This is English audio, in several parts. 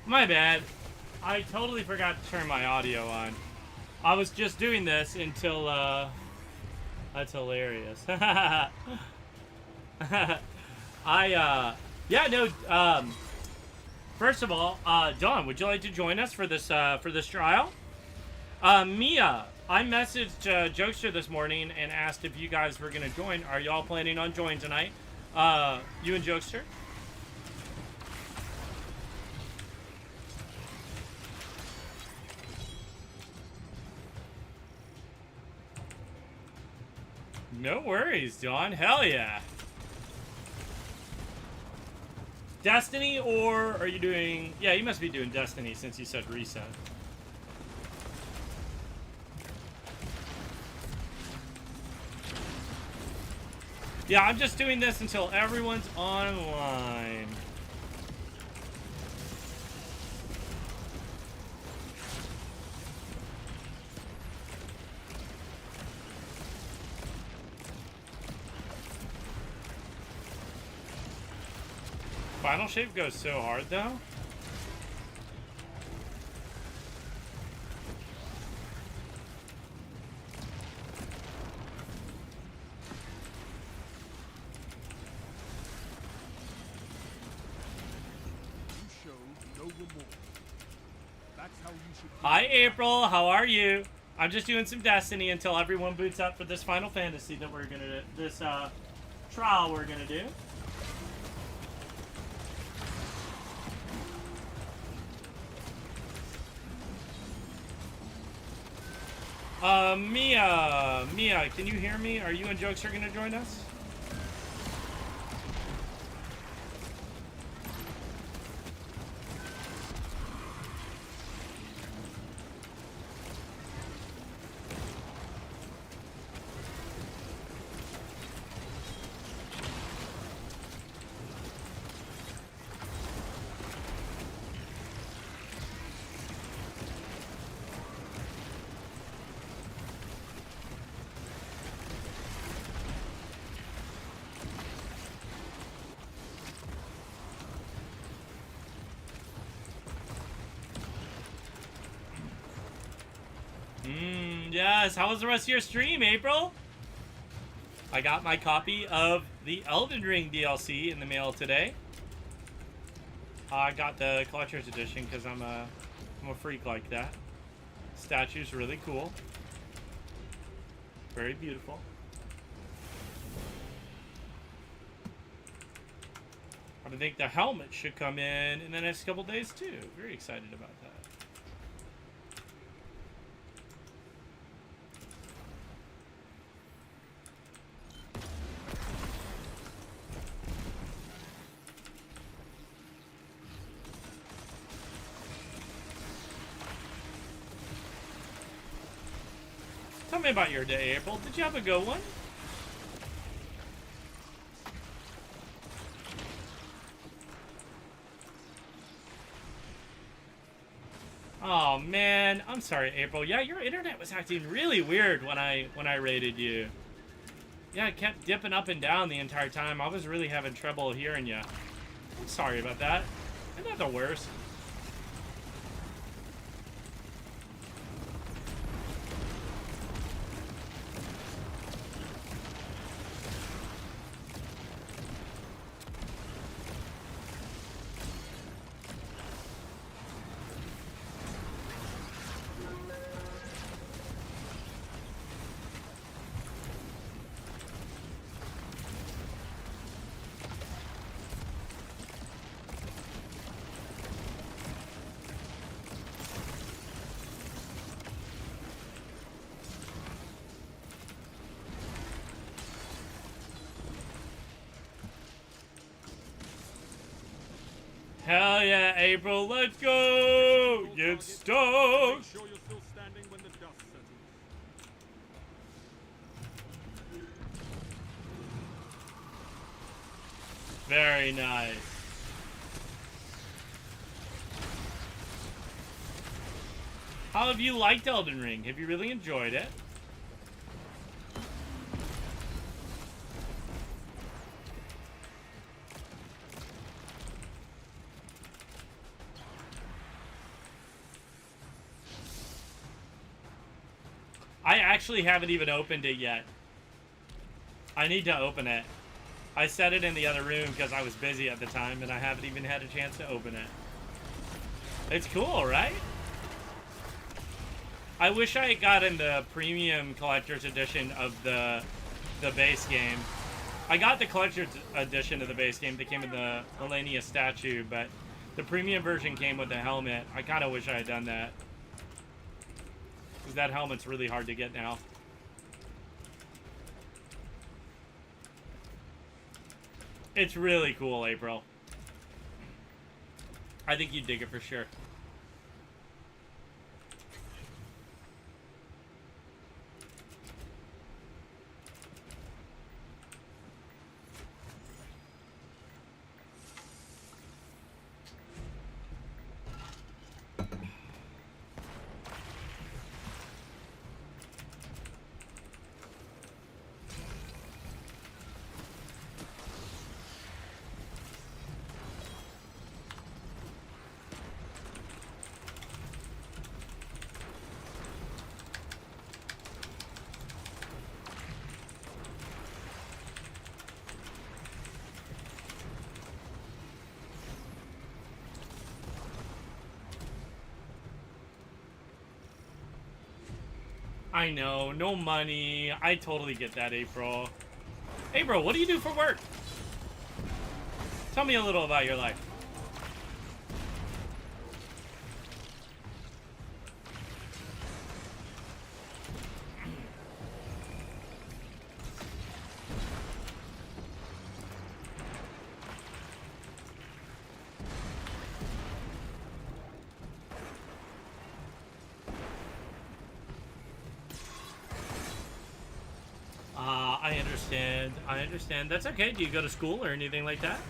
My bad. I totally forgot to turn my audio on. I was just doing this until, that's hilarious. Yeah, no, first of all, Don, would you like to join us for this trial? Mia, I messaged Jokester this morning and asked if you guys were gonna join. Are y'all planning on joining tonight? You and Jokester? No worries, Don. Hell yeah. Destiny, or are you doing... Yeah, you must be doing Destiny since you said reset. Yeah, I'm just doing this until everyone's online. Final Shape goes so hard, though. Hi, April. How are you? I'm just doing some Destiny until everyone boots up for this Final Fantasy that we're gonna do. This trial we're gonna do. Mia, can you hear me? Are you and Jokester gonna join us? Yes, how was the rest of your stream, April? I got my copy of the Elden Ring DLC in the mail today. I got the collector's edition because I'm a freak like that. Statue's really cool. Very beautiful. I think the helmet should come in the next couple days too. Very excited about that. Tell me about your day, April. Did you have a good one? Oh man, I'm sorry, April. Yeah, your internet was acting really weird when I raided you. Yeah, it kept dipping up and down the entire time. I was really having trouble hearing you. I'm sorry about that. You're not the worst. Hell yeah, April, let's go! Get stoked! Sure you're still standing when the dust settles. Very nice. How have you liked Elden Ring? Have you really enjoyed it? I actually haven't even opened it yet. I need to open it. I set it in the other room because I was busy at the time, and I haven't even had a chance to open it. It's cool, right? I wish I had gotten the premium collector's edition of the base game. I got the collector's edition of the base game that came with the Melania statue, but the premium version came with the helmet. I kind of wish I had done that. Because that helmet's really hard to get now. It's really cool, April. I think you'd dig it for sure. I know, no money. I totally get that, April. April, what do you do for work? Tell me a little about your life. I understand. That's okay. Do you go to school or anything like that?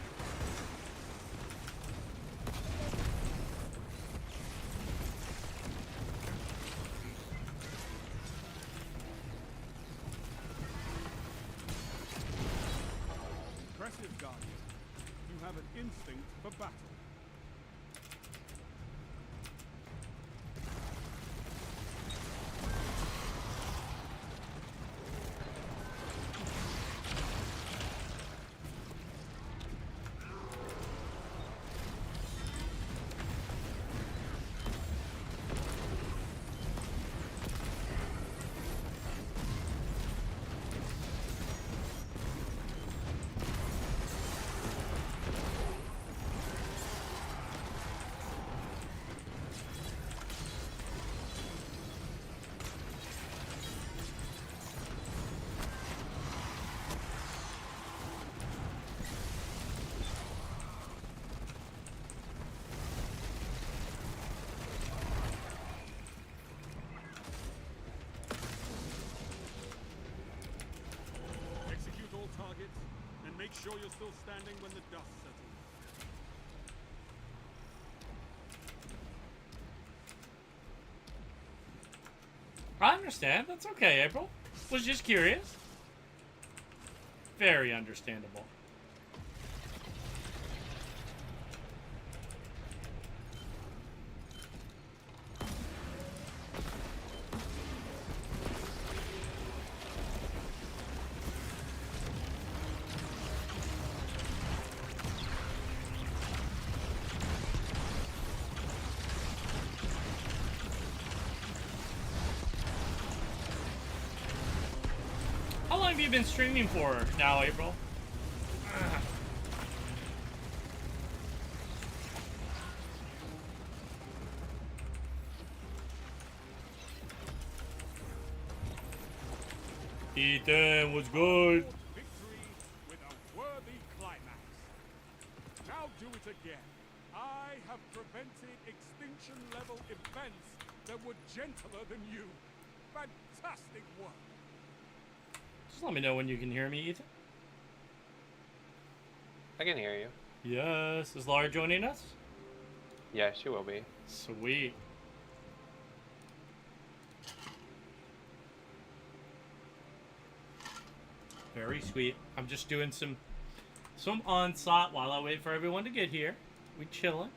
Impressive, Guardian. You have an instinct for battle. Make sure you're still standing when the dust settles. I understand. That's okay, April. Was just curious. Very understandable. How long have you been streaming for now, April? Ethan, what's good? Victory with a worthy climax. Now do it again. I have prevented extinction level events that were gentler than you. Fantastic work. Just let me know when you can hear me, Ethan. I can hear you. Yes. Is Laura joining us? Yeah, she will be. Sweet. Very sweet. I'm just doing some onslaught while I wait for everyone to get here. We chilling.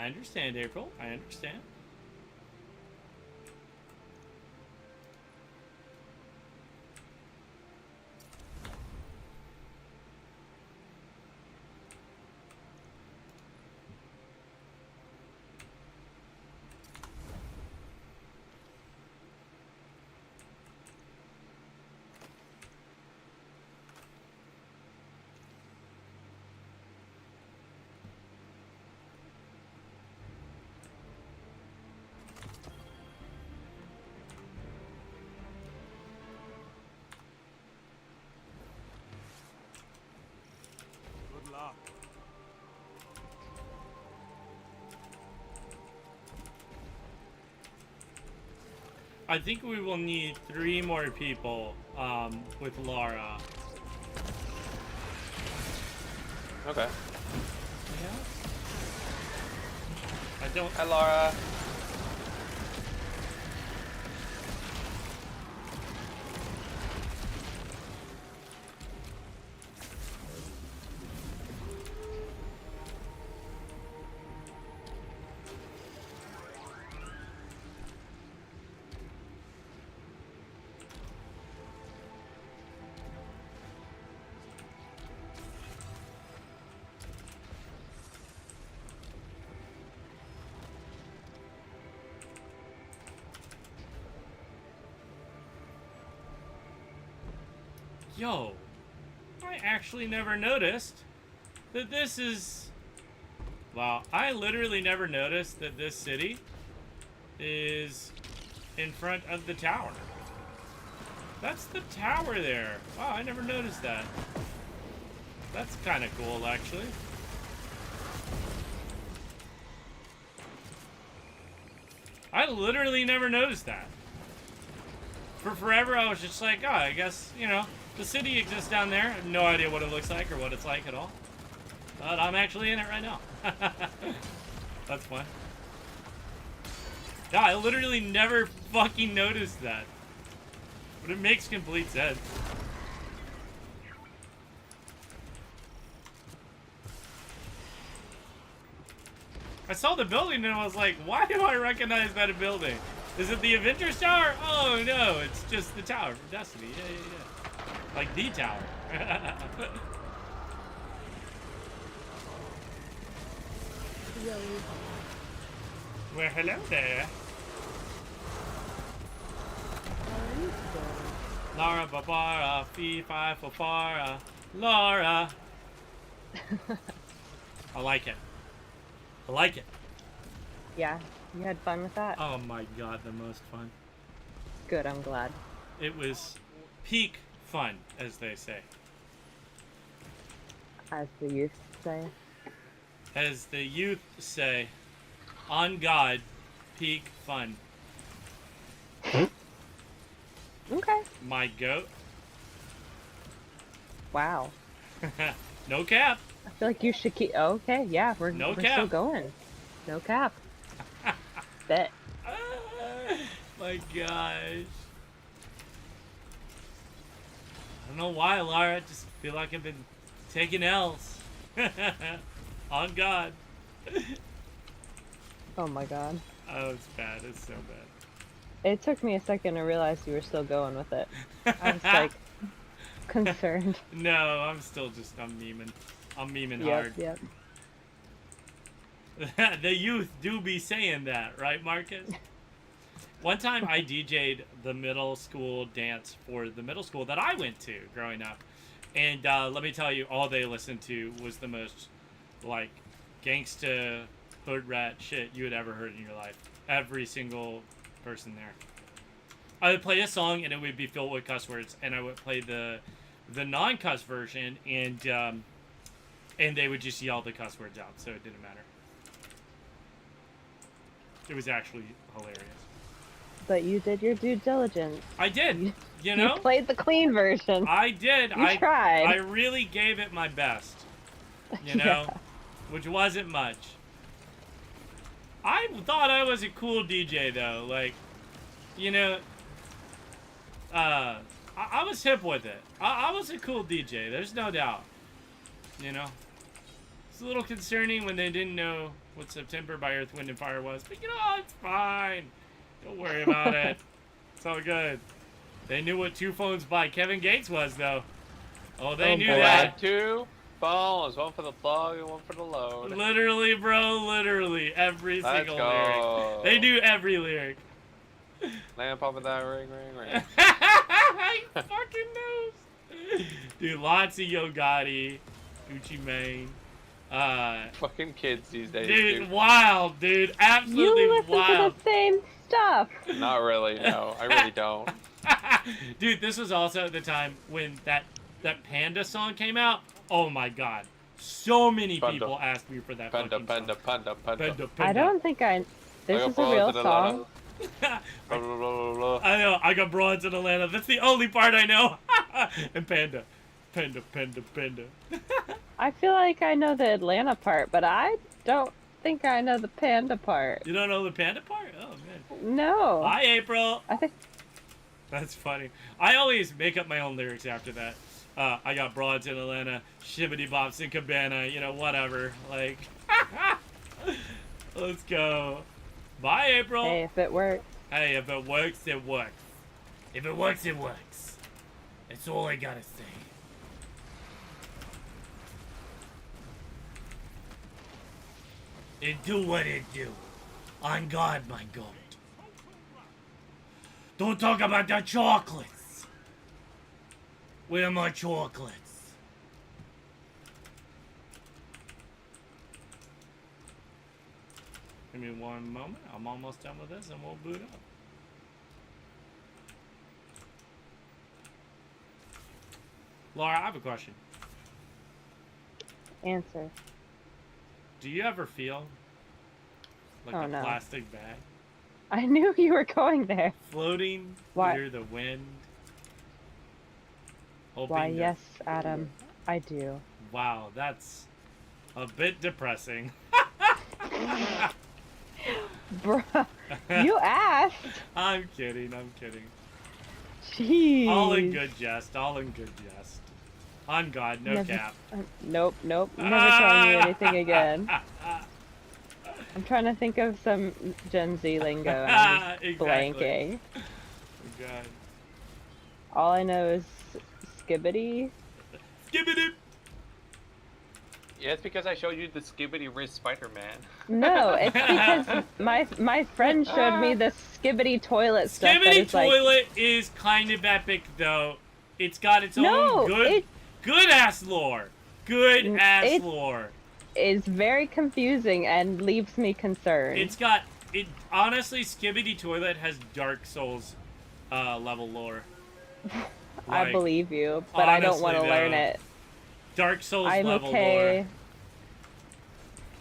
I understand, April. I understand. Good luck. I think we will need 3 more people with Laura. Okay. Yeah. I don't. Hi, Laura. Yo, I actually never noticed that this is... Wow, I literally never noticed that this city is in front of the tower. That's the tower there. Wow, I never noticed that. That's kind of cool, actually. I literally never noticed that. For forever, I was just like, oh, I guess, you know, the city exists down there. I have no idea what it looks like or what it's like at all. But I'm actually in it right now. That's fun. Yeah, I literally never fucking noticed that. But it makes complete sense. I saw the building and I was like, why do I recognize that building? Is it the Avengers Tower? Oh no, it's just the tower from Destiny. Yeah. Like the tower. Well, hello there. Laura Barbara, fee fi fo fara, Laura. I like it. I like it. Yeah, you had fun with that? Oh my god, the most fun. Good, I'm glad. It was peak fun, as they say. As the youth say. As the youth say, on God, peak fun. Okay. My goat. Wow. No cap. I feel like you should keep. Okay, yeah, we're No still cap. going. No cap. Bet. My gosh. I don't know why, Lara. I just feel like I've been taking L's. On God. Oh my god. Oh, it's bad. It's so bad. It took me a second to realize you were still going with it. I was like concerned. No, I'm still just, I'm memeing. I'm memeing hard. Yep. The youth do be saying that, right, Marcus? One time I DJ'd the middle school dance for the middle school that I went to growing up. And let me tell you, all they listened to was the most, like, gangsta, hood rat shit you had ever heard in your life. Every single person there. I would play a song and it would be filled with cuss words, and I would play the non-cuss version, and they would just yell the cuss words out, so it didn't matter. It was actually hilarious. But you did your due diligence. I did. You know? You played the clean version. I did. You tried. I really gave it my best. You know? Yeah. Which wasn't much. I thought I was a cool DJ, though. Like, you know, I was hip with it. I was a cool DJ. There's no doubt. You know? It's a little concerning when they didn't know what September by Earth, Wind, and Fire was. But you know, it's fine. Don't worry about it. It's all good. They knew what 2 phones by Kevin Gates was, though. Oh, they knew I that. had 2 phones, one for the plug and one for the load. Literally, bro. Literally. Every Let's single go. lyric. They knew every lyric. Land popping that ring. He fucking knows. Dude, lots of Yo Gotti, Gucci Mane. Fucking kids these days, Dude, wild, dude. Absolutely You listen wild. to the same stuff. Not really, no. I really don't. Dude, this was also the time when that Panda song came out. Oh my god. So many Panda. people asked me for that Panda, fucking panda, song. panda, panda. Panda, I panda. don't think I. This is a real song. I know, I got broads in Atlanta. That's the only part I know. And panda. Panda, panda, panda. I feel like I know the Atlanta part, but I don't think I know the panda part. You don't know the panda part? Oh, man. No. Hi, April. I think. That's funny. I always make up my own lyrics after that. I got broads in Atlanta, shibbity bops in Cabana, you know, whatever. Like, let's go. Bye, April. Hey, if it works. Hey, if it works, it works. If it works, it works. That's all I gotta say. It do what it do. On God, my God. Don't talk about the chocolates. Where are my chocolates? Give me one moment. I'm almost done with this and we'll boot up. Laura, I have a question. Answer. Do you ever feel like Oh, a no. plastic bag I knew you were going there. floating Why? near the wind? Hoping Why, to- yes, Adam. I do. Wow, that's a bit depressing. Bruh. You asked. I'm kidding, I'm kidding. Jeez. All in good jest, all in good jest. On God, no Never- cap. Nope, nope. Never telling you anything again. I'm trying to think of some Gen Z lingo and I'm just Exactly. blanking. Oh, God. All I know is skibbity. Skibbity. Yeah, it's because I showed you the Skibbity Wrist Spider-Man. No, it's because my friend showed me the skibbity toilet stuff. that Skibbity is like, Toilet is kind of epic, though. It's got its No, own good ass lore. Good ass it- lore. is very confusing and leaves me concerned. It's got it. Honestly, Skibbity Toilet has Dark Souls level lore. I Like, believe you, but I don't want to honestly, learn though, it. Dark Souls I'm level okay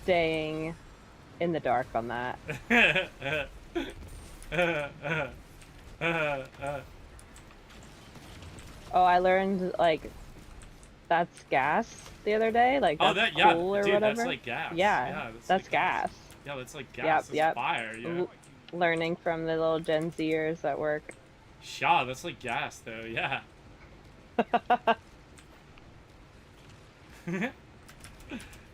staying in the dark on that. lore. Oh, I learned like that's gas the other day. Like Oh, that's that yeah, cool or dude, whatever. that's like gas. Yeah, that's like gas. Yeah, that's like gas. Yep, That's yep. fire. Yeah. L- Learning from the little Gen Zers at work. Shaw, that's like gas though. Yeah.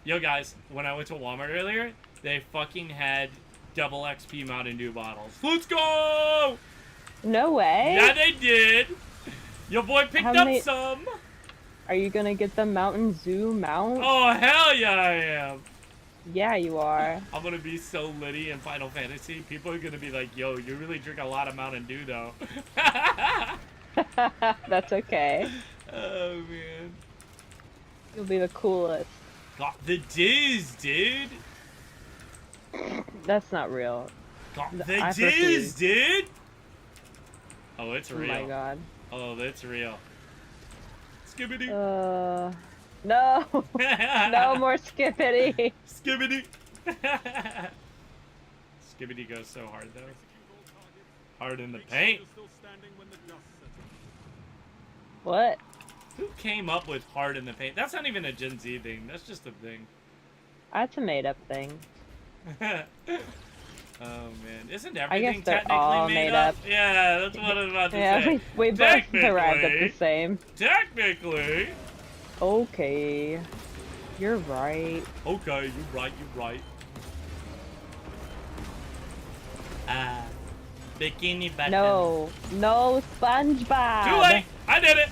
Yo guys, when I went to Walmart earlier, they fucking had double XP Mountain Dew bottles. Let's go! No way. Yeah, they did. Your boy picked How up many- some. Are you gonna get the Mountain Zoo mount? Oh hell yeah, I am. Yeah, you are. I'm gonna be so litty in Final Fantasy. People are gonna be like, "Yo, you really drink a lot of Mountain Dew, though." That's okay. Oh man. You'll be the coolest. Got the Diz, dude. That's not real. Got The- the I Diz, refuse. dude. Oh, it's Oh real. my god. Oh, that's real. Skibbity. No. No more skippity. Skibbity. Skibbity goes so hard though. Hard in the paint. What? Who came up with hard in the paint? That's not even a Gen Z thing. That's just a thing. That's a made up thing. Oh man, isn't I everything guess they're technically all made up. Yeah, that's what I was about to Yeah, say. we both arrived at the same. Technically. Okay. You're right. Okay, you're right, you're right. Bikini bottom. No. No, SpongeBob. Too late! I did it!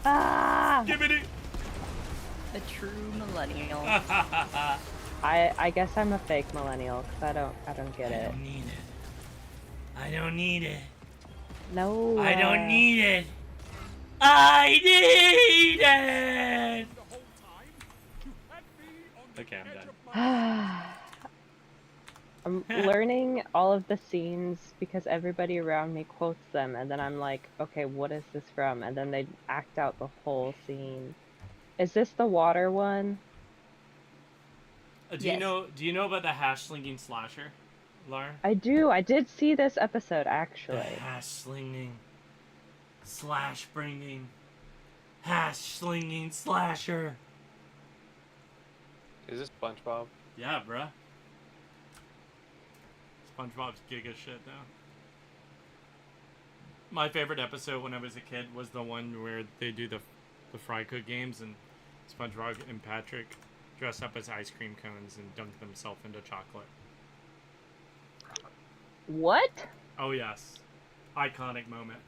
Ah! Give it. A true millennial. I guess I'm a fake millennial because I don't get I it. don't need it. I don't need it. No. I don't need it. I need it! The whole time, you had me on the Okay, I'm edge done. of my I'm learning all of the scenes because everybody around me quotes them, and then I'm like, okay, what is this from? And then they act out the whole scene. Is this the water one? Do Yes. you know about the hash slinging slasher, Laura? I do. I did see this episode The actually. hash slinging, slash bringing, hash slinging slasher. Is this SpongeBob? Yeah, bruh. SpongeBob's giga shit now. My favorite episode when I was a kid was the one where they do the fry cook games and SpongeBob and Patrick dress up as ice cream cones and dunk themselves into chocolate. What? Oh yes, iconic moment.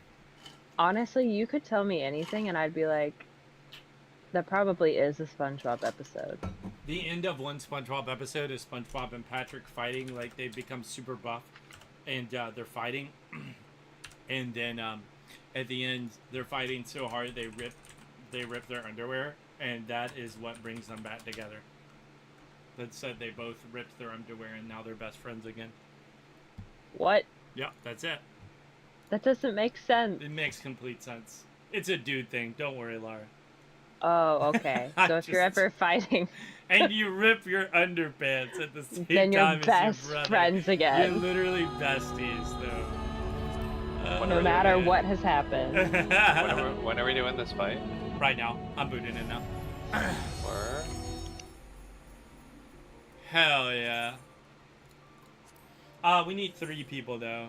Honestly, you could tell me anything and I'd be like, that probably is a SpongeBob episode. The end of one SpongeBob episode is SpongeBob and Patrick fighting, like they become super buff, and they're fighting, and then at the end they're fighting so hard they rip their underwear, and that is what brings them back together. That said, they both ripped their underwear and now they're best friends again. What? Yep, that's it. That doesn't make sense. It makes complete sense. It's a dude thing. Don't worry, Laura. Oh, okay. So if you're Just- ever fighting, And you rip your underpants at the same then you're time as best your brother. friends You're again. literally besties, though. When No are matter we- what has happened. When are we doing this fight? Right now. I'm booting it now. Or Hell yeah. We need 3 people, though.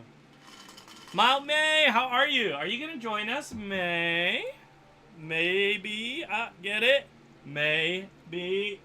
Mild May, how are you? Are you gonna join us, May? Maybe. Get it? Maybe.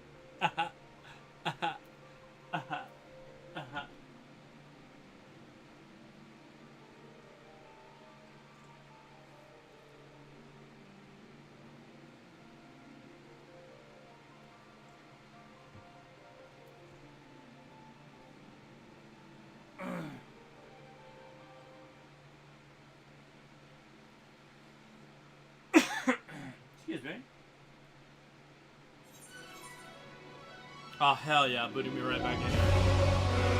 Excuse me. Oh, hell yeah, booting me right back in.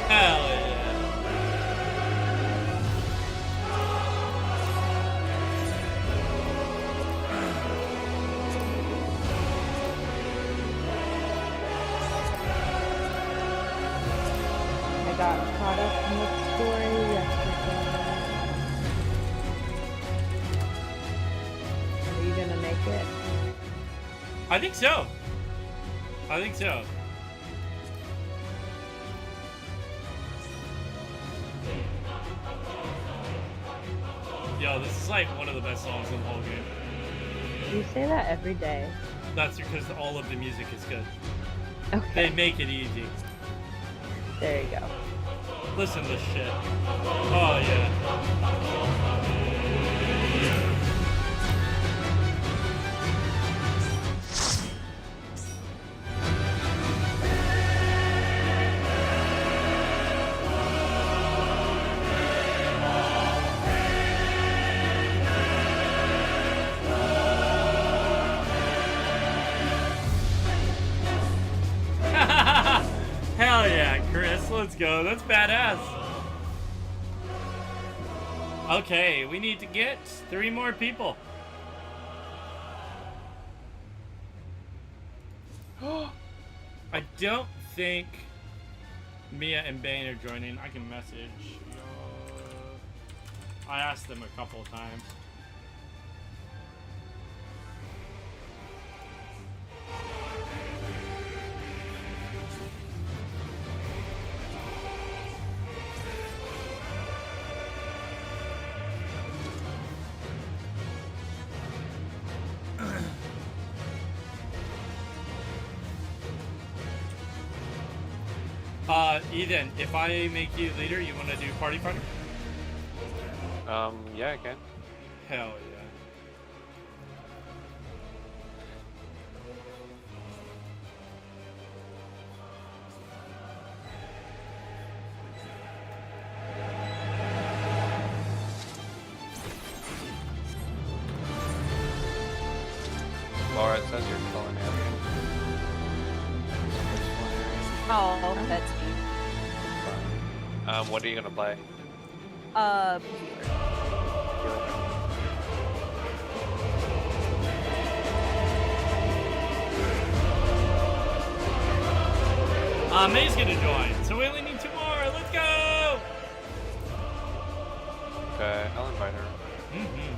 Hell yeah. I got caught up in the story yesterday. Are you gonna make it? I think so. I think so. Yo, this is like one of the best songs in the whole game. You say that every day. That's because all of the music is good. Okay, They make it easy. there you go. Listen to this shit. Oh yeah. Hell yeah, Chris. Let's go. That's badass. Okay, we need to get 3 more people. I don't think Mia and Bane are joining. I can message. I asked them a couple times. Ethan, if I make you leader, you want to do party fighter? Yeah, I can. Hell yeah. Laura, it says you're culinary. Oh, that's me. What are you gonna play? May's gonna join, so we only need 2 more. Let's go! Okay, I'll invite her. Mm-hmm.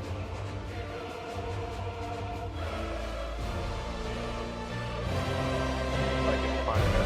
I can find her.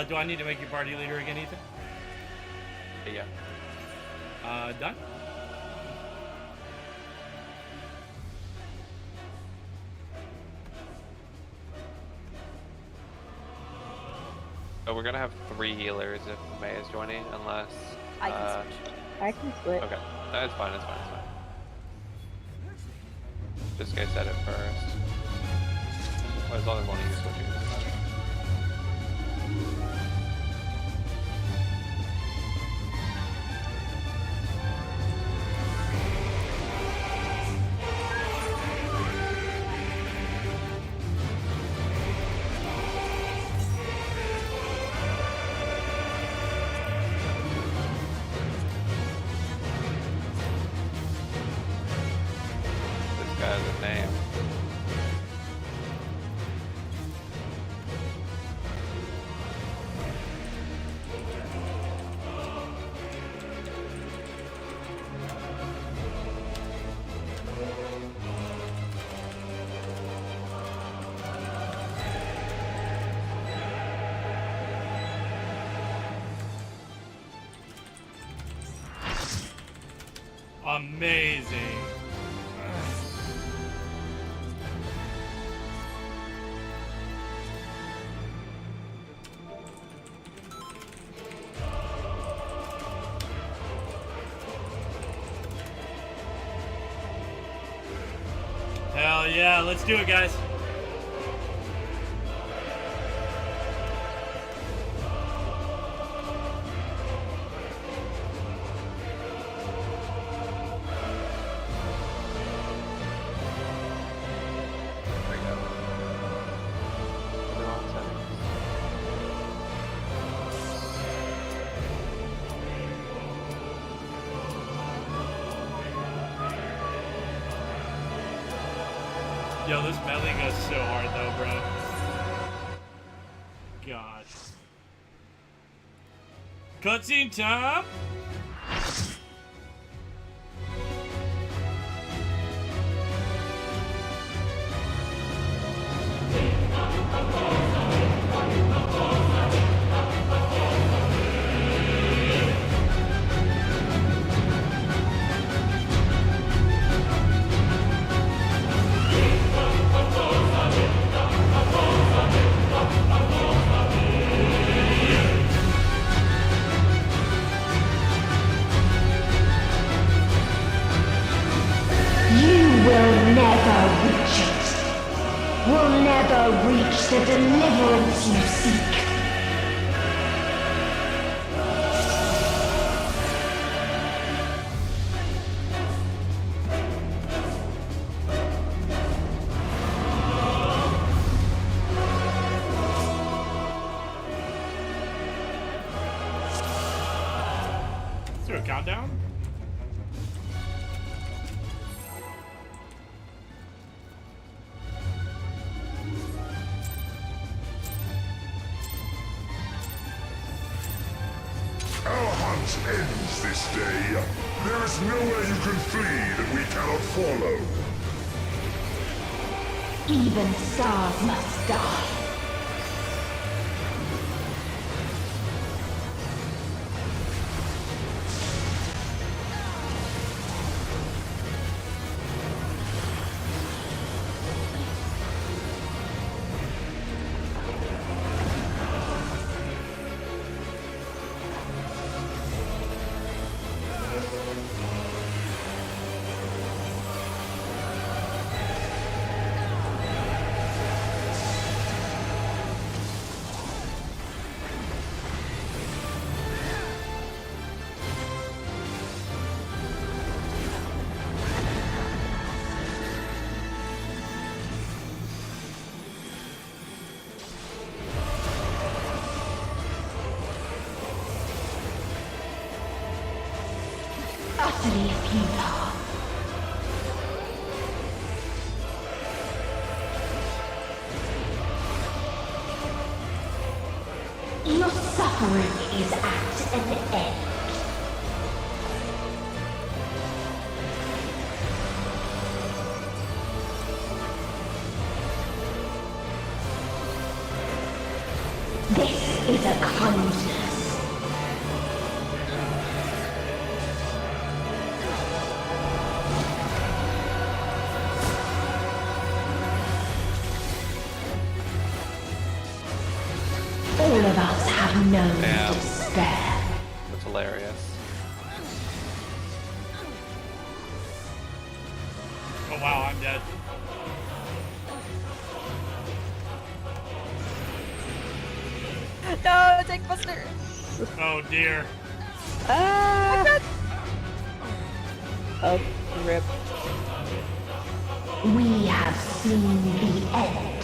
Do I need to make you party leader again, Ethan? Yeah. Done? Oh, we're gonna have 3 healers if May is joining, unless. I can switch. I can split. Okay, that's fine. That's fine. That's fine. This guy said it first. Well, as long as one of you switches. This guy has a name. Amazing. Hell yeah, let's do it, guys. There we go. They're on settings. Yo, this melee goes so hard though, bro. God. Cutscene time! Will never reach the deliverance you seek. countdown? Our hunt ends this day. There is nowhere you can flee that we cannot follow. Even stars must die. Utterly futile. Your suffering is at an end. This is a kindness. All of us have known Damn. despair. That's hilarious. Oh wow, I'm dead. No, take Buster. Oh dear. Ah! Oh, rip. We have seen the end.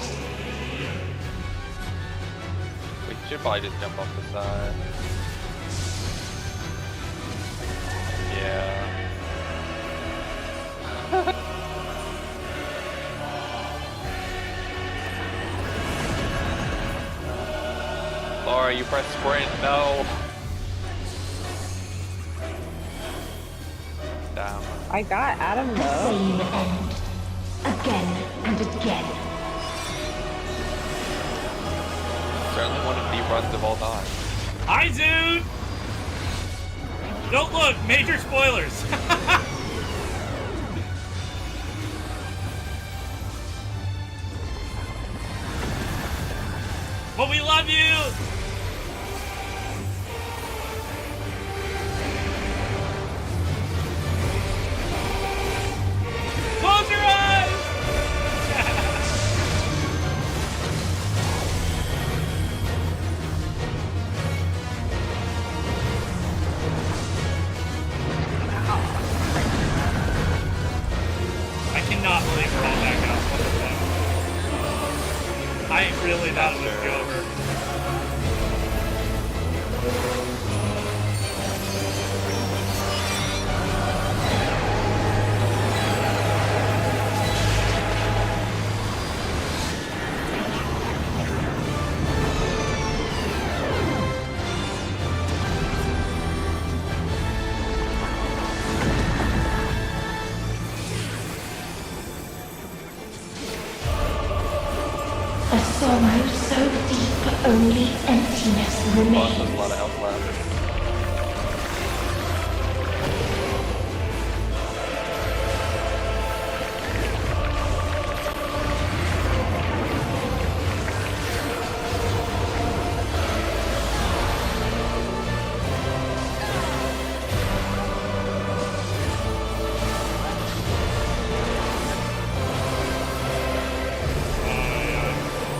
We should probably just jump off the side. Yeah. Laura, you press sprint. No. Down. I got Adam The though. same end. Again and again. Certainly one of the runs of all time. Hi, dude! Don't look! Major spoilers! But we love you! Close your eyes! I cannot believe we're all back out. I really thought it would be over. A sorrow so deep only emptiness Plus, there's a lot remains. of health left.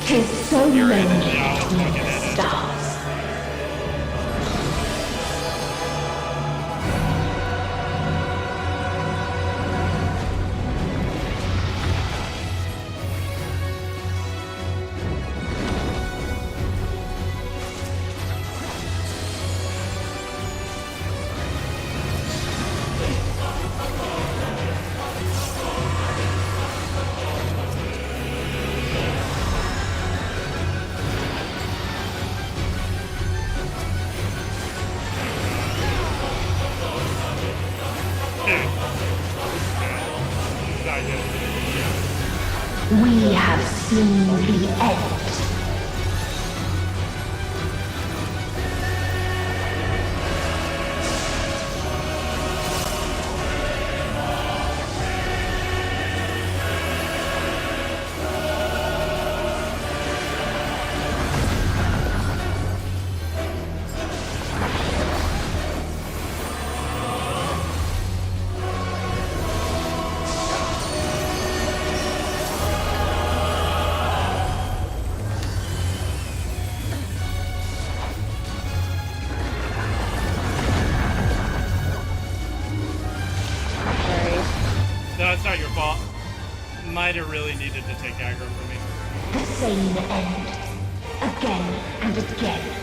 Tis so You're in it. lonely Yeah, I'll between fucking the in it. stars. I did. We have seen the end. Sorry. No, it's not your fault. Might have really needed to take aggro for me. The same end. Again and again.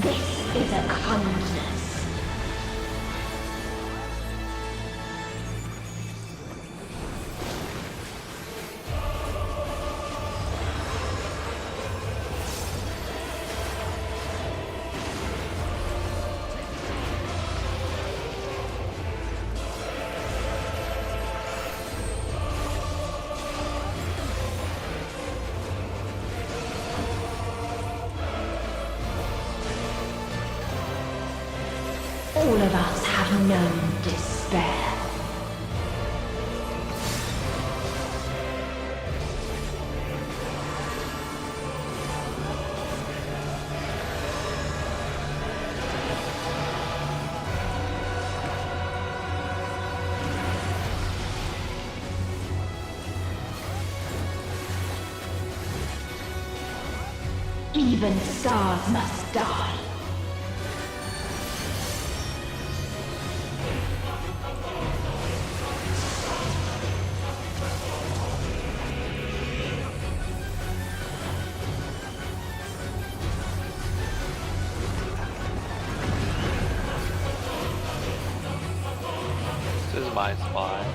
This is a kindness. All of us have known despair. Even stars must die. This is my spot.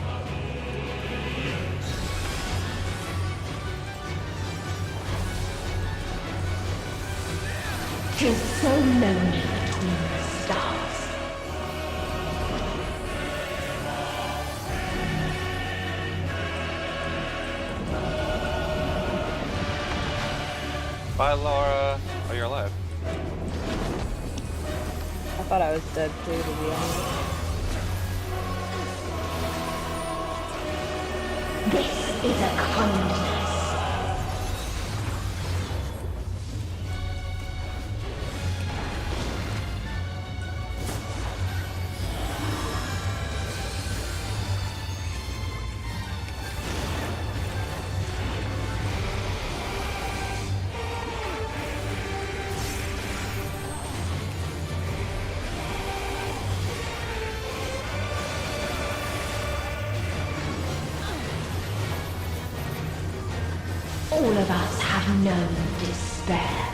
Tis so lonely between the stars. Bye, Laura. Oh, you're alive. I thought I was dead too, to be honest. This is a kindness. All of us have known despair.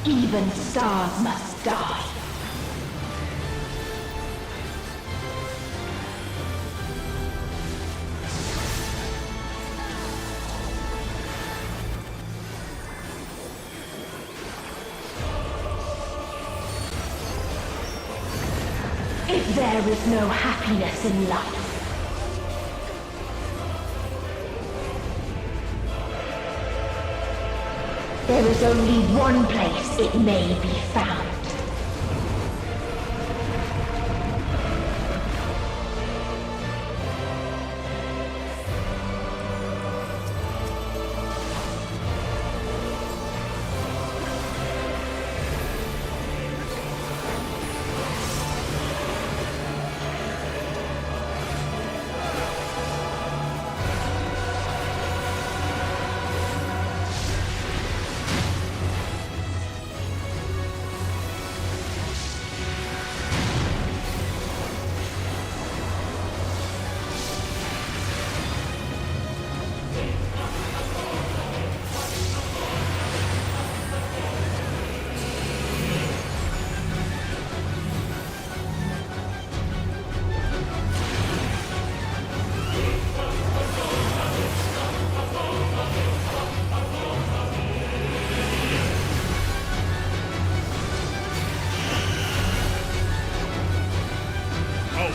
Even stars must die. If there is no happiness in life, there is only one place it may be found.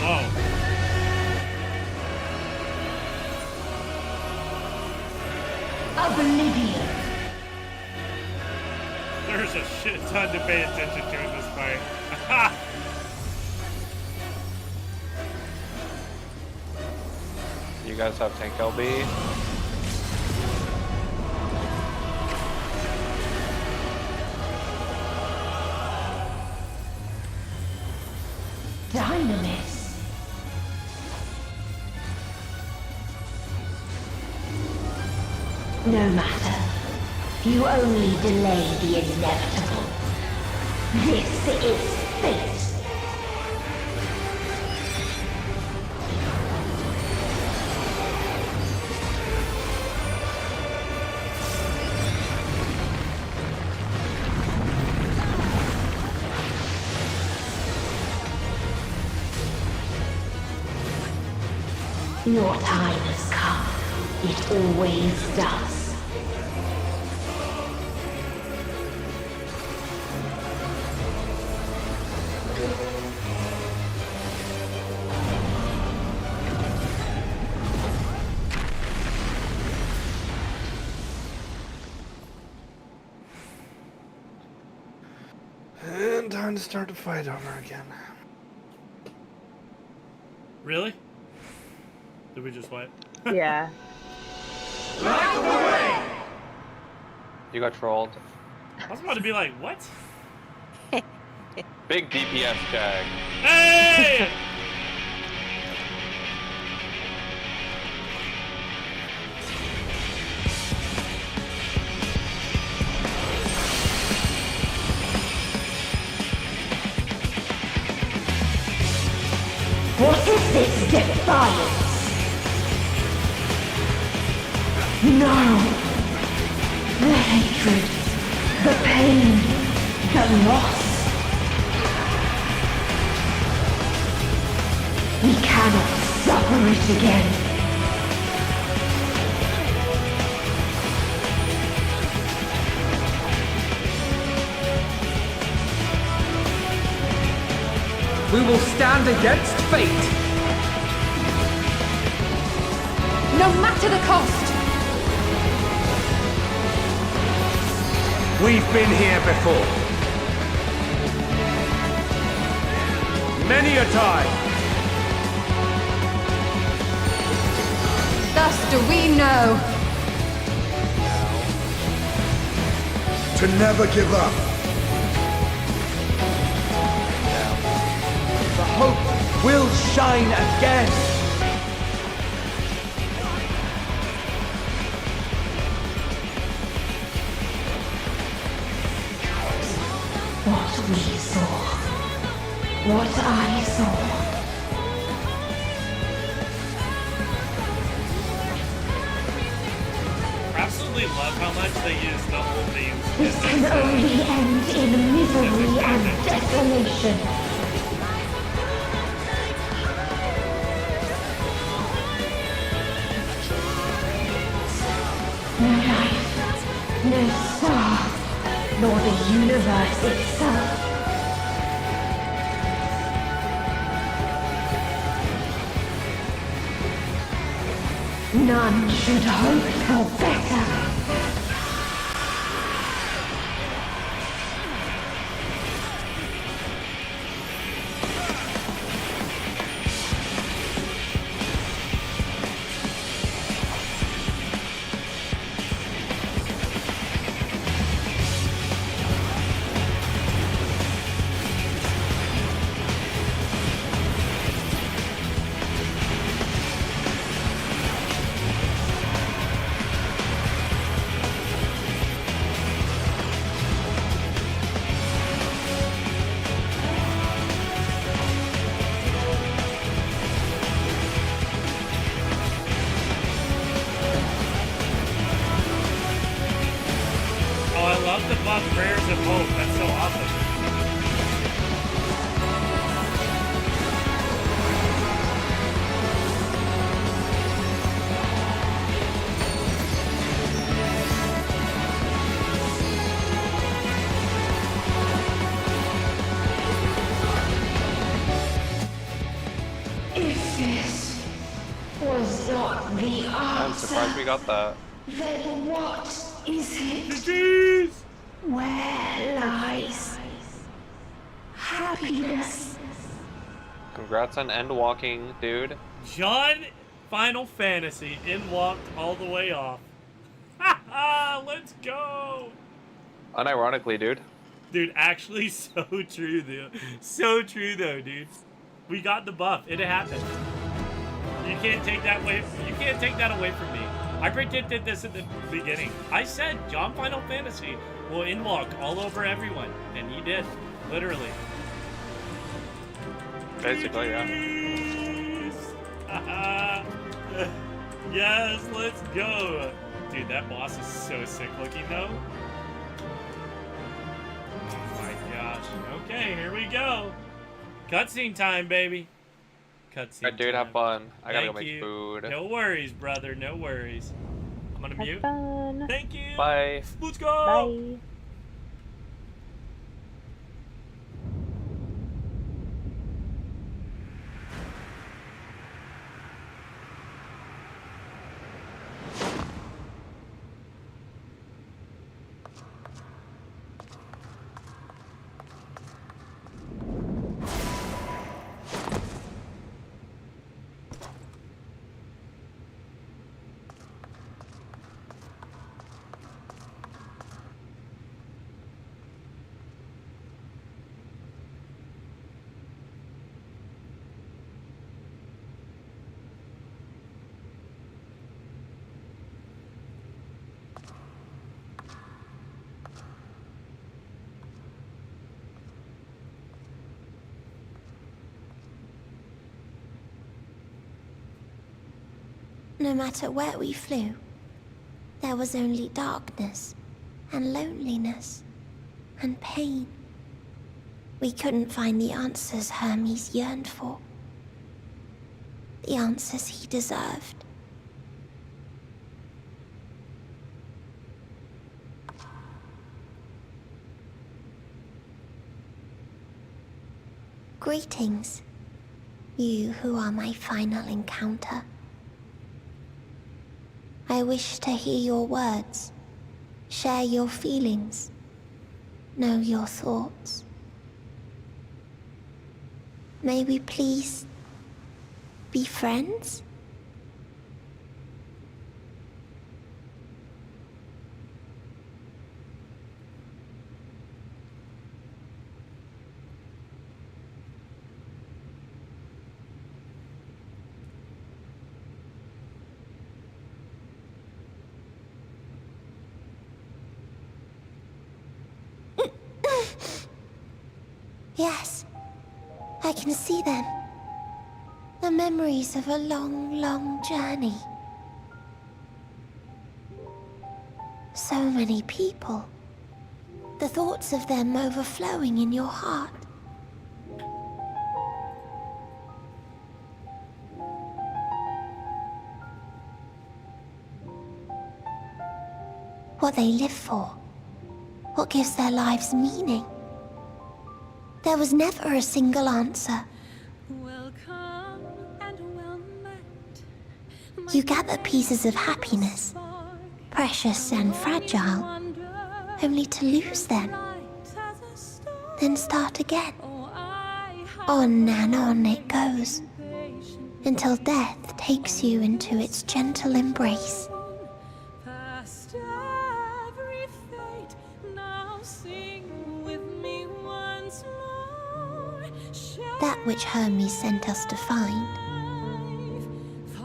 Whoa. Oblivion. There's a shit ton to pay attention to in this fight. You guys have tank LB. Dynamis. No matter. You only delay the inevitable. This is fate. Your time has come. It always does. And time to start the fight over again. Really? Did we just fight? Yeah. You got trolled. I was about to be like, what? Big DPS jag. Hey! What is this defiance? No! The hatred, the pain, the loss. We cannot suffer it again. We will stand against fate. No matter the cost! We've been here before. Many a time. Thus do we know. To never give up. The hope will shine again. What we saw. What I saw. I absolutely love how much they use the whole themes. in This can this. only end in misery and desolation. No life, no star, nor the universe itself. None should hope for better. the I'm answer. surprised we got that. Then what is it? GG's! Where lies happiness? Congrats on end walking, dude. John Final Fantasy Endwalked all the way off. Haha, let's go! Unironically, dude. Dude, actually so true though. So true though, dude. We got the buff. It happened. You can't take that away. You can't take that away from me. I predicted this at the beginning. I said John Final Fantasy will Endwalk all over everyone, and he did, literally. Basically, yeah. Yes, let's go. Dude, that boss is so sick looking though. Oh my gosh. Okay, here we go. Cutscene time, baby. Cutscene Alright, dude, time. have fun. I gotta go Thank make you. food. No worries, brother. No worries. I'm gonna Have mute. fun. Thank you. Bye. Let's go. Bye. No matter where we flew, there was only darkness and loneliness and pain. We couldn't find the answers Hermes yearned for, the answers he deserved. Greetings, you who are my final encounter. I wish to hear your words, share your feelings, know your thoughts. May we please be friends? Yes, I can see them. The memories of a long, long journey. So many people. The thoughts of them overflowing in your heart. What they live for. What gives their lives meaning. There was never a single answer. You gather pieces of happiness, precious and fragile, only to lose them. Then start again. On and on it goes, until death takes you into its gentle embrace. That which Hermes sent us to find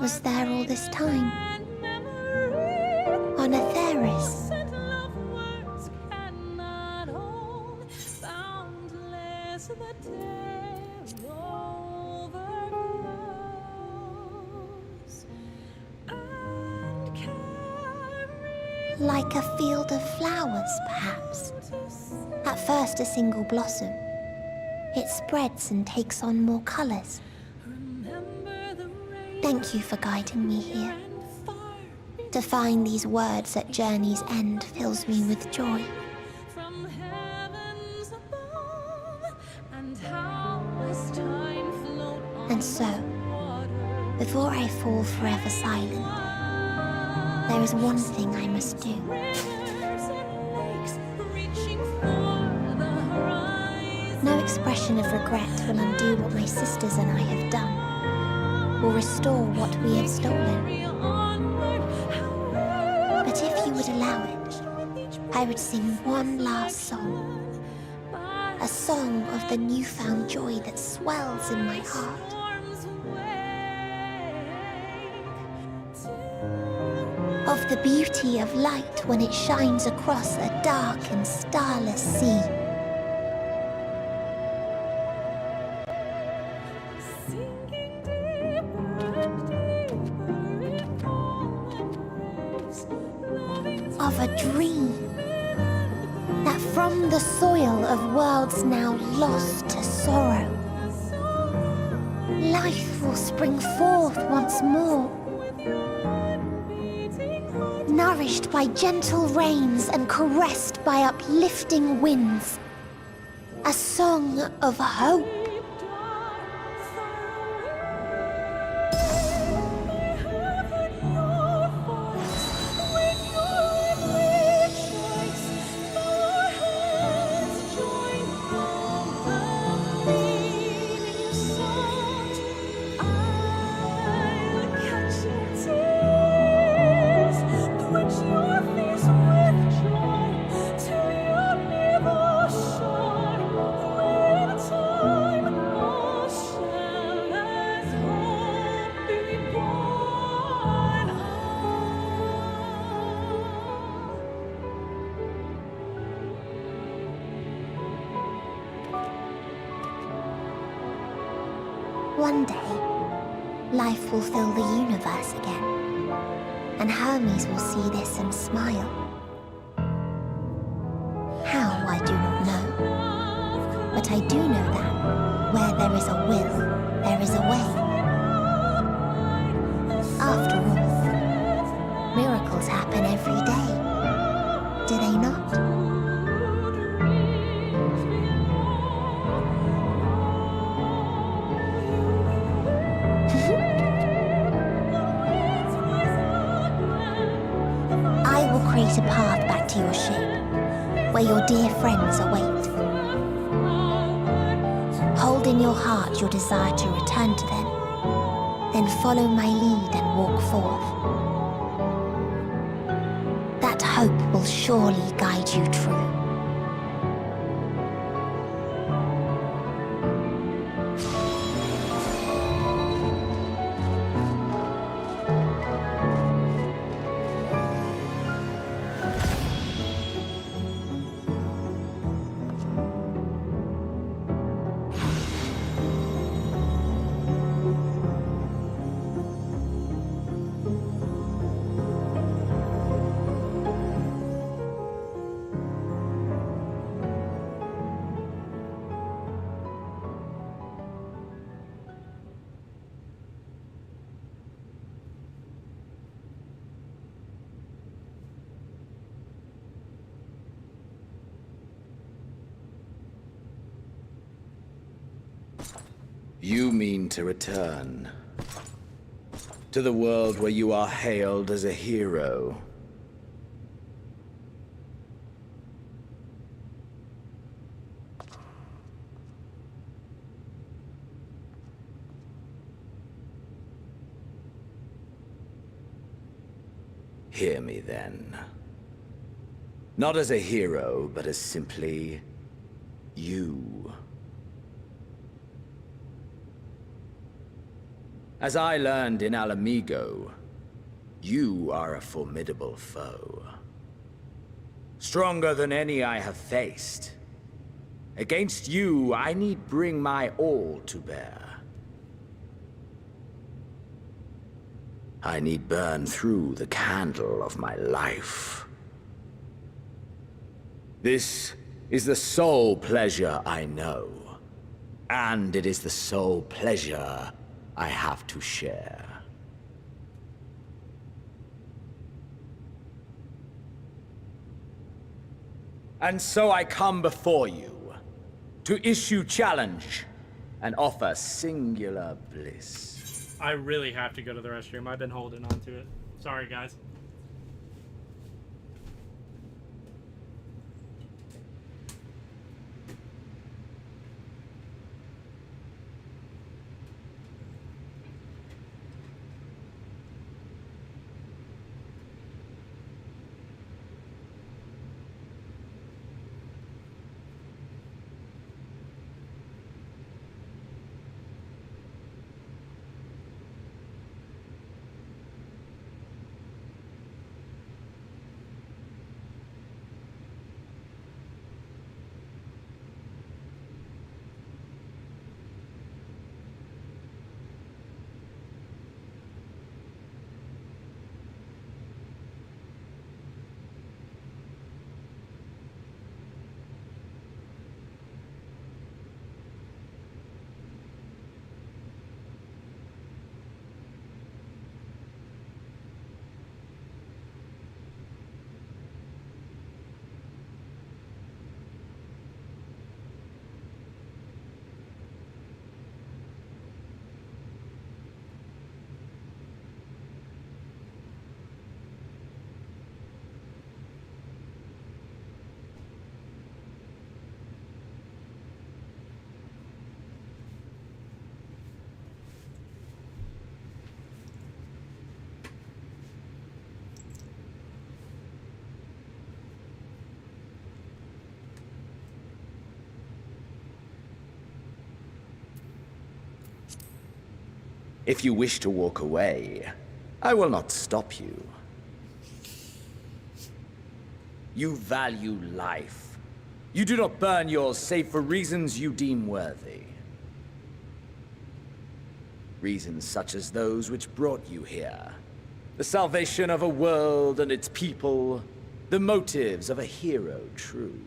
was there all this time, on Atheris. Like a field of flowers, perhaps. At first a single blossom. It spreads and takes on more colors. Thank you for guiding me here. To find these words at journey's end fills me with joy. And so, Before I fall forever silent, there is one thing I must do. No expression of regret will undo what my sisters and I have done, or restore what we have stolen. But if you would allow it, I would sing one last song. A song of the newfound joy that swells in my heart. Of the beauty of light when it shines across a dark and starless sea. Of a dream that from the soil of worlds now lost to sorrow, life will spring forth once more, nourished by gentle rains and caressed by uplifting winds. A song of hope. One day, life will fill the universe again, and Hermes will see this and smile. How, I do not know, but I do know that where there is a will, there is a way. After all, miracles happen every day, do they not? A path back to your ship, where your dear friends await. Hold in your heart your desire to return to them, then follow my lead and walk forth. That hope will surely guide you true. You mean to return to the world where you are hailed as a hero. Hear me then. Not as a hero, but as simply you. As I learned in Alamigo, you are a formidable foe. Stronger than any I have faced. Against you, I need bring my all to bear. I need burn through the candle of my life. This is the sole pleasure I know, and it is the sole pleasure I have to share. And so I come before you, to issue challenge and offer singular bliss. I really have to go to the restroom. I've been holding on to it. Sorry, guys. If you wish to walk away, I will not stop you. You value life. You do not burn yours save for reasons you deem worthy. Reasons such as those which brought you here. The salvation of a world and its people. The motives of a hero true.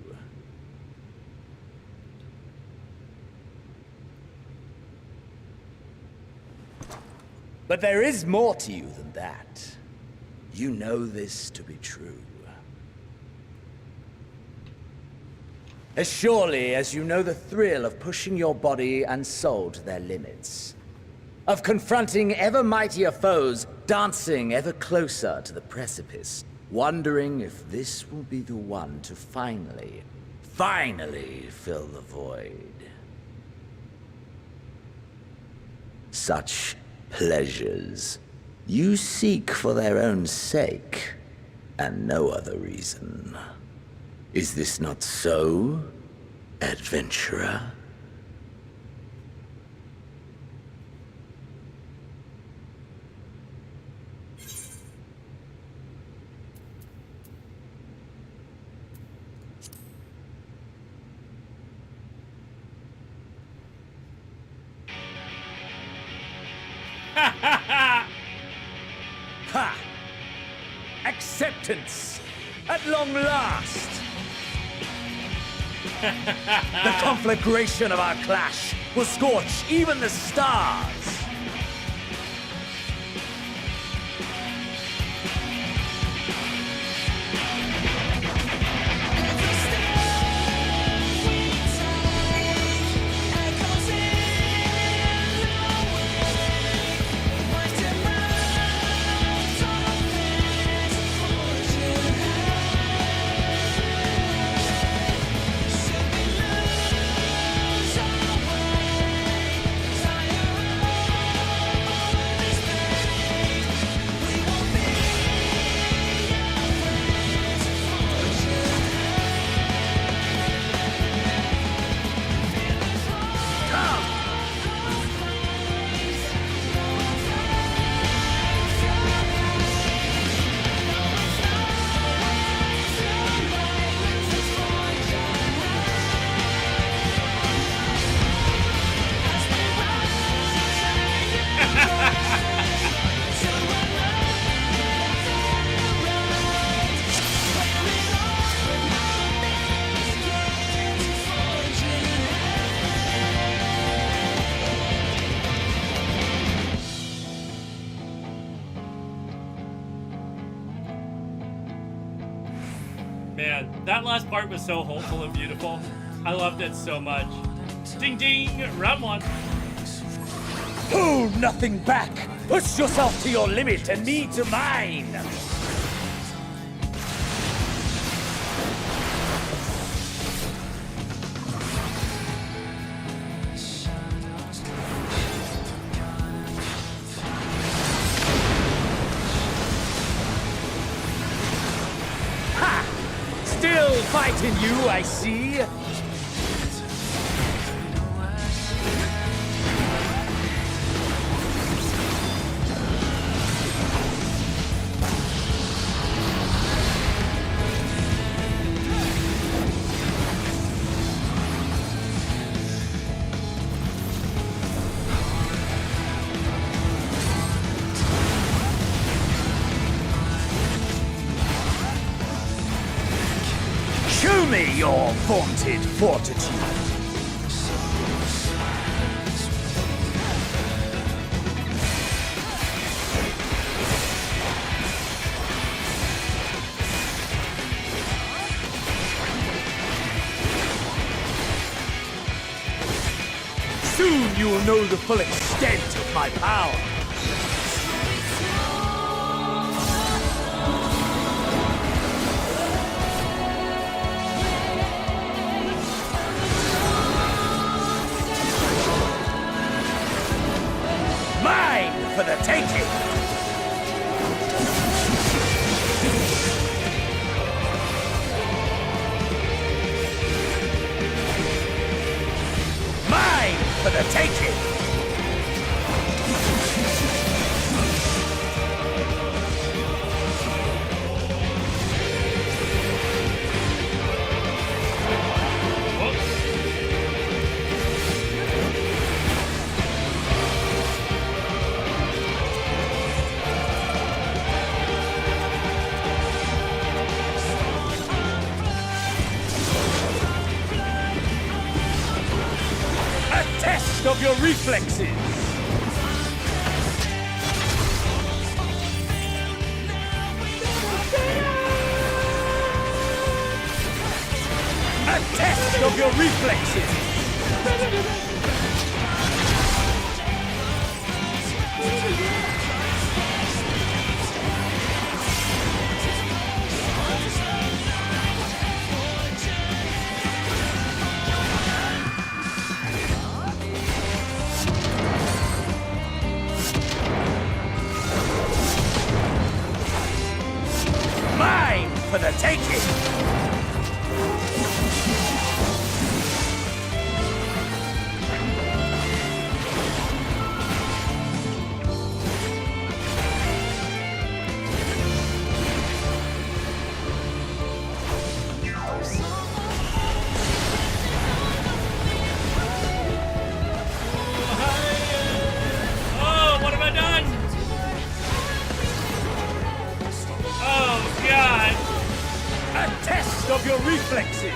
But there is more to you than that. You know this to be true. As surely as you know the thrill of pushing your body and soul to their limits. Of confronting ever mightier foes, dancing ever closer to the precipice, wondering if this will be the one to finally fill the void. Such pleasures you seek for their own sake, and no other reason. Is this not so, adventurer? Ha! Acceptance! At long last! The conflagration of our clash will scorch even the stars! Man, that last part was so hopeful and beautiful. I loved it so much. Ding ding, round one. Hold nothing back! Push yourself to your limit and me to mine! Still fighting you, I see. Show me your vaunted fortitude. Soon you will know the full extent of my power. Mine for the taking! Mine for the taking! Test of your reflexes! A test of your reflexes! Mine for the taking! Oh, what have I done? Oh, God. A test of your reflexes!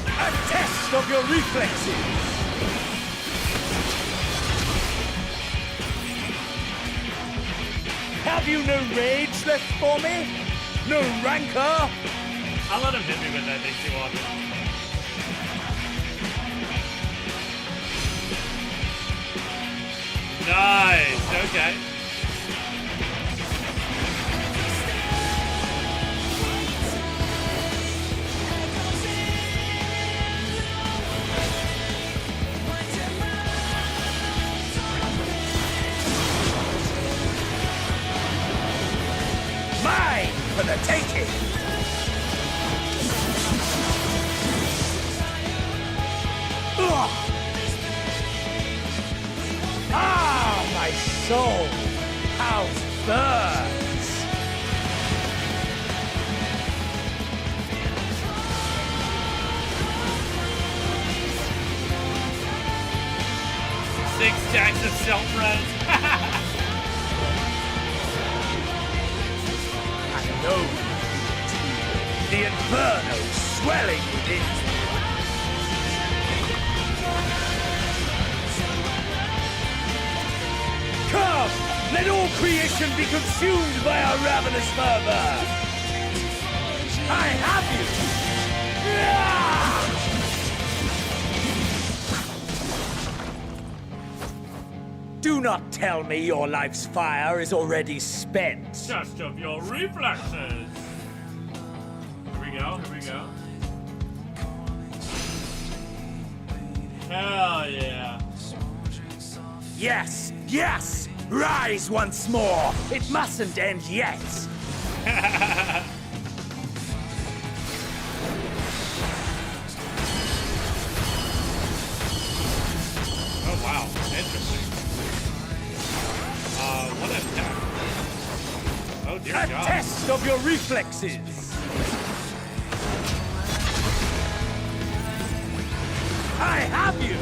A test of your reflexes! Have you no rage left for me? No rancor? I'll let him hit me with that thing too often. Nice, okay. Mine for the taking! Ugh. Ah, my soul! How it burns! Six stacks of self-res. The inferno swelling within. Come! Let all creation be consumed by our ravenous fervor! I have you! Do not tell me your life's fire is already spent. Test of your reflexes. Here we go. Here we go. Hell yeah. Yes, yes! Rise once more! It mustn't end yet! Oh wow, interesting. What attack? Oh dear A God. test of your reflexes! I have you!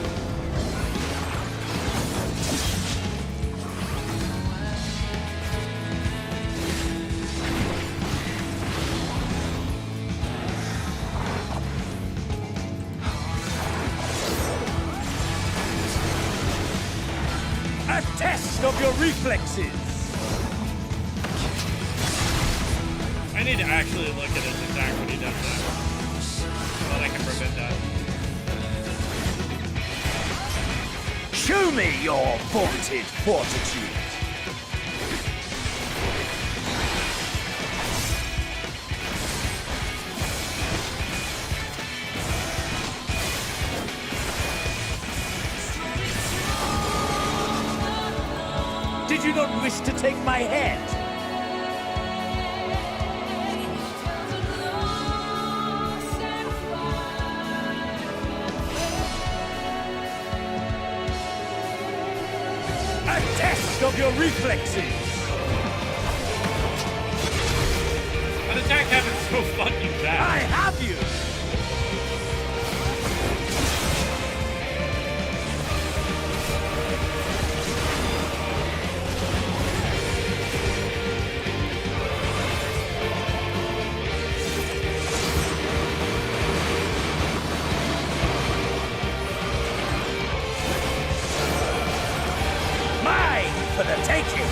A test of your reflexes! I need to actually look at his attack when he does that. So that I can prevent that. Show me your vaunted fortitude! Did you not wish to take my head? A test of your reflexes! That attack happened so fucking I fast. have you! Mine for the taking!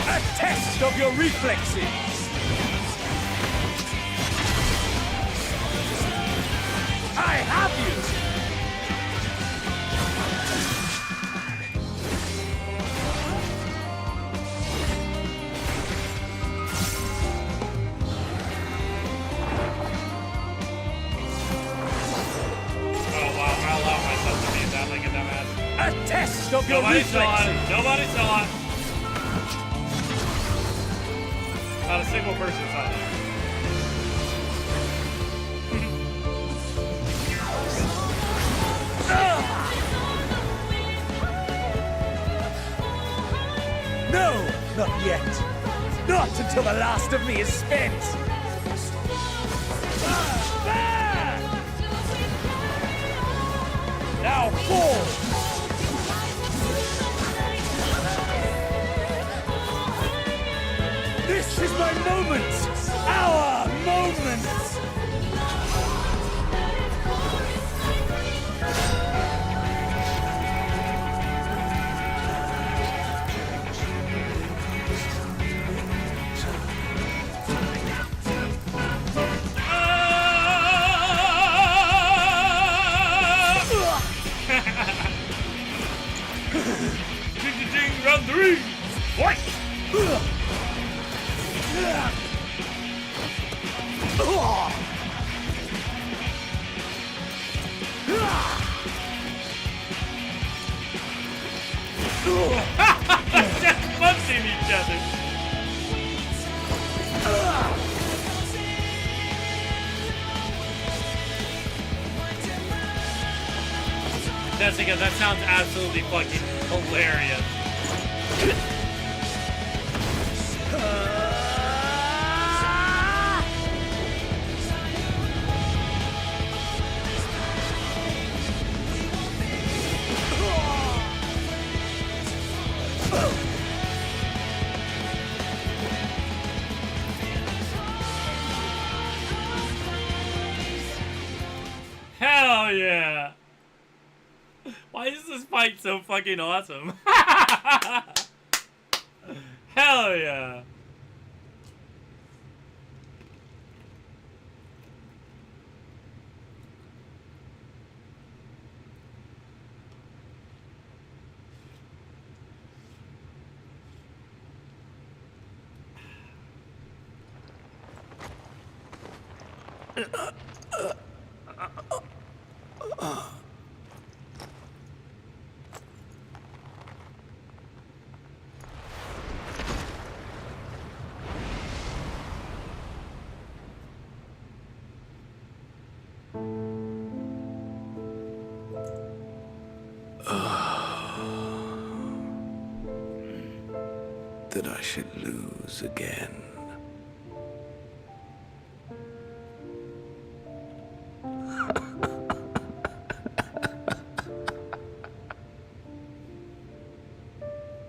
A test of your reflexes! I have you! Oh wow, I allow myself to be that like a dumbass. A test of your Nobody saw reflexes! it. Nobody saw it. Not a single person saw it. No, not yet. Not until the last of me is spent. Now fall. This is my moment. Our moment. Ding, round three. Fight. Just punching each other. Jessica, that sounds absolutely fucking hilarious. Hell yeah! Why is this fight so fucking awesome? Hell yeah! That I should lose again.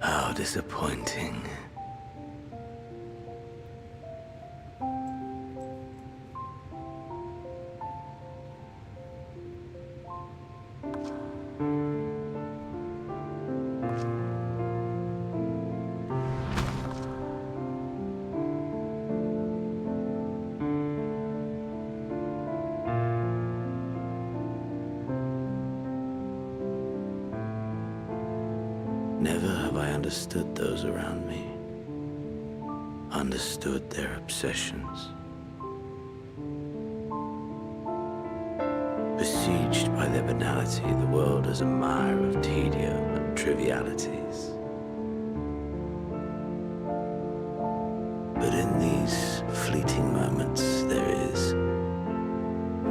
How disappointing. Never have I understood those around me. Understood their obsessions. Besieged by their banality, the world is a mire of tedium and trivialities. But in these fleeting moments, there is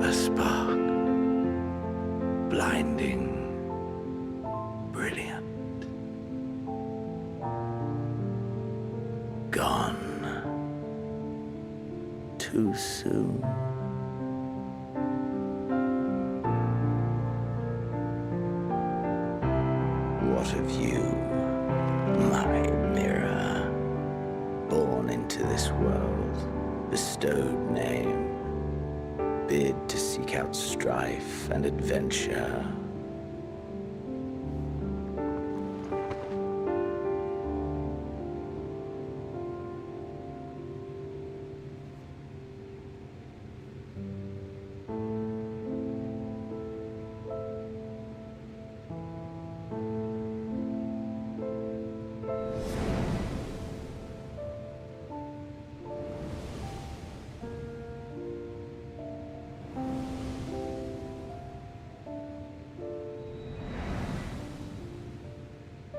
a spark, blinding, brilliant. Gone too soon. What of you, my mirror? Born into this world, bestowed name, bid to seek out strife and adventure.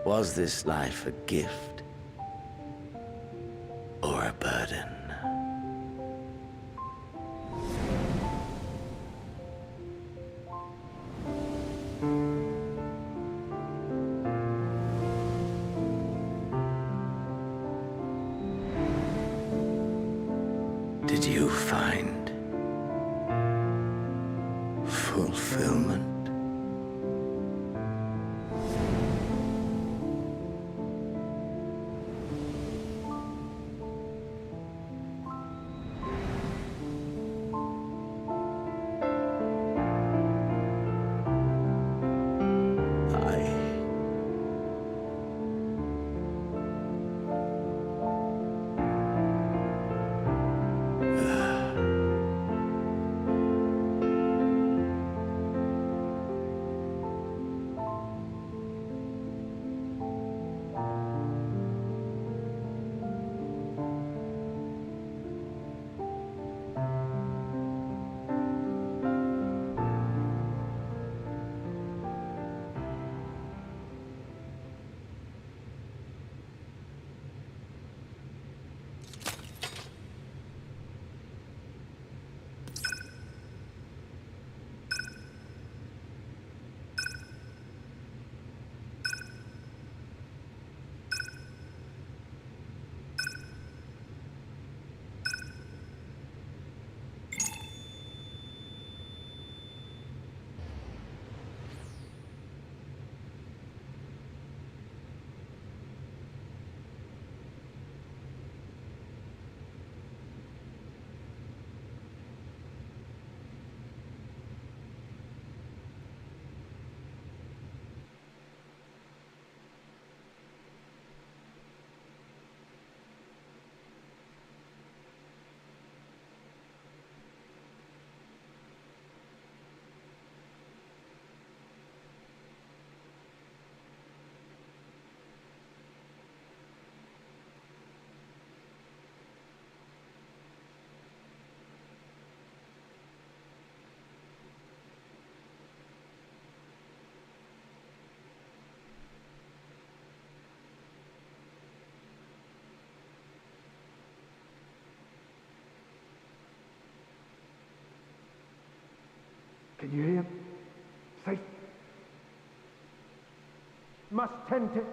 Was this life a gift or a burden? Did you find fulfillment? Can you hear? Safe. Must tend it.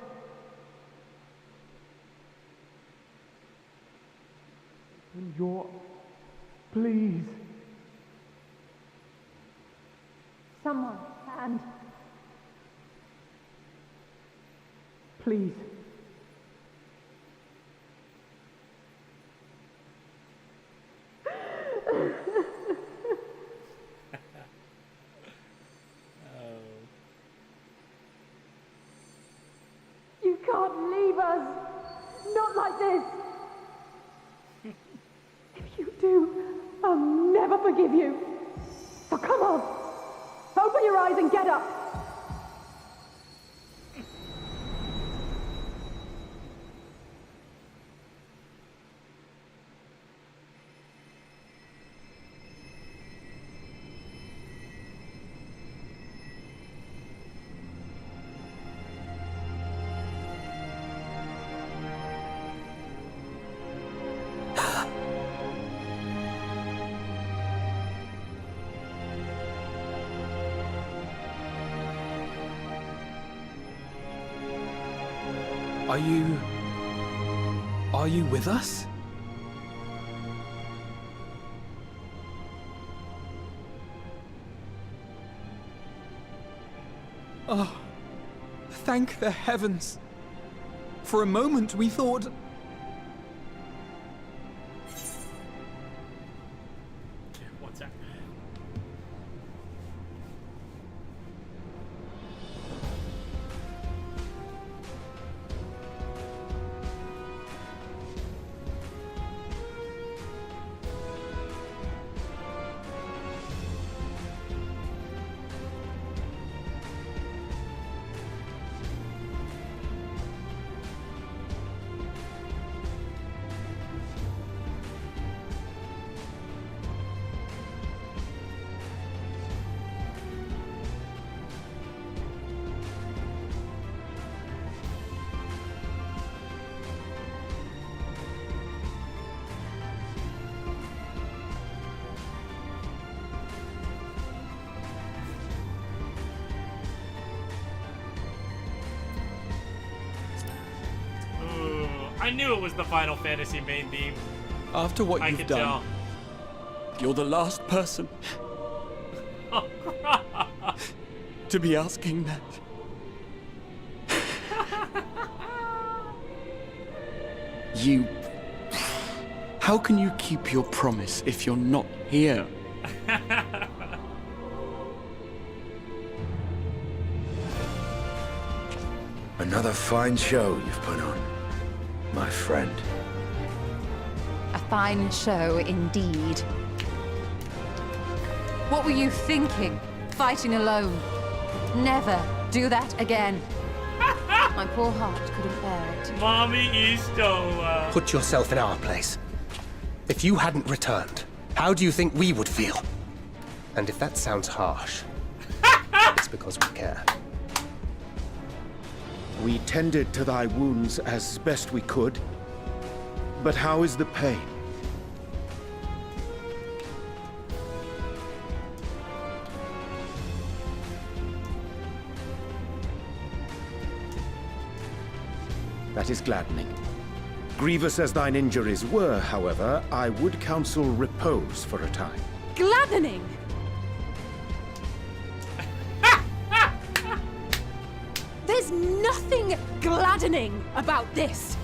And your... Please. Someone, and Please. you can't leave us. Not like this. If you do, I'll never forgive you. So come on. Open your eyes and get up. Are you with us? Oh, thank the heavens. For a moment we thought... What's that? I knew it was the Final Fantasy main theme. After what I you've could done, you're the last person tell. to be asking that. You... How can you keep your promise if you're not here? Another fine show you've put on, my friend. A fine show indeed. What were you thinking? Fighting alone. Never do that again. My poor heart couldn't bear it. Mommy Isto. Put yourself in our place. If you hadn't returned, how do you think we would feel? And if that sounds harsh, it's because we care. We tended to thy wounds as best we could. But how is the pain? That is gladdening. Grievous as thine injuries were, however, I would counsel repose for a time. Gladdening! There's nothing gladdening about this.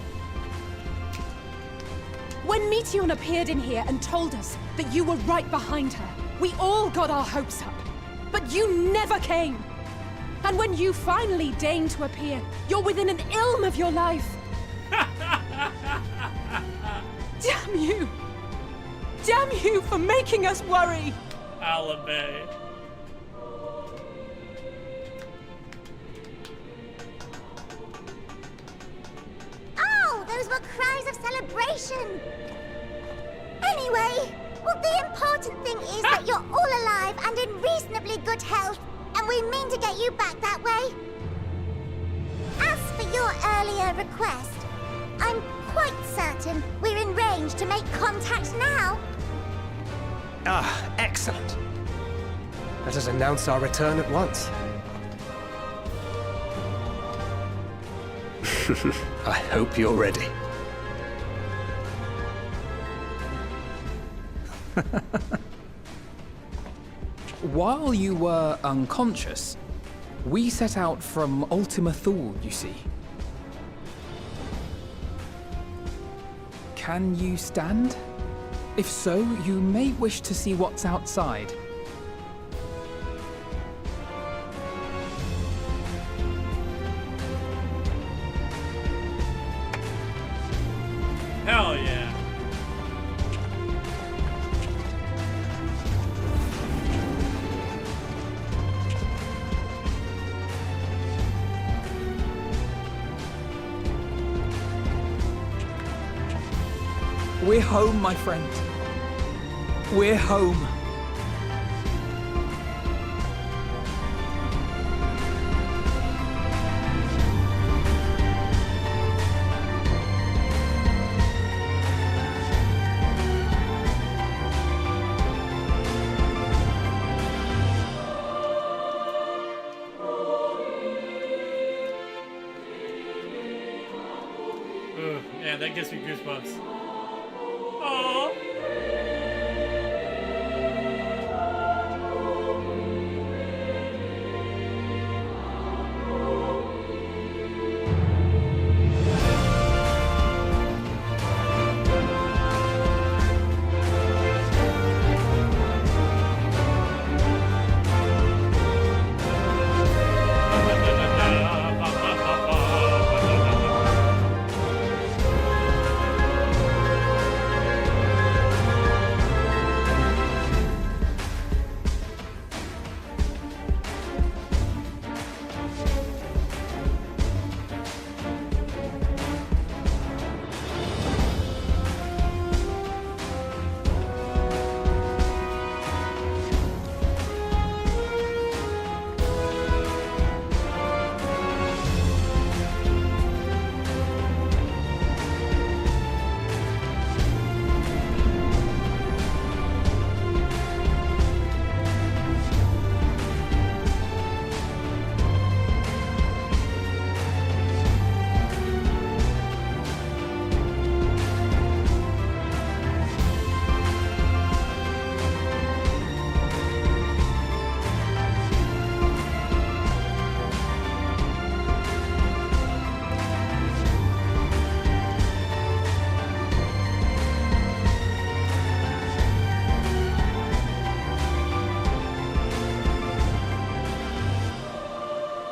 When Meteion appeared in here and told us that you were right behind her, we all got our hopes up. But you never came. And when you finally deign to appear, you're within an ilm of your life. Damn you! Damn you for making us worry! Alabay. Oh, those were cries of celebration! Anyway, well, the important thing is that you're all alive and in reasonably good health, and we mean to get you back that way. As for your earlier request, I'm quite certain we're in range to make contact now. Ah, excellent. Let us announce our return at once. I hope you're ready. While you were unconscious, we set out from Ultima Thule, you see. Can you stand? If so, you may wish to see what's outside. Hell yeah. We're home, my friend. We're home. Ugh, yeah, that gives me goosebumps. Aww.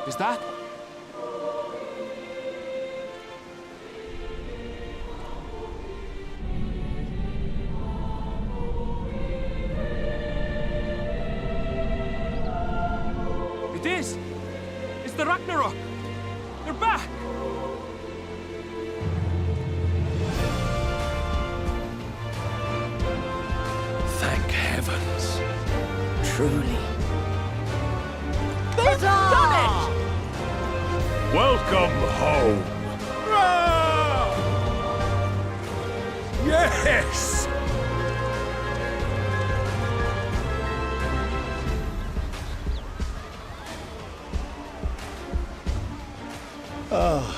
Is that? It is! It's the Ragnarok! They're back! Thank heavens. Truly. They've done it! Welcome home. Yes! Oh.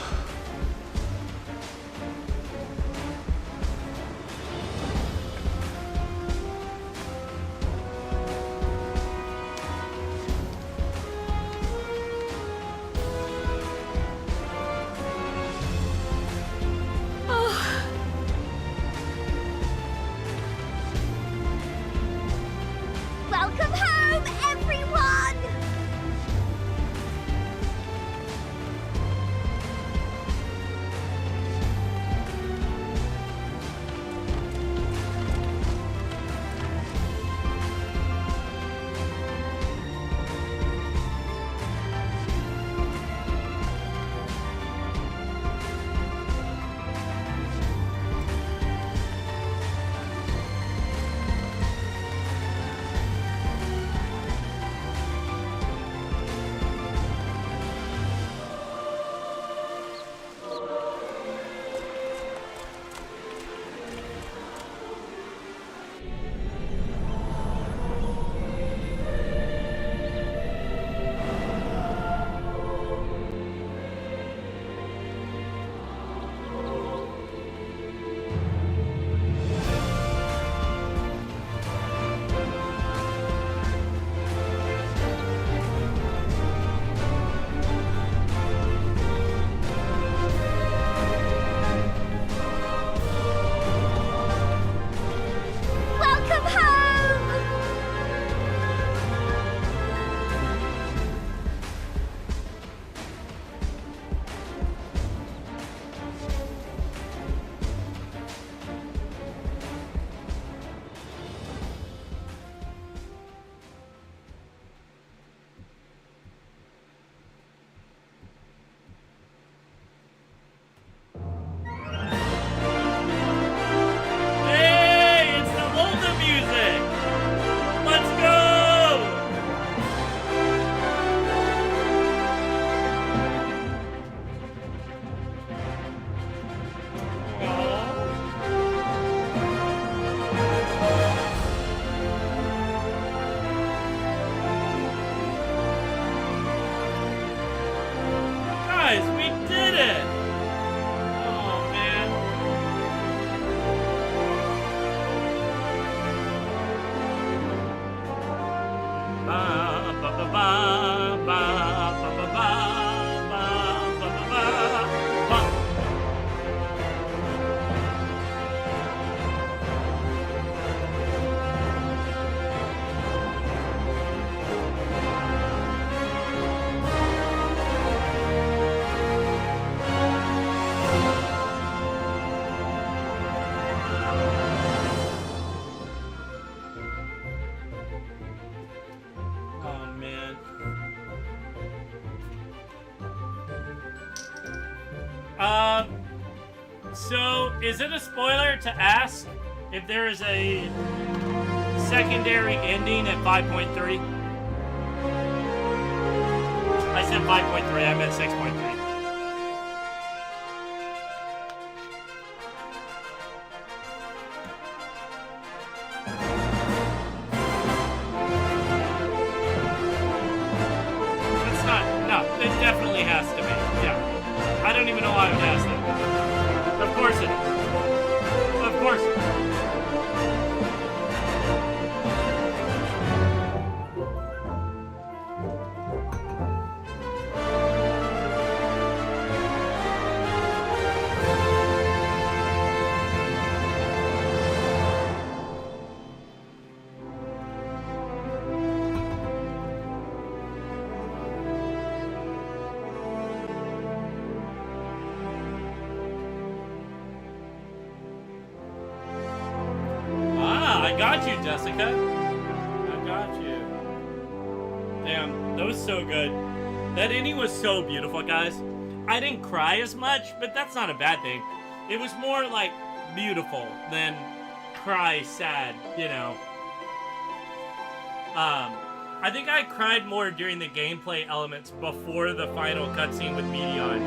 Welcome home, everyone! So, is it a spoiler to ask if there is a secondary ending at 5.3? I said 5.3, I meant 6.3. That's not, no, it definitely has to be, yeah. I don't even know why I would ask that. Of course it is. Of course it is. I got you, Jessica. I got you. Damn, that was so good. That ending was so beautiful, guys. I didn't cry as much, but that's not a bad thing. It was more like beautiful than cry sad, you know. I think I cried more during the gameplay elements before the final cutscene with Medion.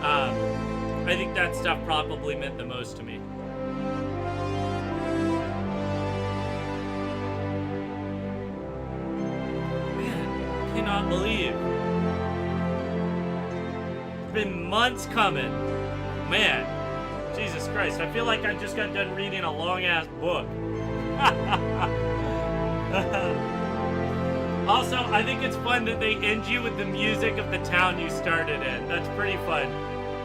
I think that stuff probably meant the most to me. Cannot believe. It's been months coming. Man, Jesus Christ, I feel like I just got done reading a long-ass book. Also, I think it's fun that they end you with the music of the town you started in. That's pretty fun.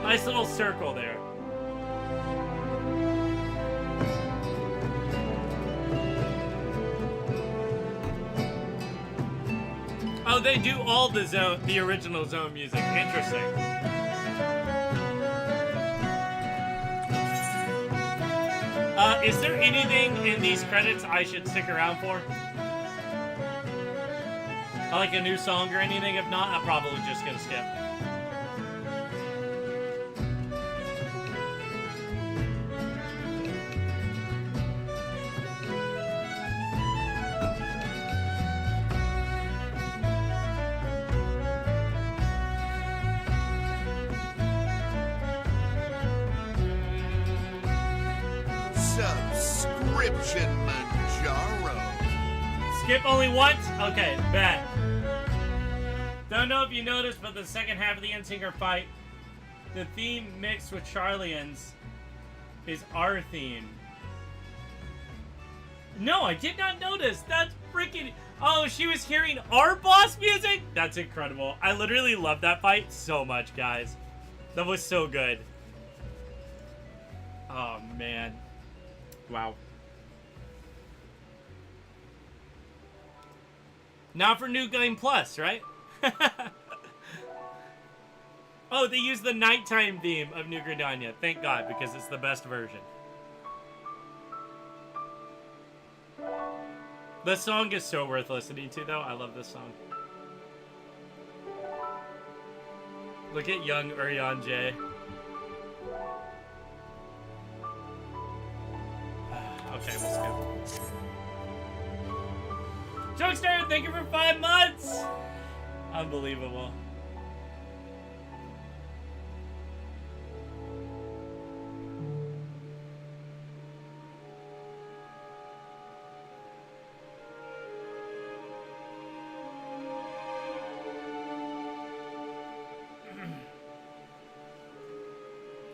Nice little circle there. Oh, they do all the original Zone music. Interesting. Is there anything in these credits I should stick around for? Like a new song or anything? If not, I'm probably just gonna skip. Subscription Manjaro. Skip only once? Okay, bet. Don't know if you noticed, but the second half of the Endsinger fight, the theme mixed with Charlian's is our theme. No, I did not notice. That's freaking... Oh, she was hearing our boss music? That's incredible. I literally love that fight so much, guys. That was so good. Oh, man. Wow. Now for New Game Plus, right? Oh, they used the nighttime theme of New Gridania. Thank God, because it's the best version. The song is so worth listening to, though. I love this song. Look at young Urian J. Okay, we'll skip. Jokester, thank you for 5 months! Unbelievable.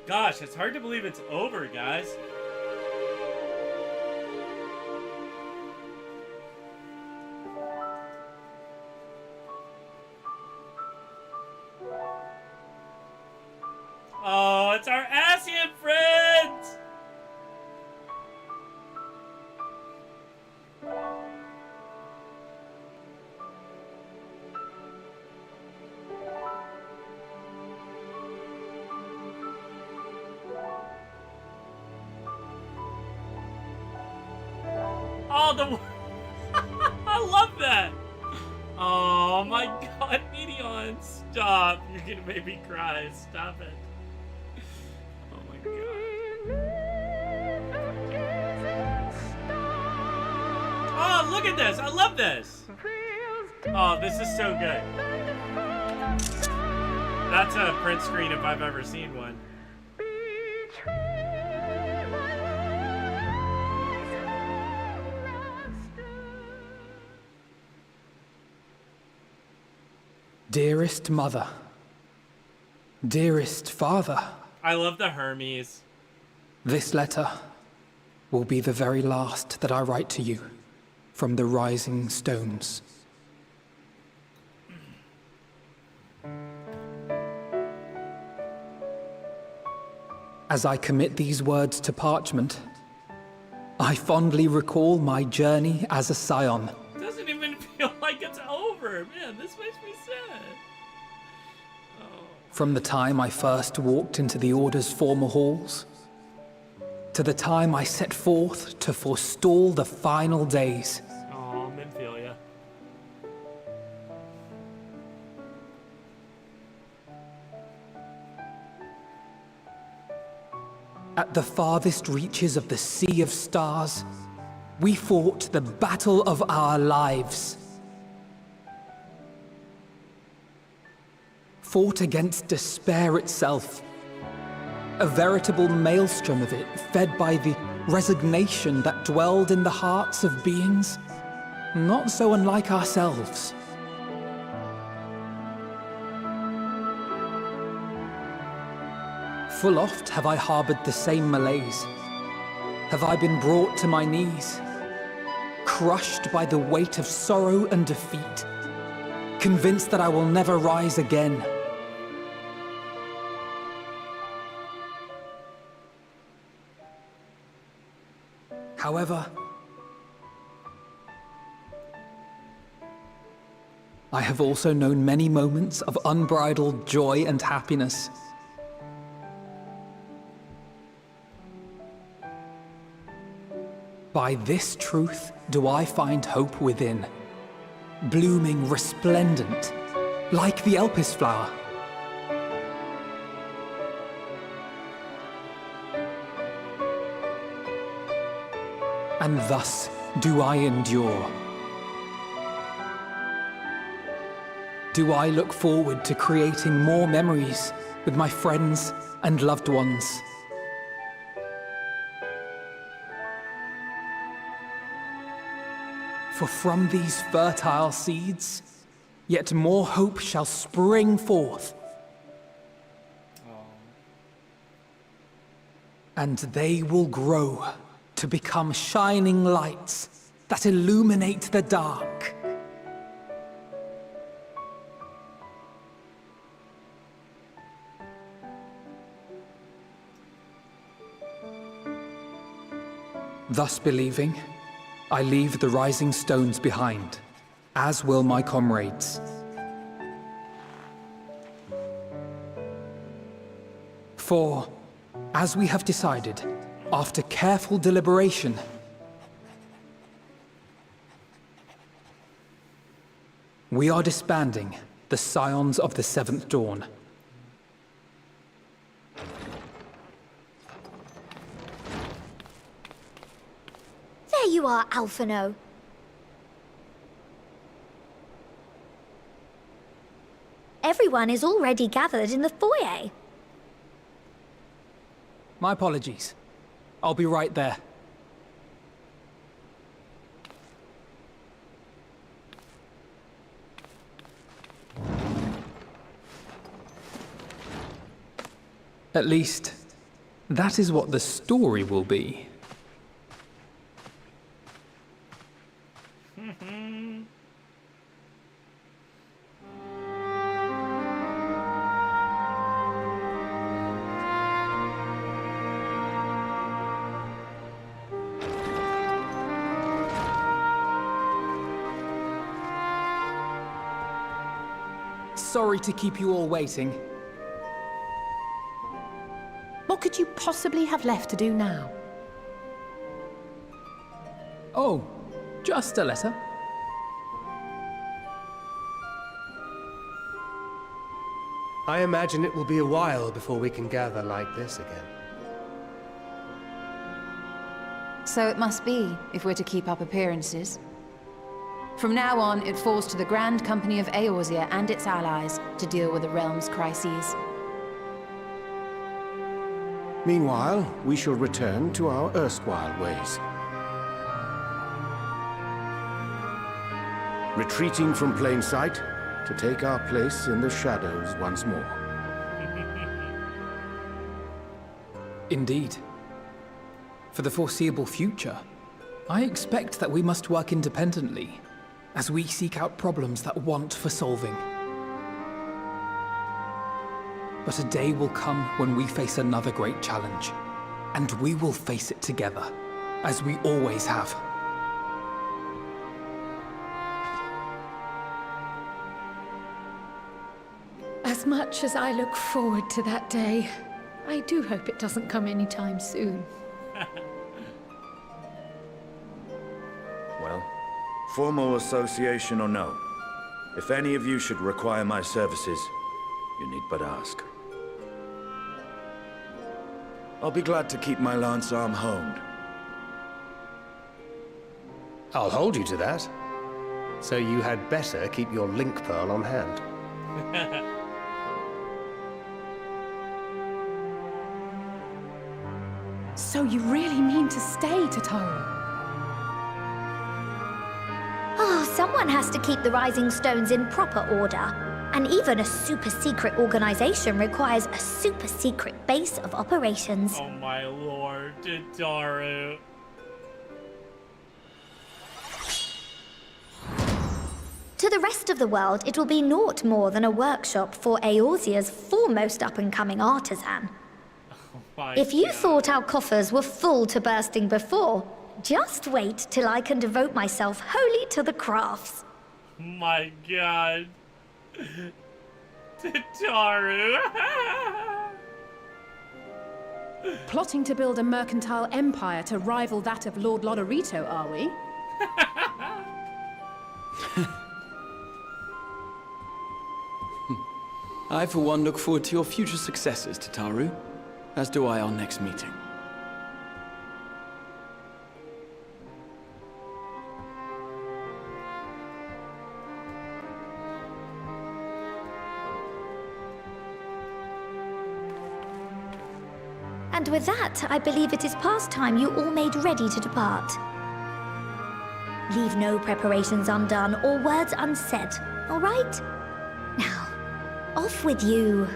Gosh, it's hard to believe it's over, guys. Oh, it's our Asian friends! Oh, the... I love that! Oh my God, Medion, stop. You're gonna make me cry. Stop it. Oh, look at this! I love this! Oh, this is so good. That's a print screen if I've ever seen one. Dearest mother, dearest father, I love the Hermes. this letter will be the very last that I write to you from the rising stones. As I commit these words to parchment, I fondly recall my journey as a scion. Doesn't even feel like it's over. Man, this makes me sad. From the time I first walked into the Order's former halls, to the time I set forth to forestall the final days. Oh, Minfilia. At the farthest reaches of the Sea of Stars, we fought the battle of our lives. Fought against despair itself. A veritable maelstrom of it, fed by the resignation that dwelled in the hearts of beings not so unlike ourselves. Full oft have I harbored the same malaise. Have I been brought to my knees, crushed by the weight of sorrow and defeat, convinced that I will never rise again. However, I have also known many moments of unbridled joy and happiness. By this truth do I find hope within, blooming resplendent, like the Elpis flower. And thus do I endure. Do I look forward to creating more memories with my friends and loved ones. For from these fertile seeds, yet more hope shall spring forth. And they will grow to become shining lights that illuminate the dark. Thus believing, I leave the rising stones behind, as will my comrades. For, as we have decided, after careful deliberation, we are disbanding the Scions of the Seventh Dawn. There you are, Alphino. Everyone is already gathered in the foyer. My apologies. I'll be right there. At least, that is what the story will be. Sorry to keep you all waiting. What could you possibly have left to do now? Oh, just a letter. I imagine it will be a while before we can gather like this again. So it must be, if we're to keep up appearances. From now on, it falls to the Grand Company of Eorzea and its allies to deal with the realm's crises. Meanwhile, we shall return to our erstwhile ways. Retreating from plain sight to take our place in the shadows once more. Indeed. For the foreseeable future, I expect that we must work independently as we seek out problems that want for solving. But a day will come when we face another great challenge, and we will face it together, as we always have. As much as I look forward to that day, I do hope it doesn't come anytime soon. Well, formal association or no, if any of you should require my services, you need but ask. I'll be glad to keep my lance arm honed. I'll hold you to that. So you had better keep your link pearl on hand. So you really mean to stay, Tataru? Oh, someone has to keep the Rising Stones in proper order. And even a super-secret organization requires a super-secret base of operations. Oh my lord, Tataru. To the rest of the world, it will be naught more than a workshop for Eorzea's foremost up-and-coming artisan. If you thought our coffers were full to bursting before, just wait till I can devote myself wholly to the crafts. My god. Tataru. Plotting to build a mercantile empire to rival that of Lord Lodorito, are we? I, for one, look forward to your future successes, Tataru. As do I our next meeting. And with that, I believe it is past time you all made ready to depart. Leave no preparations undone or words unsaid, all right? Now, off with you.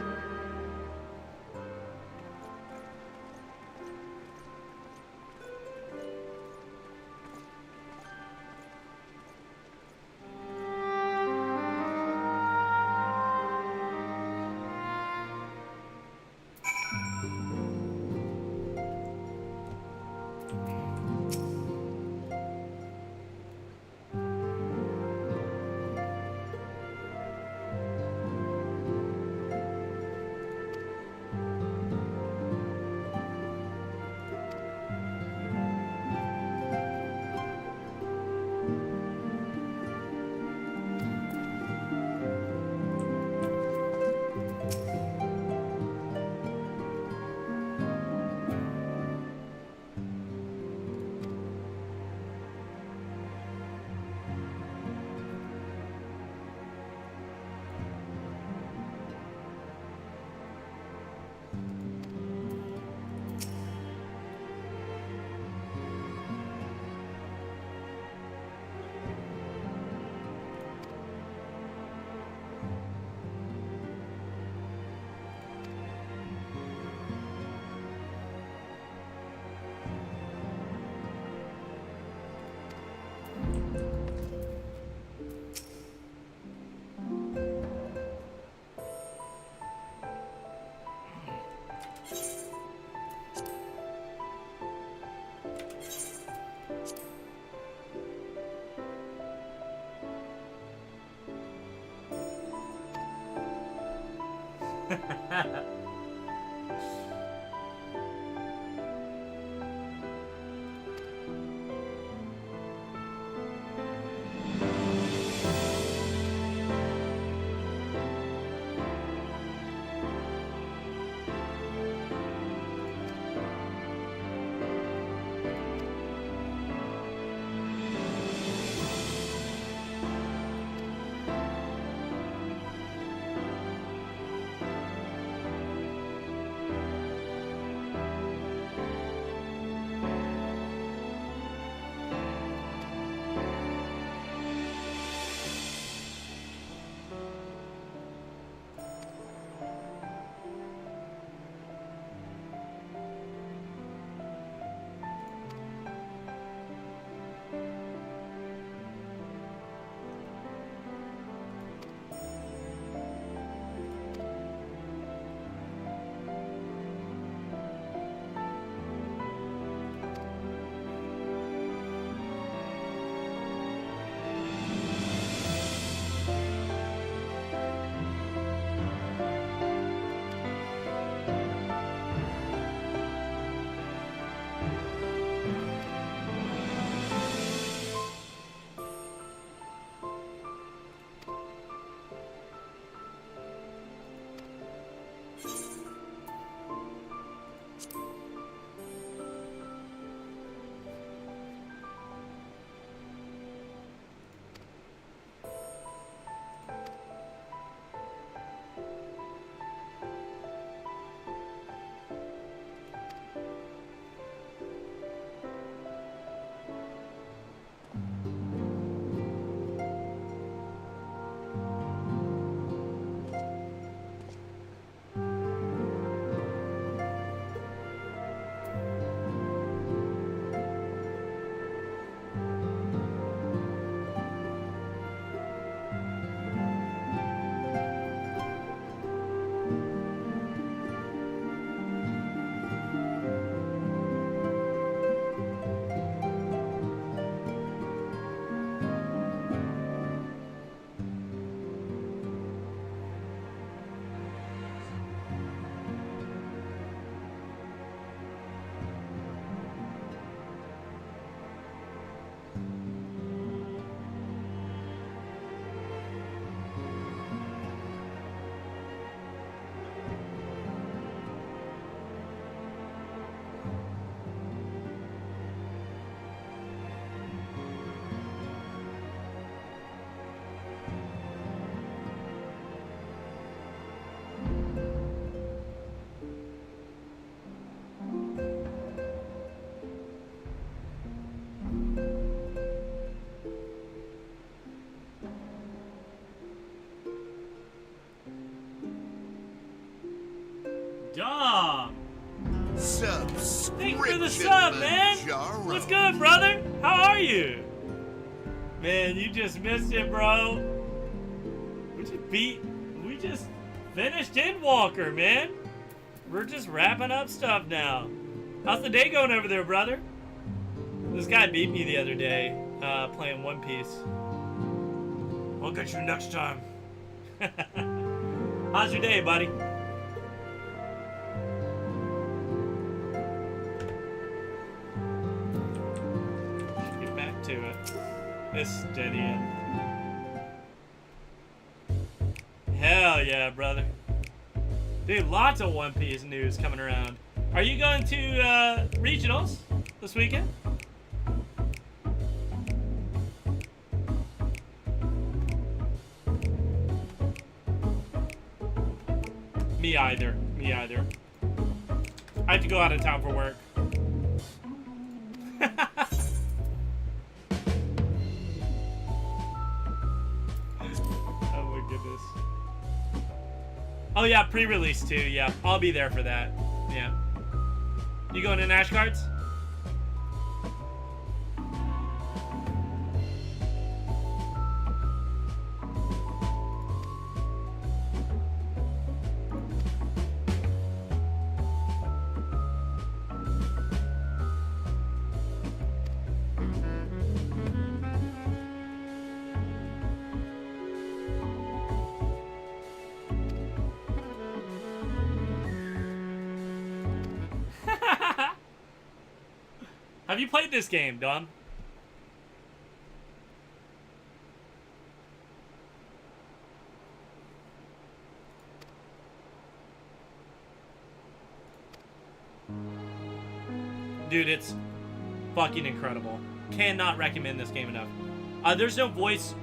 Dom. Subscription. Thank you for the sub, man. Manjaro. What's good, brother? How are you? Man, you just missed it, bro. We just finished Endwalker, man. We're just wrapping up stuff now. How's the day going over there, brother? This guy beat me the other day, playing One Piece. I'll get you next time. How's your day, buddy? Get back to it. This steadying. Hell yeah, brother. Dude, lots of One Piece news coming around. Are you going to regionals this weekend? Me either. Me either. I have to go out of town for work. Oh my goodness. Oh yeah, pre-release too. Yeah, I'll be there for that. Yeah. You going to Nash Cards? Have you played this game, Dom? Dude, it's fucking incredible. Cannot recommend this game enough. There's no voice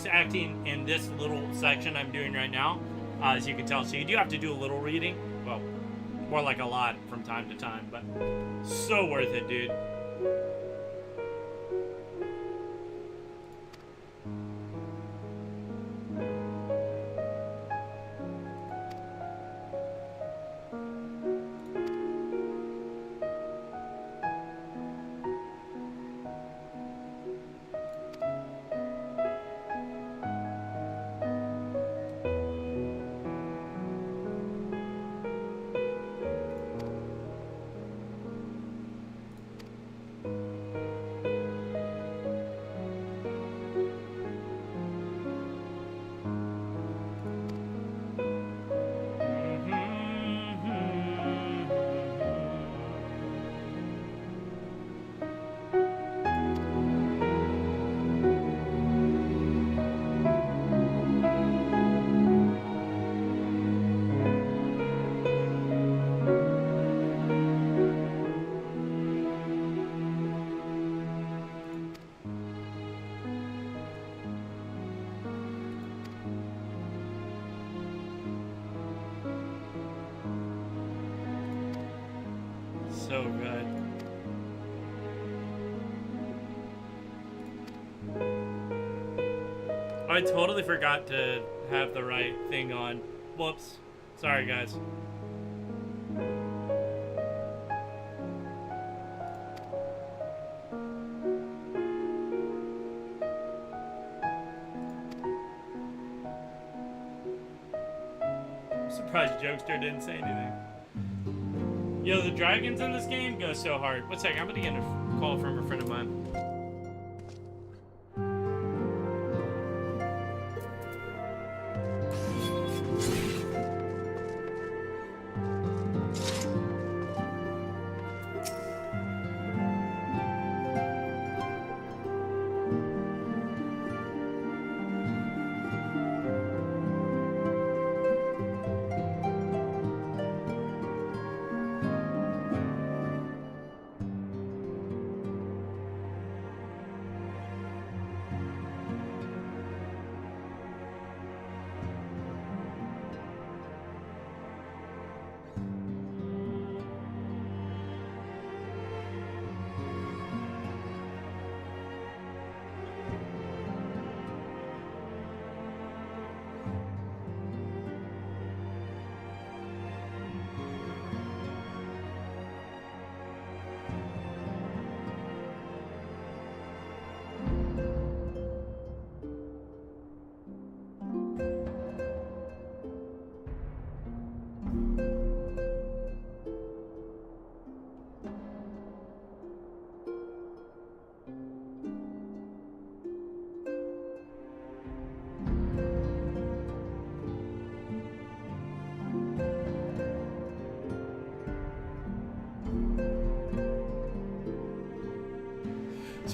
acting in this little section I'm doing right now, as you can tell. So you do have to do a little reading. Well, more like a lot from time to time, but so worth it, dude. So good. I totally forgot to have the right thing on. Whoops. Sorry, guys. I'm surprised Jokester didn't say anything. Yo, the dragons in this game go so hard. One second, I'm gonna get a call from a friend of mine.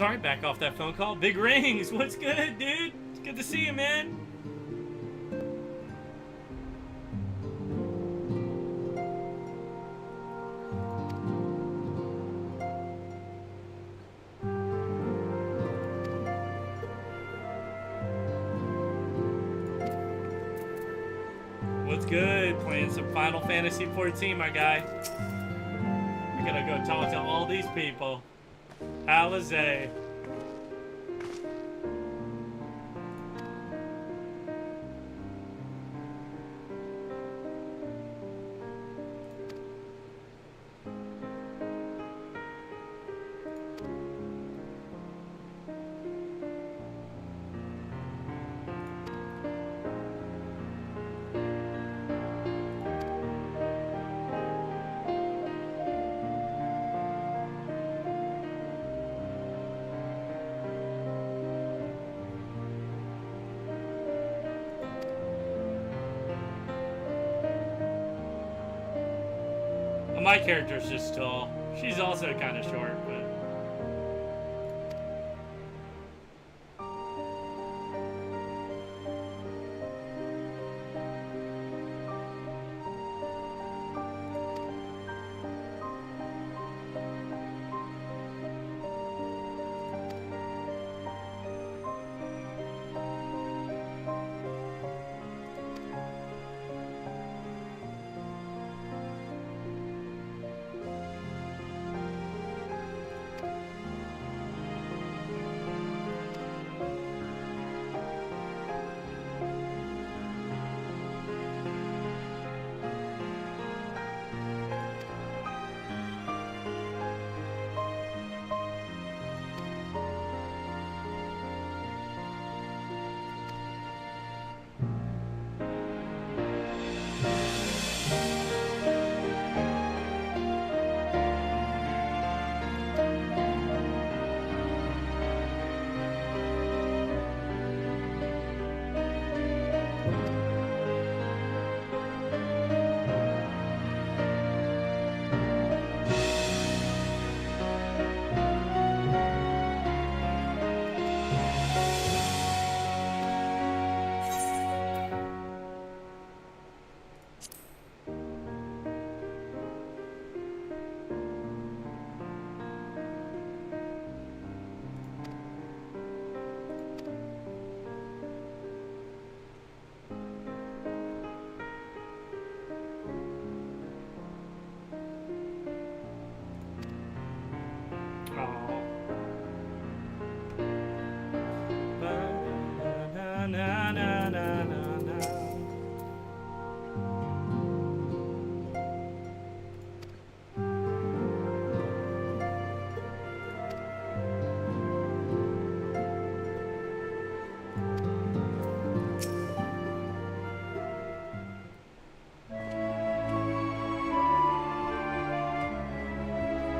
Sorry, back off that phone call. Big Rings, what's good, dude? It's good to see you, man. What's good? Playing some Final Fantasy 14, my guy. We're gonna go talk to all these people. Alizé. My character's just tall. She's also kind of short, but...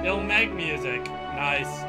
Ill Meg music. Nice.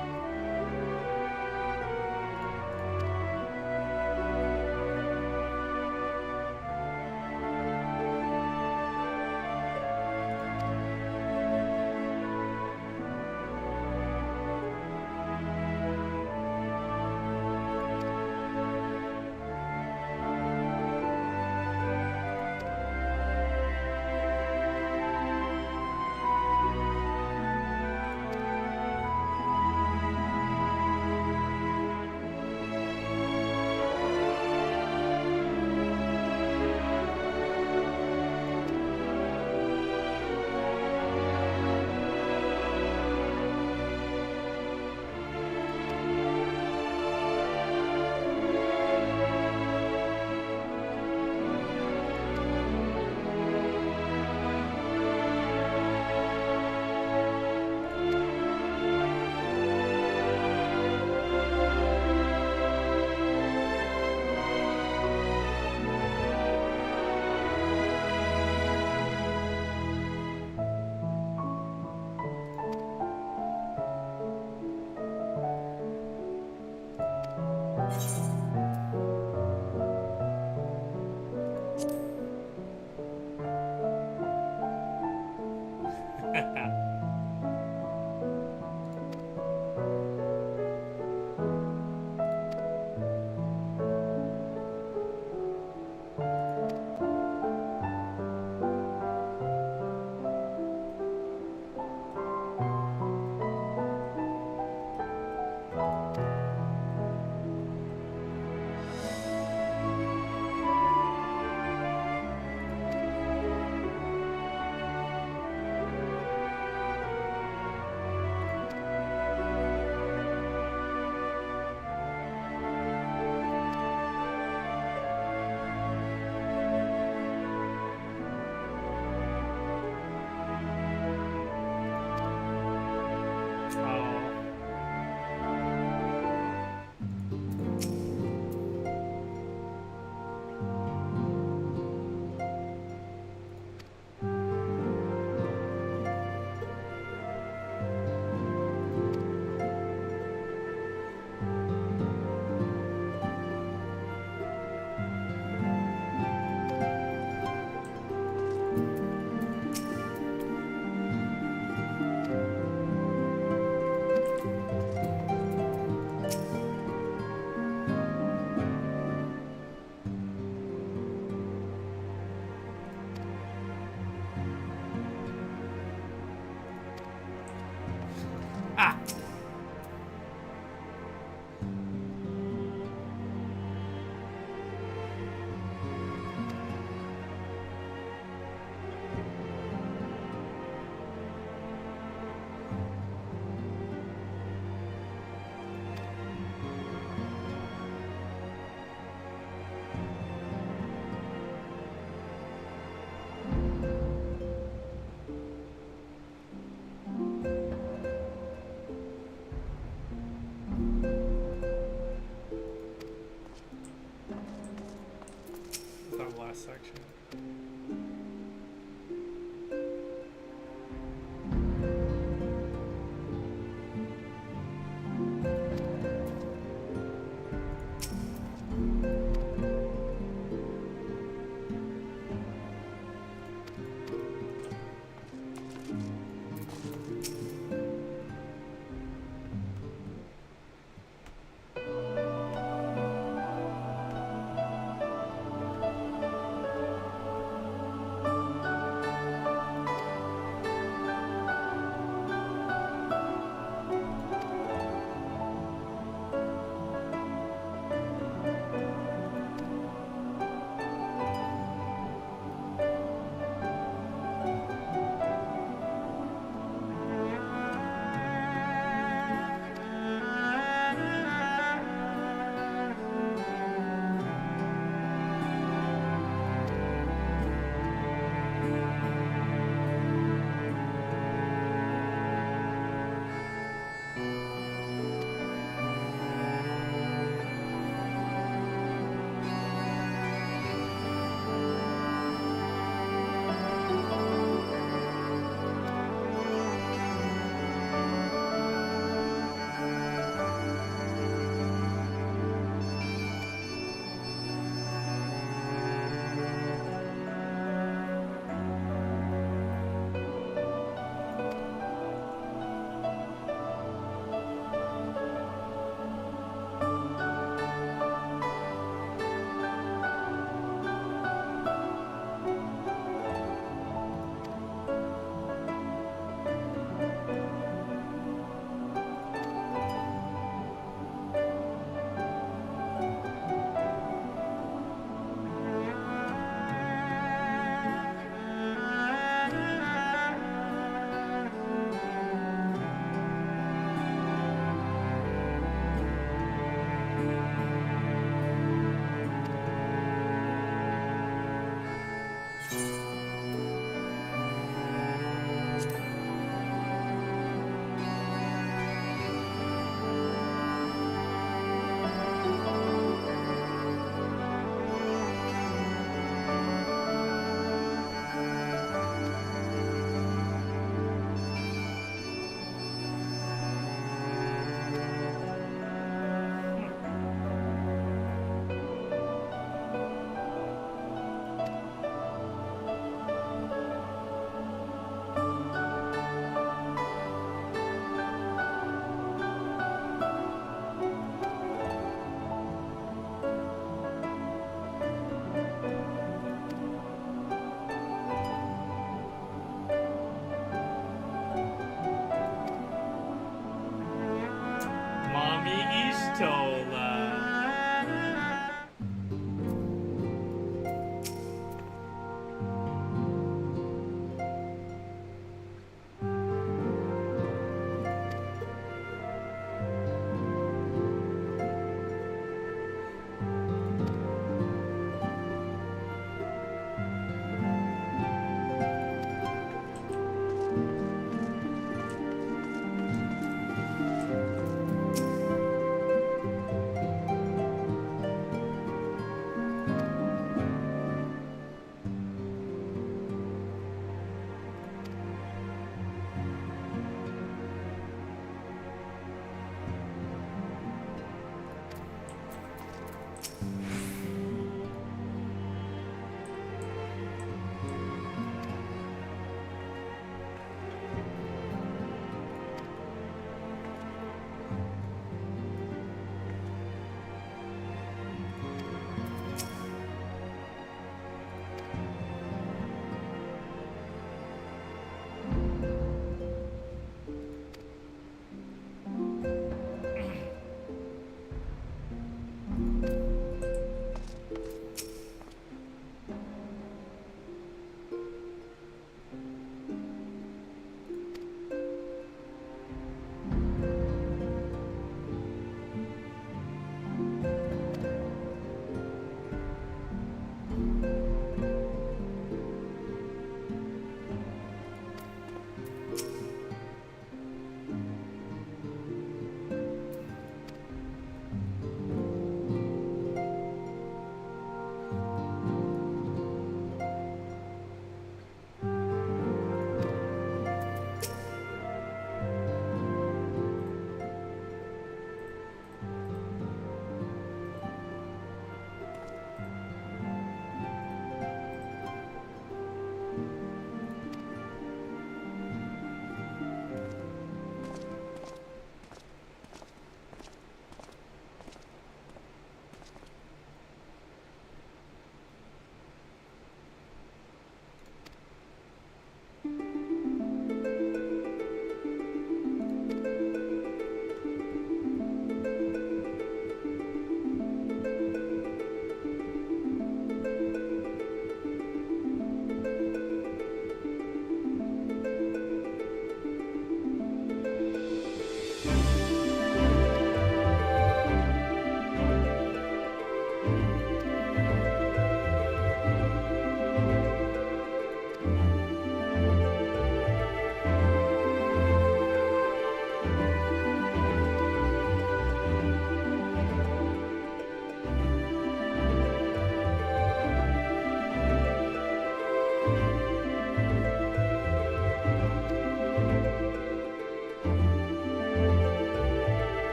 That last section.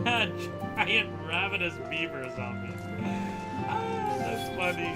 Giant ravenous beaver zombie. Ah, that's funny.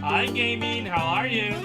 Hi, gaming. How are you?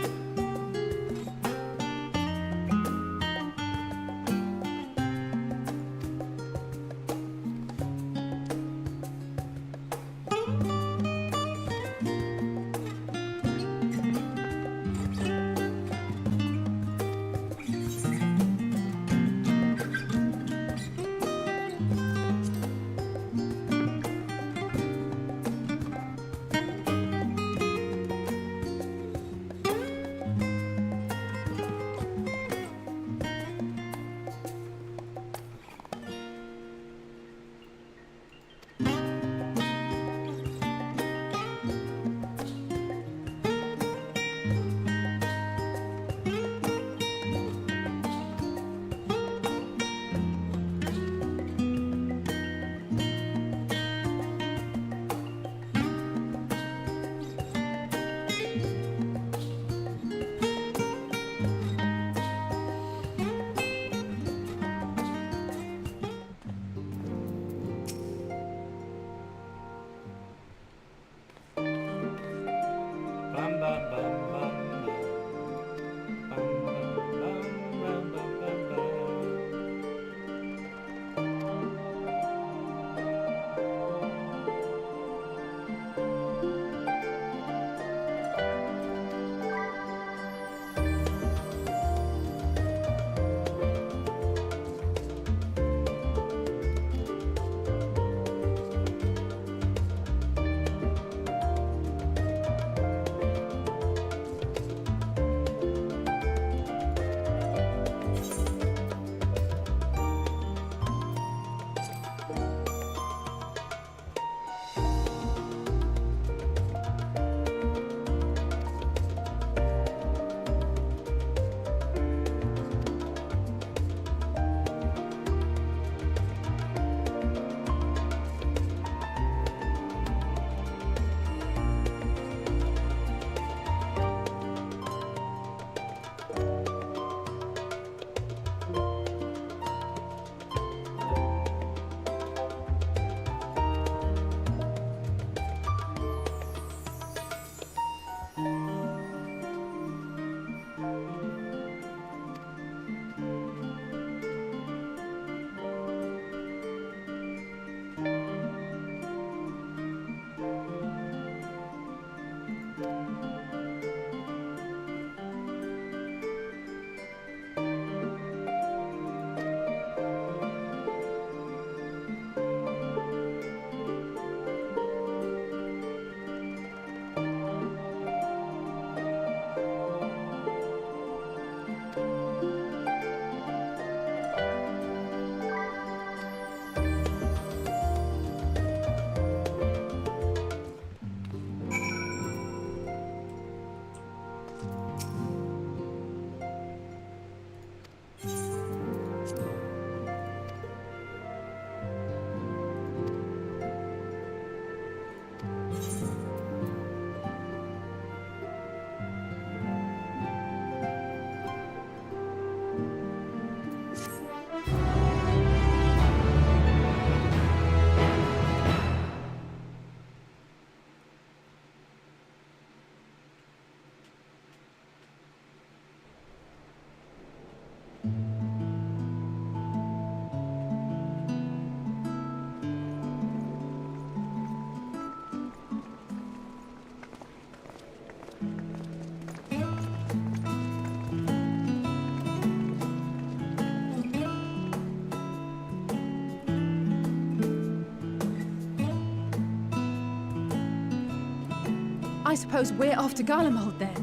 I suppose we're off to Garlemald then.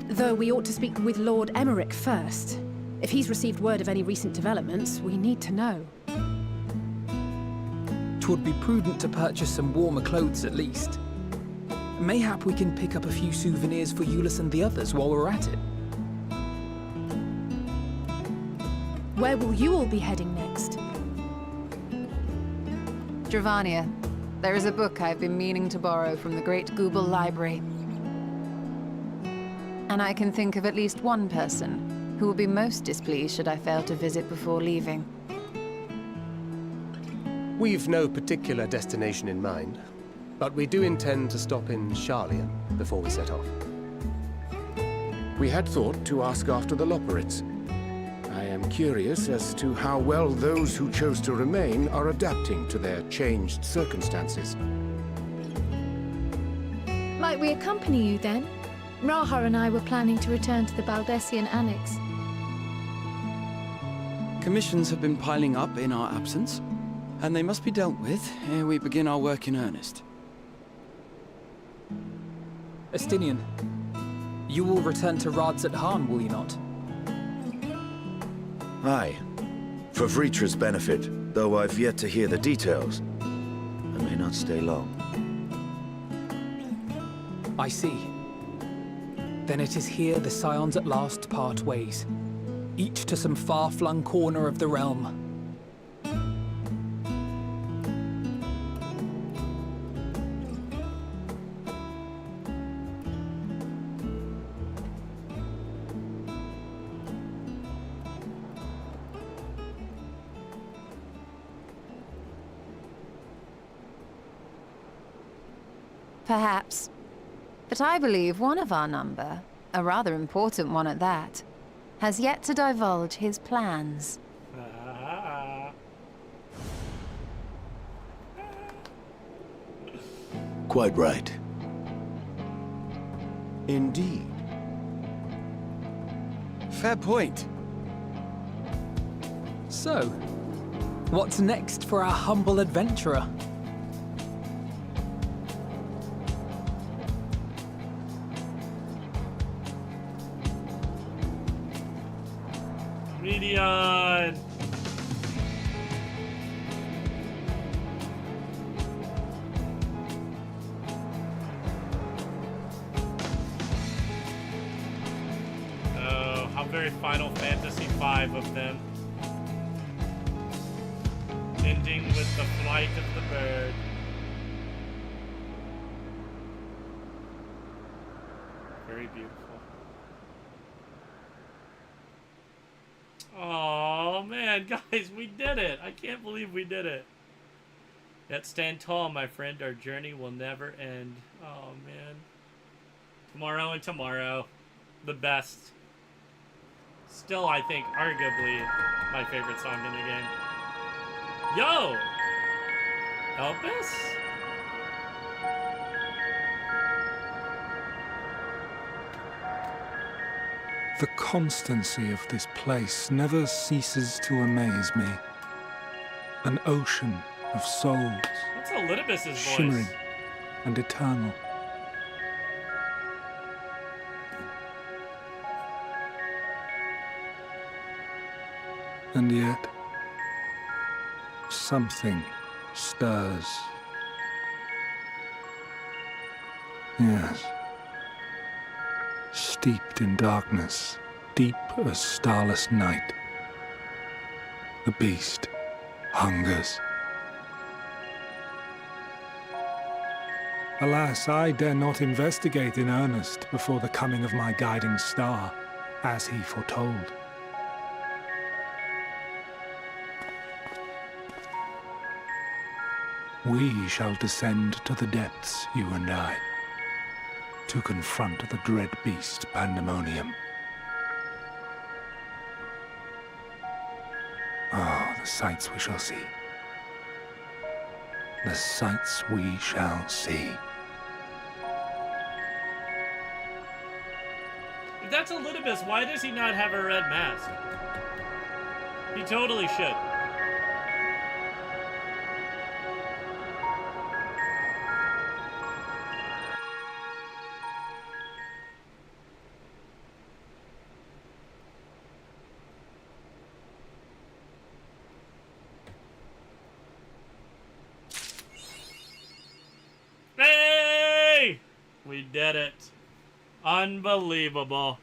Though we ought to speak with Lord Emmerich first. If he's received word of any recent developments, we need to know. 'Twould be prudent to purchase some warmer clothes at least. Mayhap we can pick up a few souvenirs for Euless and the others while we're at it. Where will you all be heading next? Dravania. There is a book I've been meaning to borrow from the Great Google Library. And I can think of at least one person who will be most displeased should I fail to visit before leaving. We've no particular destination in mind, but we do intend to stop in Sharlayan before we set off. We had thought to ask after the Loporrits. I am curious as to how well those who chose to remain are adapting to their changed circumstances. Might we accompany you then? Raha and I were planning to return to the Baldessian Annex. Commissions have been piling up in our absence, and they must be dealt with ere we begin our work in earnest. Estinian, you will return to Rads at Han, will you not? Aye. For Vritra's benefit, though I've yet to hear the details. I may not stay long. I see. Then it is here the Scions at last part ways, each to some far-flung corner of the realm. Perhaps. But I believe one of our number, a rather important one at that, has yet to divulge his plans. Quite right. Indeed. Fair point. So, what's next for our humble adventurer? Medion! Oh, how very Final Fantasy V of them. Ending with the flight of the bird. Very beautiful. Oh man, guys, we did it! I can't believe we did it. Yet stand tall, my friend. Our journey will never end. Oh man. Tomorrow and tomorrow. The best. Still, I think, arguably, my favorite song in the game. Yo! Elvis? The constancy of this place never ceases to amaze me. An ocean of souls, That's Elidibus's voice. shimmering and eternal. And yet, something stirs. Yes. Steeped in darkness, deep as starless night. The beast hungers. Alas, I dare not investigate in earnest before the coming of my guiding star, as he foretold. We shall descend to the depths, you and I, to confront the dread beast Pandemonium. Oh, the sights we shall see. The sights we shall see. If that's Elidibus, why does he not have a red mask? He totally should. We did it. Unbelievable.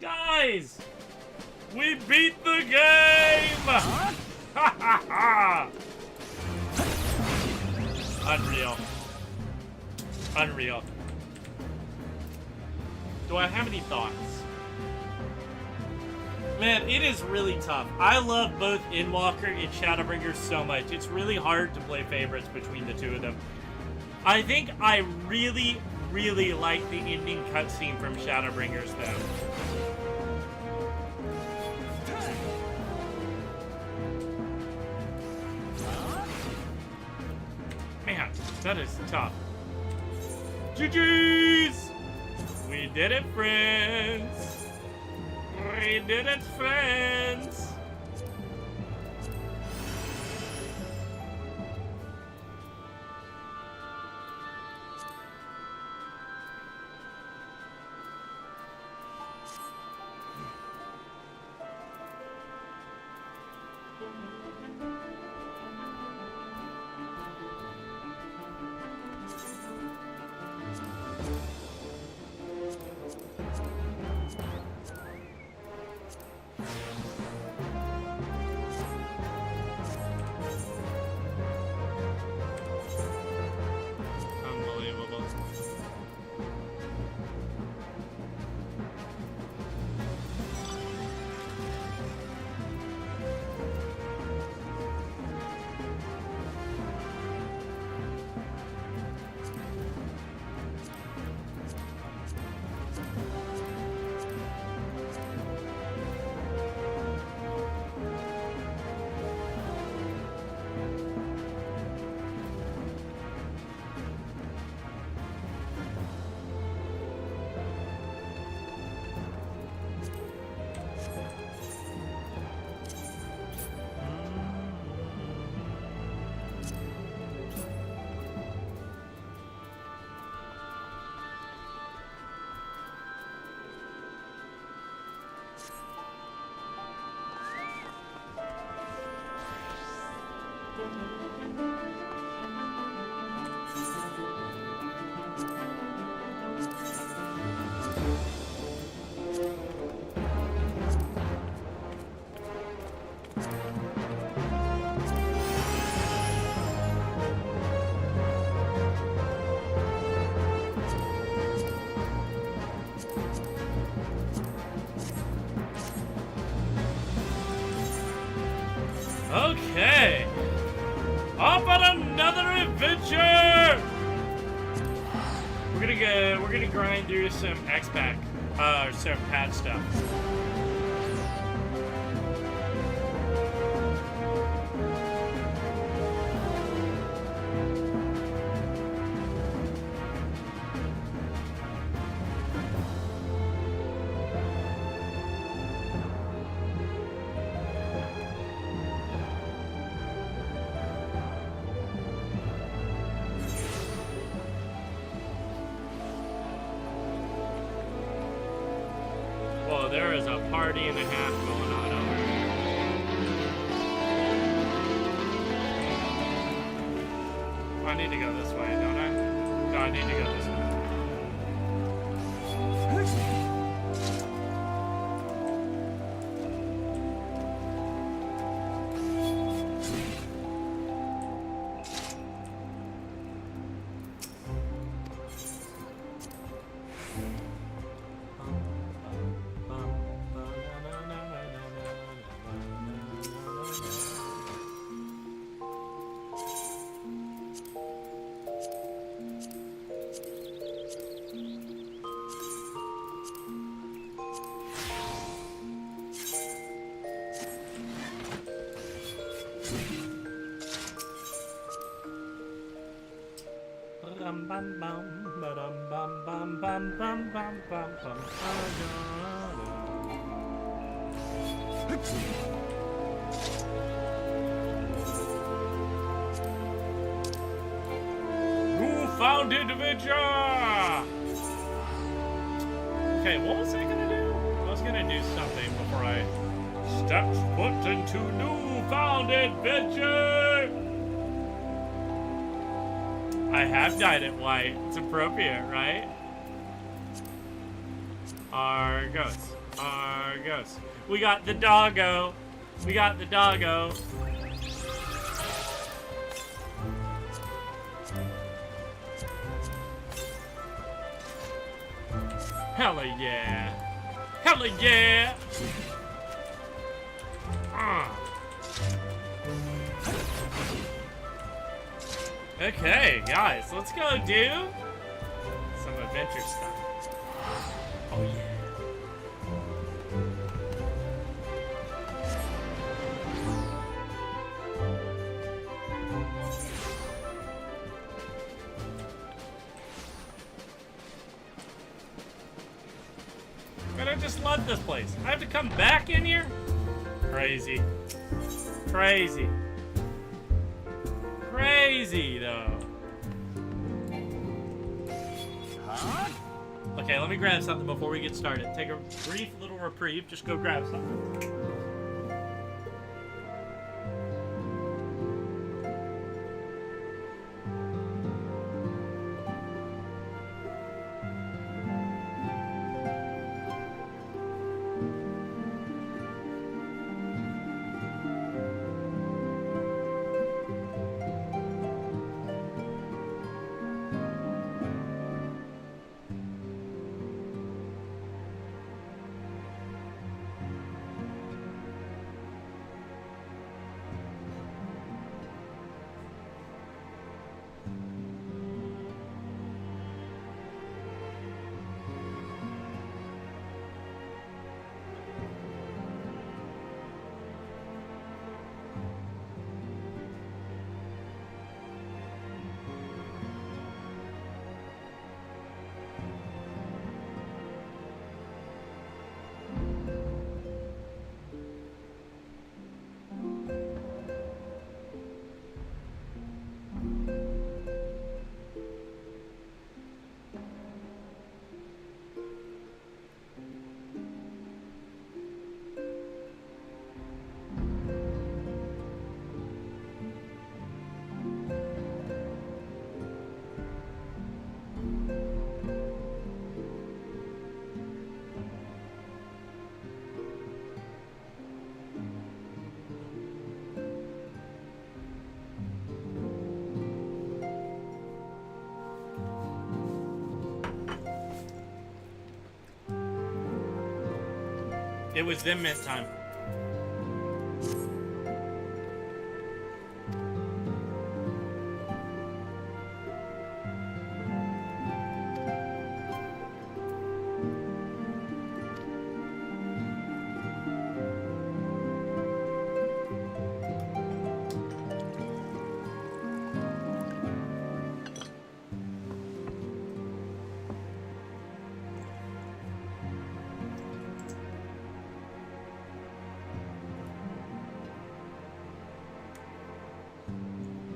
Guys! We beat the game! Ha ha ha! Unreal. Unreal. Do I have any thoughts? Man, it is really tough. I love both Endwalker and Shadowbringers so much. It's really hard to play favorites between the two of them. I think I really, really like the ending cutscene from Shadowbringers, though. Man, that is tough. GG's! We did it, friends! We did it, friends! Unbelievable. Okay. Off on another adventure. We're gonna grind through some X-Pack, some patch stuff. Whoa, there is a party and a half going on over here. I need to go this way, don't I? No, I need to go this way. Newfound adventure! Okay, what was I gonna do? I was gonna do something before I stepped foot into newfound adventure! I have dyed it white. It's appropriate, right? Argos. Argos. We got the doggo. We got the doggo. Hella yeah. Hella yeah. Okay, guys, let's go do some adventure stuff. Oh yeah. But I just love this place. I have to come back in here? Crazy. Crazy. Crazy, though. Okay, let me grab something before we get started. Take a brief little reprieve. Just go grab something. It was them mint time.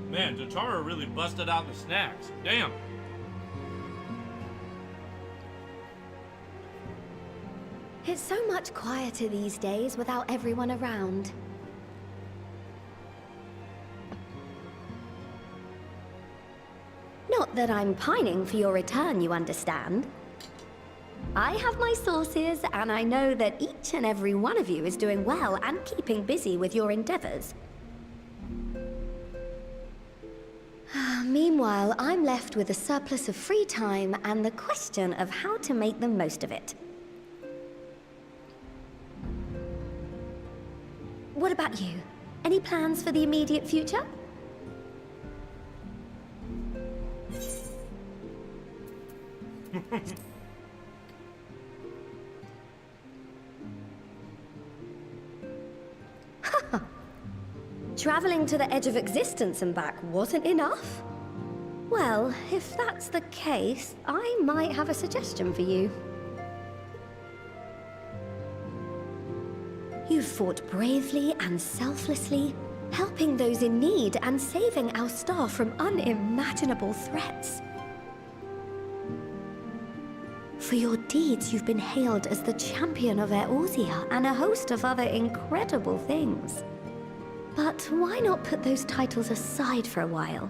Man, Jotaro really busted out the snacks. Damn. It's so much quieter these days without everyone around. Not that I'm pining for your return, you understand. I have my sources, and I know that each and every one of you is doing well and keeping busy with your endeavors. Meanwhile, I'm left with a surplus of free time and the question of how to make the most of it. What about you? Any plans for the immediate future? Traveling to the edge of existence and back wasn't enough? Well, if that's the case, I might have a suggestion for you. You've fought bravely and selflessly, helping those in need and saving our star from unimaginable threats. For your deeds, you've been hailed as the champion of Eorzea and a host of other incredible things. But why not put those titles aside for a while?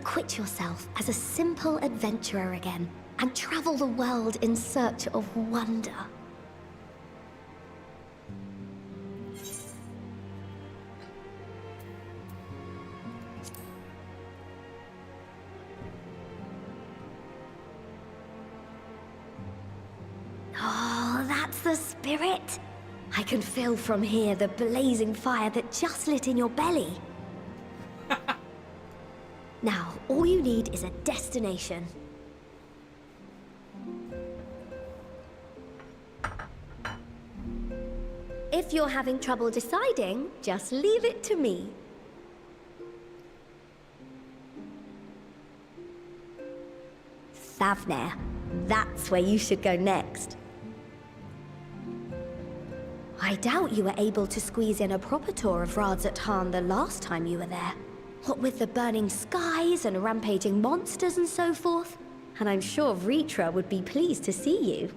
acquit yourself as a simple adventurer again and travel the world in search of wonder. Oh, that's the spirit! I can feel from here the blazing fire that just lit in your belly. Now, all you need is a destination. If you're having trouble deciding, just leave it to me. Thavnair. That's where you should go next. I doubt you were able to squeeze in a proper tour of Radzat the last time you were there. What with the burning skies and rampaging monsters and so forth. And I'm sure Vritra would be pleased to see you.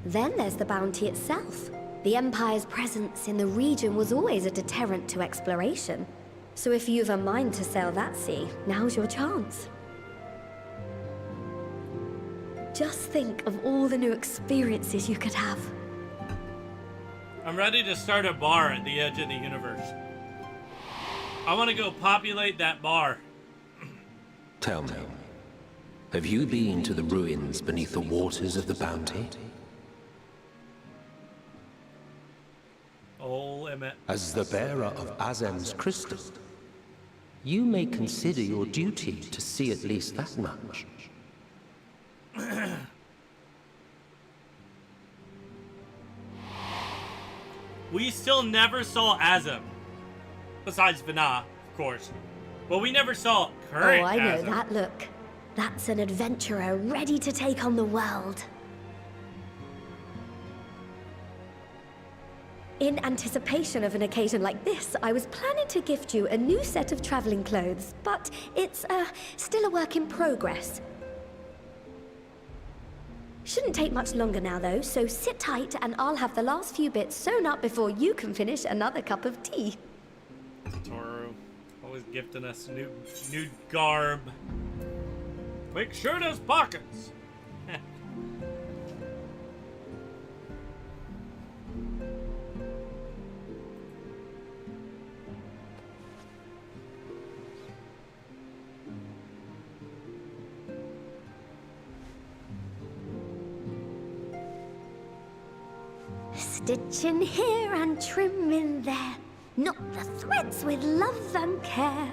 Then there's the bounty itself. The Empire's presence in the region was always a deterrent to exploration. So if you've a mind to sail that sea, now's your chance. Just think of all the new experiences you could have. I'm ready to start a bar at the edge of the universe. I want to go populate that bar. Tell me, have you been to the ruins beneath the waters of the Bounty? Oh, Emmett. As the bearer of Azem's crystal, you may consider your duty to see at least that much. We still never saw Azem. Besides Vana, of course. But we never saw current Oh, I know Azem. that look. That's an adventurer ready to take on the world. In anticipation of an occasion like this, I was planning to gift you a new set of traveling clothes, but it's still a work in progress. Shouldn't take much longer now, though, so sit tight and I'll have the last few bits sewn up before you can finish another cup of tea. Toru, always gifting us new garb. Make sure there's pockets. Stitch in here and trim in there. Knot the threads with love and care.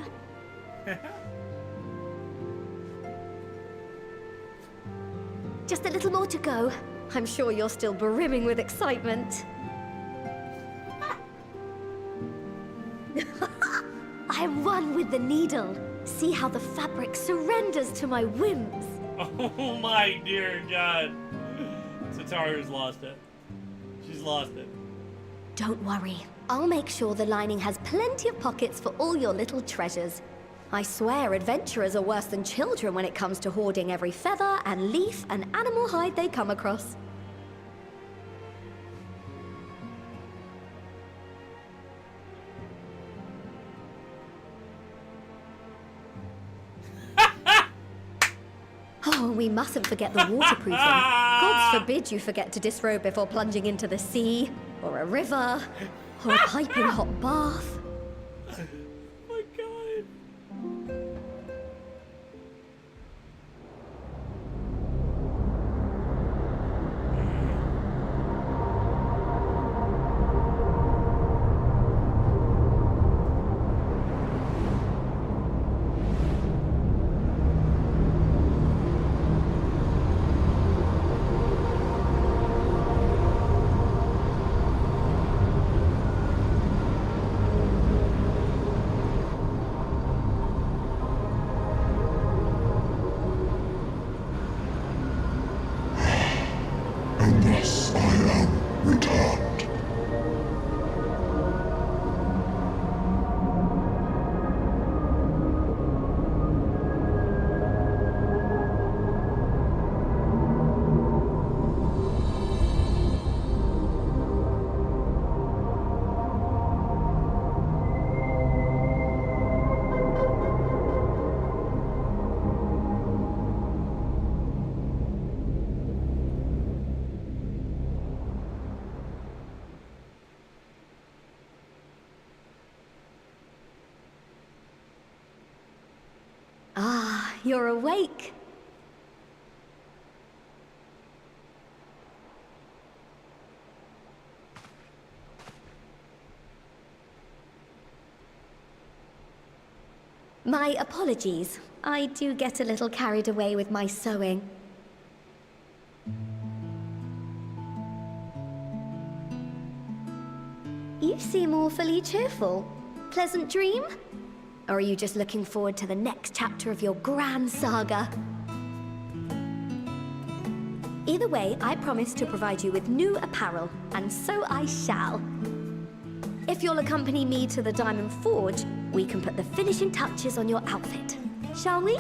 Just a little more to go. I'm sure you're still brimming with excitement. I'm one with the needle. See how the fabric surrenders to my whims. Oh my dear God. Sataru's lost it. She's lost it. Don't worry. I'll make sure the lining has plenty of pockets for all your little treasures. I swear adventurers are worse than children when it comes to hoarding every feather and leaf and animal hide they come across. Oh, we mustn't forget the waterproofing. God forbid you forget to disrobe before plunging into the sea, or a river, or a piping hot bath. Oh my God. you're awake. My apologies. I do get a little carried away with my sewing. You seem awfully cheerful. Pleasant dream? Or are you just looking forward to the next chapter of your grand saga? Either way, I promise to provide you with new apparel, and so I shall. If you'll accompany me to the Diamond Forge, we can put the finishing touches on your outfit. Shall we?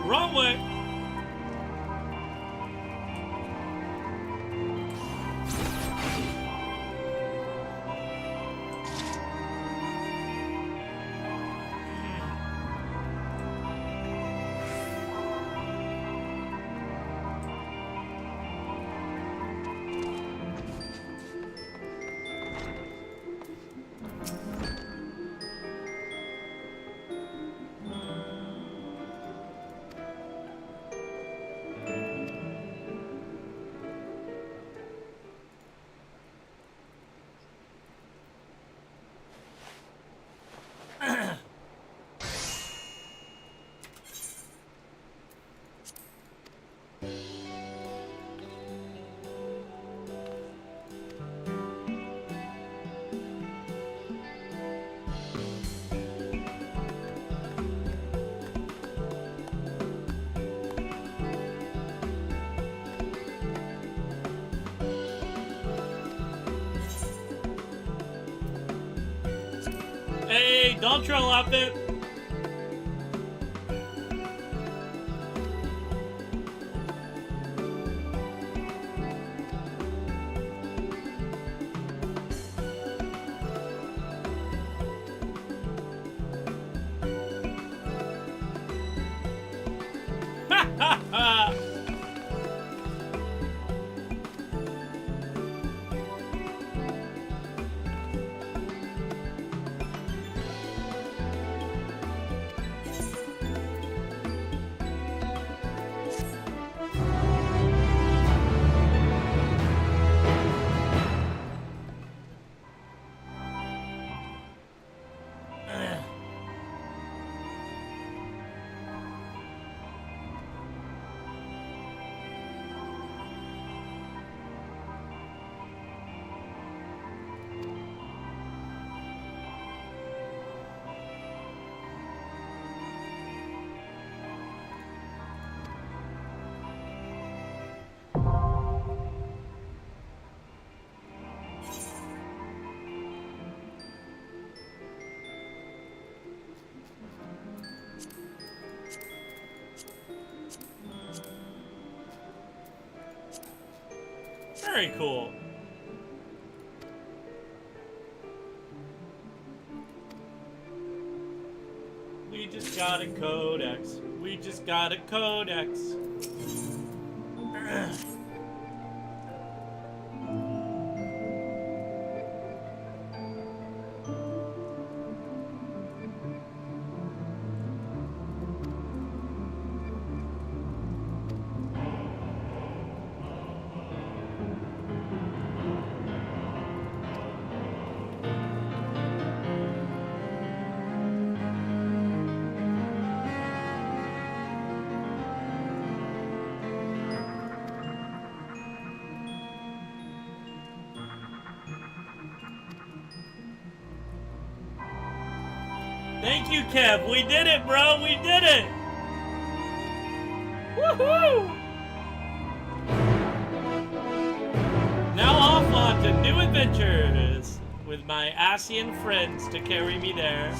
Wrong way. Hey, don't troll outfit. Ha ha ha! Very cool. We just got a codex. We just got a codex. Thank you, Kev. We did it, bro. We did it. Woohoo! Now off on to new adventures with my Asian friends to carry me there.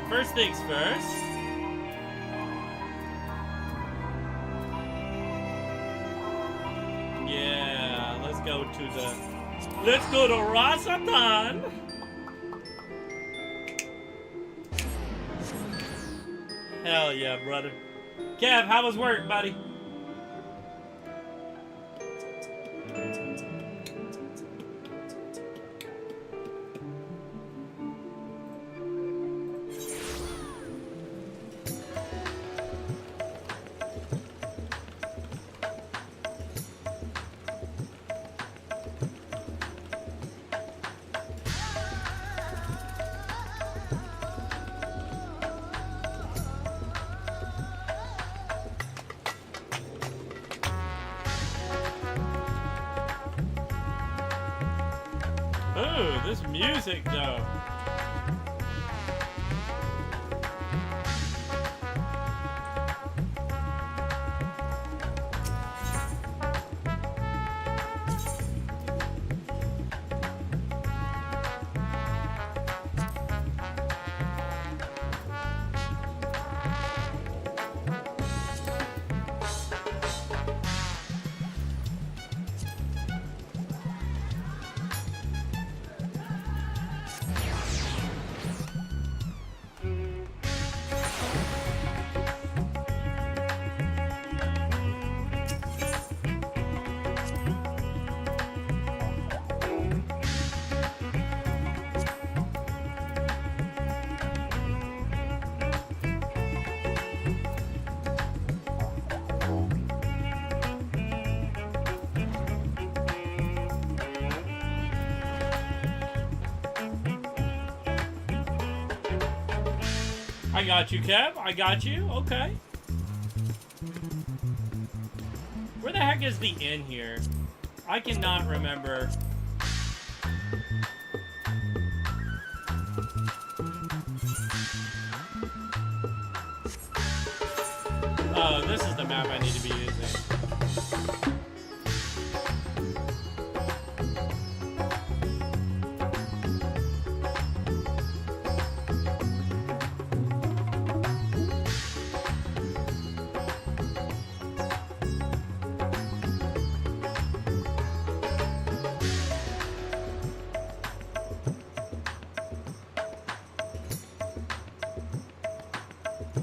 First things first. Yeah, let's go to Rasatan. Hell yeah, brother. Kev, how was work, buddy? Ooh, this music though. I got you, Kev. I got you. Okay. Where the heck is the inn here? I cannot remember. Oh, this is the map I need to be using.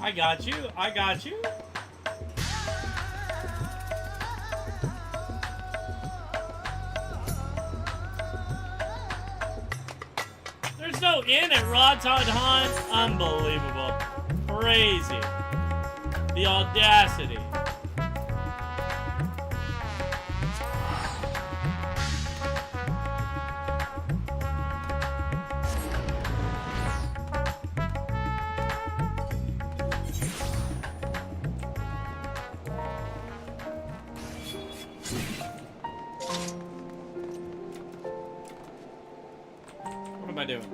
I got you. I got you. There's no inn at Rotodhan. Unbelievable. Crazy. The audacity. What am I doing?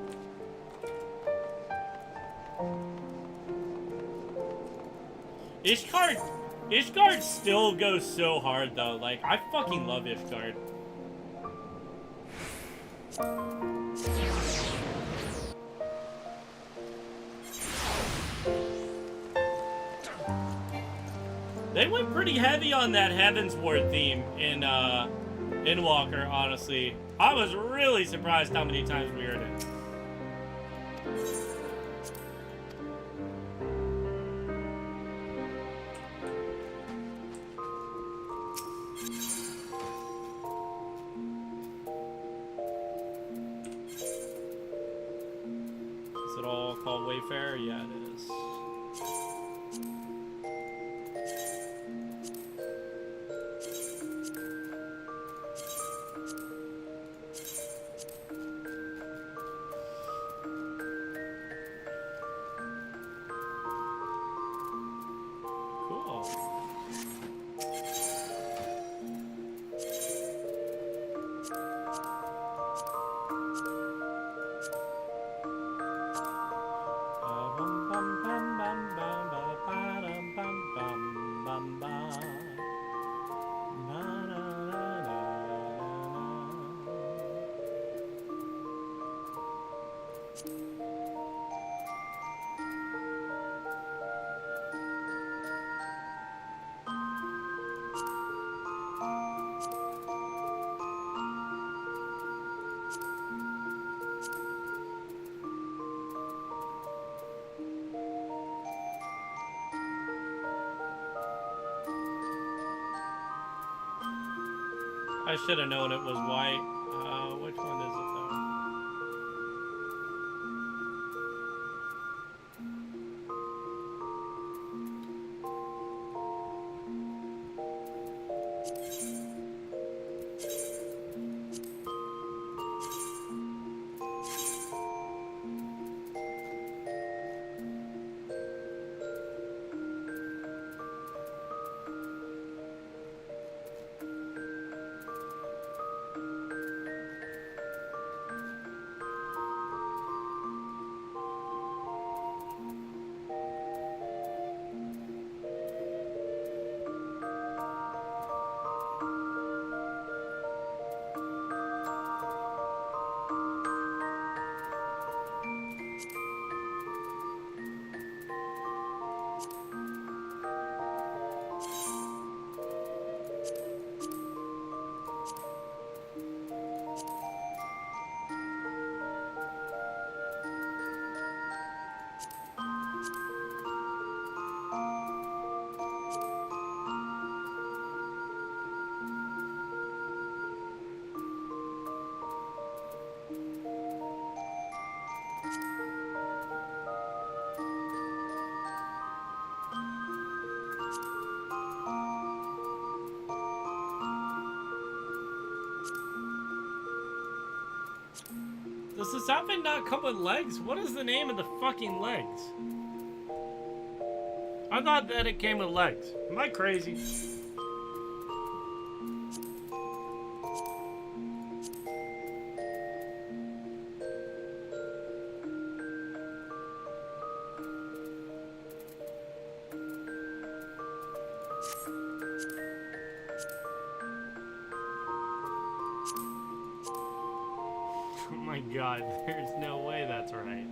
Ishgard still goes so hard though. Like, I fucking love Ishgard. They went pretty heavy on that Heavensward theme in Endwalker, honestly. I was really surprised how many times we heard it. Is it all called Wayfarer? Yeah, it is. I should have known it was white. Which one is it though? Does this outfit not come with legs? What is the name of the fucking legs? I thought that it came with legs. Am I crazy? Oh my god, there's no way that's right.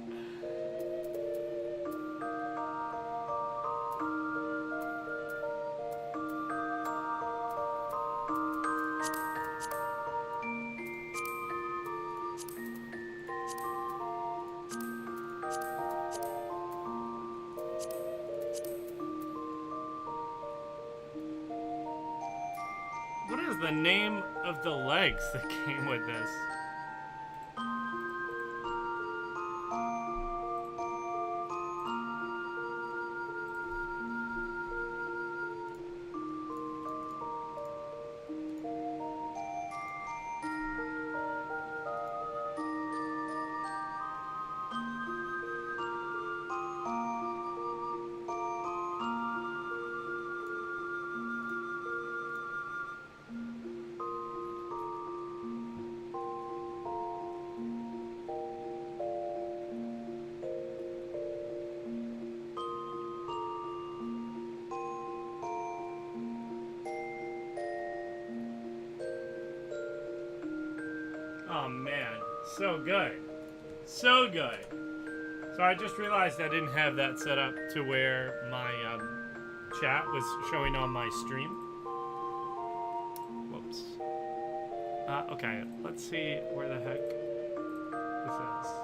What is the name of the legs that came with this? Oh man, so good. So good. So I just realized I didn't have that set up to where my chat was showing on my stream. Whoops. Okay, let's see where the heck this is.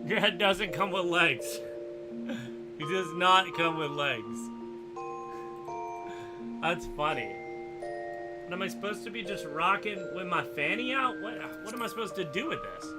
Yeah, it doesn't come with legs. It does not come with legs. That's funny. But am I supposed to be just rocking with my fanny out? What am I supposed to do with this?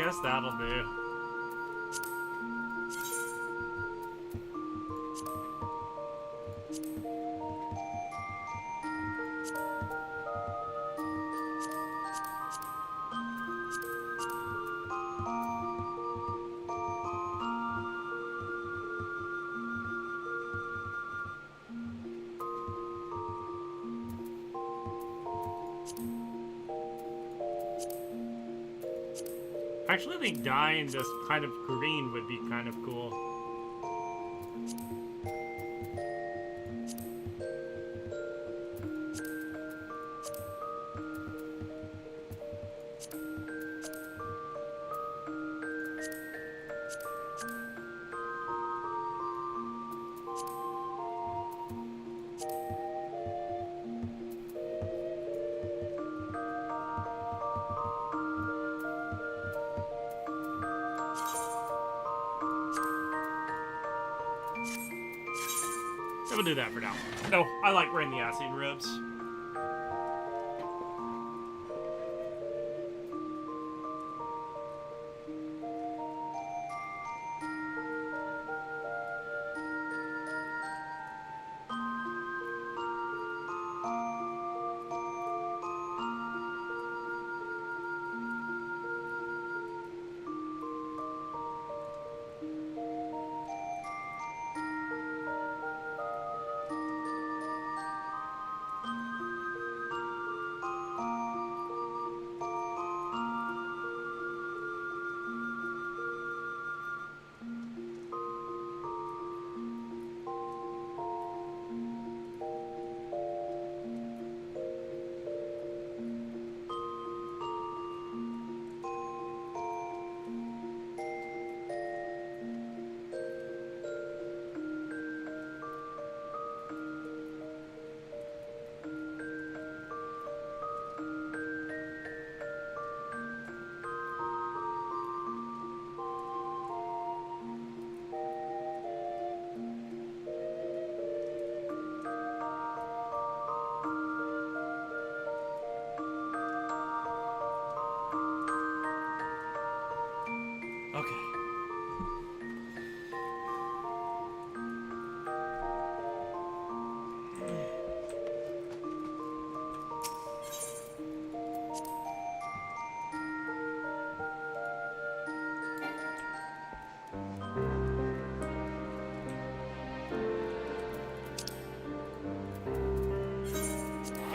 guess that'll do. I actually think dyeing this kind of green would be kind of cool. We'll do that for now. No, I like wearing the Ascian robes. Okay.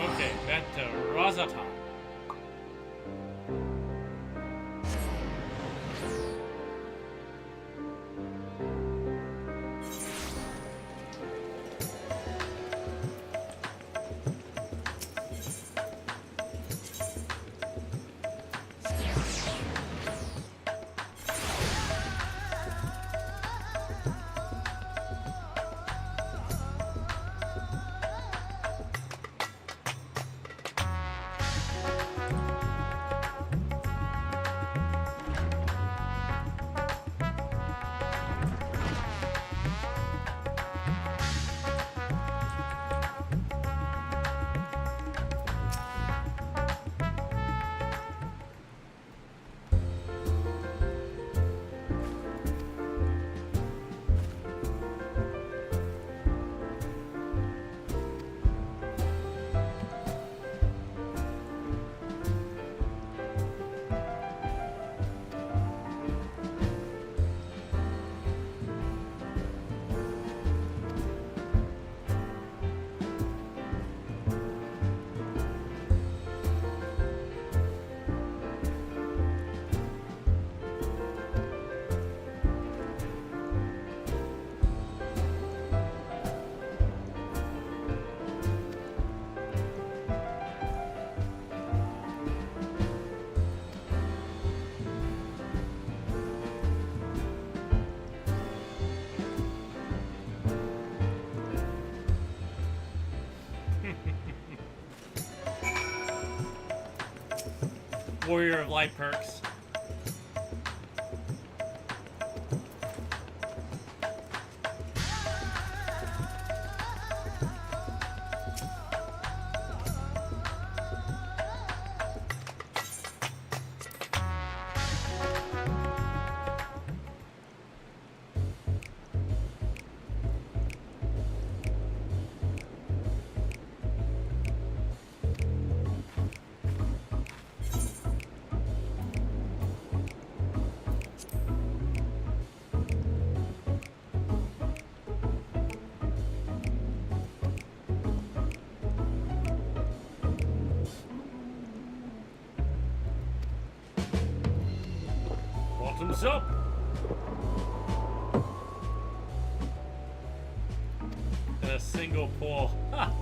Okay, back to Razatan. Warrior of Light perks. What's up? And a single pull. Ha!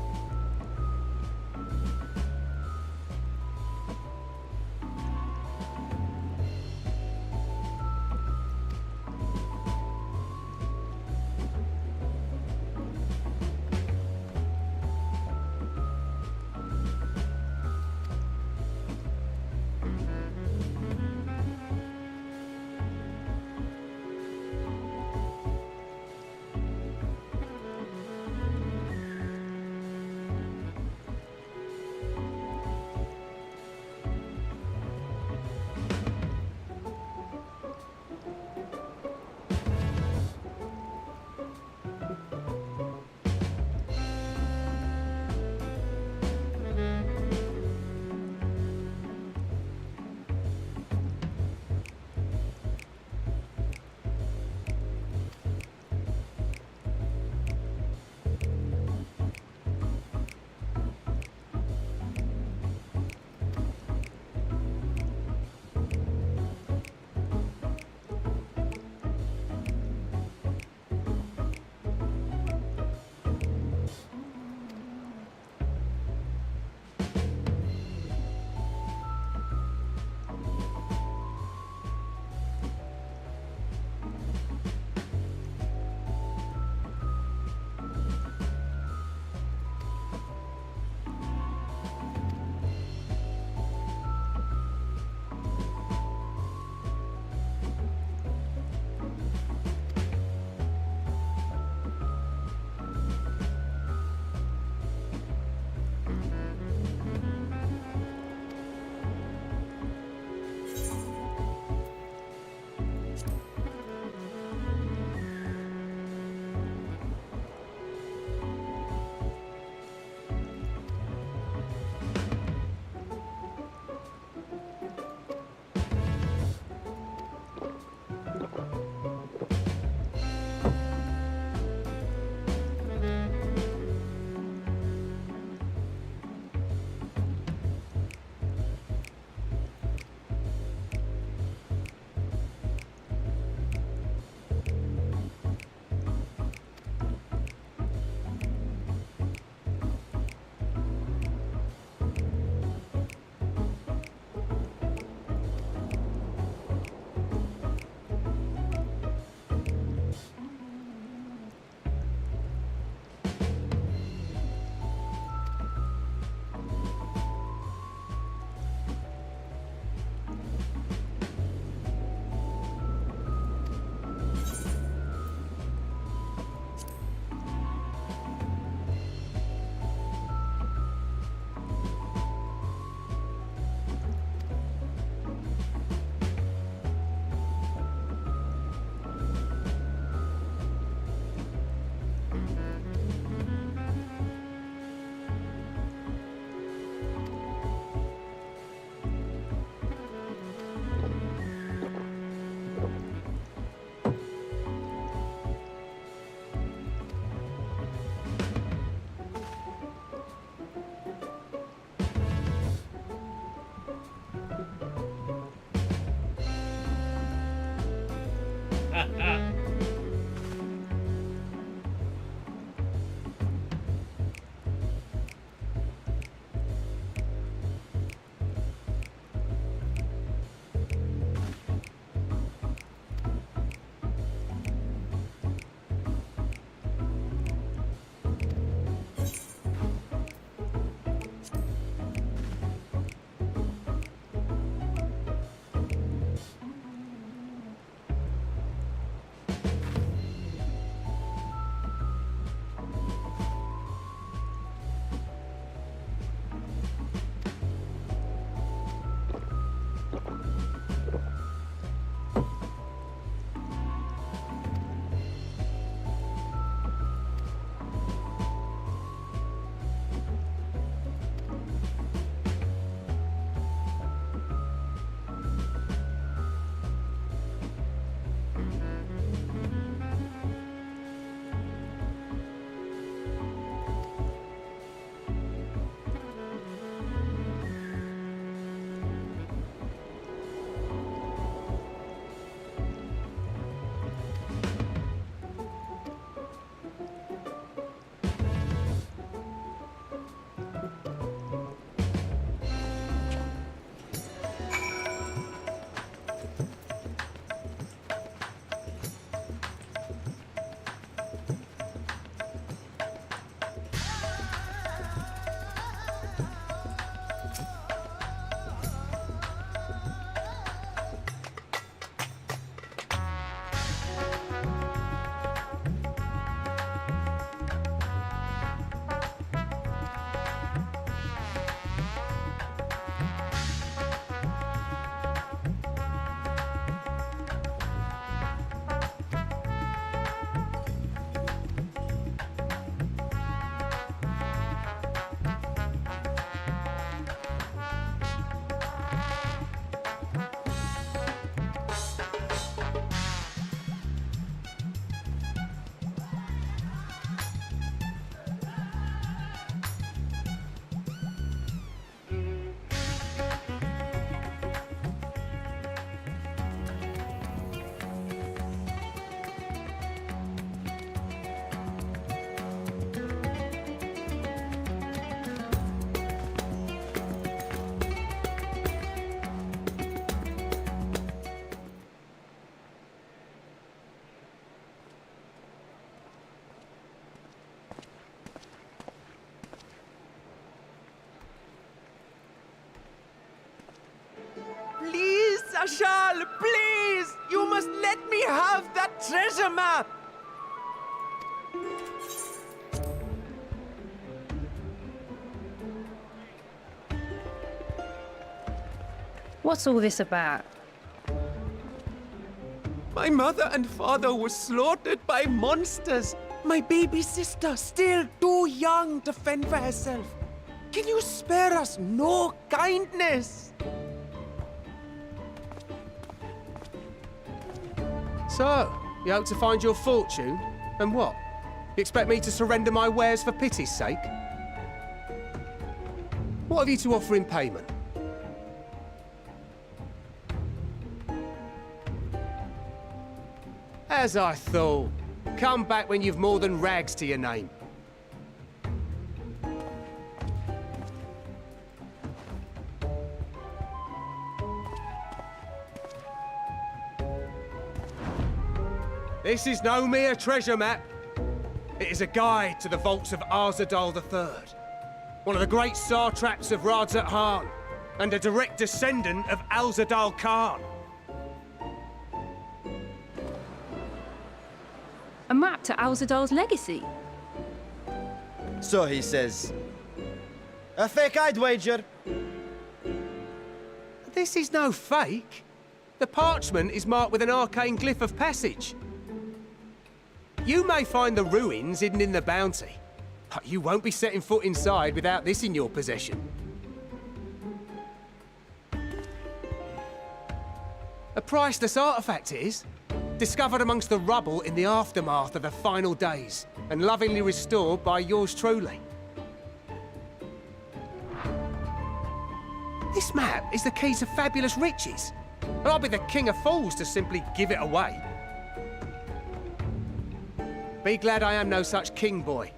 have that treasure map! What's all this about? My mother and father were slaughtered by monsters. My baby sister, still too young to fend for herself. Can you spare us no kindness? So, you hope to find your fortune? And what? You expect me to surrender my wares for pity's sake? What have you to offer in payment? As I thought. Come back when you've more than rags to your name. This is no mere treasure map. It is a guide to the vaults of Arzadal III, one of the great satraps of Radzat Han, and a direct descendant of Alzadal Khan. A map to Alzadal's legacy? So he says. A fake, I'd wager. This is no fake. The parchment is marked with an arcane glyph of passage. You may find the ruins hidden in the bounty, but you won't be setting foot inside without this in your possession. A priceless artifact it is, discovered amongst the rubble in the aftermath of the final days, and lovingly restored by yours truly. This map is the key to fabulous riches, and I'll be the king of fools to simply give it away. Be glad I am no such king, boy.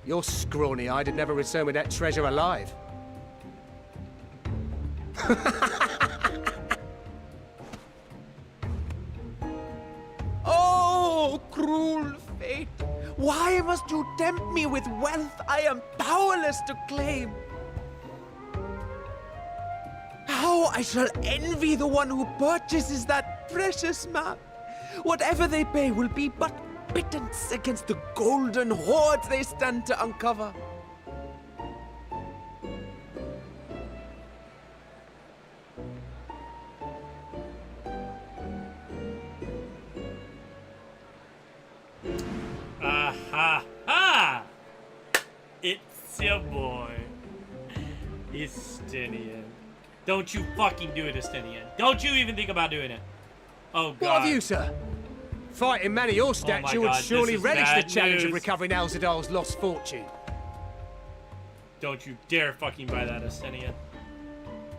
Your scrawny-eyed had never returned with that treasure alive. Oh, cruel fate! Why must you tempt me with wealth I am powerless to claim? How I shall envy the one who purchases that precious map! Whatever they pay will be but pittance against the golden hoards they stand to uncover. Ha! It's your boy, Estinian. Don't you fucking do it, Estinian. Don't you even think about doing it. Oh, God. What have you, sir? Fighting man of your stature would surely relish the challenge of recovering Alzadal's lost fortune. Don't you dare fucking buy that, Estinian.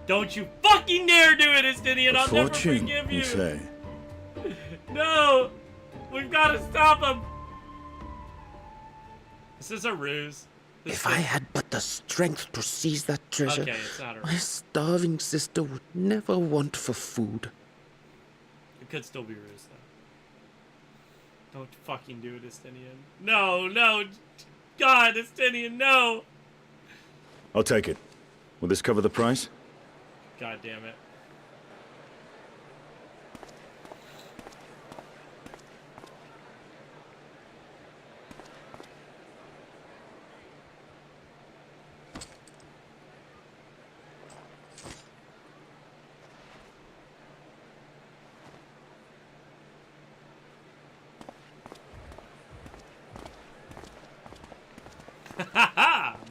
Don't you fucking dare do it, Estinian. I'll never forgive you. Say. No! We've got to stop him. This is a ruse. If I had but the strength to seize that treasure, okay, it's not a my ruse. starving sister would never want for food. It could still be ruse, though. Don't fucking do it, Estinian. No, no. God, Estinian, no. I'll take it. Will this cover the price? God damn it.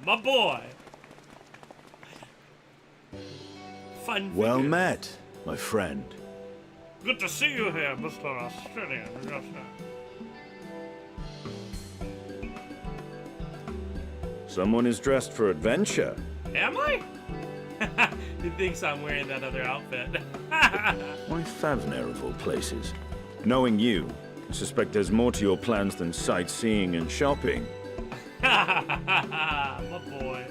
My boy. Fun. Well met, my friend. Good to see you here, Mr. Australian. Yes, sir. Someone is dressed for adventure. Am I? He thinks I'm wearing that other outfit. Why Favner of all places? Knowing you, I suspect there's more to your plans than sightseeing and shopping. My boy.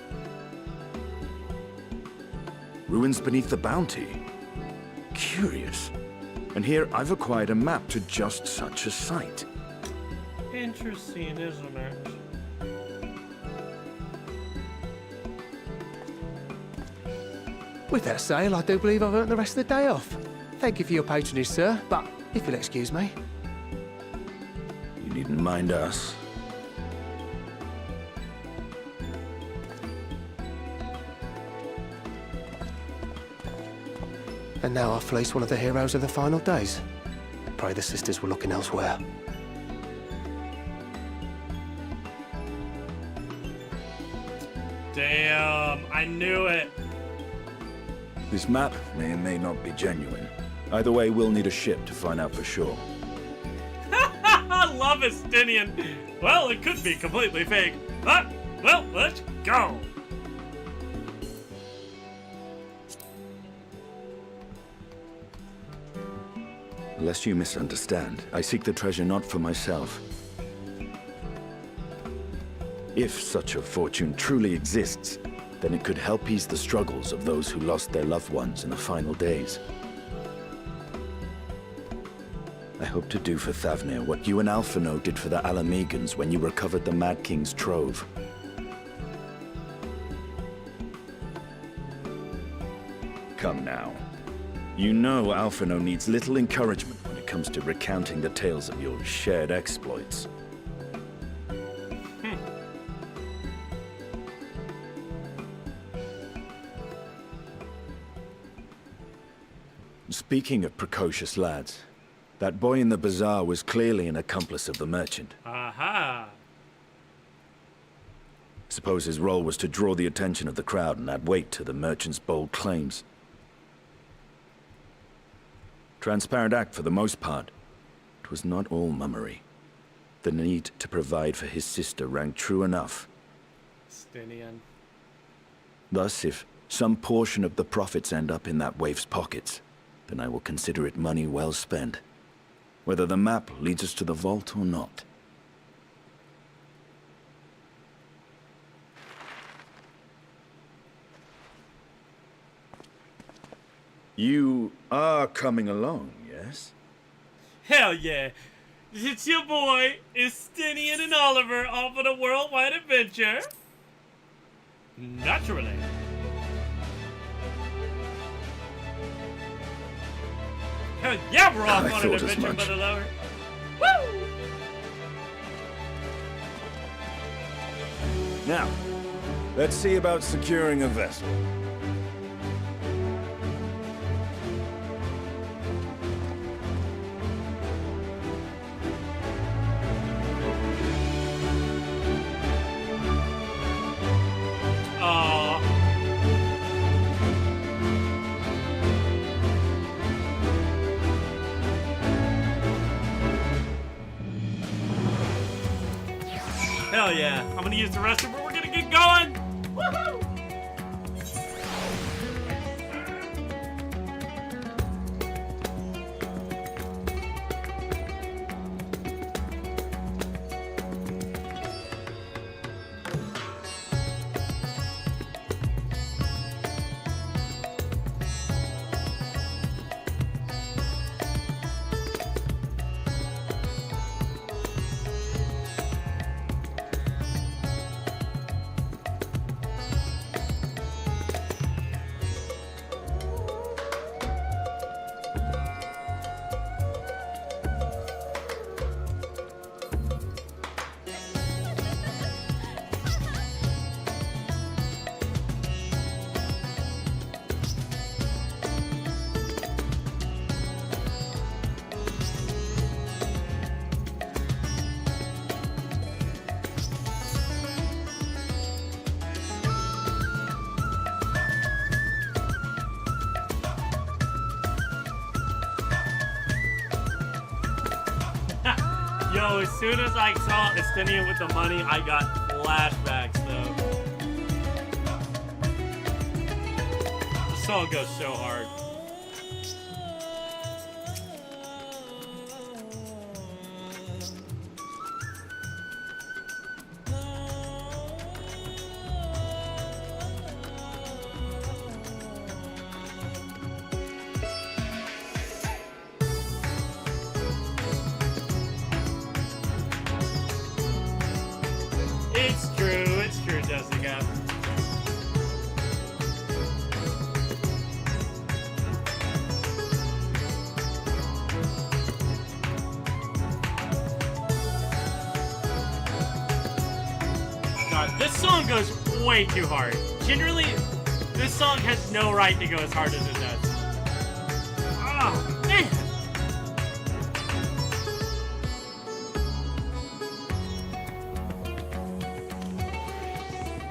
Ruins beneath the bounty. Curious. And here I've acquired a map to just such a site. Interesting, isn't it? With that sale, I do believe I've earned the rest of the day off. Thank you for your patronage, sir, but If you'll excuse me. You needn't mind us. And now I fleece one of the heroes of the final days. Pray the sisters were looking elsewhere. Damn, I knew it. This map may or may not be genuine. Either way, we'll need a ship to find out for sure. I love Estinian. Well, it could be completely fake. But, well, let's go. Lest you misunderstand, I seek the treasure not for myself. If such a fortune truly exists, then it could help ease the struggles of those who lost their loved ones in the final days. I hope to do for Thavnir what you and Alphino did for the Alamegans when you recovered the Mad King's trove. Come now. You know Alphino needs little encouragement when it comes to recounting the tales of your shared exploits. Speaking of precocious lads, that boy in the bazaar was clearly an accomplice of the merchant. Aha. Suppose his role was to draw the attention of the crowd and add weight to the merchant's bold claims. Transparent act for the most part. It was not all mummery. The need to provide for his sister rang true enough. Estinian. Thus, if some portion of the profits end up in that waif's pockets, then I will consider it money well spent, whether the map leads us to the vault or not. You are coming along, yes? Hell yeah. It's your boy, Estinian and Oliver, off on a worldwide adventure. Naturally. Hell yeah, we're off on an adventure, mother lover. Woo! Now, let's see about securing a vessel. Hell yeah. I'm gonna use the restroom, but we're gonna get going. Woohoo! Yo, as soon as I saw Estinian with the money, I got flashbacks, though. The song goes so hard. It's true, Jessica. This song goes way too hard. Generally, this song has no right to go as hard as it does. Oh, man.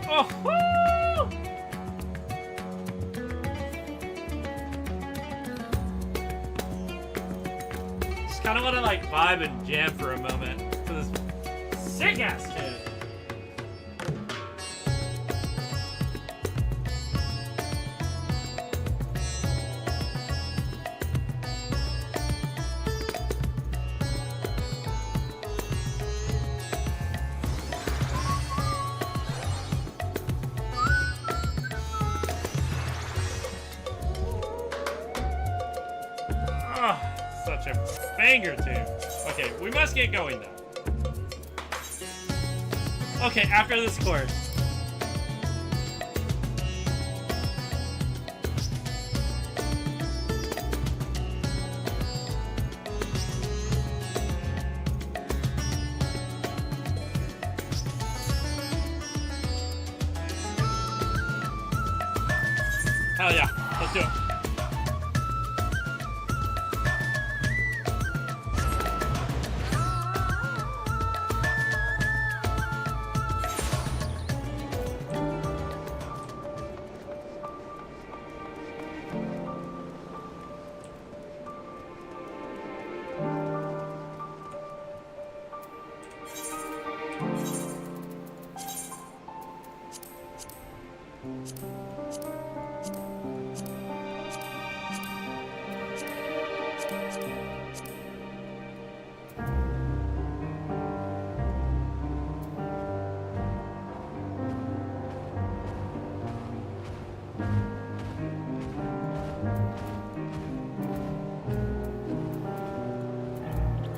Oh, woo! Just kind of want to like vibe and jam for a moment to this sick ass tune. Oh, such a banger tune. Okay, we must get going now. Okay, after this chorus. Hell yeah, let's do it.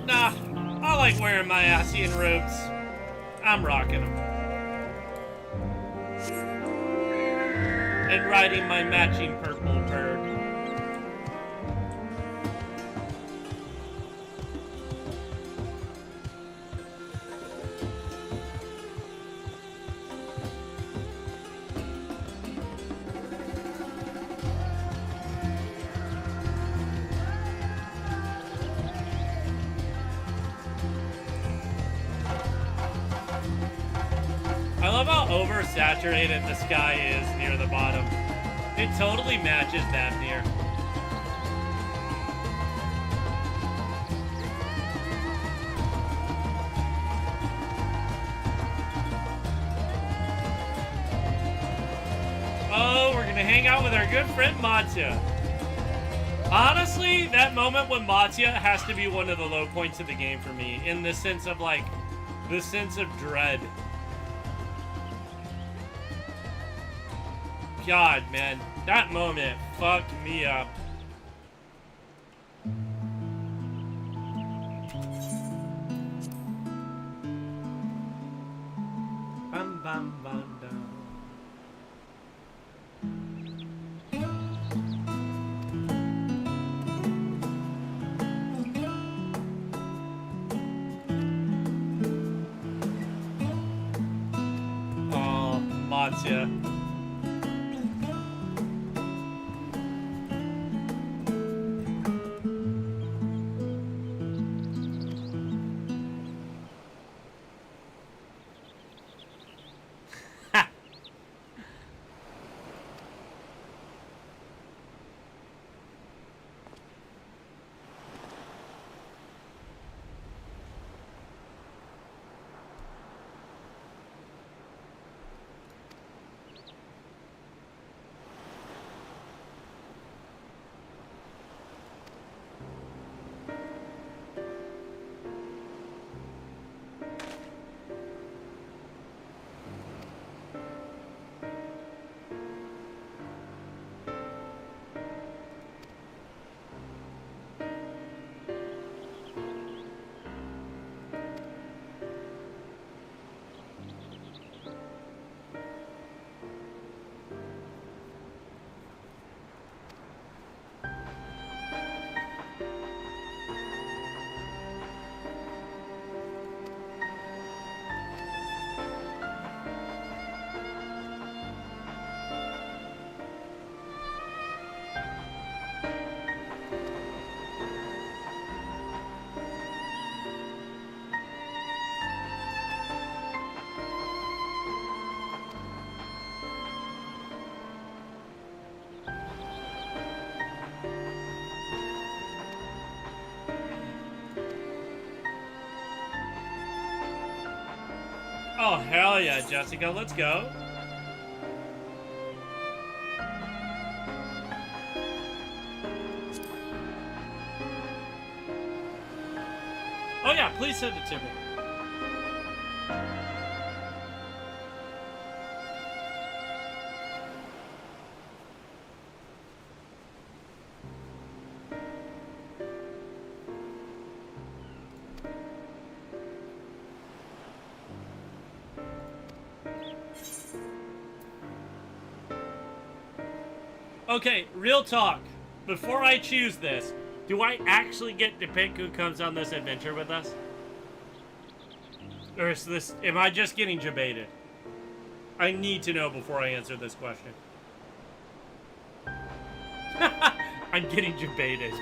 Nah, I like wearing my Asian robes. I'm rocking them. And riding my matching purple bird. I love how oversaturated the sky is near the bottom. It totally matches that near. Oh, we're gonna hang out with our good friend Matya. Honestly, that moment with Matya has to be one of the low points of the game for me, in the sense of like, the sense of dread. God, man, that moment fucked me up. Bum, bum, bum, dum. Oh, Matya. Oh, hell yeah, Jessica, let's go. Oh yeah, please send it to me. Okay, real talk. Before I choose this, do I actually get to pick who comes on this adventure with us? Or is this, am I just getting debated? I need to know before I answer this question. I'm getting debated.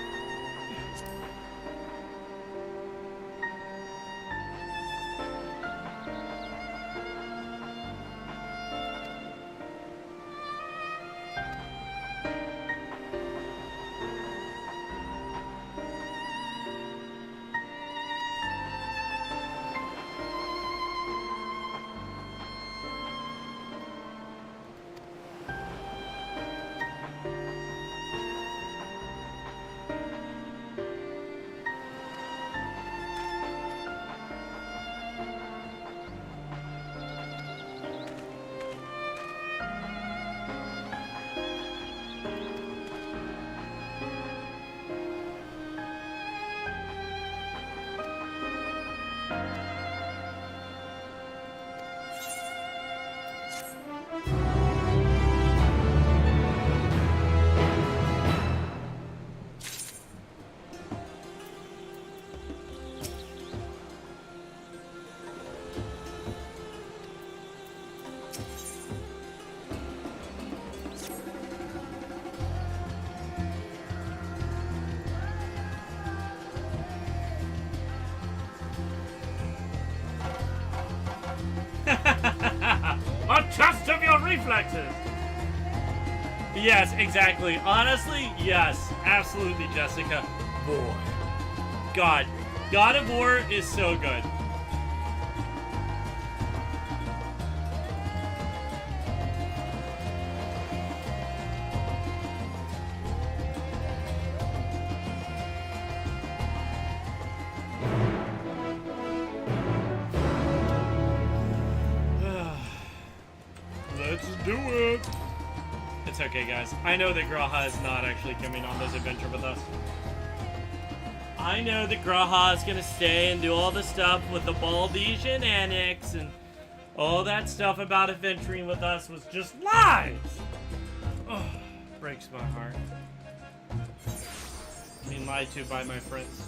A test of your reflexes! Yes, exactly. Honestly, yes. Absolutely, Jessica. Boy. God. God of War is so good. Let's do it. It's okay, guys. I know that Graha is not actually coming on this adventure with us. I know that Graha is gonna stay and do all the stuff with the Baldesian Annex and all that stuff about adventuring with us was just lies. Oh, breaks my heart. Being lied to by my friends.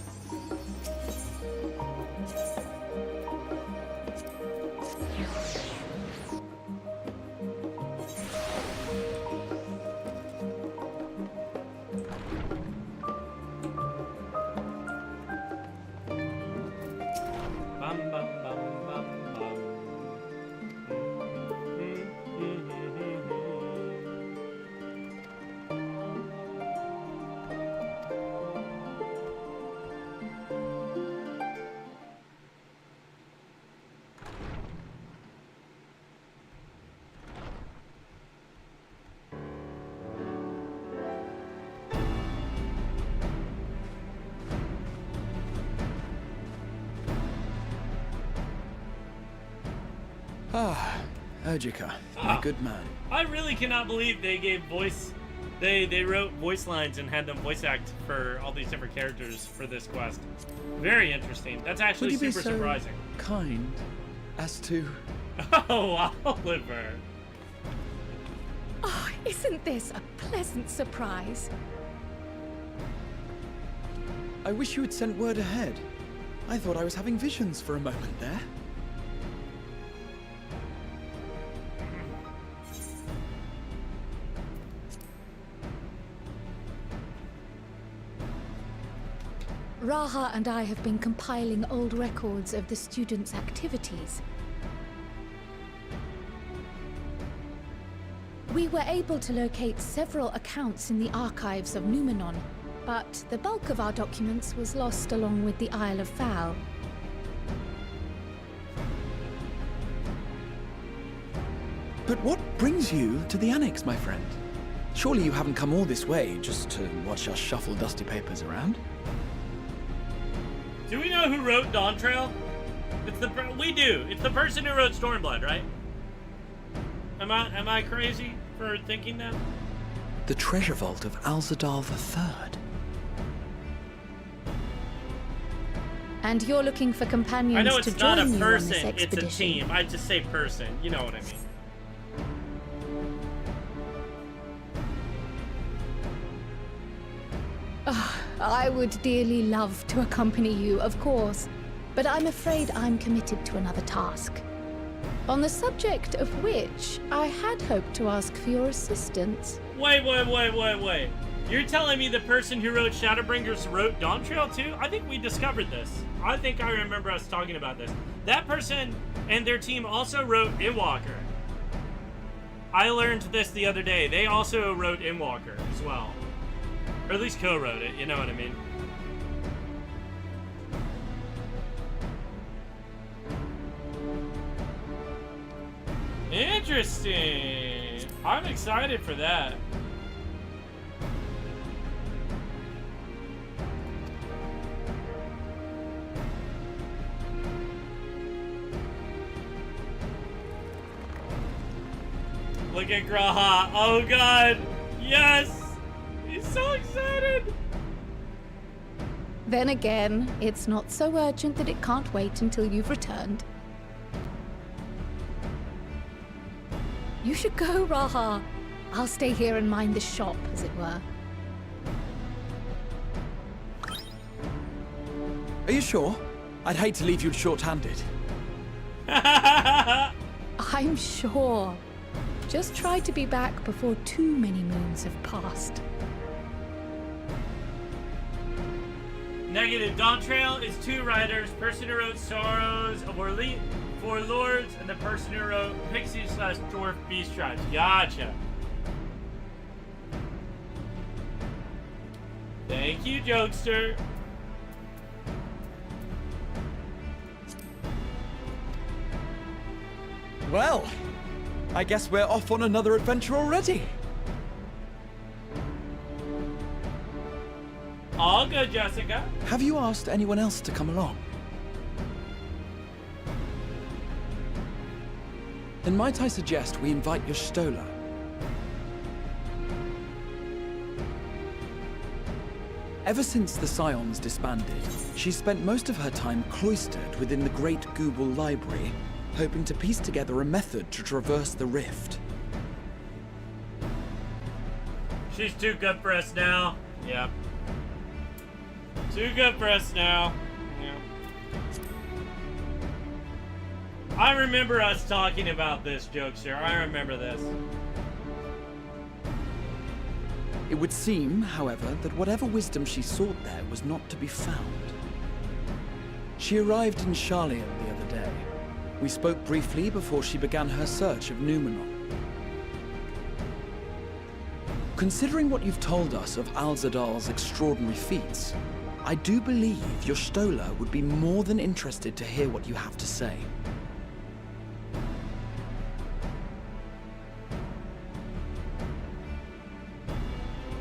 Ah, Urgica, my good man. I really cannot believe they gave voice... They wrote voice lines and had them voice act for all these different characters for this quest. Very interesting. That's actually Would you super be so surprising. kind as to... Oh, Oliver. Oh, isn't this a pleasant surprise? I wish you had sent word ahead. I thought I was having visions for a moment there. Raha and I have been compiling old records of the students' activities. We were able to locate several accounts in the archives of Numenon, but the bulk of our documents was lost along with the Isle of Fowl. But what brings you to the Annex, my friend? Surely you haven't come all this way just to watch us shuffle dusty papers around? Do we know who wrote Dawn Trail? We do. It's the person who wrote Stormblood, right? Am I crazy for thinking that? The treasure vault of Alzadal III. And you're looking for companions I know to it's not join a you on this person, it's a expedition. team. I just say person. You know what I mean. I would dearly love to accompany you, of course, but I'm afraid I'm committed to another task. On the subject of which, I had hoped to ask for your assistance. Wait. You're telling me the person who wrote Shadowbringers wrote Dawn Trail too? I think we discovered this. I think I remember us talking about this. That person and their team also wrote Endwalker. I learned this the other day. They also wrote Endwalker as well. Or at least co-wrote it, you know what I mean? Interesting. I'm excited for that. Look at Graha. Oh god. Yes. He's so excited. Then again, it's not so urgent that it can't wait until you've returned. You should go, Raha. I'll stay here and mind the shop, as it were. Are you sure? I'd hate to leave you short-handed. I'm sure. Just try to be back before too many moons have passed. Negative. Dawn Trail is two writers. Person who wrote Sorrows of Four Lords, and the person who wrote Pixie/Dwarf Beast Tribes. Gotcha. Thank you, jokester. Well, I guess we're off on another adventure already. All good, Jessica. Have you asked anyone else to come along? Then might I suggest we invite your Stola? Ever since the Scions disbanded, she's spent most of her time cloistered within the Great Google Library, hoping to piece together a method to traverse the rift. She's too good for us now. Yep. Too good for us now. Yeah. I remember us talking about this, jokester. I remember this. It would seem, however, that whatever wisdom she sought there was not to be found. She arrived in Charlian the other day. We spoke briefly before she began her search of Numenor. Considering what you've told us of Alzadal's extraordinary feats, I do believe your Stola would be more than interested to hear what you have to say.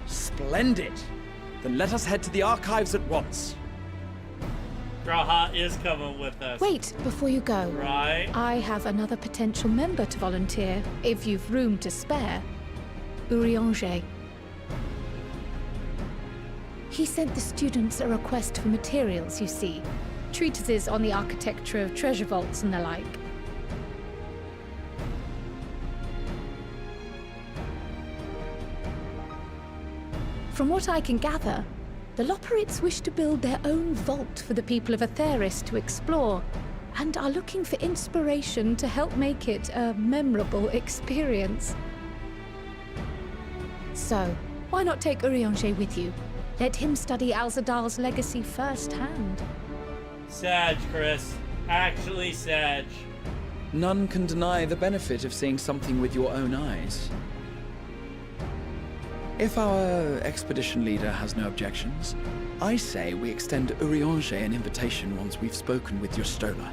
Splendid! Then let us head to the archives at once. Graha is coming with us. Wait, before you go. Right. I have another potential member to volunteer, if you've room to spare. Urianger. He sent the students a request for materials, you see. Treatises on the architecture of treasure vaults and the like. From what I can gather, the Loporrits wish to build their own vault for the people of Aetheris to explore, and are looking for inspiration to help make it a memorable experience. So, why not take Urianger with you? Let him study Alzadal's legacy firsthand. Sag, Chris. Actually, Sag. None can deny the benefit of seeing something with your own eyes. If our expedition leader has no objections, I say we extend Urianger an invitation once we've spoken with your Stola.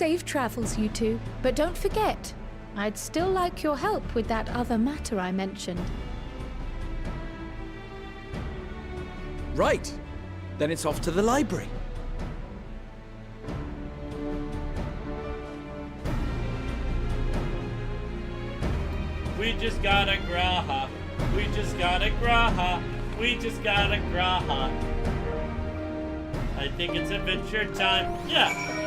Safe travels, you two. But don't forget, I'd still like your help with that other matter I mentioned. Right. Then it's off to the library. We just got a graha. We just got a graha. We just got a graha. I think it's adventure time. Yeah.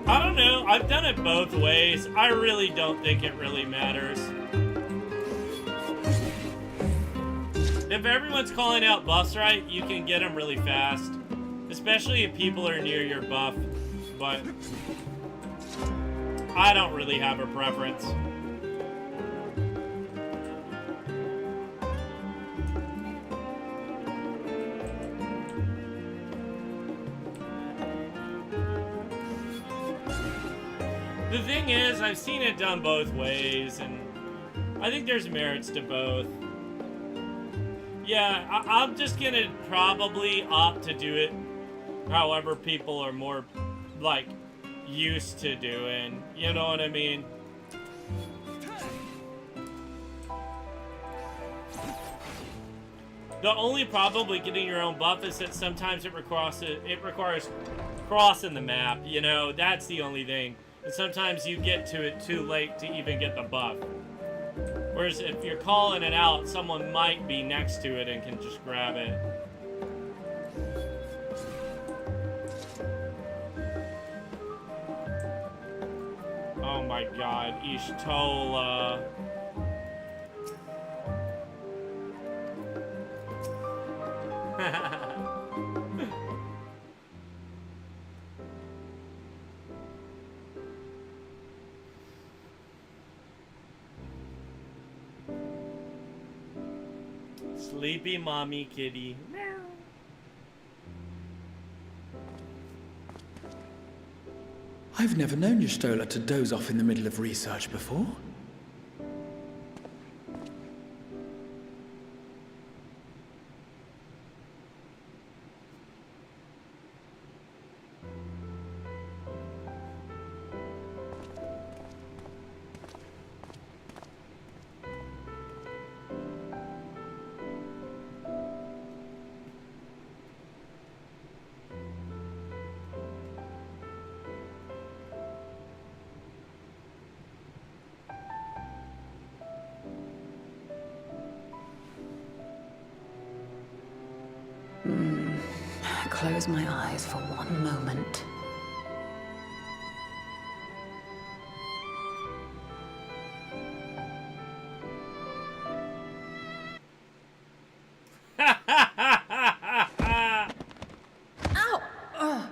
I don't know. I've done it both ways. I really don't think it really matters. If everyone's calling out buffs right, you can get them really fast. Especially if people are near your buff. But I don't really have a preference. The thing is, I've seen it done both ways, and I think there's merits to both. Yeah, I'm just gonna probably opt to do it however people are more, like, used to doing. You know what I mean? The only problem with getting your own buff is that sometimes it requires crossing the map, you know? That's the only thing. And sometimes you get to it too late to even get the buff. Whereas if you're calling it out, someone might be next to it and can just grab it. Oh my god, Ishtola. Sleepy mommy kitty. I've never known Y'shtola to doze off in the middle of research before. Close my eyes for one moment. Ow! Oh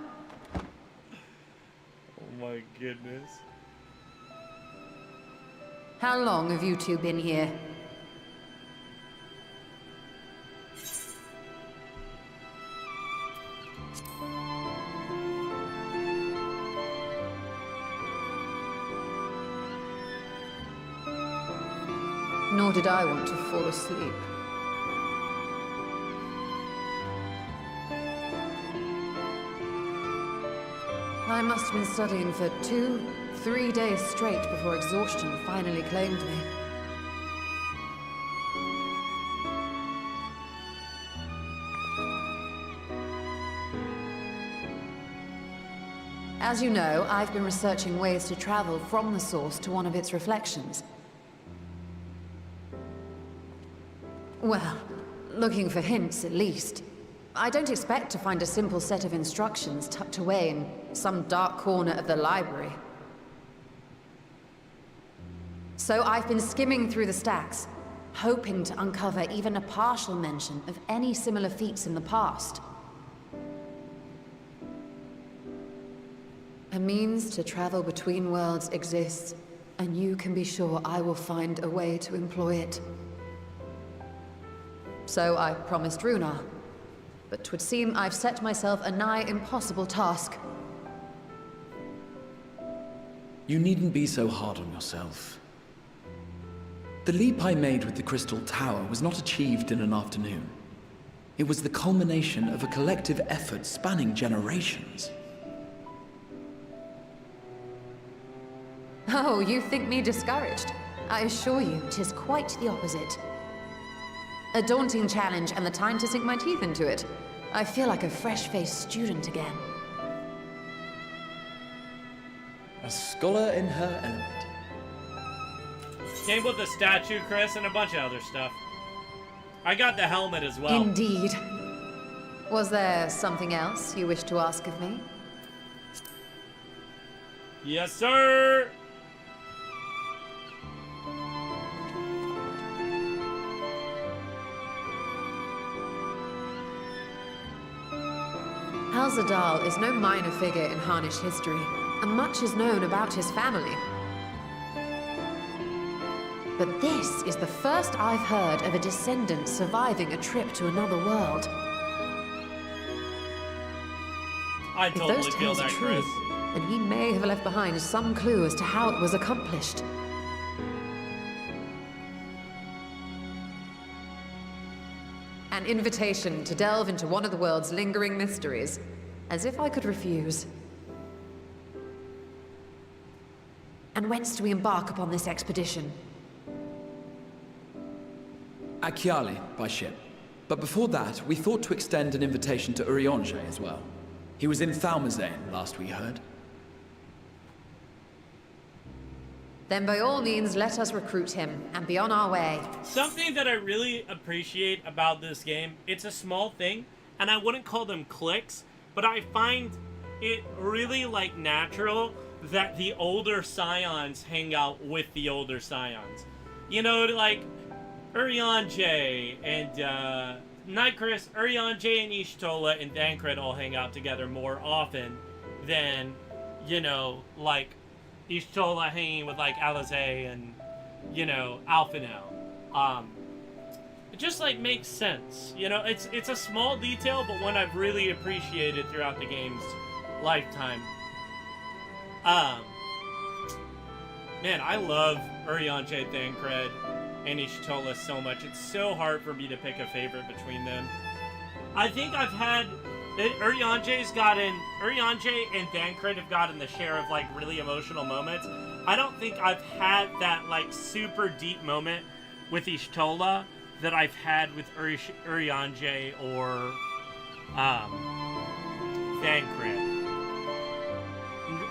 my goodness. How long have you two been here? Nor did I want to fall asleep. I must have been studying for 2-3 days straight before exhaustion finally claimed me. As you know, I've been researching ways to travel from the source to one of its reflections. Well, looking for hints at least. I don't expect to find a simple set of instructions tucked away in some dark corner of the library. So I've been skimming through the stacks, hoping to uncover even a partial mention of any similar feats in the past. A means to travel between worlds exists, and you can be sure I will find a way to employ it. So I promised Runar, but 'twould seem I've set myself a nigh impossible task. You needn't be so hard on yourself. The leap I made with the Crystal Tower was not achieved in an afternoon. It was the culmination of a collective effort spanning generations. Oh, you think me discouraged? I assure you, 'tis quite the opposite. A daunting challenge and the time to sink my teeth into it. I feel like a fresh-faced student again. A scholar in her element. Came with the statue, Chris, and a bunch of other stuff. I got the helmet as well. Indeed. Was there something else you wish to ask of me? Yes, sir! Alzadal is no minor figure in Harnish history, and much is known about his family. But this is the first I've heard of a descendant surviving a trip to another world. I totally if those feel tales that, are true, Chris. then he may have left behind some clue as to how it was accomplished. An invitation to delve into one of the world's lingering mysteries. As if I could refuse. And whence do we embark upon this expedition? At Chiali, by ship. But before that, we thought to extend an invitation to Urianger as well. He was in Thalmazane, last we heard. Then by all means, let us recruit him, and be on our way. Something that I really appreciate about this game, it's a small thing, and I wouldn't call them clicks, but I find it really, like, natural that the older Scions hang out with the older Scions. You know, like, Urianger and, Nycris, Urianger and Y'shtola and Thancred all hang out together more often than, you know, like, Y'shtola hanging with, like, Alizé and, you know, Alphinaud. It just, like, makes sense. You know, it's a small detail, but one I've really appreciated throughout the game's lifetime. Man, I love Urianger, Thancred, and Y'shtola so much. It's so hard for me to pick a favorite between them. I think I've had... Urianger and Thancred have gotten the share of, like, really emotional moments. I don't think I've had that, like, super deep moment with Y'shtola that I've had with Urianger or Thancred.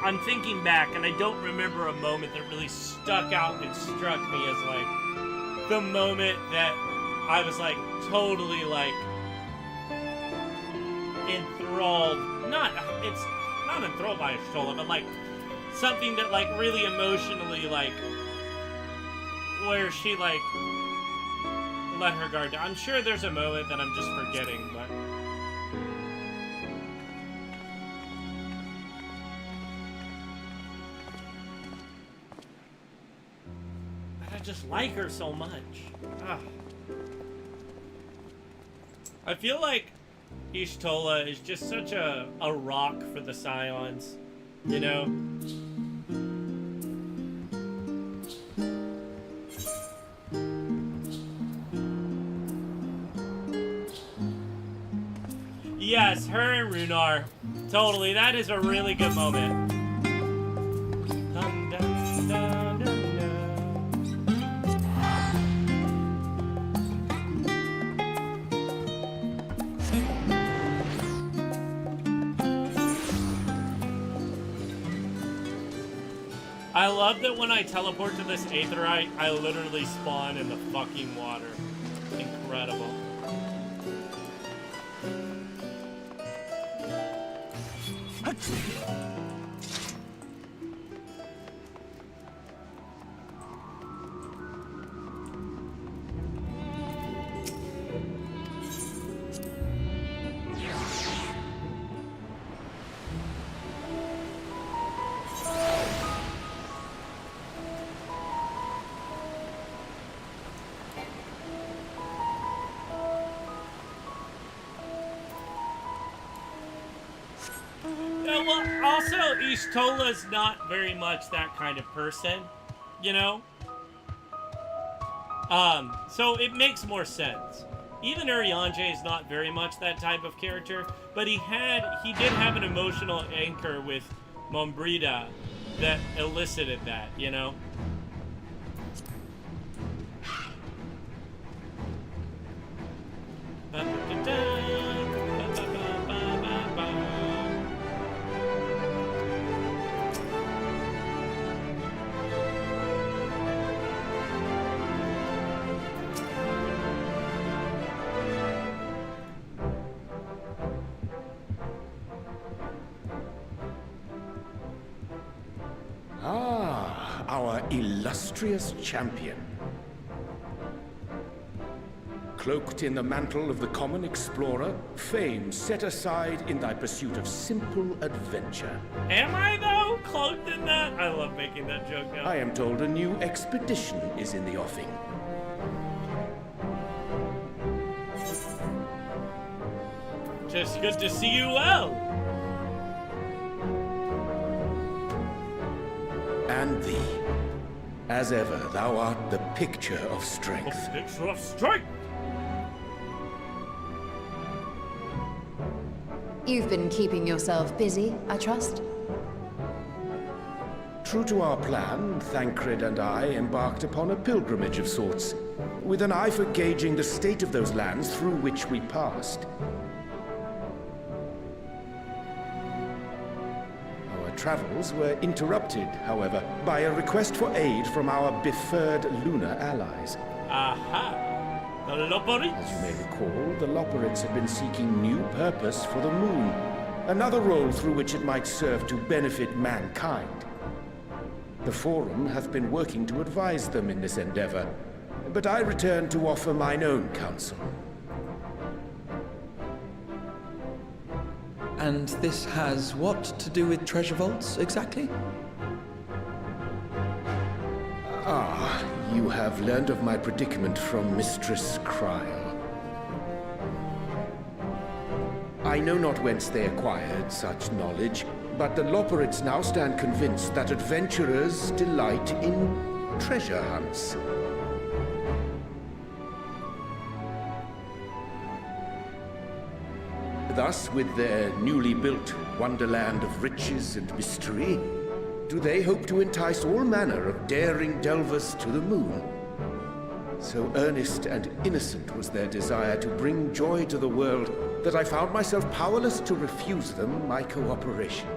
I'm thinking back, and I don't remember a moment that really stuck out and struck me as, like, the moment that I was, like, totally, like, enthralled. It's not enthralled by Y'shtola, but, like, something that, like, really emotionally, like, where she, like, let her guard down. I'm sure there's a moment that I'm just forgetting, but... I just like her so much. Ugh. I feel like Y'shtola is just such a rock for the Scions, you know? Yes, her and Runar. Totally, that is a really good moment. Dun, dun, dun, dun, dun. I love that when I teleport to this Aetheryte, I literally spawn in the fucking water. Incredible. Yeah, well, also, Ishtola's not very much that kind of person, you know? So it makes more sense. Even Urianger is not very much that type of character, but he did have an emotional anchor with Mombrida that elicited that, you know? Ah, our illustrious champion. Cloaked in the mantle of the common explorer, fame set aside in thy pursuit of simple adventure. Am I, though? Cloaked in that? I love making that joke now. I am told a new expedition is in the offing. Just good to see you well. And thee. As ever, thou art the picture of strength. A picture of strength! You've been keeping yourself busy, I trust? True to our plan, Thancred and I embarked upon a pilgrimage of sorts, with an eye for gauging the state of those lands through which we passed. Our travels were interrupted, however, by a request for aid from our befurred lunar allies. Aha! The Loporites? As you may recall, the Loporites had been seeking new purpose for the moon, another role through which it might serve to benefit mankind. The Forum hath been working to advise them in this endeavor, but I return to offer mine own counsel. And this has what to do with treasure vaults, exactly? Ah, you have learned of my predicament from Mistress Kryle. I know not whence they acquired such knowledge, but the Loporites now stand convinced that adventurers delight in treasure hunts. Thus, with their newly built wonderland of riches and mystery, do they hope to entice all manner of daring delvers to the moon. So earnest and innocent was their desire to bring joy to the world that I found myself powerless to refuse them my cooperation.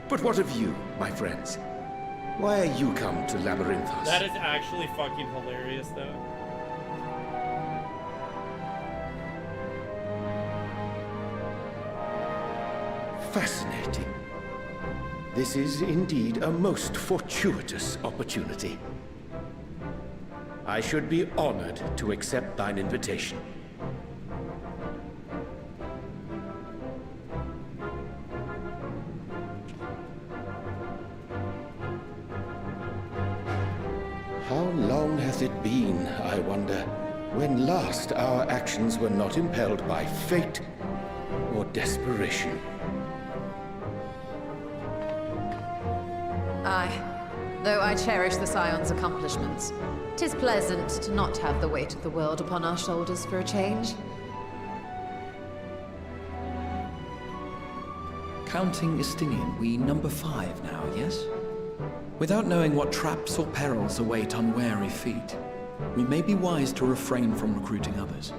But what of you, my friends? Why are you come to Labyrinthos? That is actually fucking hilarious, though. Fascinating. This is indeed a most fortuitous opportunity. I should be honored to accept thine invitation. How long hath it been, I wonder, when last our actions were not impelled by fate or desperation? Aye. Though I cherish the Scion's accomplishments, 'tis pleasant to not have the weight of the world upon our shoulders for a change. Counting Estinian, we number 5 now, yes? Without knowing what traps or perils await unwary feet, we may be wise to refrain from recruiting others.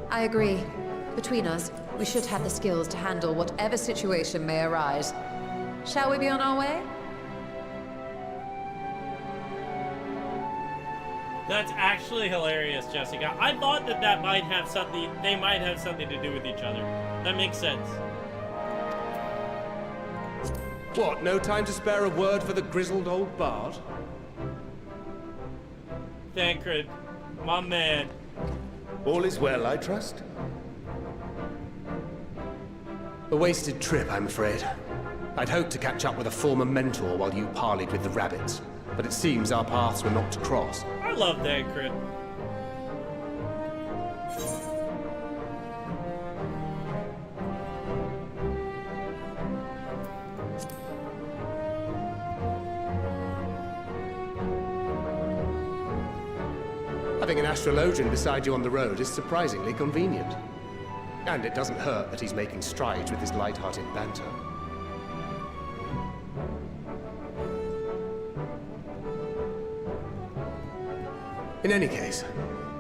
I agree. Between us, we should have the skills to handle whatever situation may arise. Shall we be on our way? That's actually hilarious, Jessica. I thought that might have something. They might have something to do with each other. That makes sense. What, no time to spare a word for the grizzled old bard? Thancred, my man. All is well, I trust? A wasted trip, I'm afraid. I'd hoped to catch up with a former mentor while you parleyed with the rabbits, but it seems our paths were not to cross. I love Thancred. Having an astrologian beside you on the road is surprisingly convenient. And it doesn't hurt that he's making strides with his light-hearted banter. In any case,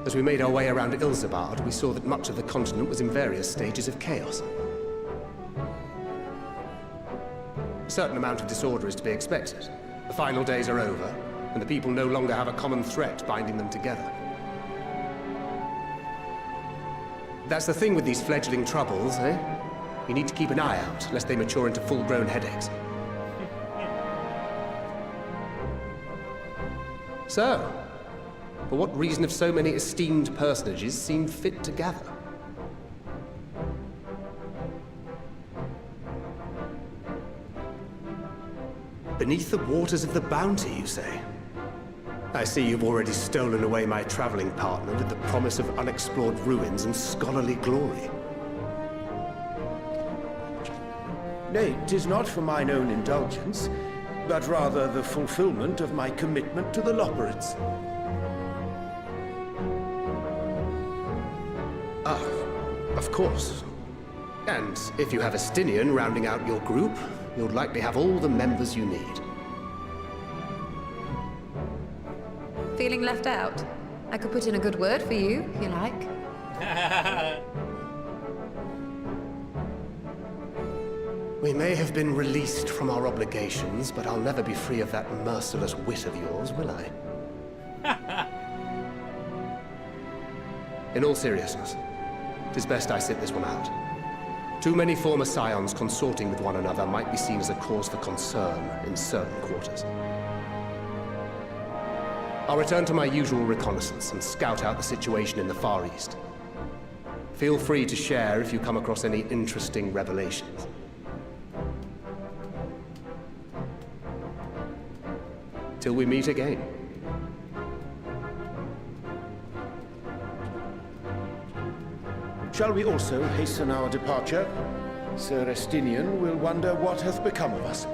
as we made our way around Ilzabard, we saw that much of the continent was in various stages of chaos. A certain amount of disorder is to be expected. The final days are over, and the people no longer have a common threat binding them together. That's the thing with these fledgling troubles, eh? You need to keep an eye out, lest they mature into full-grown headaches. So, for what reason have so many esteemed personages seemed fit to gather? Beneath the waters of the Bounty, you say? I see you've already stolen away my traveling partner with the promise of unexplored ruins and scholarly glory. Nay, 'tis not for mine own indulgence, but rather the fulfillment of my commitment to the Loporrits. Ah, of course. And if you have Estinian rounding out your group, you'll likely have all the members you need. Feeling left out? I could put in a good word for you, if you like. We may have been released from our obligations, but I'll never be free of that merciless wit of yours, will I? In all seriousness, it is best I sit this one out. Too many former scions consorting with one another might be seen as a cause for concern in certain quarters. I'll return to my usual reconnaissance and scout out the situation in the Far East. Feel free to share if you come across any interesting revelations. Till we meet again. Shall we also hasten our departure? Sir Estinian will wonder what hath become of us.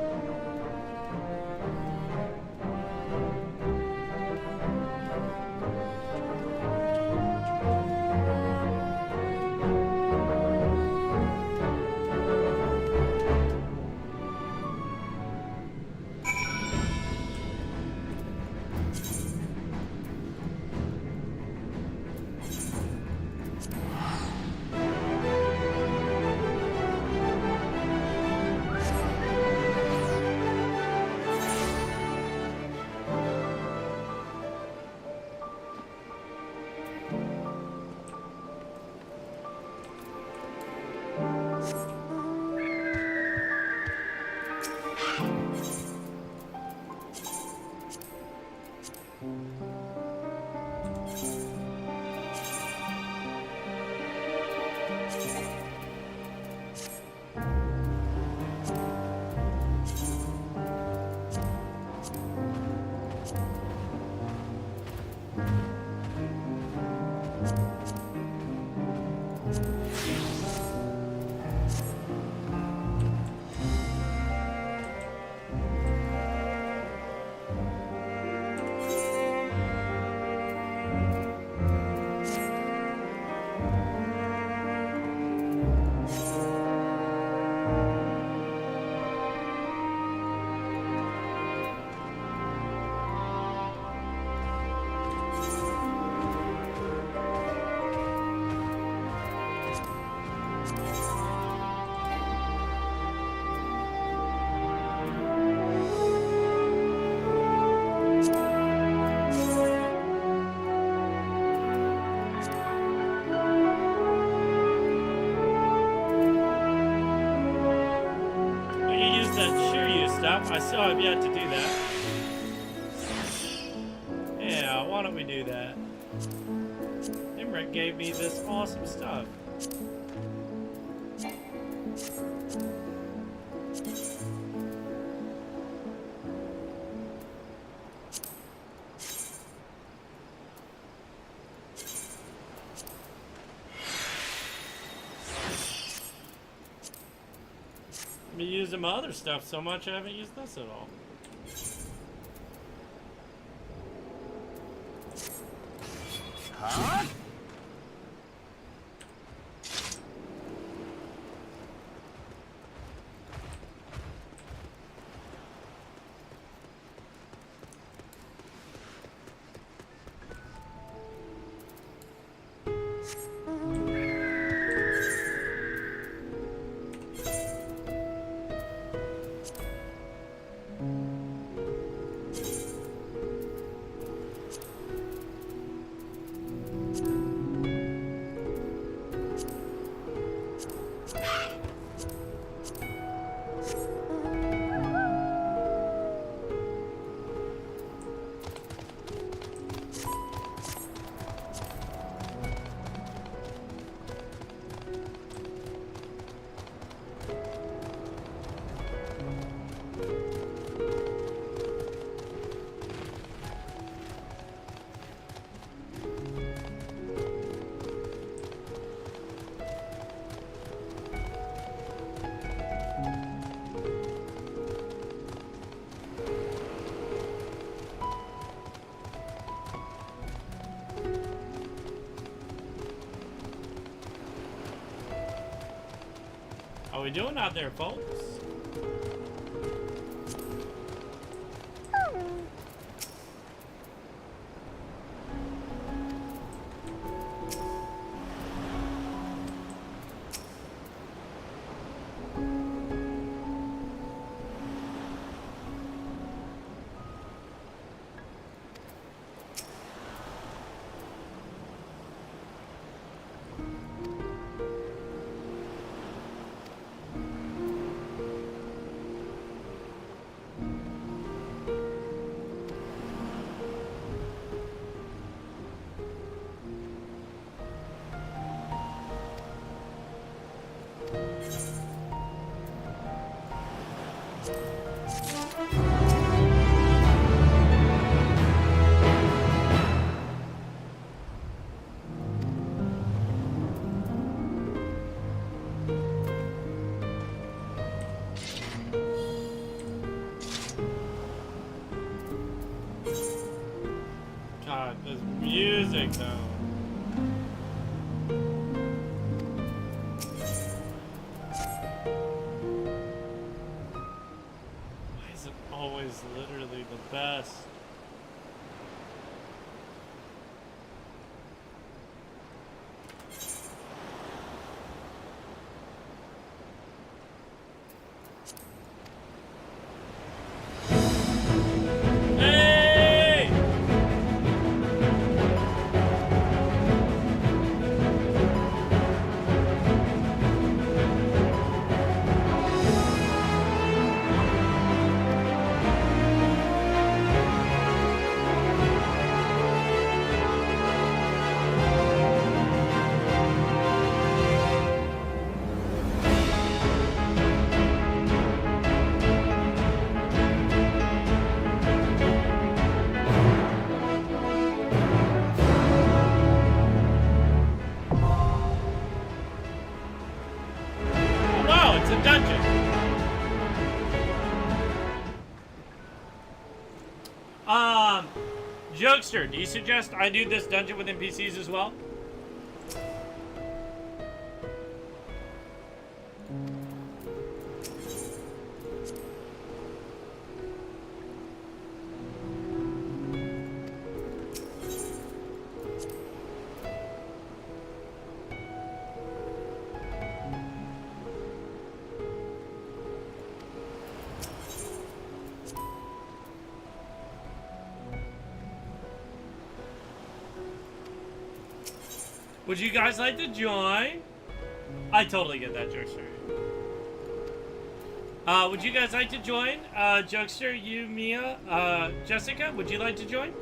I still have yet to do that. Yeah, why don't we do that? Imric gave me this awesome stuff. I've been using my other stuff so much I haven't used this at all. Huh? How we doing out there, folks? God, this music though. Why is it always literally the best? Jokester, do you suggest I do this dungeon with NPCs as well? Would you guys like to join? I totally get that, Jokester. Would you guys like to join? Jokester, you, Mia, Jessica, would you like to join?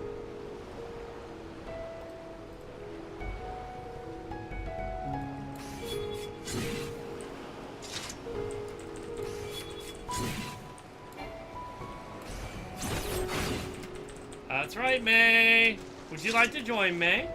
That's right, May. Would you like to join, May?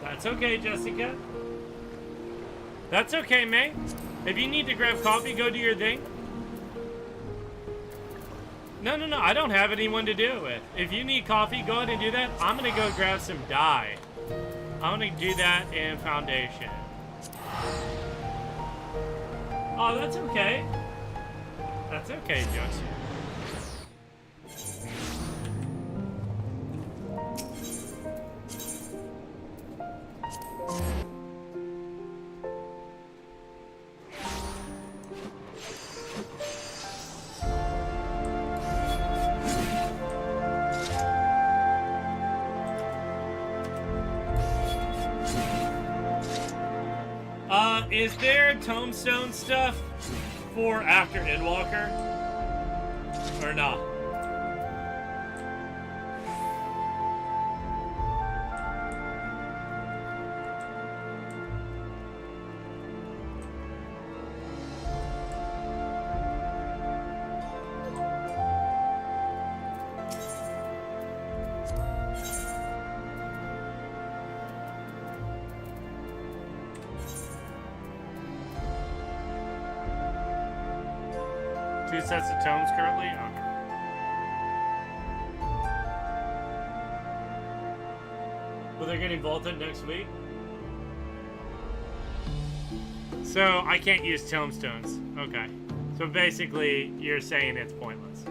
That's okay, Jessica. That's okay, May. If you need to grab coffee, go do your thing. No, I don't have anyone to do it with. If you need coffee, go ahead and do that. I'm gonna go grab some dye. I'm gonna do that in Foundation. Oh, that's okay. That's okay, Joseph. Is there tombstone stuff for after Endwalker? Or not? Two sets of tomes currently? Okay. Well, they're getting vaulted next week? So, I can't use tombstones. Okay. So basically, you're saying it's pointless.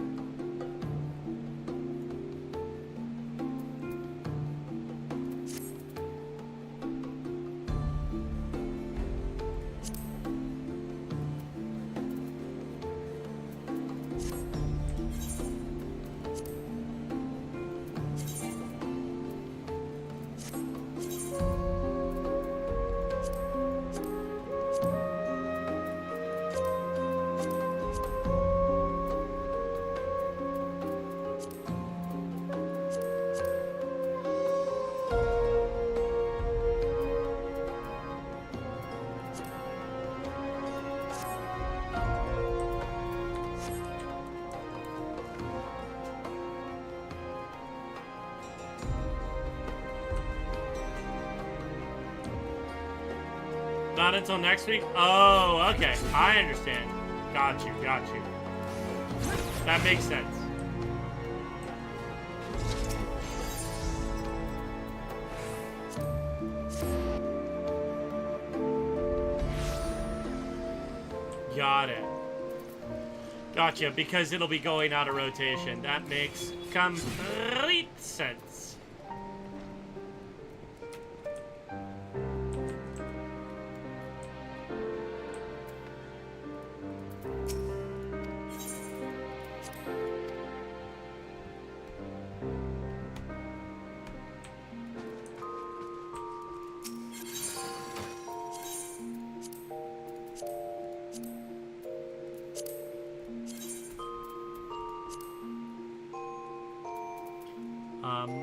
Not until next week? Oh, okay. I understand. Got you. That makes sense. Got it. Gotcha, because it'll be going out of rotation. That makes complete sense.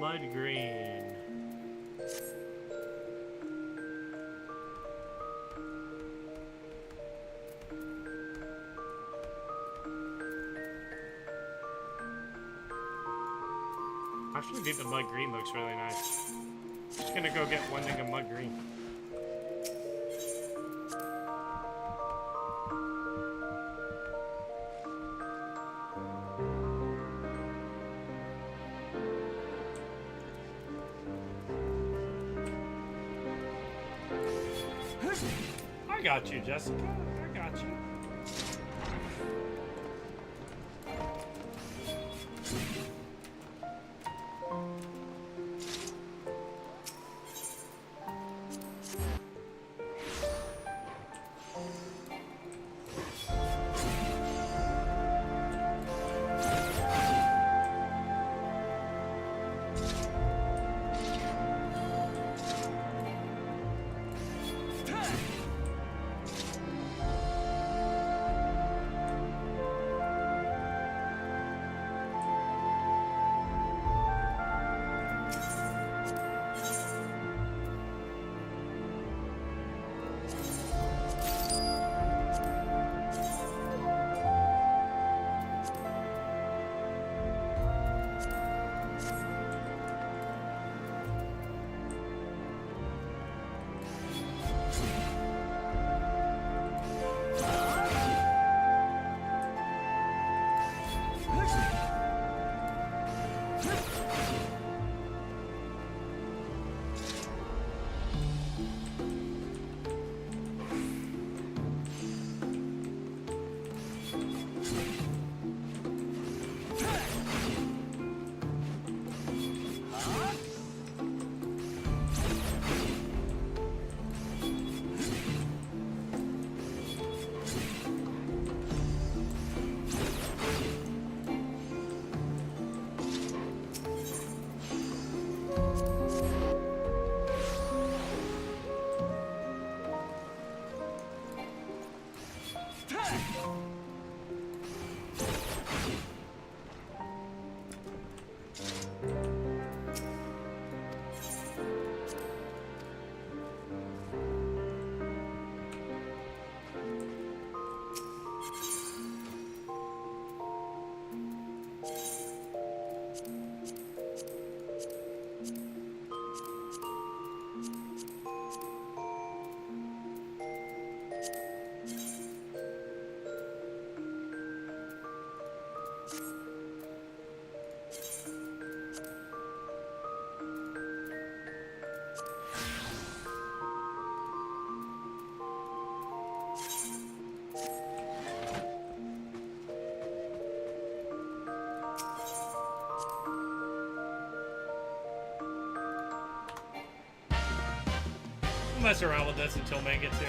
Mud green. I actually think the mud green looks really nice. Just gonna go get one thing of mud green. I got you, Jessica. I got you. We'll mess around with this until May gets here.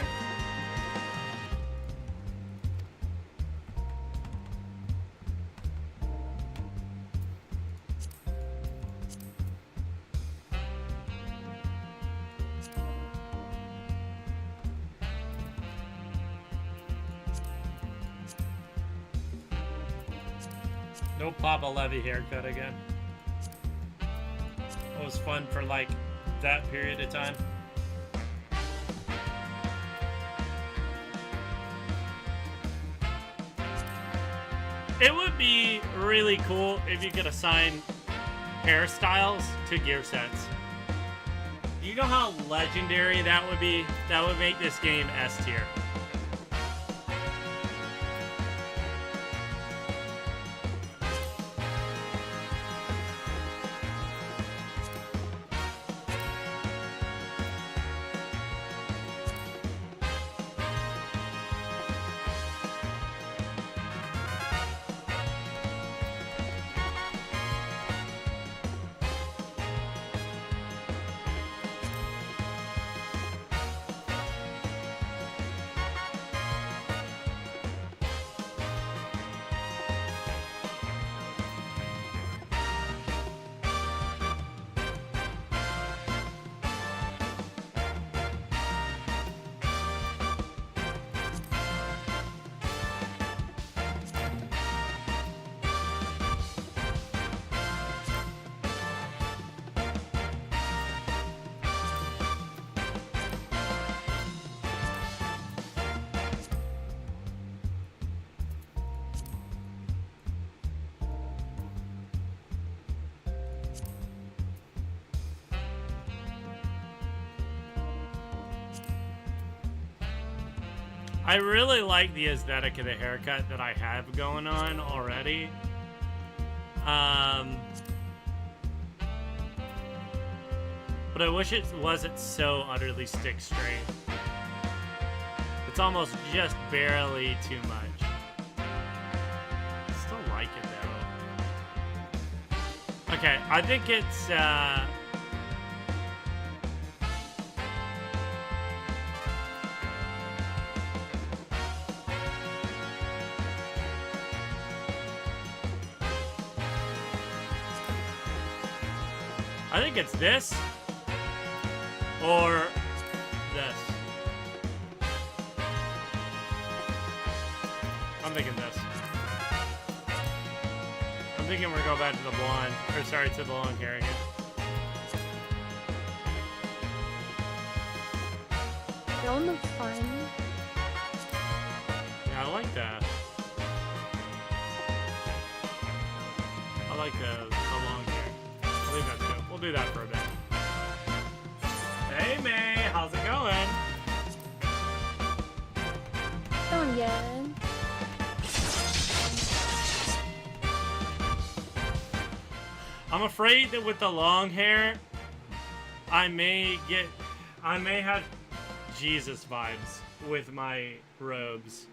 No Papa Levy haircut again. It was fun for like that period of time. It would be really cool if you could assign hairstyles to gear sets. You know how legendary that would be? That would make this game S tier. I really like the aesthetic of the haircut that I have going on already. But I wish it wasn't so utterly stick straight. It's almost just barely too much. Still like it though. Okay, I think it's I think it's this or this. I'm thinking this. I'm thinking we're gonna go back to the blonde, or sorry, to the long hair again. That one looks fun. Yeah, I like that. I like the long hair. I think that's good. We'll do that for a bit. Hey May, how's it going? Going good. I'm afraid that with the long hair, I may have Jesus vibes with my robes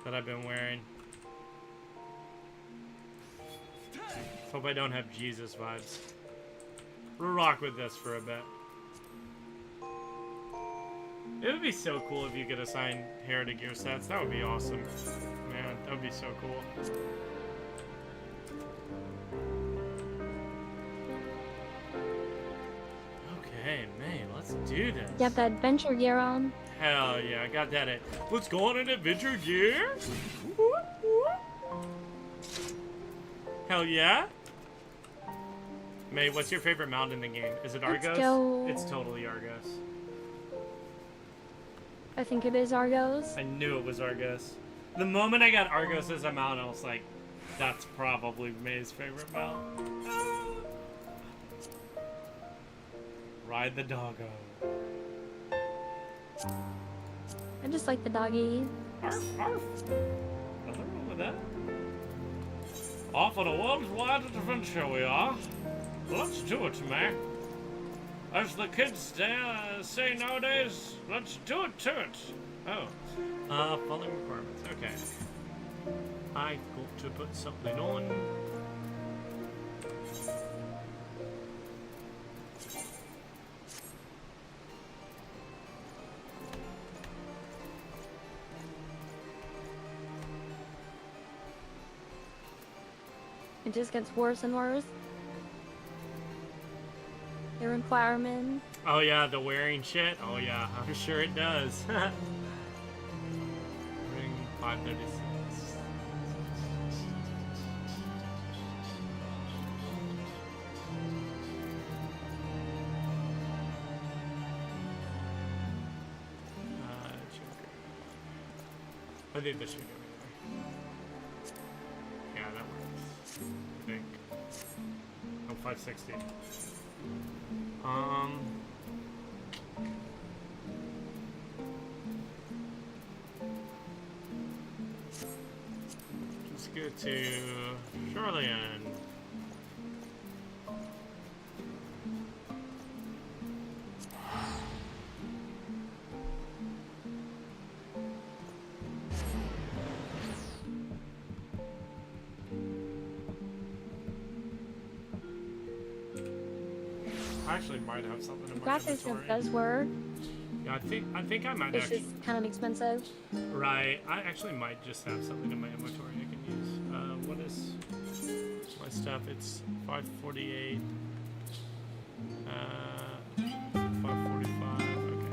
that I've been wearing. Hope I don't have Jesus vibes. We'll rock with this for a bit. It would be so cool if you could assign hair to gear sets. That would be awesome. Man, that would be so cool. Okay, man, let's do this. You have the adventure gear on? Hell yeah, I got that. Let's go on an adventure gear. Hell yeah. May, what's your favorite mount in the game? Is it Argos? Let's go. It's totally Argos. I think it is Argos. I knew it was Argos. The moment I got Argos as a mount, I was like, that's probably May's favorite mount. Ride the doggo. I just like the doggy. Arf, arf. Nothing wrong with that. Off on a worldwide adventure we are. Let's do it, man. As the kids say nowadays, let's do it to it. Oh. Following requirements. Okay. I got to put something on. It just gets worse and worse. The requirement. Oh yeah, the wearing shit? Oh yeah, I'm sure it does. Ring 536. I think this should go anyway. Yeah, that works. I think. Oh, 560. Let's go to Charlian. I actually might have something in The my graphics inventory. does work. Yeah, I think I might It's actually. just kind of expensive. Right, I actually might just have something in my inventory I can use. What is my stuff? It's 548. 545. Okay.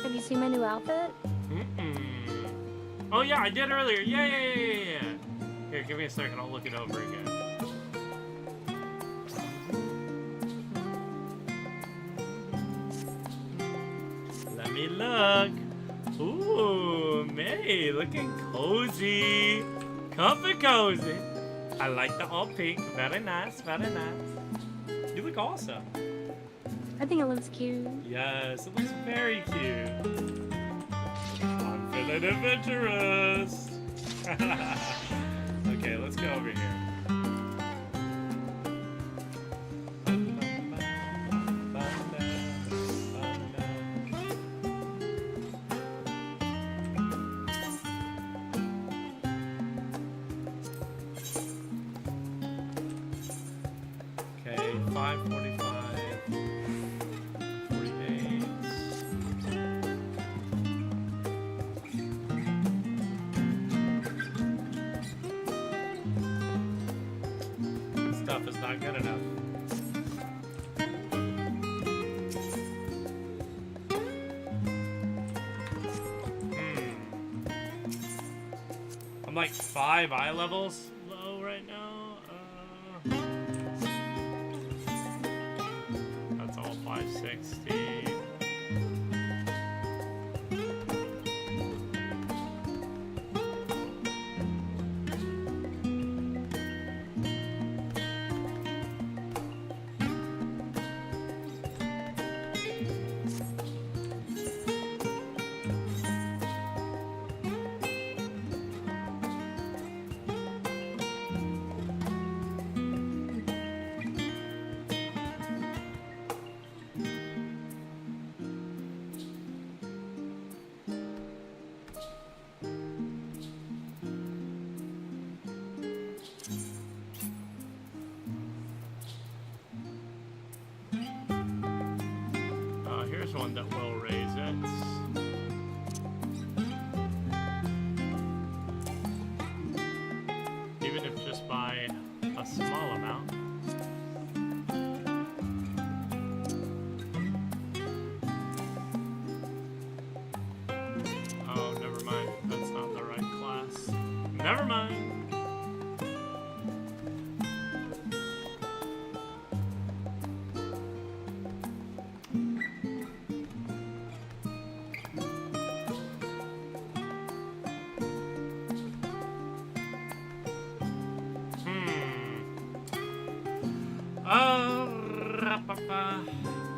Have you seen my new outfit? Oh yeah, I did earlier. Yeah. Here, give me a second. I'll look it over again. Let me look. Ooh, May, looking cozy. Comfy cozy. I like the all pink. Very nice, very nice. You look awesome. I think it looks cute. Yes, it looks very cute. I'm feeling adventurous. Okay, let's go over here. Okay, 545. 48. Stuff is not good enough. I'm like 5 eye levels low right now. That's all 560. one that will raise it. Even if just by a small amount. Oh, never mind. That's not the right class. Never mind.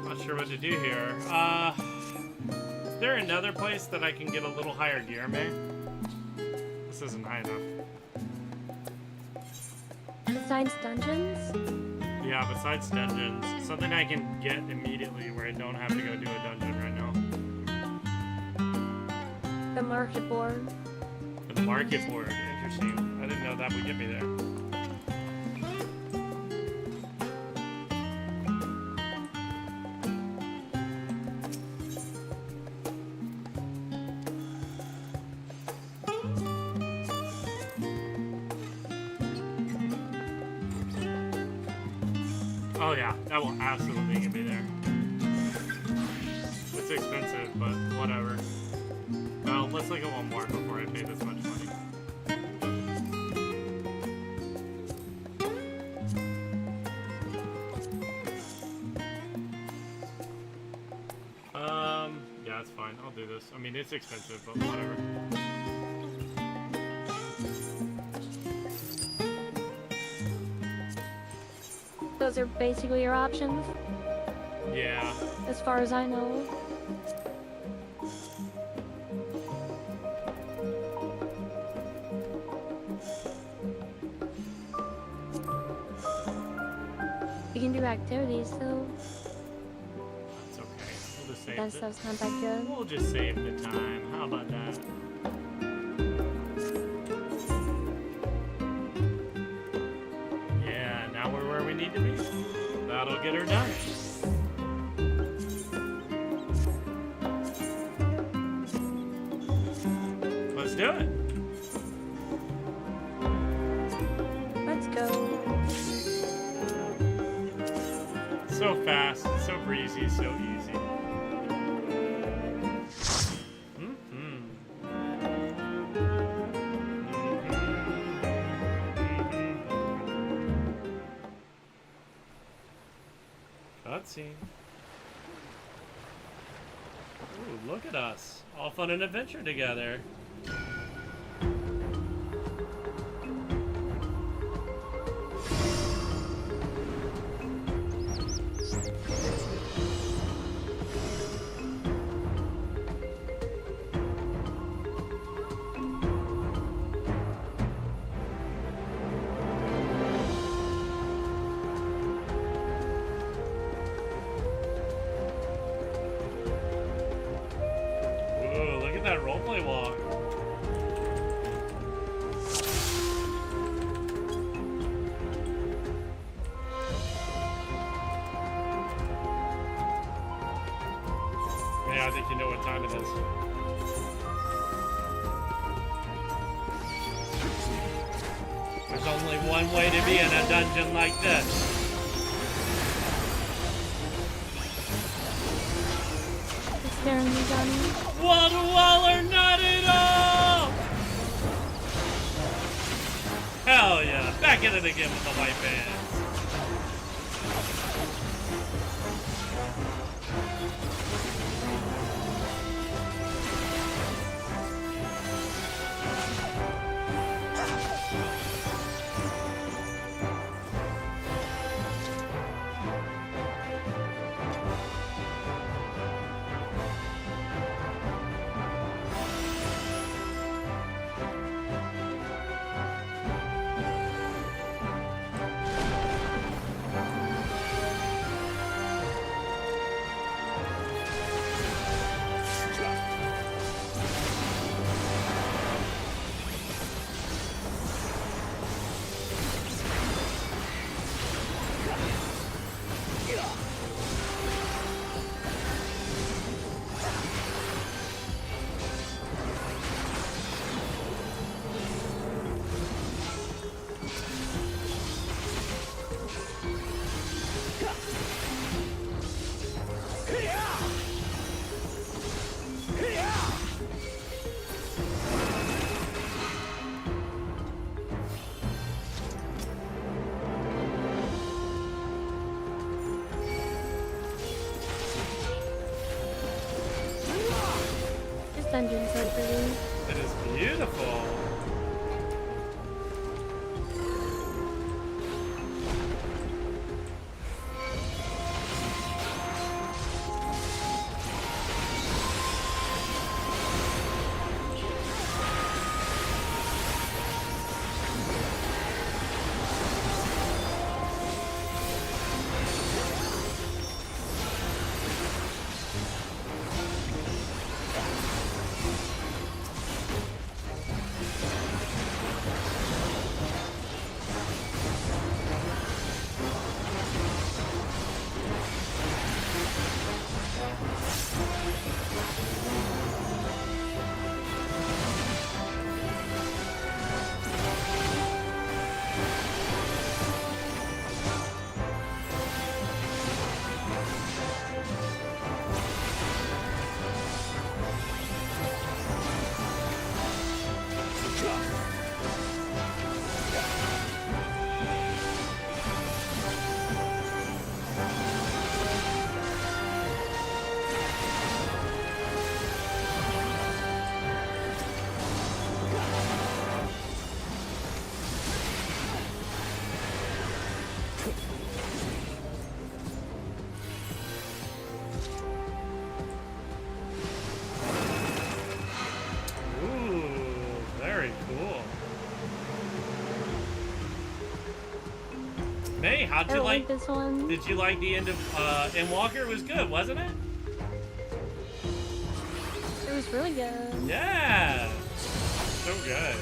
Not sure what to do here. Is there another place that I can get a little higher gear, man? This isn't high enough. Besides dungeons? Yeah, besides dungeons. Something I can get immediately where I don't have to go do a dungeon right now. The market board. The market board. Interesting. I didn't know that would get me there. Oh yeah, that will absolutely get me there. It's expensive, but whatever. Well, let's look at one more before I pay this much money. Yeah, it's fine. I'll do this. I mean, it's expensive, but whatever. Those are basically your options, Yeah. as far as I know. You can do activities, though. That's okay. We'll just save That it. stuff's not that good. We'll just save the time. How about that? Yeah, now we're where we need to be. That'll get her done. Let's do it. Let's go. So fast, so breezy, so easy. Cutscene. Ooh, look at us. All fun and adventure together. Ooh, look at that roleplay walk. Yeah, I think you know what time it is. There's only one way to be in a dungeon like this. Staring me down. Wall to wall or not at all! Hell yeah. Back at it again with the white bands. dungeon's so pretty. It is beautiful. May, how'd you like this one? Did you like the end of Endwalker? It was good, wasn't it? It was really good. Yeah. So good.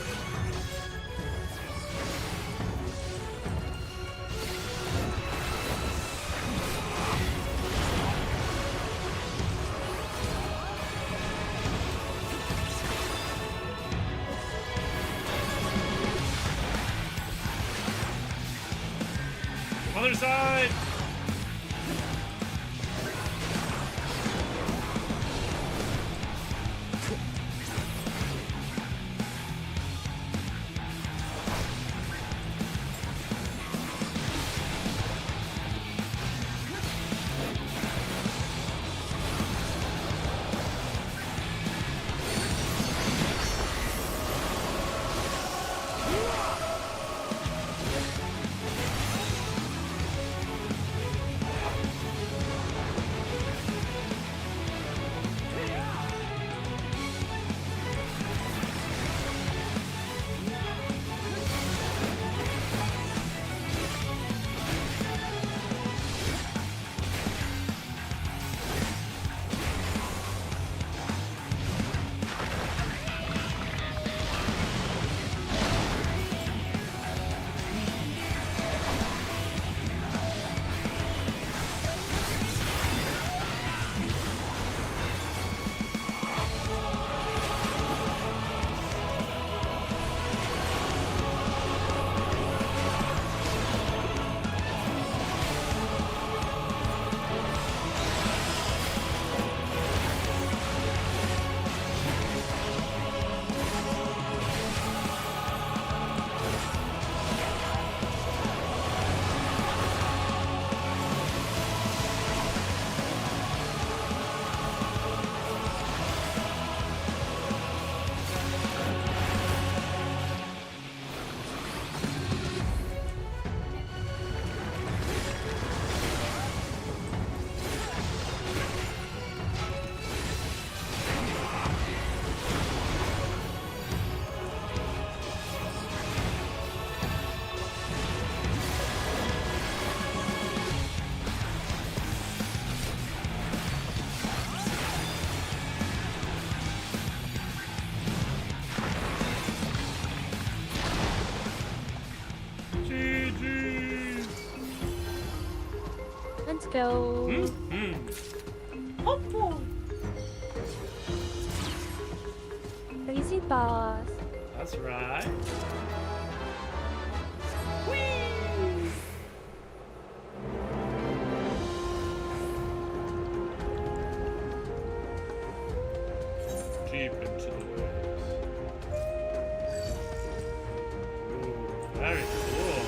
Other side! Let's go. Crazy boss. That's right. Deep into the waves. Ooh, very cool.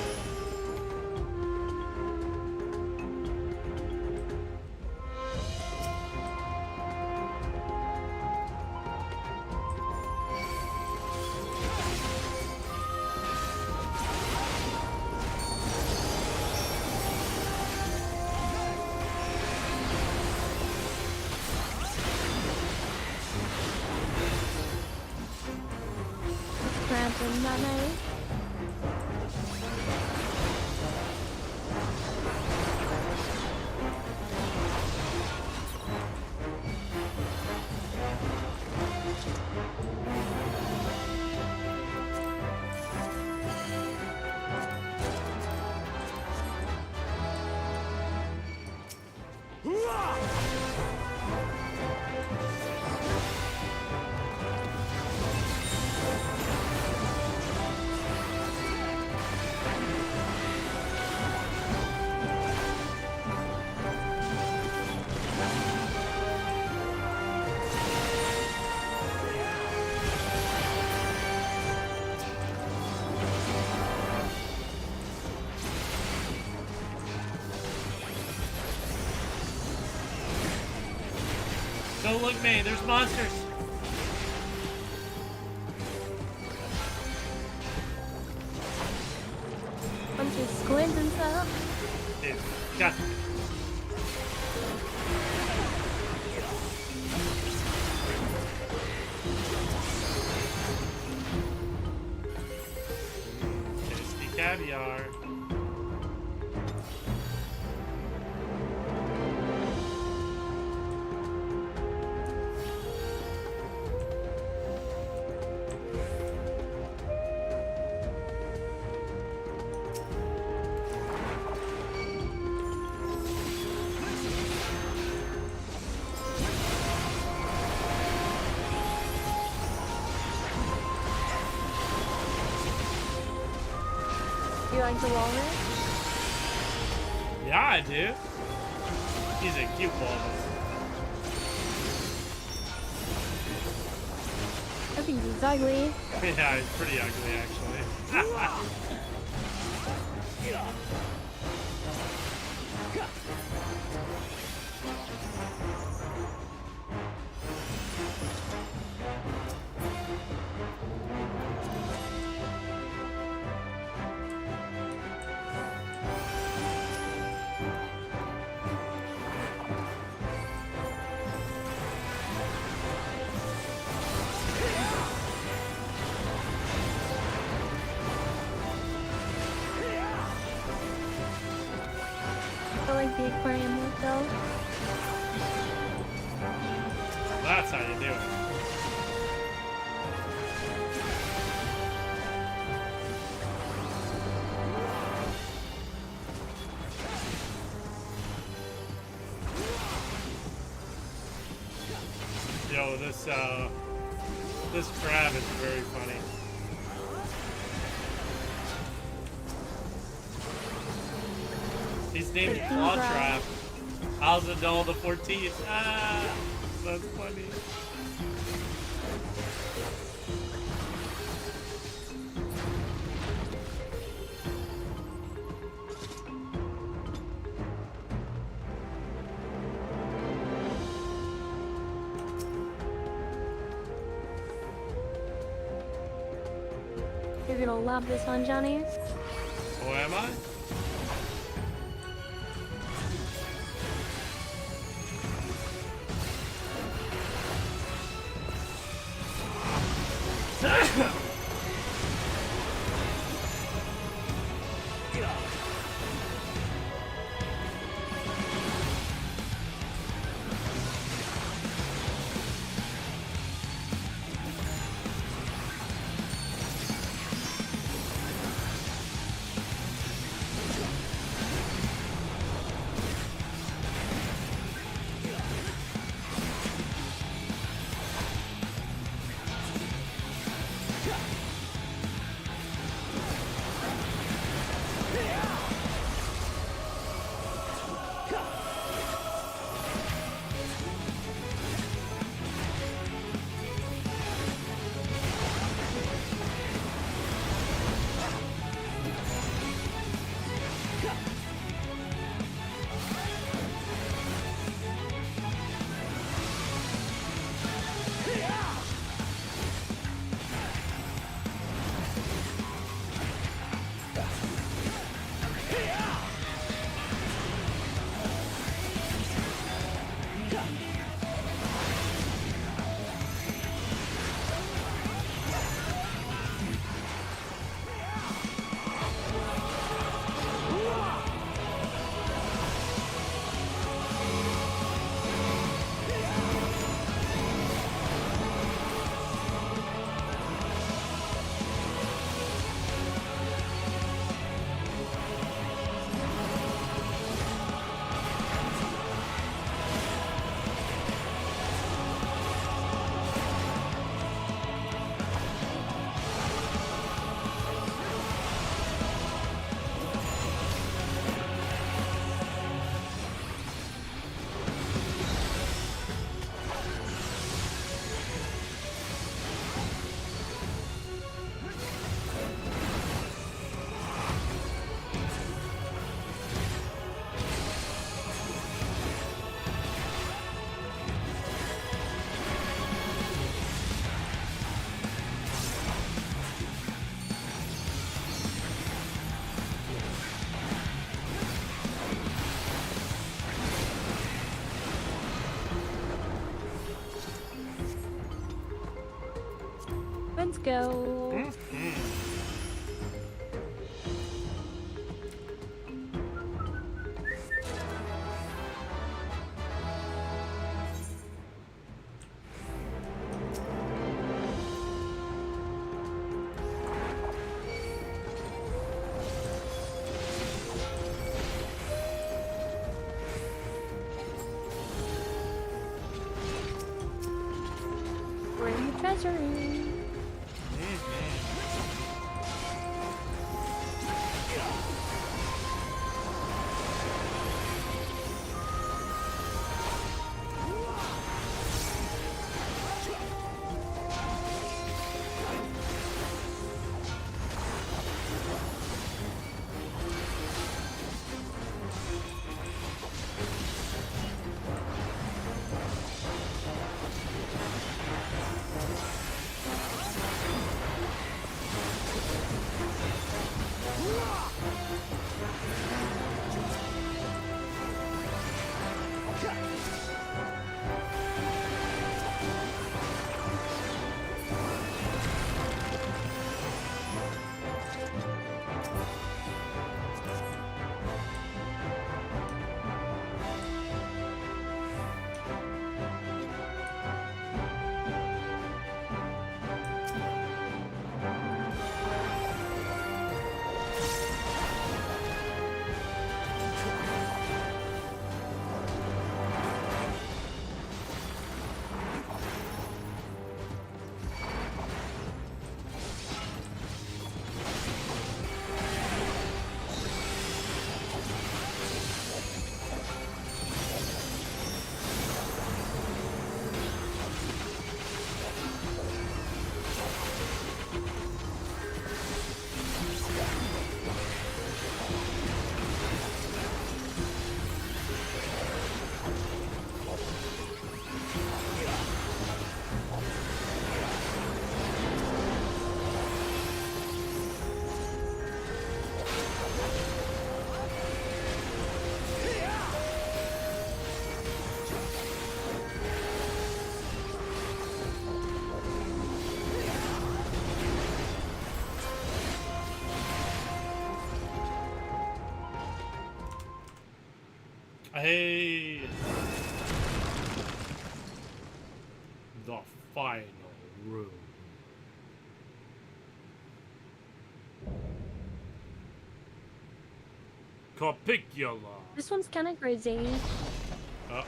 Isn't that nice? Don't look, May. There's monsters. Bunch of squids and stuff. Dude, got. Tasty caviar. You like the walrus? Yeah, I do. He's a cute walrus. I think he's ugly. Yeah, he's pretty ugly, actually. I like the aquarium look though. That's how you do it. Yo, this crab is very funny. He's named Claw Trap. Alzadol the 14th. Ah, that's funny. You're gonna love this one, Johnny. Oh, am I? Let's go. We're in the treasury. Hey, the final room. Capicula. This one's kind of crazy. I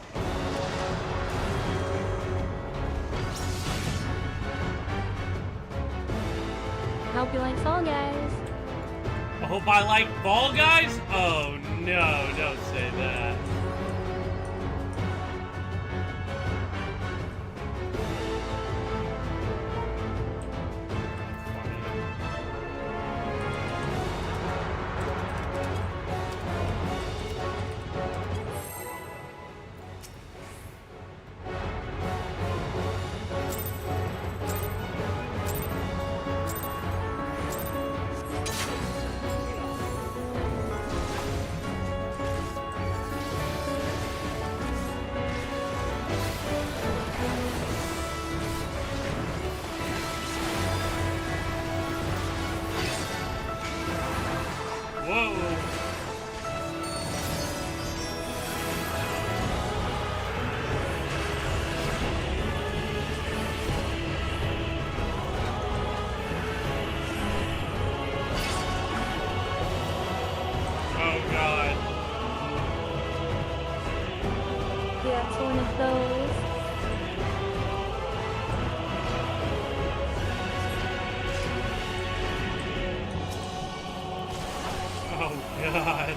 hope you like Fall Guys. I hope I like Fall Guys? Oh no, don't say that. Yeah, it's one of those. Oh god.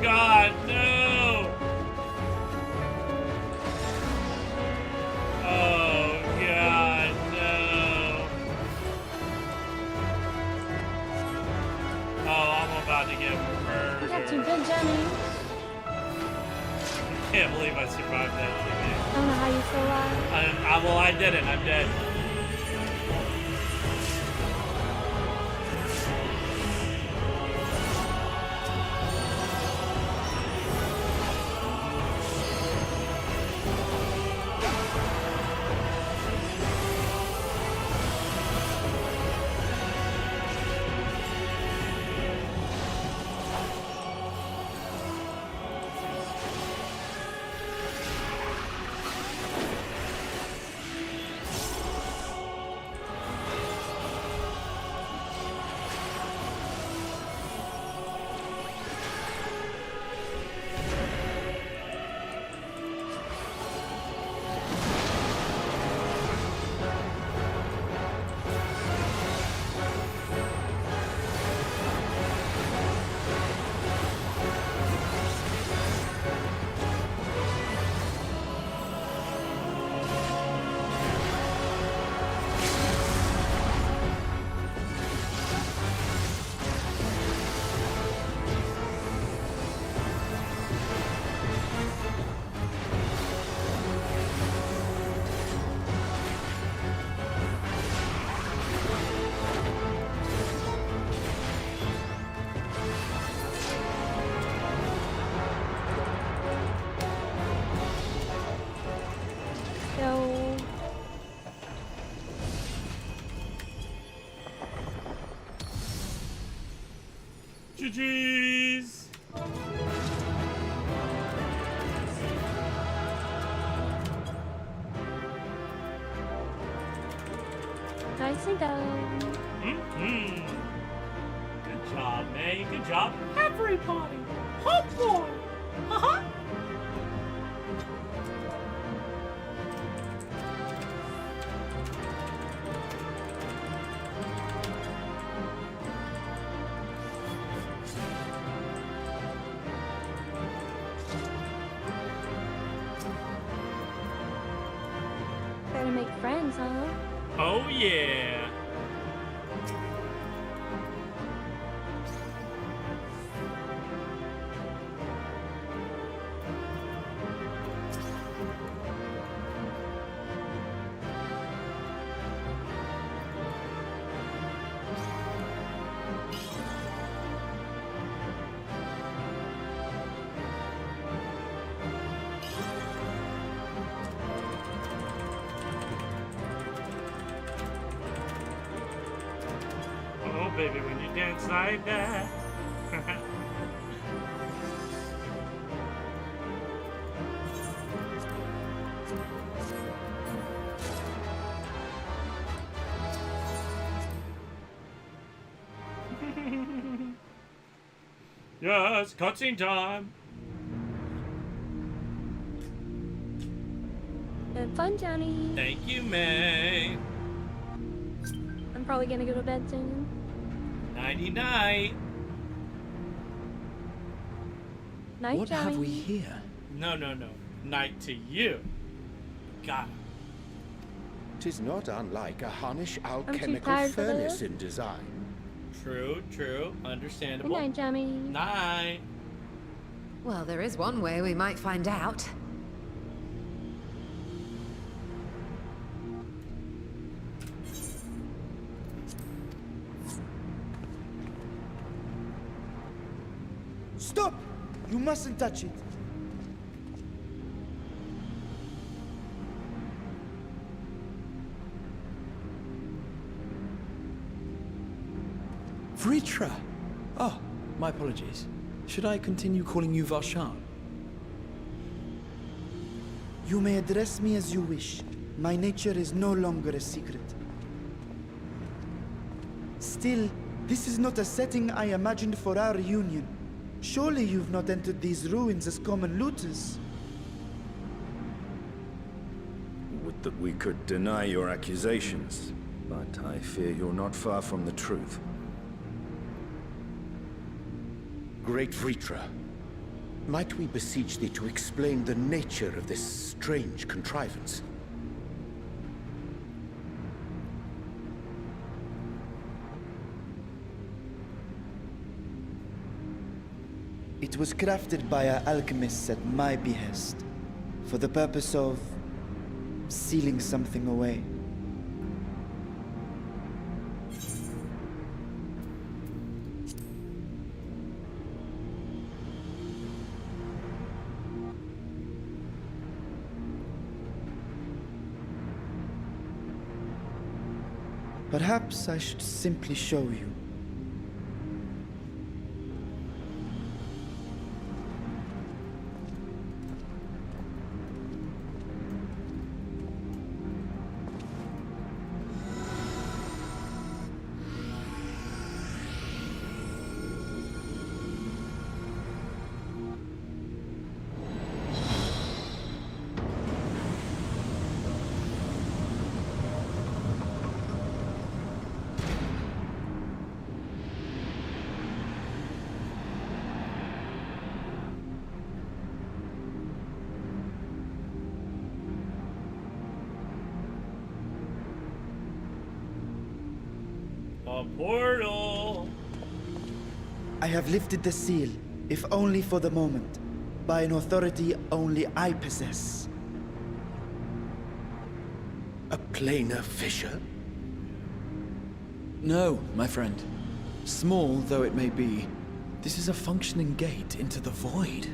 God, no! Oh God, no! Oh, I'm about to get murdered. Not too good, Jenny. I can't believe I survived that shit, man. I don't know how you still alive. Well, I didn't. I'm dead. So, GG's. nicely done. Good job, May. Good job, everybody. Hot boy. Uh-huh. Better make friends, huh? Oh, yeah. Oh, baby, when you dance like that. Yes, cutscene time. Good fun, Johnny. Thank you, May. I'm probably gonna go to bed soon. Nighty night. Night, What Johnny. have we here? No. Night to you. Got it. 'Tis not unlike a Hunnish too alchemical tired for furnace this. in design. True. Good Understandable. night, Johnny. Night. Well, there is one way we might find out. Stop! You mustn't touch it. Vritra! Oh, my apologies. Should I continue calling you Varshan? You may address me as you wish. My nature is no longer a secret. Still, this is not a setting I imagined for our reunion. Surely you've not entered these ruins as common looters. Would that we could deny your accusations, but I fear you're not far from the truth. Great Vritra, Might we beseech thee to explain the nature of this strange contrivance? It was crafted by our alchemists at my behest, for the purpose of sealing something away. Perhaps I should simply show you. A portal! I have lifted the seal, if only for the moment, by an authority only I possess. A planar fissure? No, my friend. Small though it may be, this is a functioning gate into the void.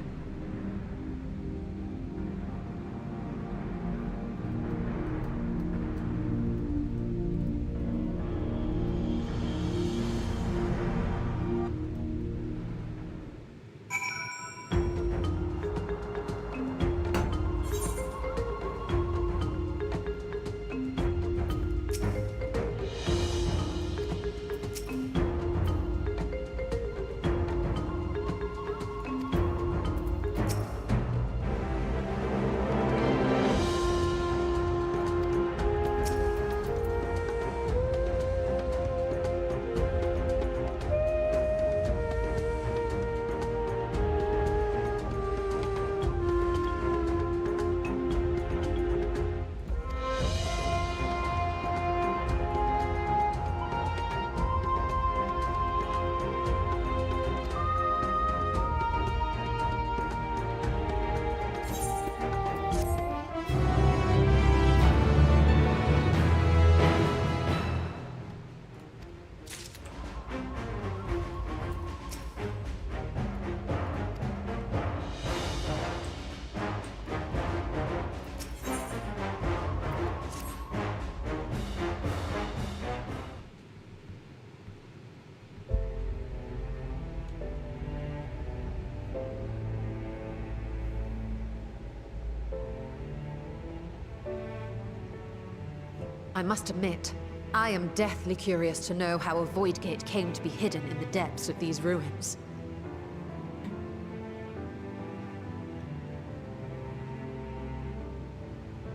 I must admit, I am deathly curious to know how a void gate came to be hidden in the depths of these ruins.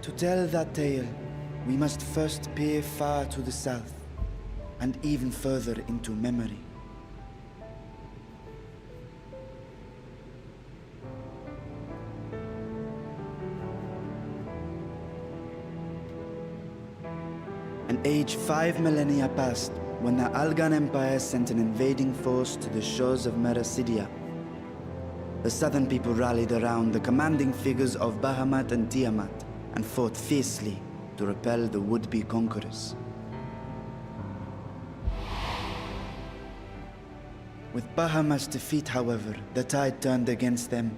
To tell that tale, we must first peer far to the south, and even further into memory. An age 5 millennia past, when the Algan Empire sent an invading force to the shores of Mericidia. The southern people rallied around the commanding figures of Bahamut and Tiamat, and fought fiercely to repel the would-be conquerors. With Bahamut's defeat, however, the tide turned against them.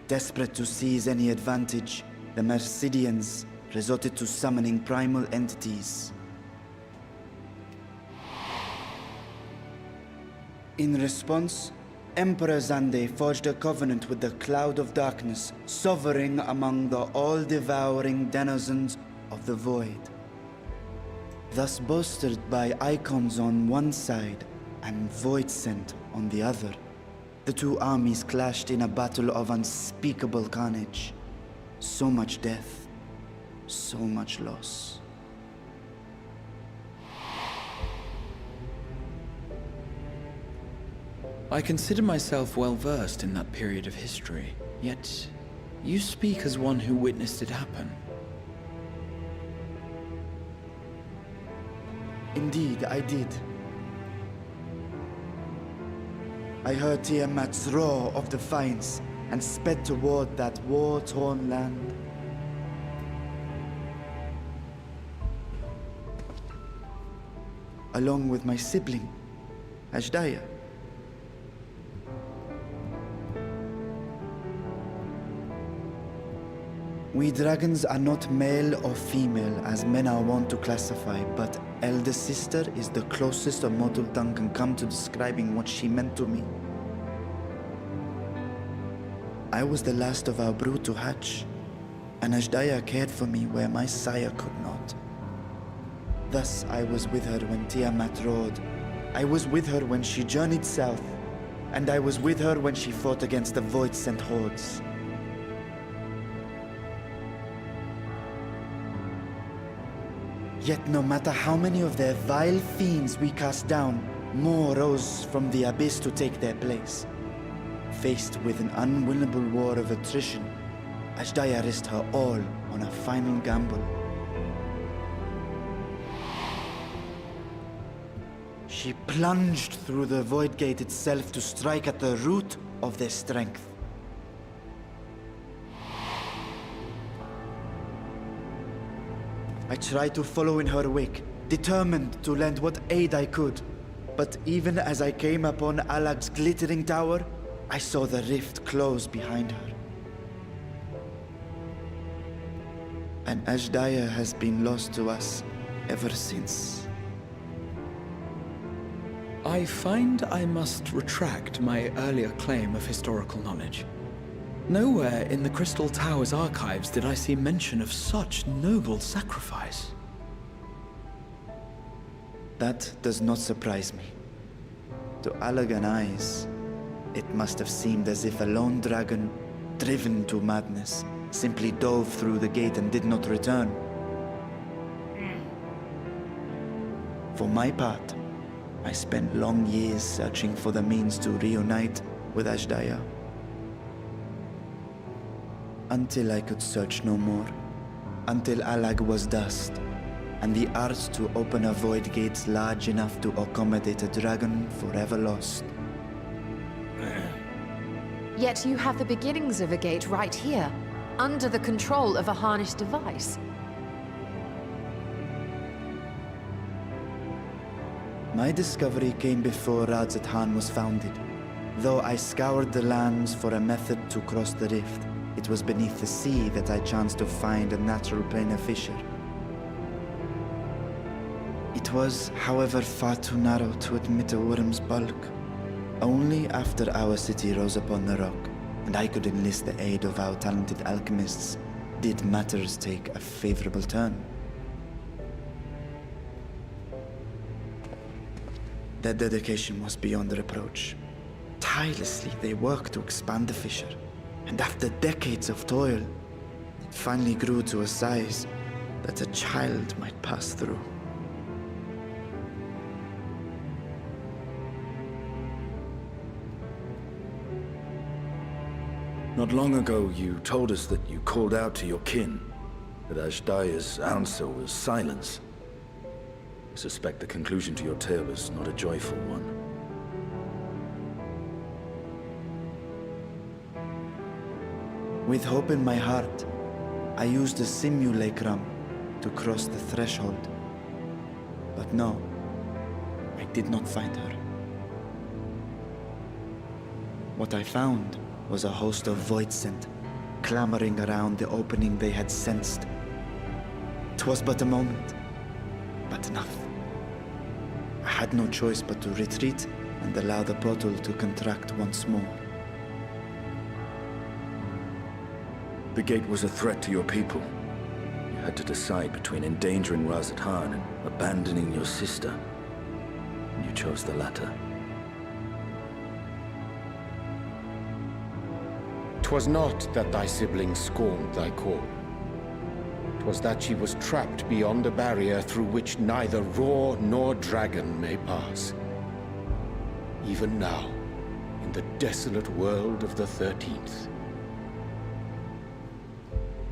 Desperate to seize any advantage, the Mercidians resorted to summoning primal entities. In response, Emperor Zande forged a covenant with the Cloud of Darkness, sovereign among the all-devouring denizens of the Void. Thus bolstered by icons on one side and Void Scent on the other, the two armies clashed in a battle of unspeakable carnage. So much death, so much loss. I consider myself well versed in that period of history, yet you speak as one who witnessed it happen. Indeed, I did. I heard Tiamat's roar of defiance and sped toward that war-torn land. Along with my sibling, Ashdaya. We dragons are not male or female as men are wont to classify, but elder sister is the closest a mortal tongue can come to describing what she meant to me. I was the last of our brood to hatch, and Ashdaya cared for me where my sire could not. Thus I was with her when Tiamat roared. I was with her when she journeyed south, and I was with her when she fought against the Void-sent hordes. Yet no matter how many of their vile fiends we cast down, more rose from the abyss to take their place. Faced with an unwinnable war of attrition, Ashdaya risked her all on a final gamble. She plunged through the Void Gate itself to strike at the root of their strength. I tried to follow in her wake, determined to lend what aid I could. But even as I came upon Alag's glittering tower, I saw the rift close behind her. And Ashdaya has been lost to us ever since. I find I must retract my earlier claim of historical knowledge. Nowhere in the Crystal Tower's archives did I see mention of such noble sacrifice. That does not surprise me. To Allagan eyes, it must have seemed as if a lone dragon, driven to madness, simply dove through the gate and did not return. For my part, I spent long years searching for the means to reunite with Ashdaya. Until I could search no more. Until Alag was dust, and the art to open a void gate large enough to accommodate a dragon forever lost. Yet you have the beginnings of a gate right here, under the control of a harnessed device. My discovery came before Radzat Han was founded. Though I scoured the lands for a method to cross the rift, it was beneath the sea that I chanced to find a natural planar fissure. It was, however, far too narrow to admit a worm's bulk. Only after our city rose upon the rock, and I could enlist the aid of our talented alchemists, did matters take a favorable turn. Their dedication was beyond reproach. Tirelessly they worked to expand the fissure, and after decades of toil, it finally grew to a size that a child might pass through. Not long ago, you told us that you called out to your kin, that Ashdaya's answer was silence. I suspect the conclusion to your tale was not a joyful one. With hope in my heart, I used the simulacrum to cross the threshold. But no, I did not find her. What I found was a host of Void-sent, clamoring around the opening they had sensed. 'Twas but a moment, but enough. I had no choice but to retreat and allow the portal to contract once more. The gate was a threat to your people. You had to decide between endangering Radzat Han and abandoning your sister. You chose the latter. 'Twas not that thy sibling scorned thy call. 'Twas that she was trapped beyond a barrier through which neither roar nor dragon may pass. Even now, in the desolate world of the 13th.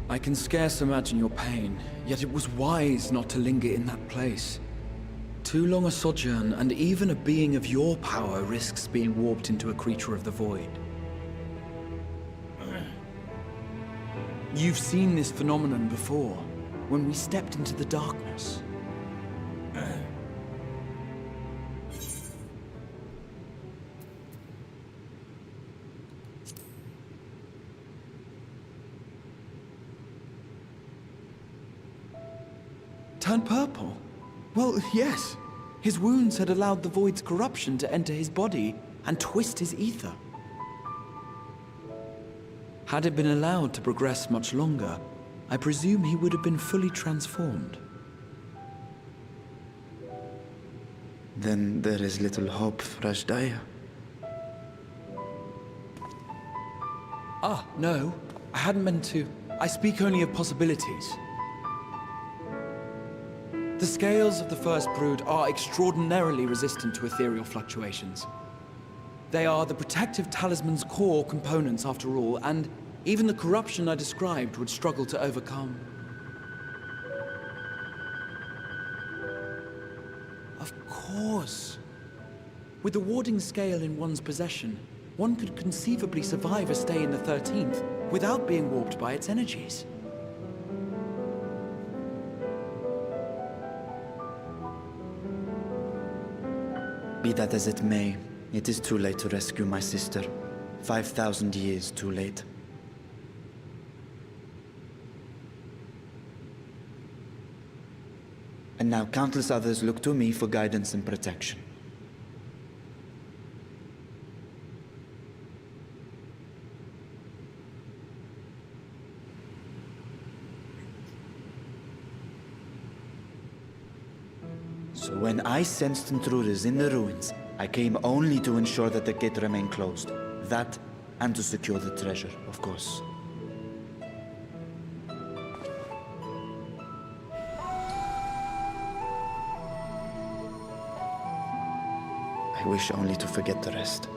I can scarce imagine your pain, yet it was wise not to linger in that place. Too long a sojourn, and even a being of your power risks being warped into a creature of the void. You've seen this phenomenon before, when we stepped into the darkness. Turned purple? Well, yes. His wounds had allowed the void's corruption to enter his body and twist his ether. Had it been allowed to progress much longer, I presume he would have been fully transformed. Then there is little hope for Ashdaya. Ah, no. I hadn't meant to. I speak only of possibilities. The scales of the First Brood are extraordinarily resistant to ethereal fluctuations. They are the protective talisman's core components after all, and even the corruption I described would struggle to overcome. Of course. With the warding scale in one's possession, one could conceivably survive a stay in the 13th without being warped by its energies. Be that as it may, it is too late to rescue my sister. 5,000 years too late. And now countless others look to me for guidance and protection. So when I sensed intruders in the ruins, I came only to ensure that the gate remained closed. That, and to secure the treasure, of course. I wish only to forget the rest.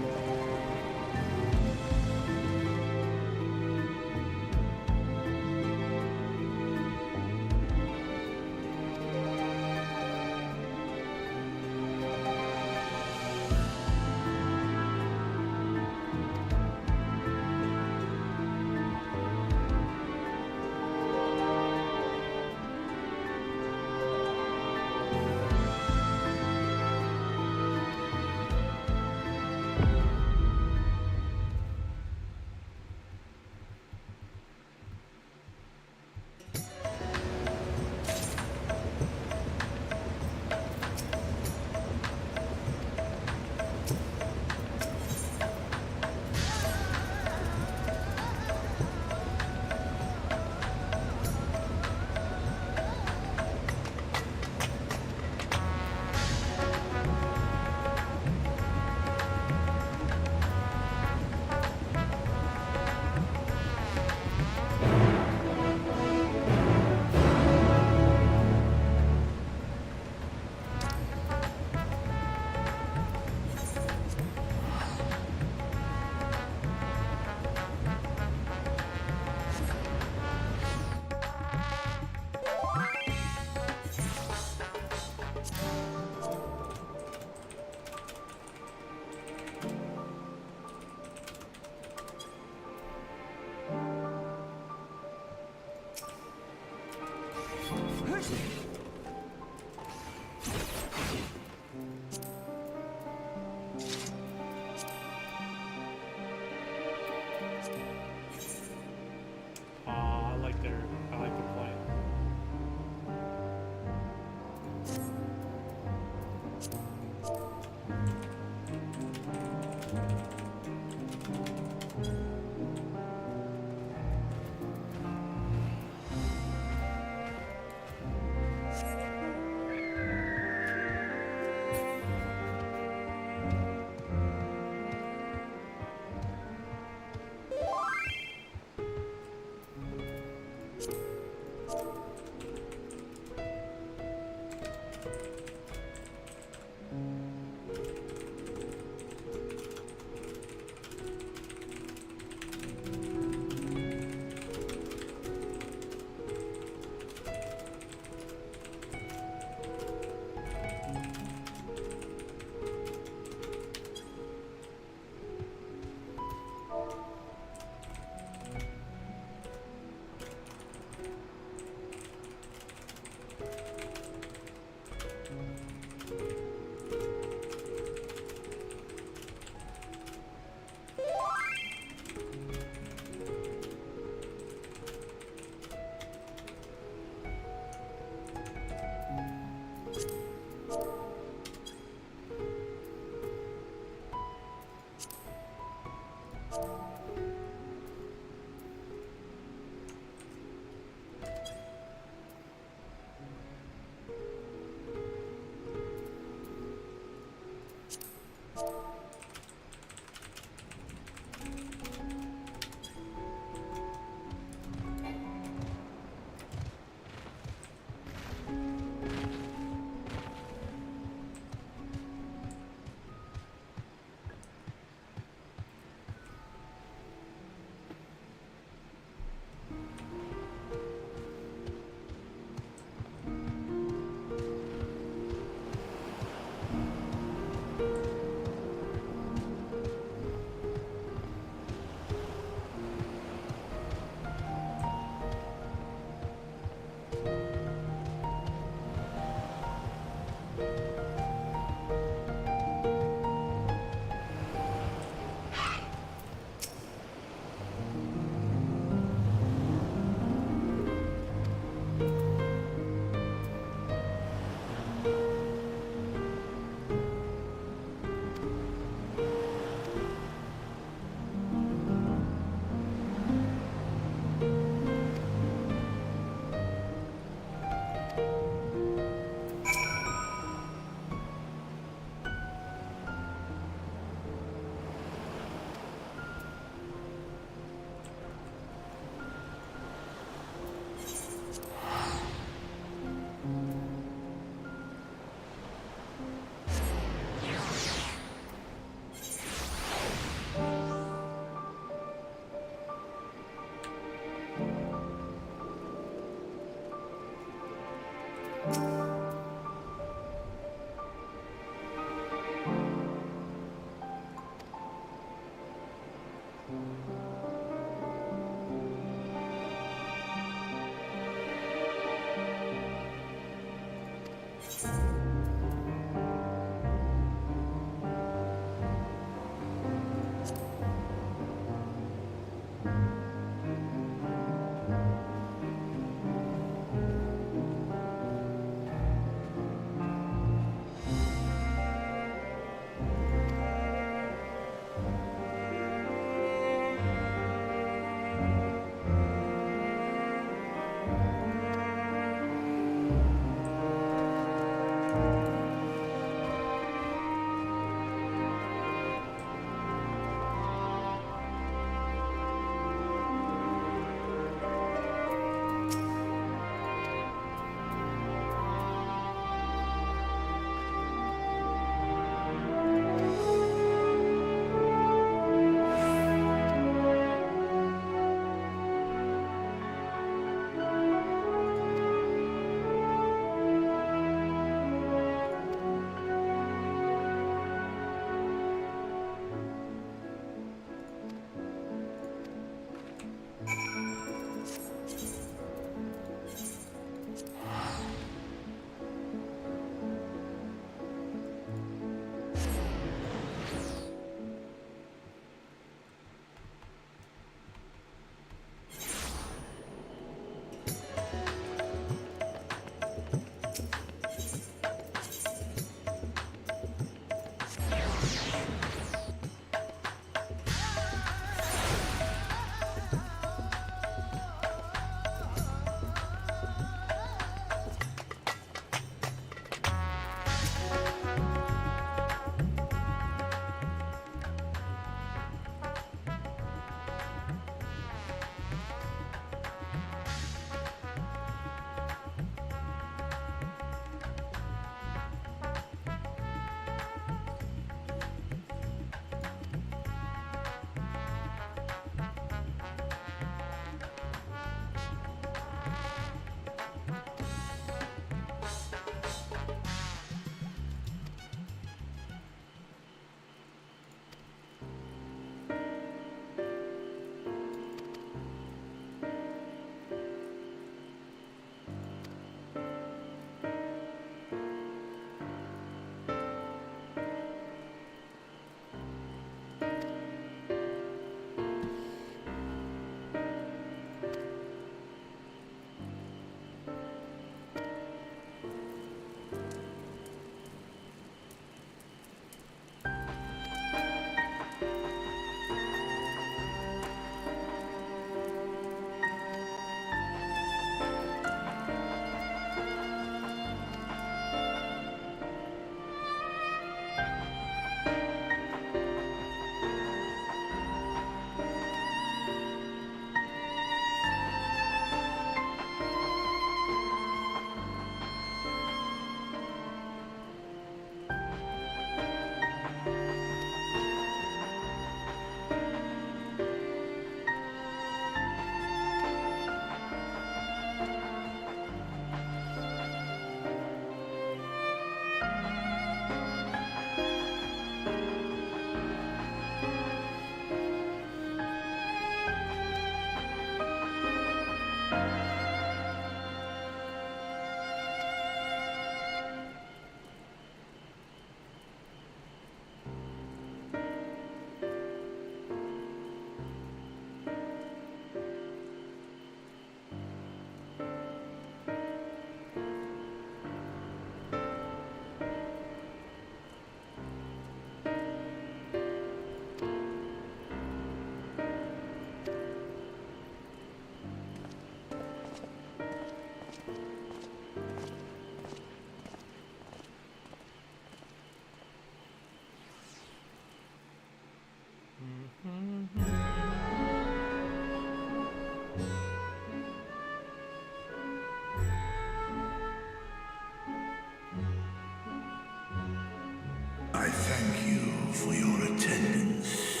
I thank you for your attendance.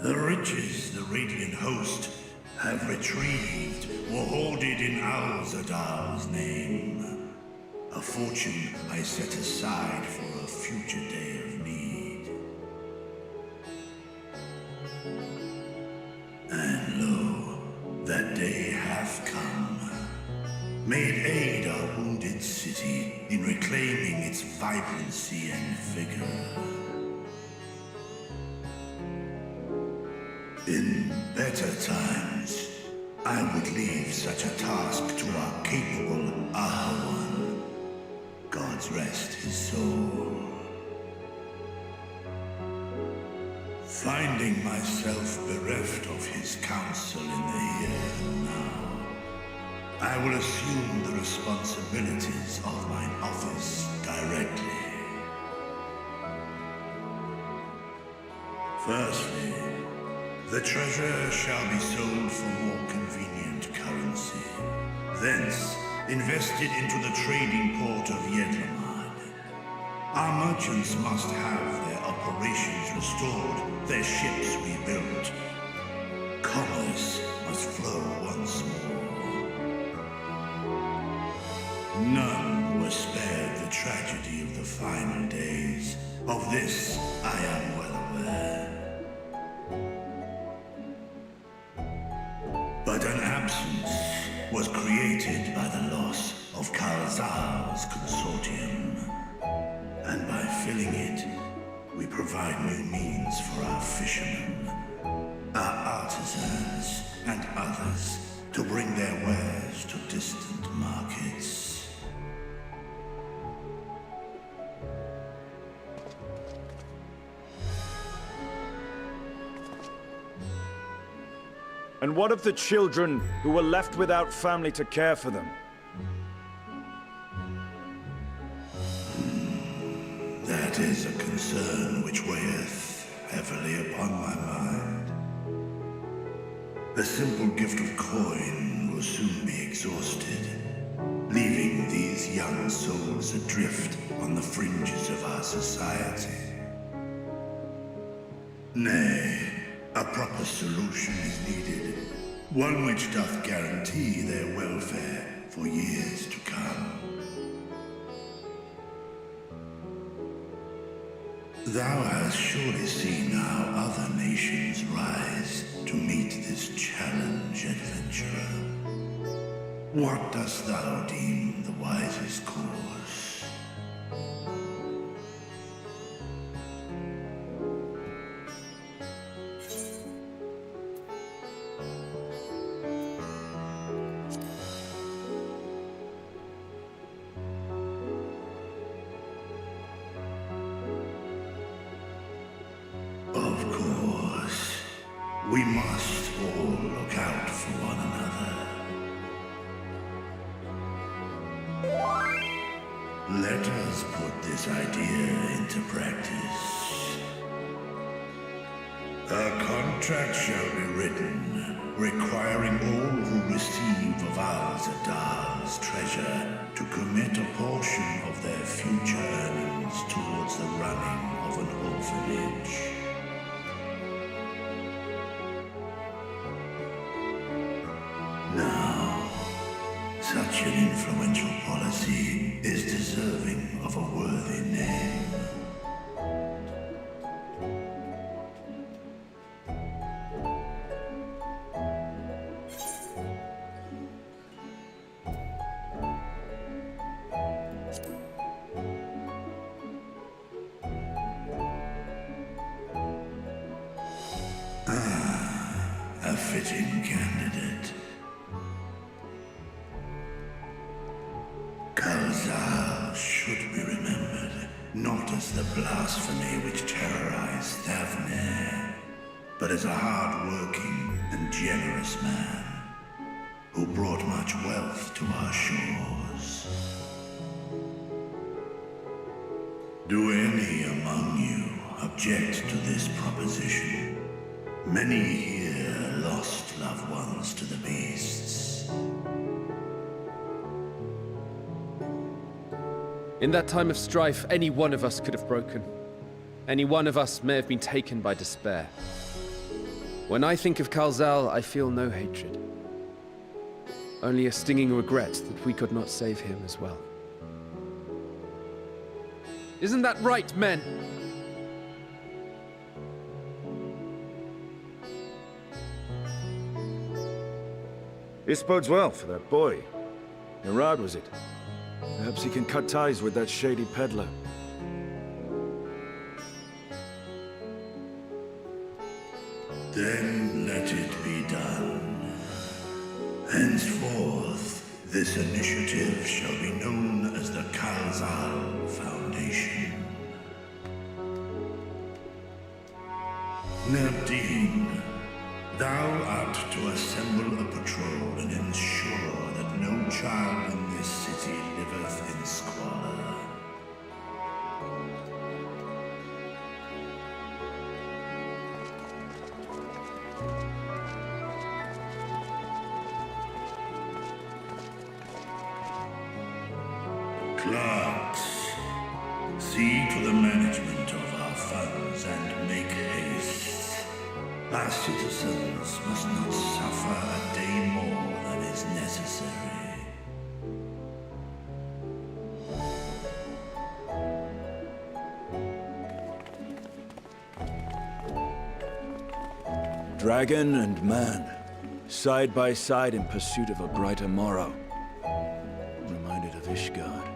The riches the Radiant Host have retrieved were hoarded in Alzadal's name. A fortune I set aside for a future day of need. And lo, that day hath come. May it aid our wounded city in reclaiming its vibrancy and vigor. In better times, I would leave such a task to our capable Ahawan. God's rest his soul. Finding myself bereft of his counsel in the here and now, I will assume the responsibilities of mine office directly. Firstly, the treasure shall be sold for more convenient currency. Thence, invested into the trading port of Yedlamad. Our merchants must have their operations restored, their ships rebuilt. Commerce must flow once more. None were spared the tragedy of the final days. Of this, I am well aware. But an absence was created by the loss of Kalzar's consortium. And by filling it, we provide new means for our fishermen, our artisans, and others to bring their wares to distant markets. And what of the children who were left without family to care for them? That is a concern which weigheth heavily upon my mind. A simple gift of coin will soon be exhausted, leaving these young souls adrift on the fringes of our society. Nay, a proper solution is needed, one which doth guarantee their welfare for years to come. Thou hast surely seen how other nations rise to meet this challenge, adventurer. What dost thou deem the wisest course? Of course, we must all look out for one another. Let us put this idea into practice. A contract shall be written, requiring all who receive of Al-Zadal's treasure to commit a portion of their future earnings towards the running of an orphanage. Now, such an influential policy is deserving of a worthy name. A fitting candidate. Kalzar should be remembered, not as the blasphemy which terrorized Thavne, but as a hard-working and generous man who brought much wealth to our shores. Do any among you object to this proposition? Many here lost loved ones to the beasts. In that time of strife, any one of us could have broken. Any one of us may have been taken by despair. When I think of Kalzal, I feel no hatred. Only a stinging regret that we could not save him as well. Isn't that right, men? This bodes well for that boy. Narad, was it? Perhaps he can cut ties with that shady peddler. Then let it be done. Henceforth, this initiative shall be known as the Kalzal Foundation. Nabdeen, thou art to assemble a patrol and ensure that no child in this city liveth in squalor. Clerks, see to the management of our funds and make haste. Our citizens must not suffer a day more than is necessary. Dragon and man, side by side in pursuit of a brighter morrow. Reminded of Ishgard.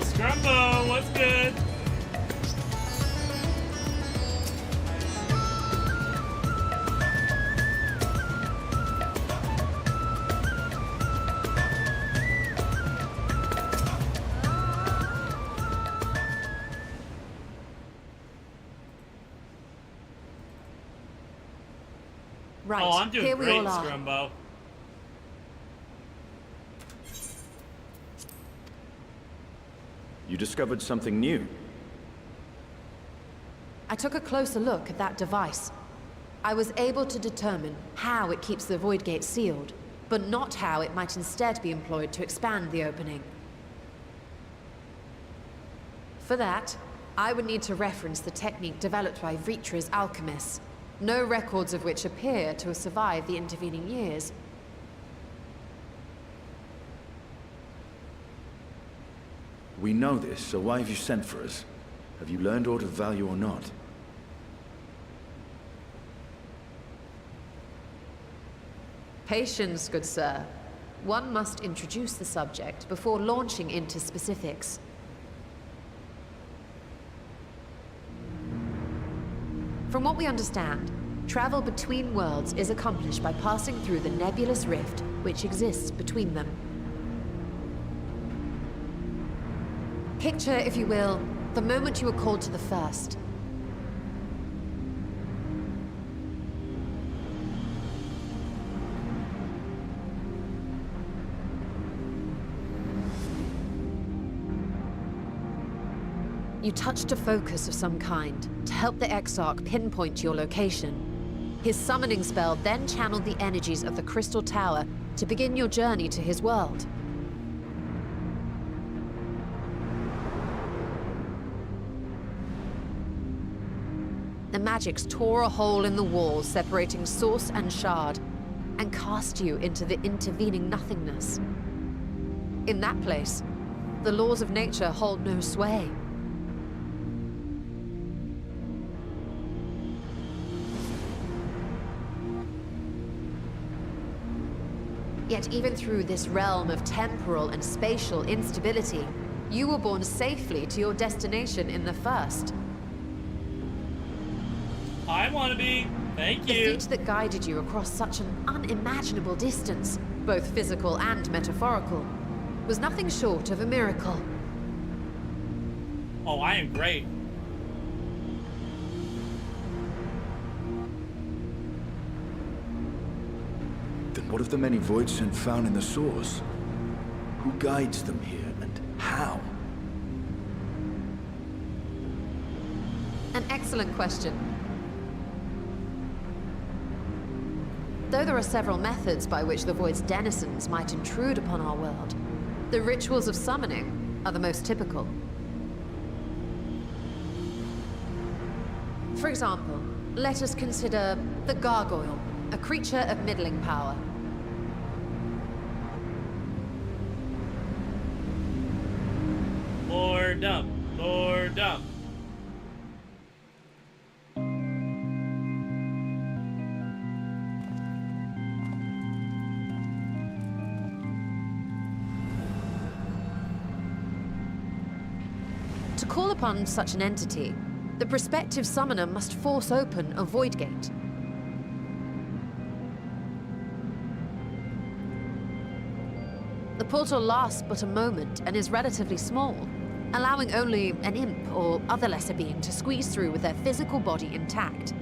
Scrumbo, what's good? Right, oh, I'm doing here we great, all are. Scrumbo. You discovered something new. I took a closer look at that device. I was able to determine how it keeps the Void Gate sealed, but not how it might instead be employed to expand the opening. For that, I would need to reference the technique developed by Vritra's alchemists, no records of which appear to have survived the intervening years. We know this, so why have you sent for us? Have you learned aught of value or not? Patience, good sir. One must introduce the subject before launching into specifics. From what we understand, travel between worlds is accomplished by passing through the nebulous rift which exists between them. Picture, if you will, the moment you were called to the first. You touched a focus of some kind to help the Exarch pinpoint your location. His summoning spell then channeled the energies of the Crystal Tower to begin your journey to his world. The magics tore a hole in the wall separating source and shard, and cast you into the intervening nothingness. In that place, the laws of nature hold no sway. Yet even through this realm of temporal and spatial instability, you were borne safely to your destination in the first. I want to be. Thank you. The feat that guided you across such an unimaginable distance, both physical and metaphorical, was nothing short of a miracle. Oh, I am great. Then what of the many Voidsent found in the source? Who guides them here, and how? An excellent question. Though there are several methods by which the Void's denizens might intrude upon our world, the rituals of summoning are the most typical. For example, let us consider the Gargoyle, a creature of middling power. Lord up, Lord up. To call upon such an entity, the prospective summoner must force open a void gate. The portal lasts but a moment and is relatively small, allowing only an imp or other lesser being to squeeze through with their physical body intact.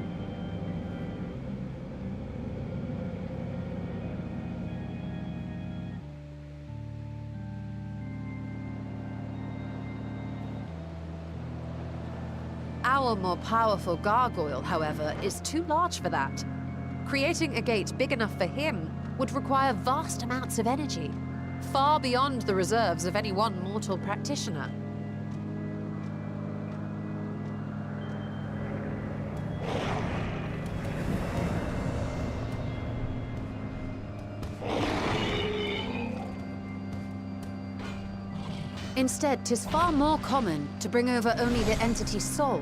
Our more powerful gargoyle, however, is too large for that. Creating a gate big enough for him would require vast amounts of energy, far beyond the reserves of any one mortal practitioner. Instead, 'tis far more common to bring over only the entity's soul.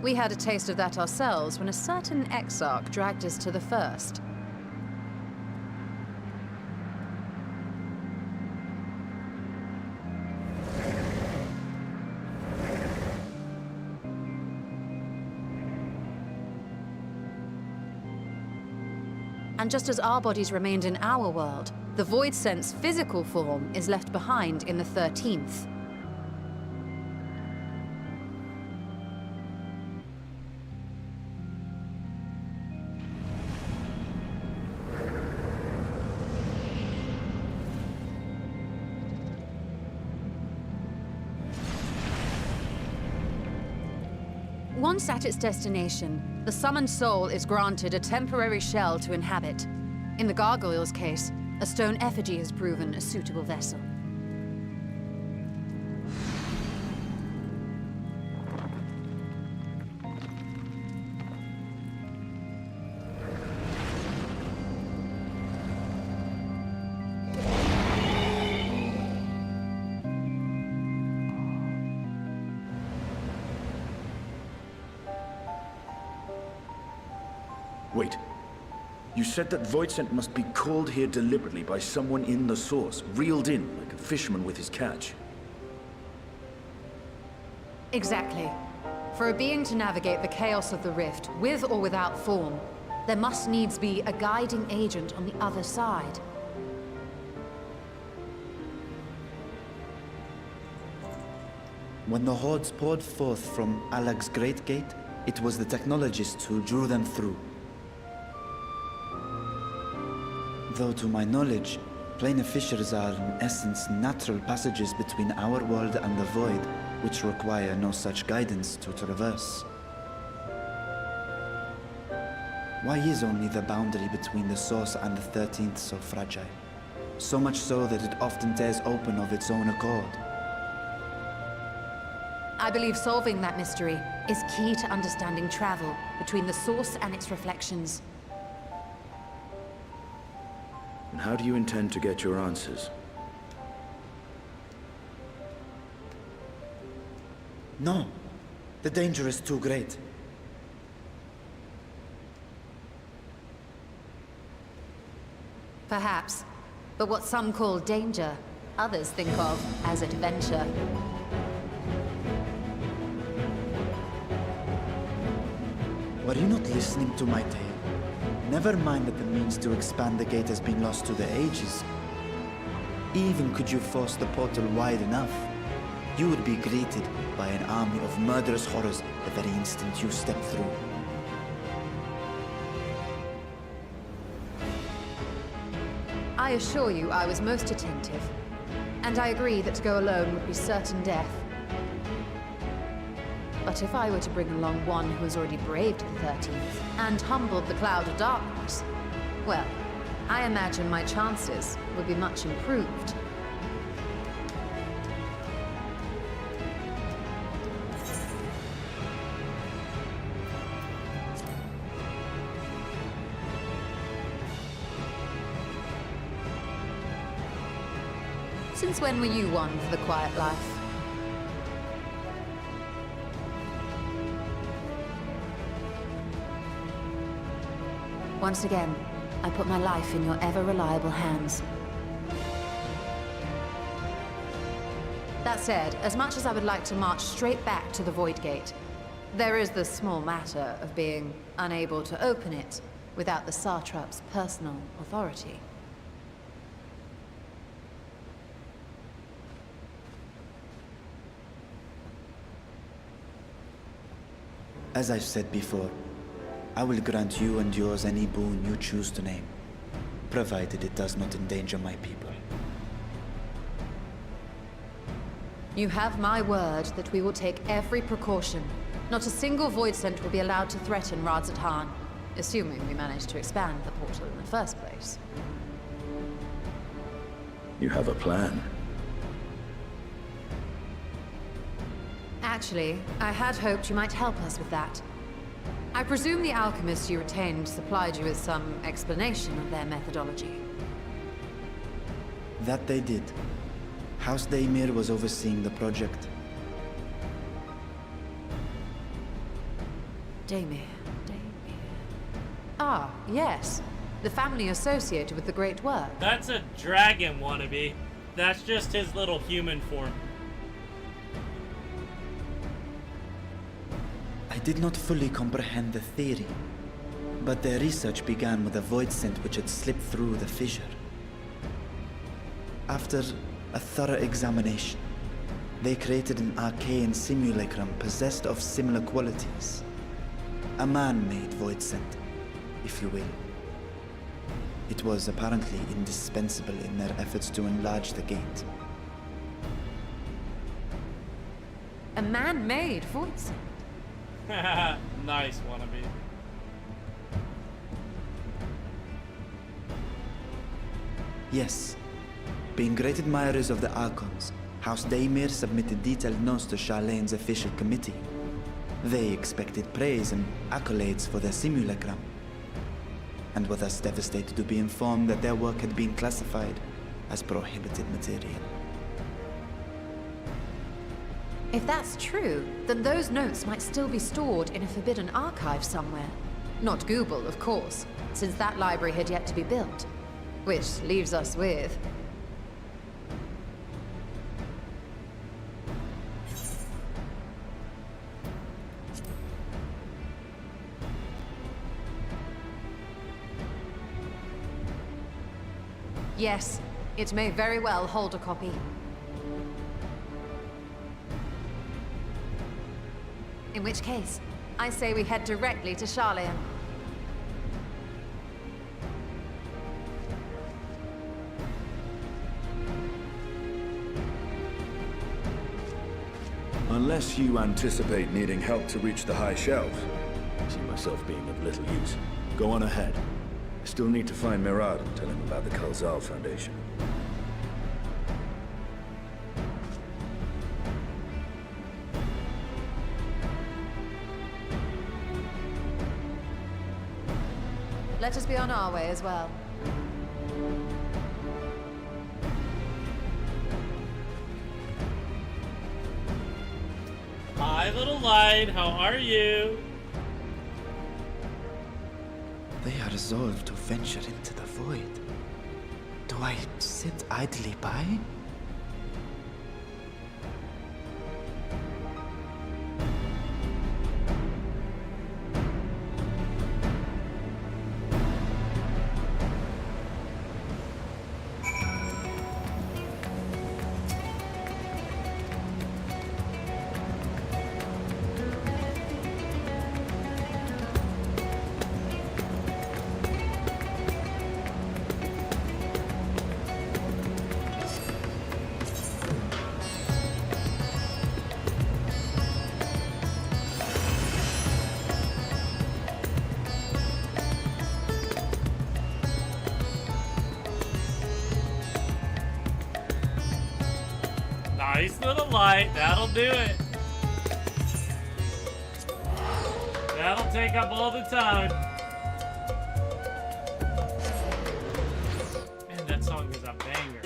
We had a taste of that ourselves when a certain Exarch dragged us to the first. And just as our bodies remained in our world, the Voidsent's physical form is left behind in the 13th. Once at its destination, the summoned soul is granted a temporary shell to inhabit. In the gargoyle's case, a stone effigy has proven a suitable vessel. Wait. You said that Voidsent must be called here deliberately by someone in the source, reeled in like a fisherman with his catch. Exactly. For a being to navigate the chaos of the rift, with or without form, there must needs be a guiding agent on the other side. When the hordes poured forth from Alag's Great Gate, it was the technologists who drew them through. Though to my knowledge, planar fissures are in essence natural passages between our world and the void, which require no such guidance to traverse. Why is only the boundary between the source and the 13th so fragile? So much so that it often tears open of its own accord. I believe solving that mystery is key to understanding travel between the source and its reflections. And how do you intend to get your answers? No. The danger is too great. Perhaps. But what some call danger, others think of as adventure. Were you not listening to my tale? Never mind that the means to expand the gate has been lost to the ages. Even could you force the portal wide enough, you would be greeted by an army of murderous horrors the very instant you step through. I assure you I was most attentive. And I agree that to go alone would be certain death. But if I were to bring along one who has already braved the 13th and humbled the cloud of darkness, well, I imagine my chances would be much improved. Since when were you one for the quiet life? Once again, I put my life in your ever-reliable hands. That said, as much as I would like to march straight back to the Void Gate, there is the small matter of being unable to open it without the Satrap's personal authority. As I've said before, I will grant you and yours any boon you choose to name, provided it does not endanger my people. You have my word that we will take every precaution. Not a single Voidsent will be allowed to threaten Radzat, assuming we manage to expand the portal in the first place. You have a plan. Actually, I had hoped you might help us with that. I presume the alchemists you retained supplied you with some explanation of their methodology. That they did. House Daimir was overseeing the project. Daimir. Ah, yes. The family associated with the great work. That's a dragon wannabe. That's just his little human form. I did not fully comprehend the theory, but their research began with a Voidsent which had slipped through the fissure. After a thorough examination, they created an arcane simulacrum possessed of similar qualities. A man-made Voidsent, if you will. It was apparently indispensable in their efforts to enlarge the gate. A man-made Voidsent? Nice, wannabe. Yes. Being great admirers of the Archons, House Daemir submitted detailed notes to Charlene's official committee. They expected praise and accolades for their simulacrum, and were thus devastated to be informed that their work had been classified as prohibited material. If that's true, then those notes might still be stored in a forbidden archive somewhere. Not Google, of course, since that library had yet to be built. Which leaves us with... Yes, it may very well hold a copy. In which case, I say we head directly to Charleon. Unless you anticipate needing help to reach the high shelves, I see myself being of little use. Go on ahead. I still need to find Mirad and tell him about the Khalzal Foundation. Let us be on our way as well. Hi, little light. How are you? They are resolved to venture into the void. Do I sit idly by? Nice little light. That'll do it. That'll take up all the time. Man, that song is a banger.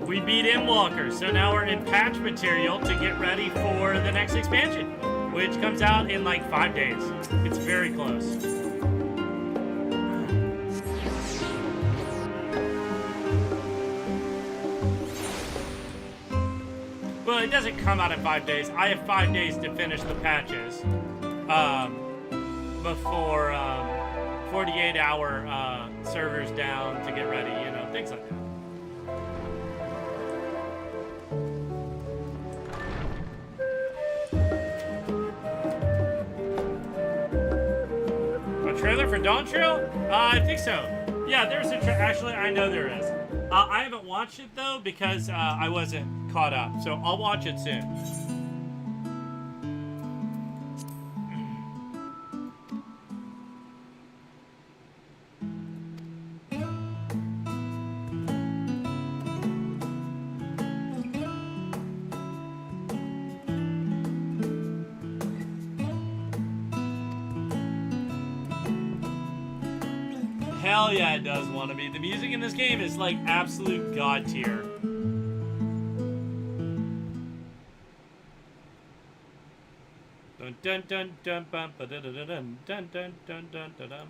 We beat Endwalker, so now we're in patch material to get ready for the next expansion, which comes out in like 5 days. It's very close. Well, it doesn't come out in 5 days. I have 5 days to finish the patches before 48-hour servers down to get ready, you know, things like that. Trailer for Dawn Trail? I think so. Yeah, there's a actually, I know there is. I haven't watched it though because I wasn't caught up, so I'll watch it soon. Hell yeah, it does want to be. The music in this game is like absolute god tier. Dun dun dun dun dun dun dun dun dun dun dun dun dun dun.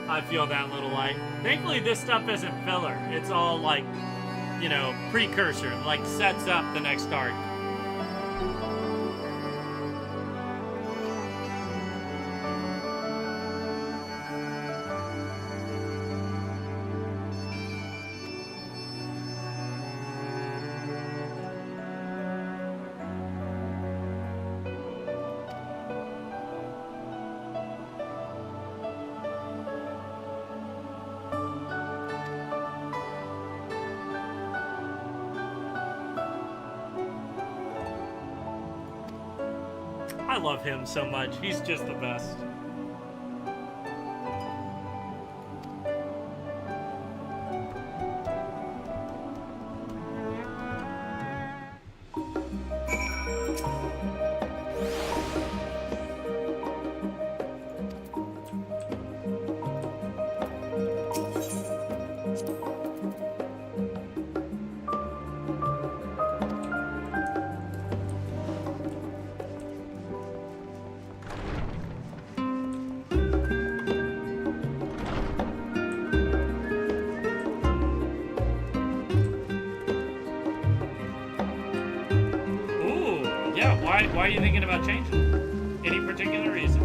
I feel that little light. Thankfully, this stuff isn't filler. It's all like, you know, precursor, like sets up the next arc. I love him so much. He's just the best. Why are you thinking about changing? Any particular reason?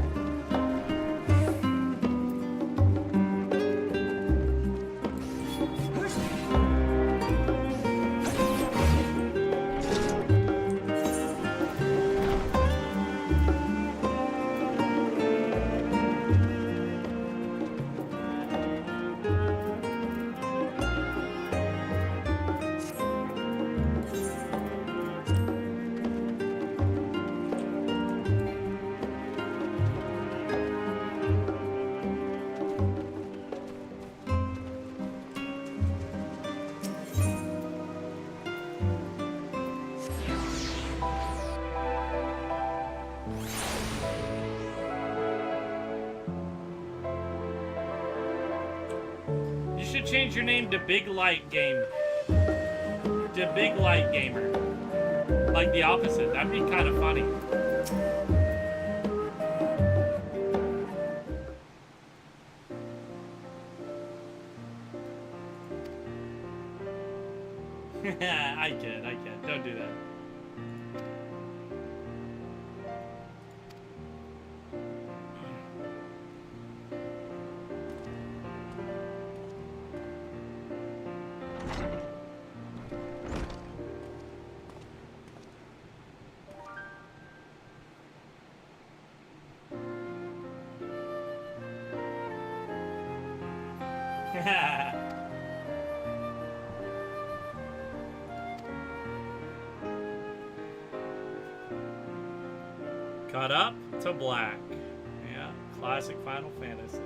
Change your name to Big Light Game. To Big Light Gamer. Like the opposite. That'd be kind of funny. I can. Don't do that. Cut up to black. Yeah, classic Final Fantasy.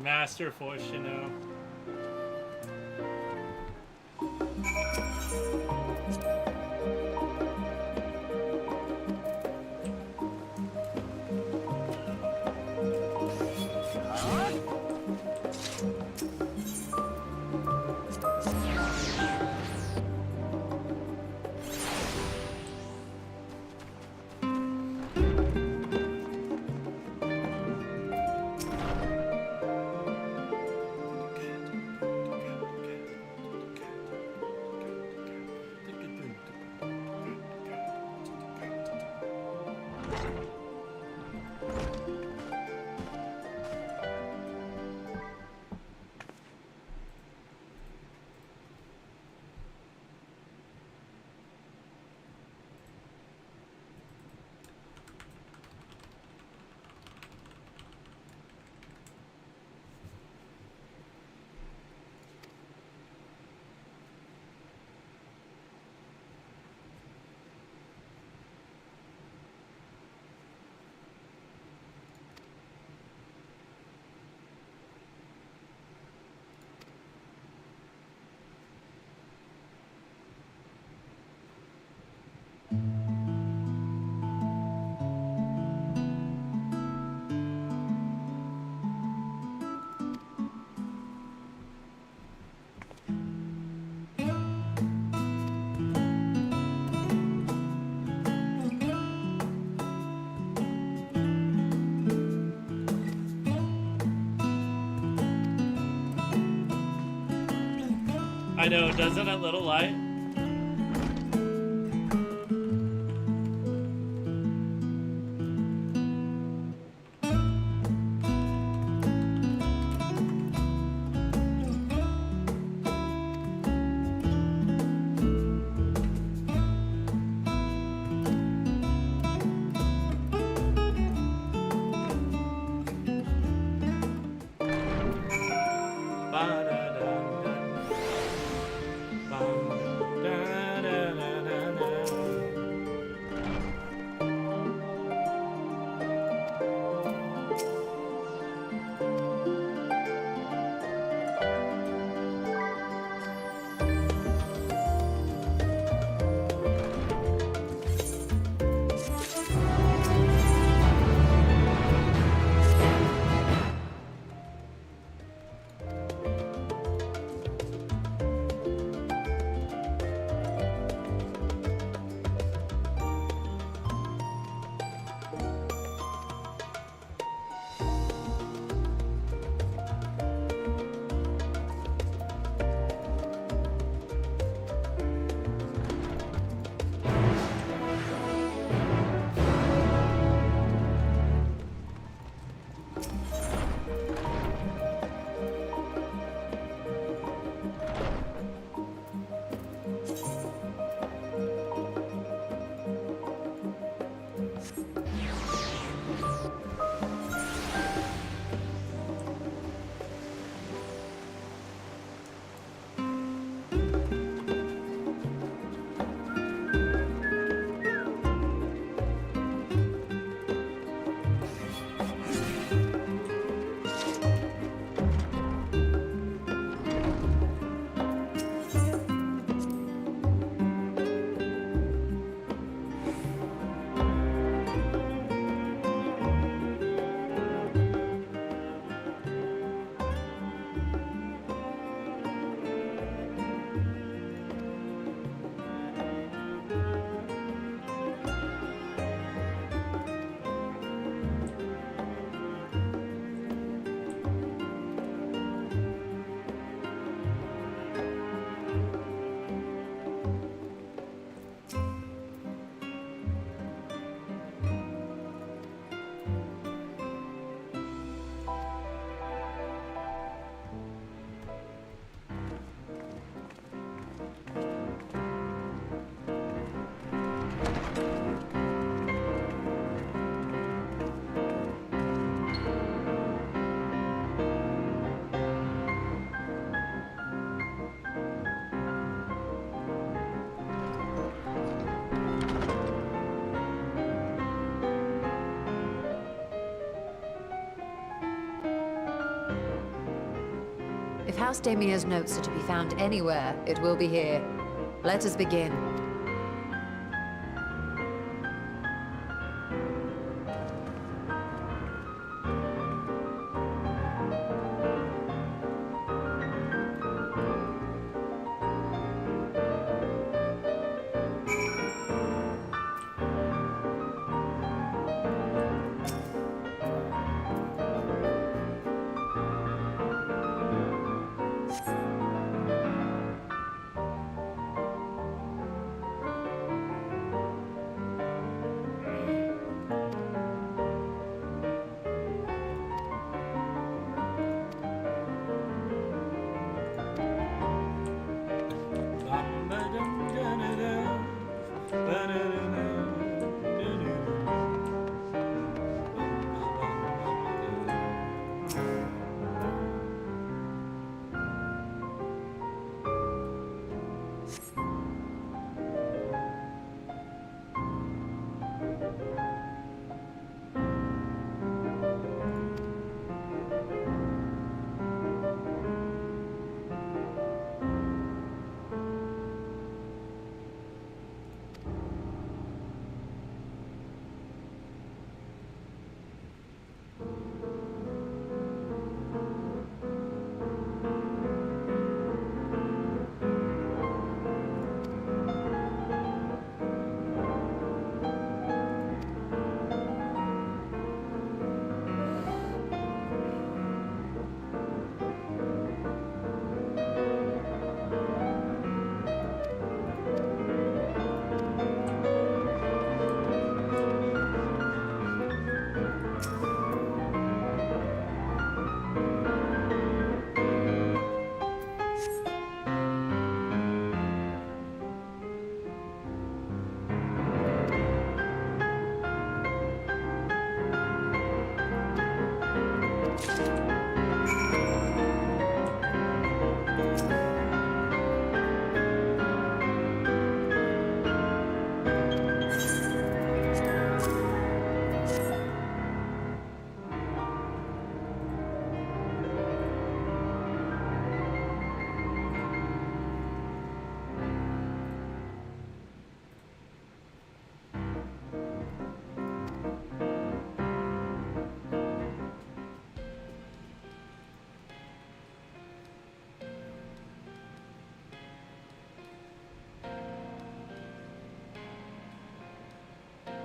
Master Force, you know. I know, doesn't it, little light? If House Damia's notes are to be found anywhere, it will be here. Let us begin.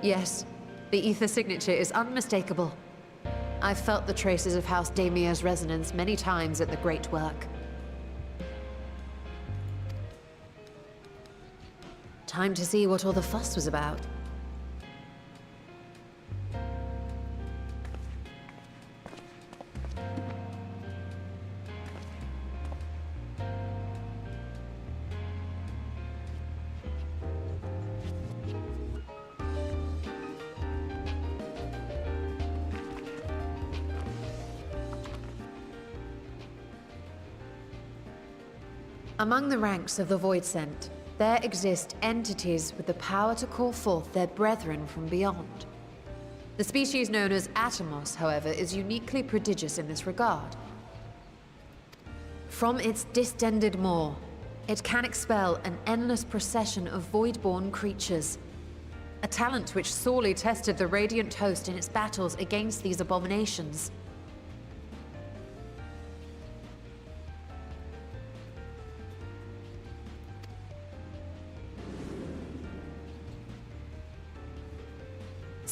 Yes, the ether signature is unmistakable. I've felt the traces of House Damia's resonance many times at the Great Work. Time to see what all the fuss was about. Among the ranks of the Voidsent, there exist entities with the power to call forth their brethren from beyond. The species known as Atomos, however, is uniquely prodigious in this regard. From its distended maw, it can expel an endless procession of void-born creatures, a talent which sorely tested the Radiant Host in its battles against these abominations.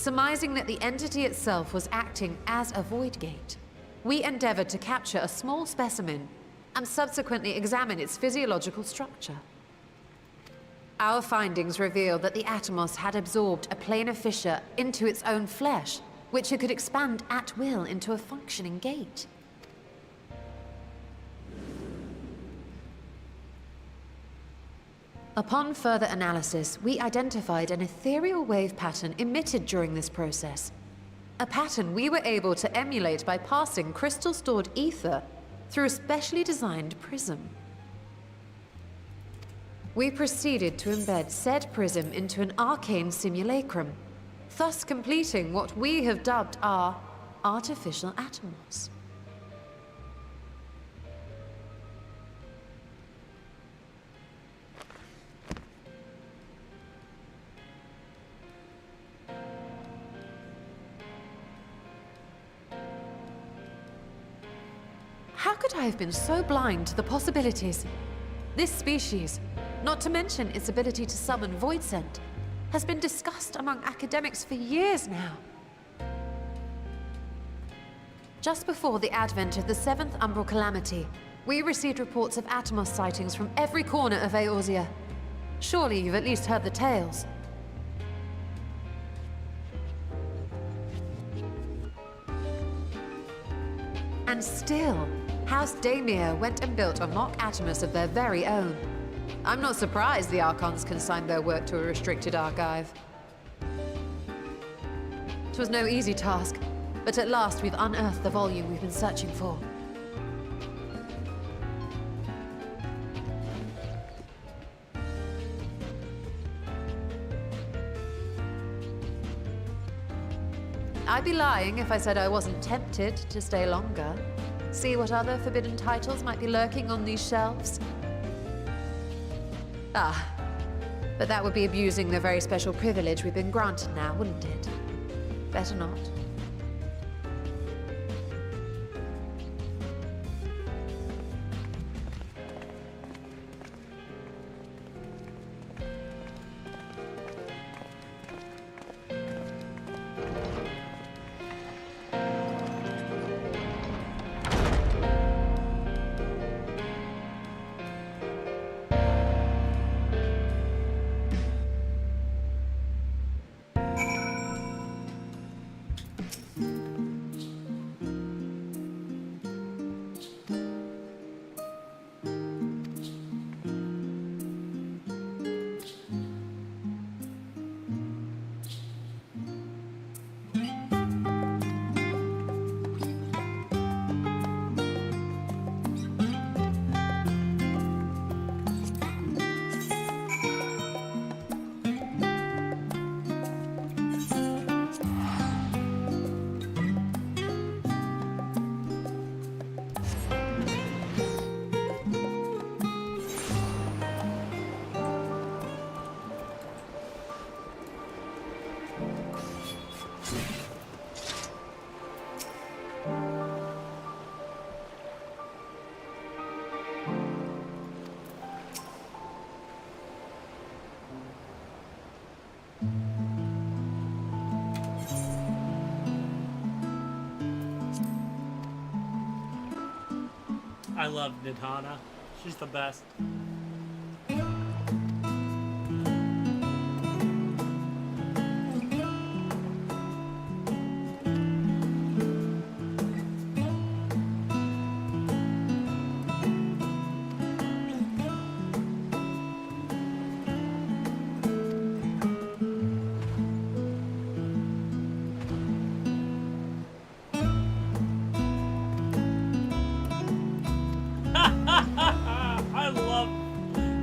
Surmising that the entity itself was acting as a void gate, we endeavored to capture a small specimen and subsequently examine its physiological structure. Our findings revealed that the Atomos had absorbed a planar fissure into its own flesh, which it could expand at will into a functioning gate. Upon further analysis, we identified an ethereal wave pattern emitted during this process. A pattern we were able to emulate by passing crystal-stored ether through a specially designed prism. We proceeded to embed said prism into an arcane simulacrum, thus completing what we have dubbed our artificial Atomos. could I have been so blind to the possibilities? This species, not to mention its ability to summon void scent, has been discussed among academics for years now. Just before the advent of the 7th Umbral Calamity, we received reports of Atomos sightings from every corner of Eorzea. Surely you've at least heard the tales. And still, House Daemir went and built a mock Atomos of their very own. I'm not surprised the Archons consigned their work to a restricted archive. It was no easy task, but at last we've unearthed the volume we've been searching for. I'd be lying if I said I wasn't tempted to stay longer. See what other forbidden titles might be lurking on these shelves. Ah, but that would be abusing the very special privilege we've been granted now, wouldn't it? Better not. I love Nidhana. She's the best.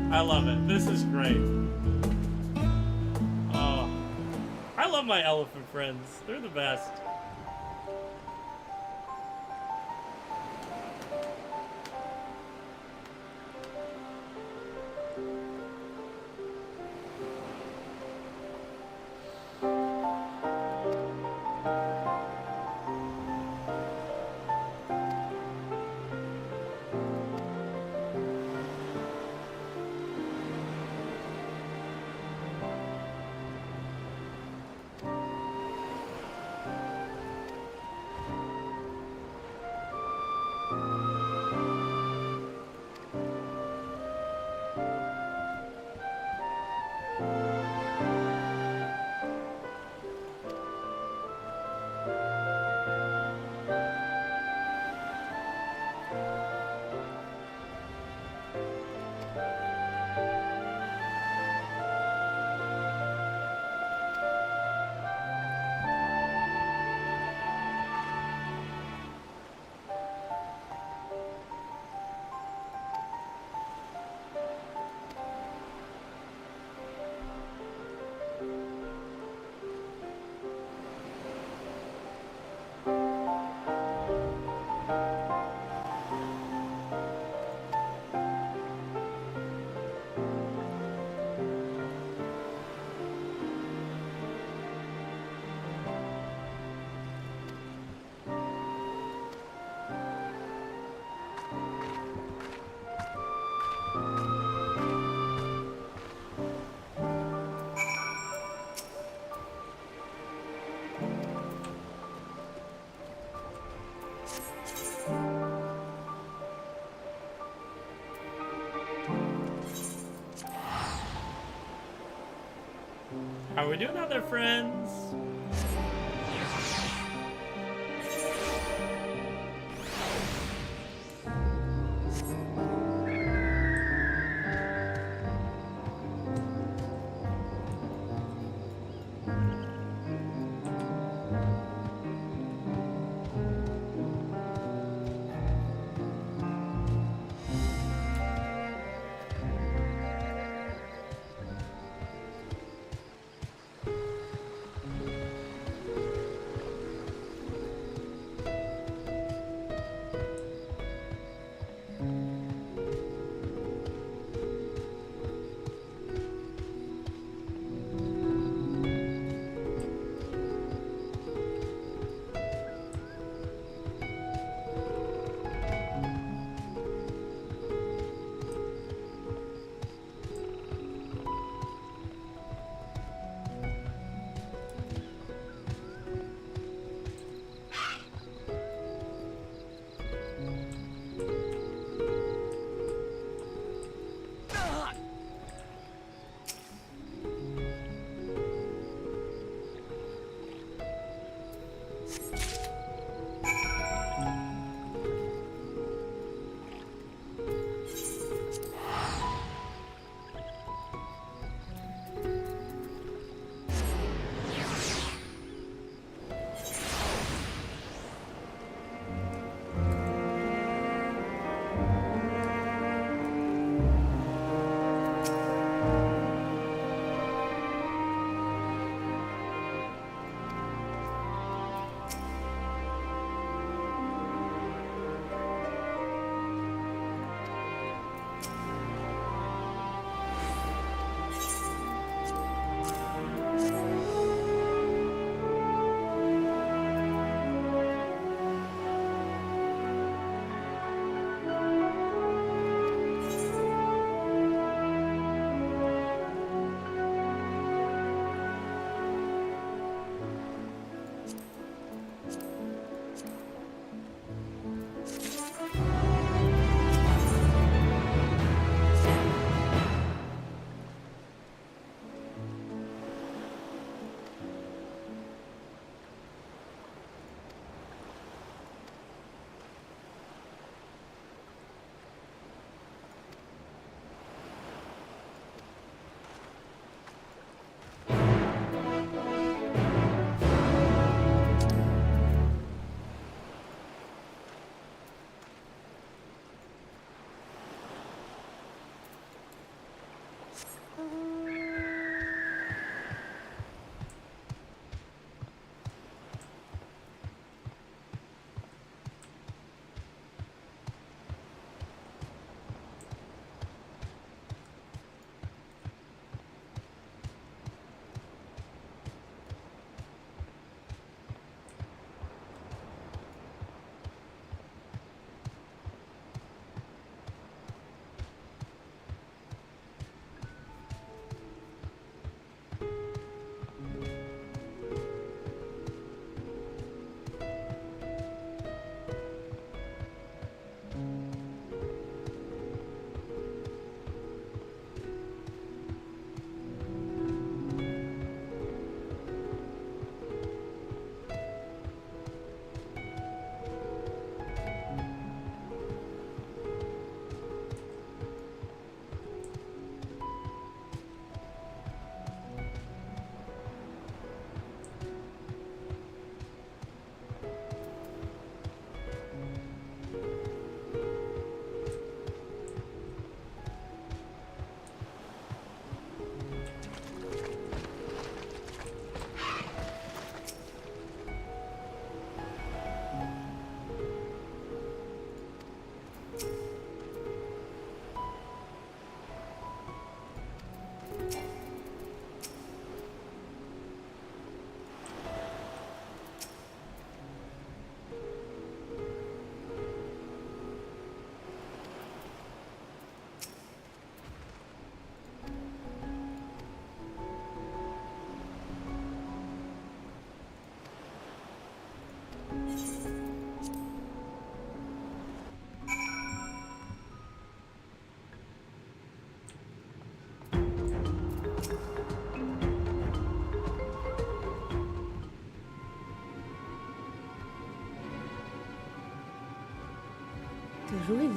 I love it. This is great. Oh, I love my elephant friends. They're the best. How are we doing, other friends?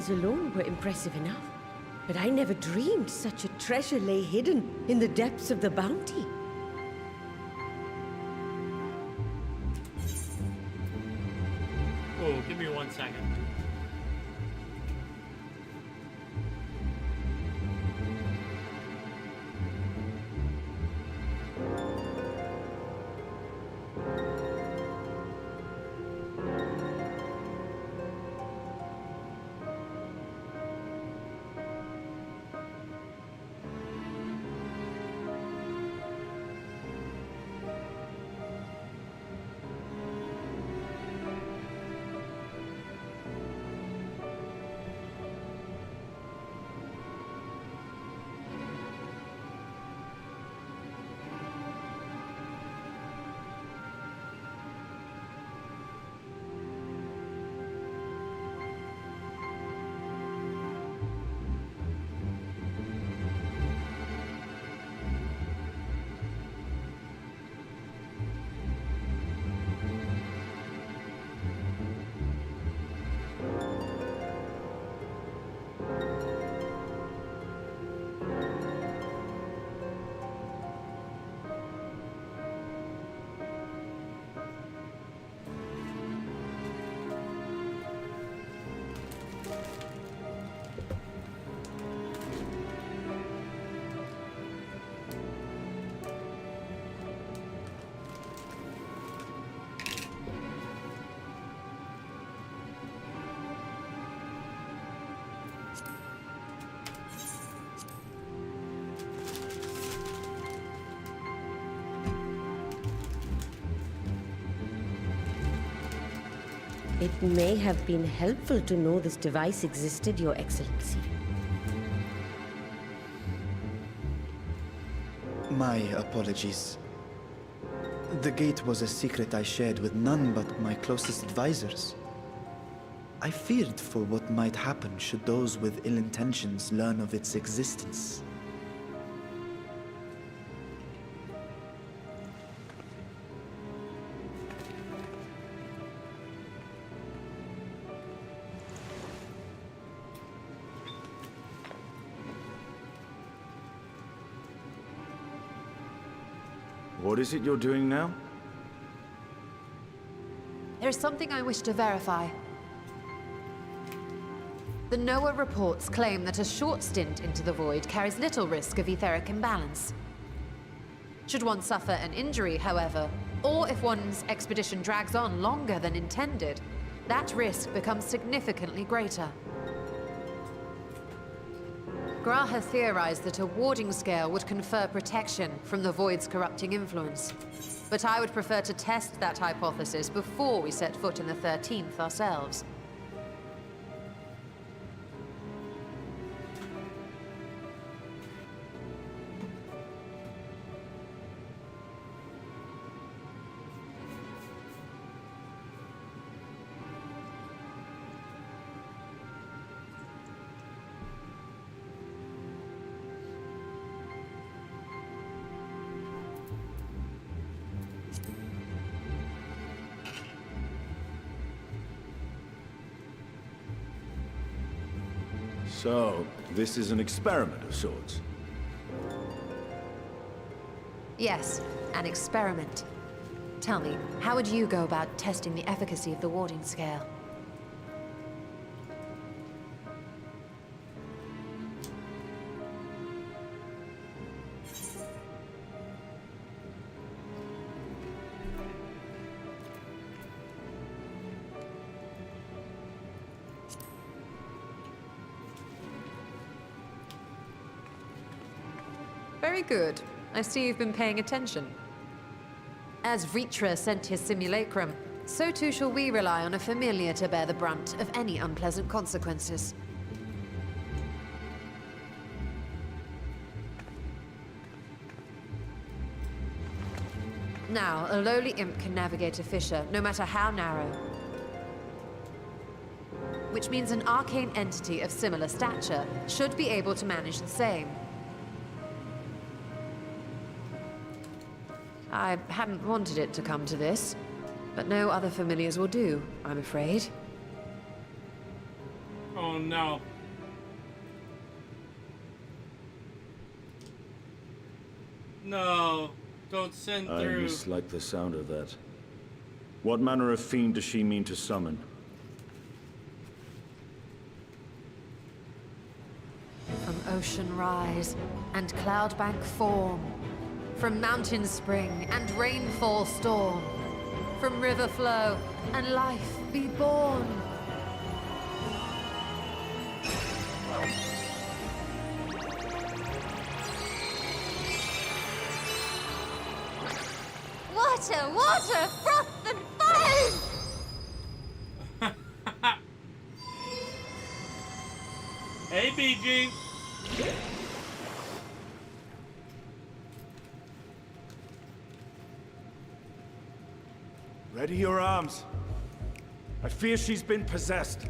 ruins alone were impressive enough. But I never dreamed such a treasure lay hidden in the depths of the bounty. Oh, give me 1 second. It may have been helpful to know this device existed, Your Excellency. My apologies. The gate was a secret I shared with none but my closest advisors. I feared for what might happen should those with ill intentions learn of its existence. What is it you're doing now? There is something I wish to verify. The NOAA reports claim that a short stint into the void carries little risk of etheric imbalance. Should one suffer an injury, however, or if one's expedition drags on longer than intended, that risk becomes significantly greater. Gra has theorized that a warding scale would confer protection from the void's corrupting influence. But I would prefer to test that hypothesis before we set foot in the 13th ourselves. So, this is an experiment of sorts. Yes, an experiment. Tell me, how would you go about testing the efficacy of the warding scale? Very good. I see you've been paying attention. As Vritra sent his simulacrum, so too shall we rely on a familiar to bear the brunt of any unpleasant consequences. Now, a lowly imp can navigate a fissure, no matter how narrow. Which means an arcane entity of similar stature should be able to manage the same. I hadn't wanted it to come to this, but no other familiars will do, I'm afraid. Oh no. No, don't send I through. dislike the sound of that. What manner of fiend does she mean to summon? From ocean rise and cloudbank form, from mountain spring and rainfall storm, from river flow and life be born. Water, water, froth and foam! Hey, BG. Ready your arms. I fear she's been possessed.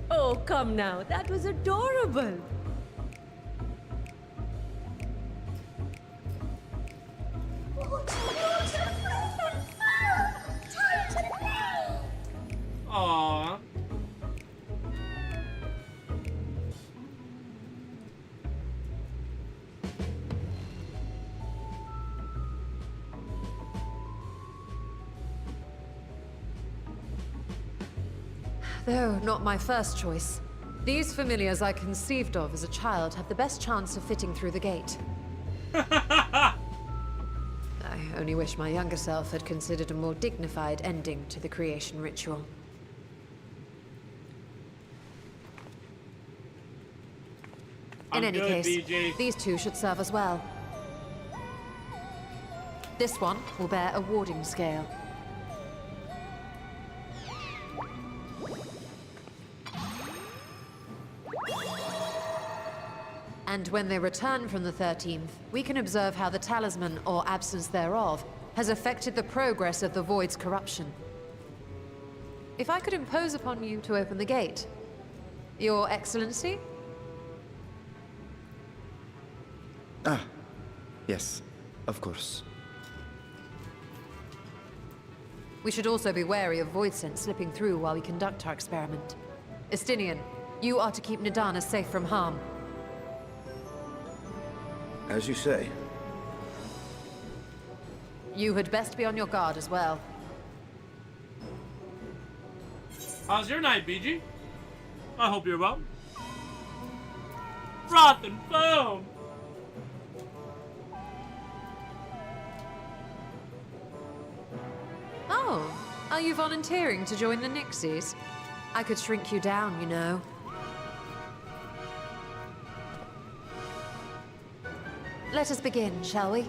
Oh, come now. That was adorable. Aww. Though not my first choice. These familiars I conceived of as a child have the best chance of fitting through the gate. I only wish my younger self had considered a more dignified ending to the creation ritual. In any good, case, BG. these two should serve us well. This one will bear a warding scale. And when they return from the 13th, we can observe how the talisman, or absence thereof, has affected the progress of the Void's corruption. If I could impose upon you to open the gate. Your Excellency? Ah, yes, of course. We should also be wary of Void Scent slipping through while we conduct our experiment. Estinian, you are to keep Nadana safe from harm. As you say. You had best be on your guard as well. How's your night, BG? I hope you're well. Froth and foam! Oh, are you volunteering to join the Nixies? I could shrink you down, you know. Let us begin, shall we?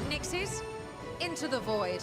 Nixies, into the void.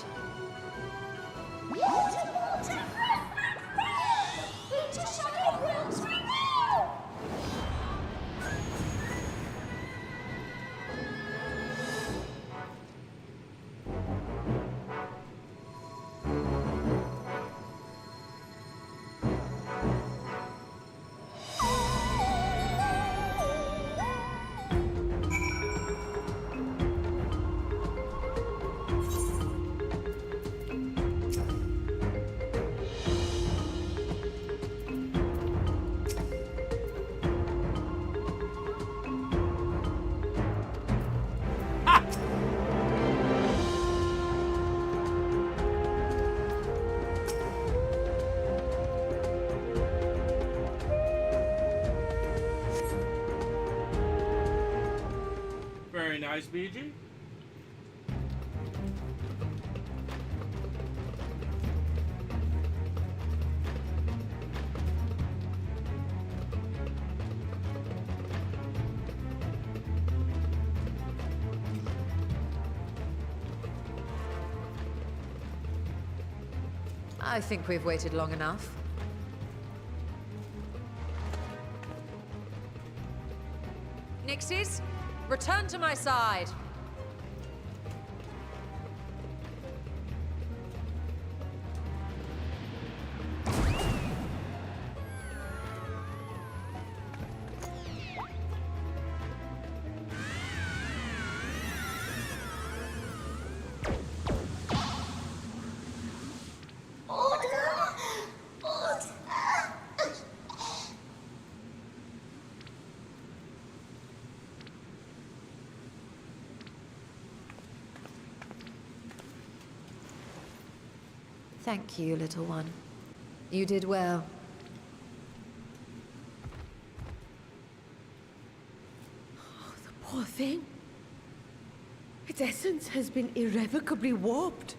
Very nice, BG. I think we've waited long enough. Nixies, return to my side. Thank you, little one. You did well. Oh, the poor thing. Its essence has been irrevocably warped.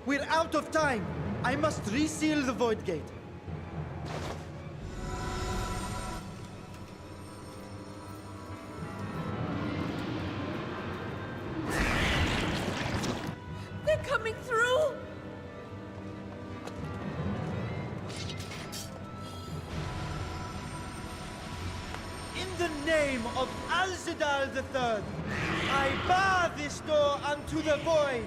We're out of time. I must reseal the Void Gate. They're coming through! In the name of Alzadal III, I bar this door unto the void.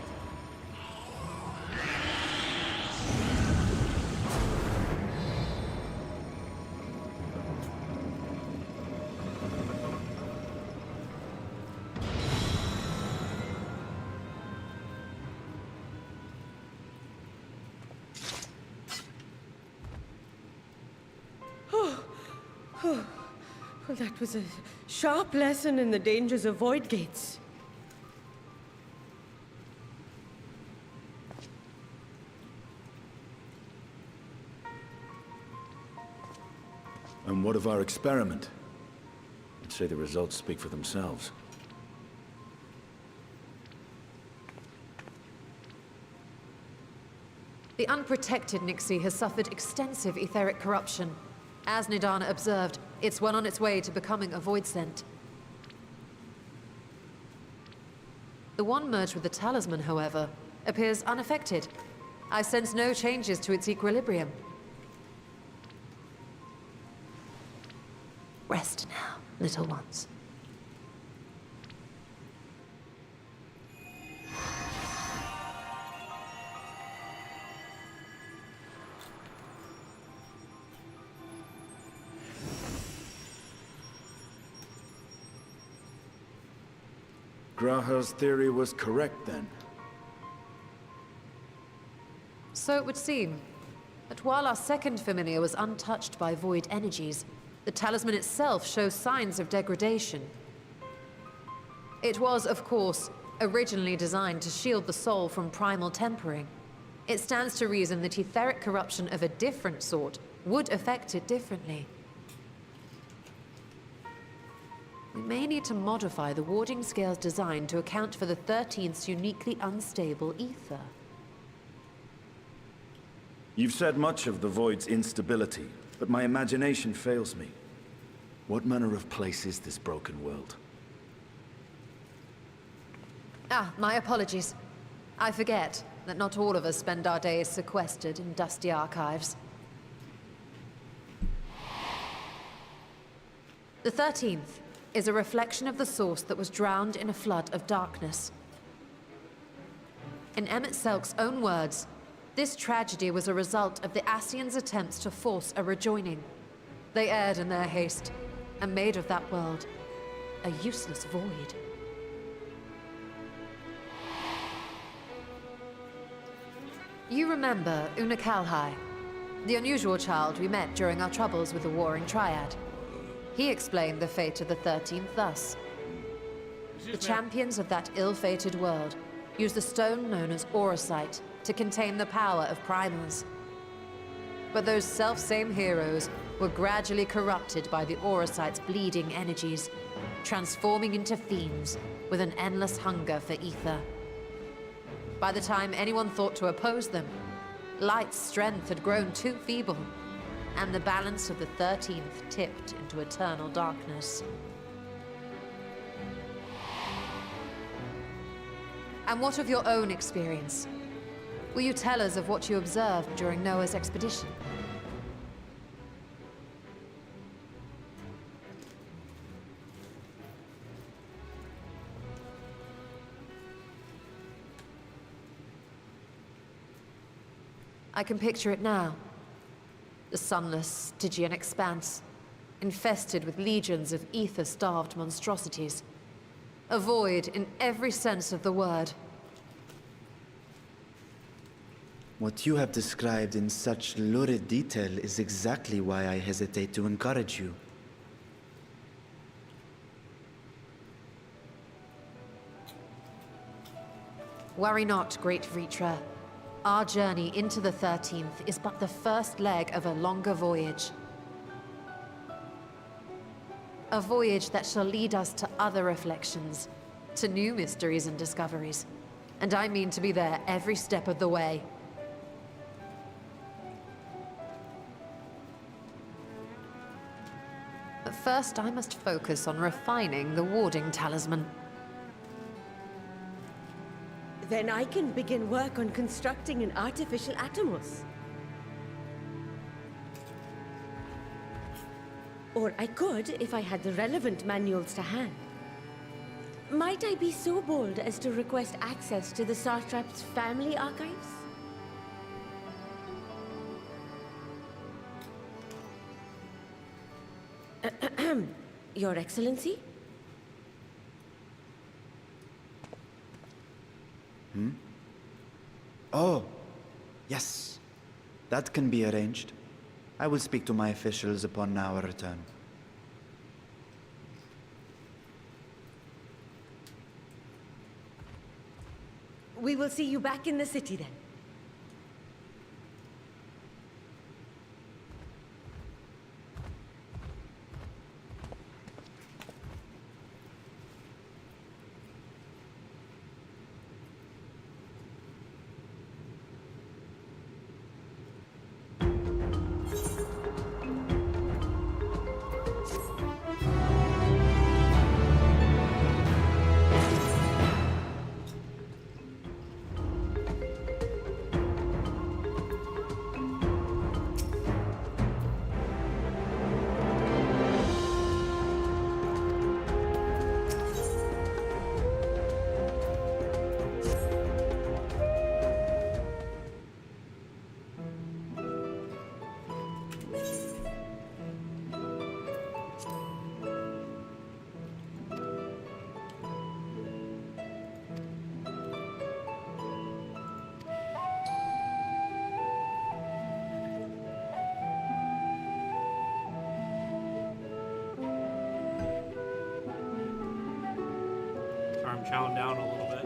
Well, that was a sharp lesson in the dangers of void gates. And what of our experiment? I'd say the results speak for themselves. The unprotected Nixie has suffered extensive etheric corruption. As Nidana observed, it's well on its way to becoming a void scent. The one merged with the talisman, however, appears unaffected. I sense no changes to its equilibrium. Rest now, little ones. Graha's theory was correct, then. So it would seem. But while our second familiar was untouched by void energies, the talisman itself shows signs of degradation. It was, of course, originally designed to shield the soul from primal tempering. It stands to reason that etheric corruption of a different sort would affect it differently. We may need to modify the warding scale's design to account for the 13th's uniquely unstable ether. You've said much of the Void's instability, but my imagination fails me. What manner of place is this broken world? Ah, my apologies. I forget that not all of us spend our days sequestered in dusty archives. The 13th is a reflection of the source that was drowned in a flood of darkness. In Emmett Selk's own words, this tragedy was a result of the Ascians' attempts to force a rejoining. They erred in their haste, and made of that world a useless void. You remember Una Kalhai, the unusual child we met during our troubles with the Warring Triad. He explained the fate of the 13th thus. The champions of that ill-fated world used the stone known as Auracite to contain the power of primals. But those self-same heroes were gradually corrupted by the Auracite's bleeding energies, transforming into fiends with an endless hunger for ether. By the time anyone thought to oppose them, Light's strength had grown too feeble, and the balance of the 13th tipped into eternal darkness. And what of your own experience? Will you tell us of what you observed during Noah's expedition? I can picture it now. The sunless, Stygian expanse, infested with legions of ether-starved monstrosities. A void in every sense of the word. What you have described in such lurid detail is exactly why I hesitate to encourage you. Worry not, great Vritra. Our journey into the 13th is but the first leg of a longer voyage. A voyage that shall lead us to other reflections, to new mysteries and discoveries. And I mean to be there every step of the way. But first, I must focus on refining the warding talisman. Then I can begin work on constructing an artificial Atomos. Or I could, if I had the relevant manuals to hand. Might I be so bold as to request access to the Satrap's family archives? Your Excellency? Oh, yes. That can be arranged. I will speak to my officials upon our return. We will see you back in the city then. I'm chowing down a little bit.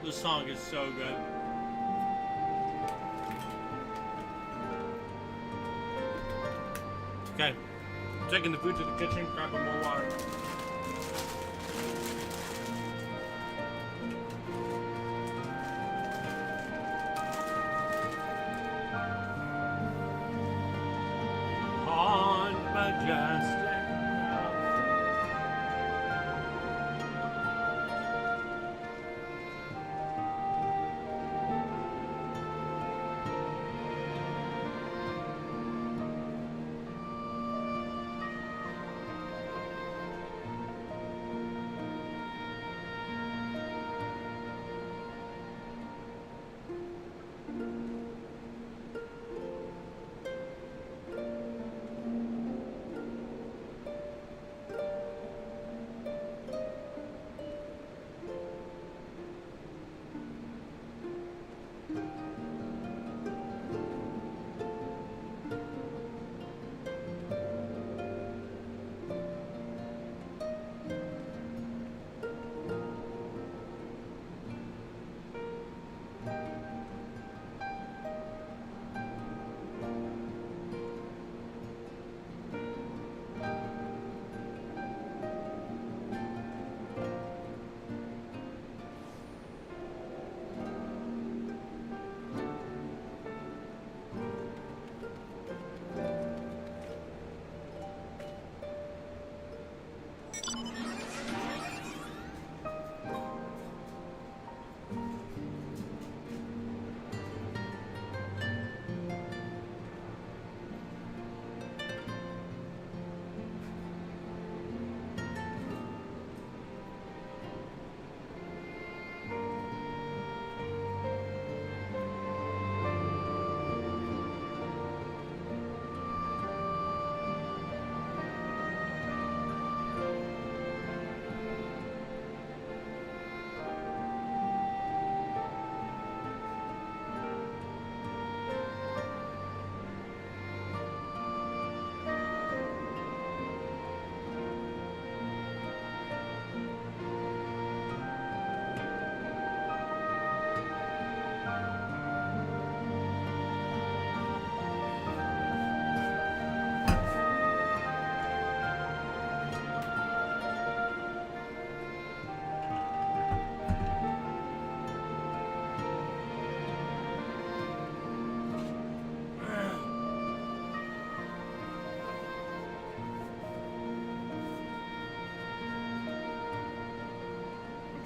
This song is so good. Okay, I'm taking the food to the kitchen, grabbing more water. On majestic.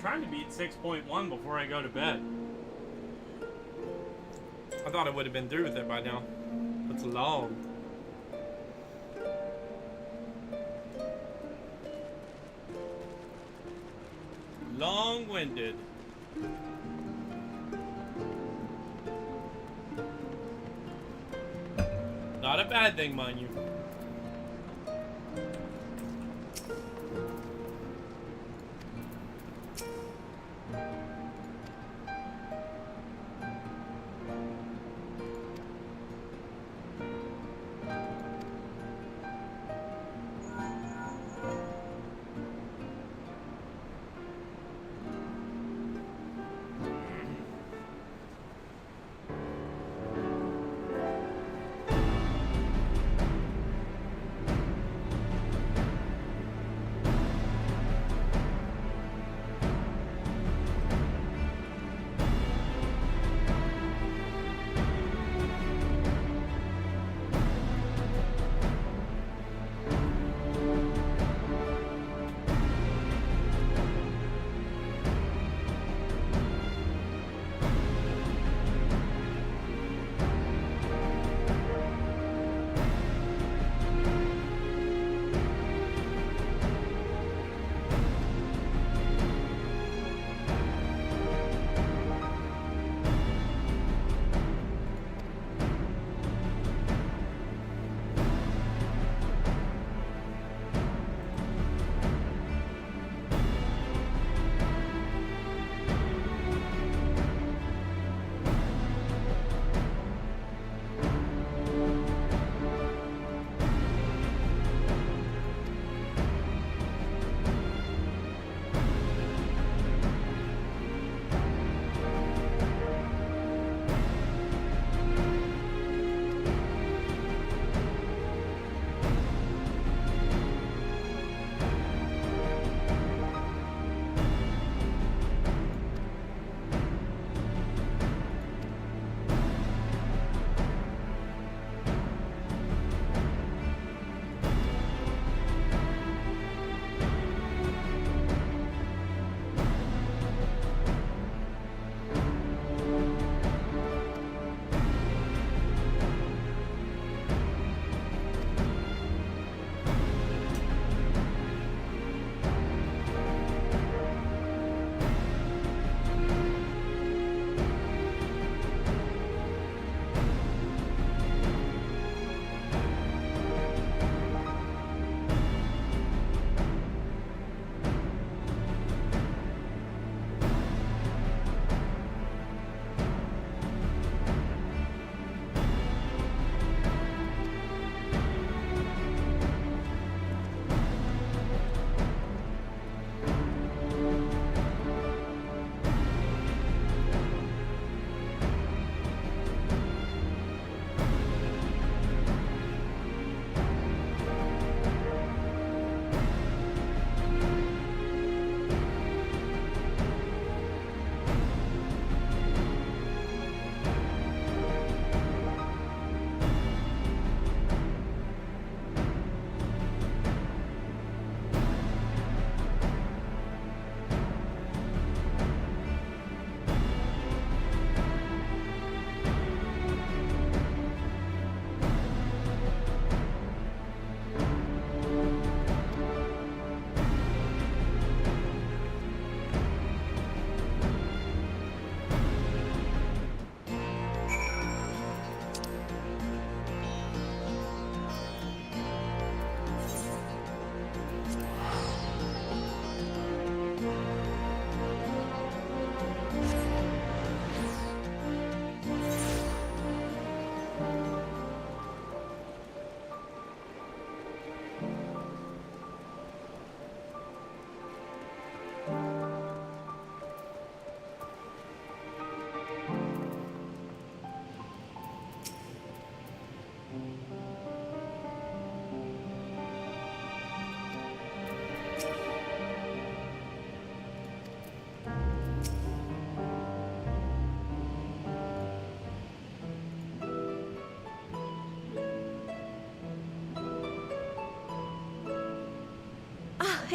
trying to beat 6.1 before I go to bed. I thought I would have been through with it by now. It's long. Long-winded. Not a bad thing, mind you.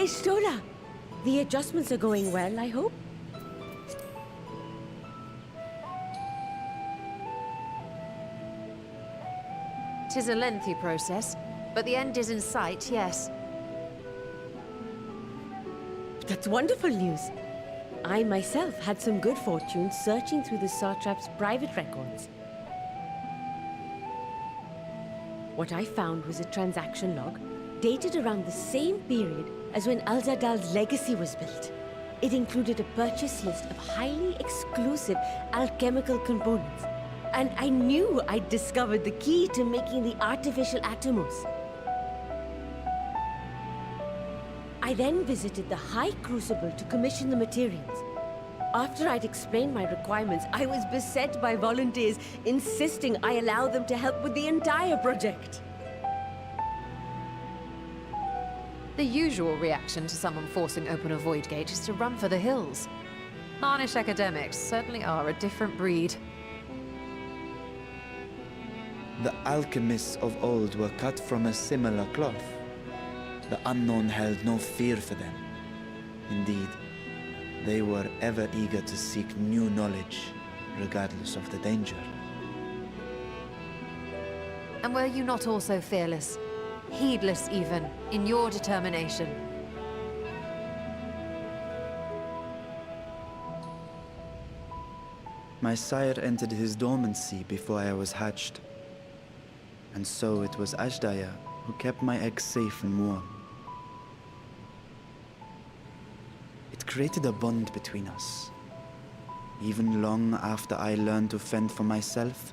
Hey, Stola. The adjustments are going well, I hope? Tis a lengthy process, but the end is in sight, yes. That's wonderful news. I myself had some good fortune searching through the Satrap's private records. What I found was a transaction log dated around the same period as when Alzadal's legacy was built. It included a purchase list of highly exclusive alchemical components, and I knew I'd discovered the key to making the artificial atomos. I then visited the High Crucible to commission the materials. After I'd explained my requirements, I was beset by volunteers insisting I allow them to help with the entire project. The usual reaction to someone forcing open a void gate is to run for the hills. Harnish academics certainly are a different breed. The alchemists of old were cut from a similar cloth. The unknown held no fear for them. Indeed, they were ever eager to seek new knowledge, regardless of the danger. And were you not also fearless, heedless even, in your determination? My sire entered his dormancy before I was hatched. And so it was Ashdaya who kept my eggs safe and warm. It created a bond between us. Even long after I learned to fend for myself,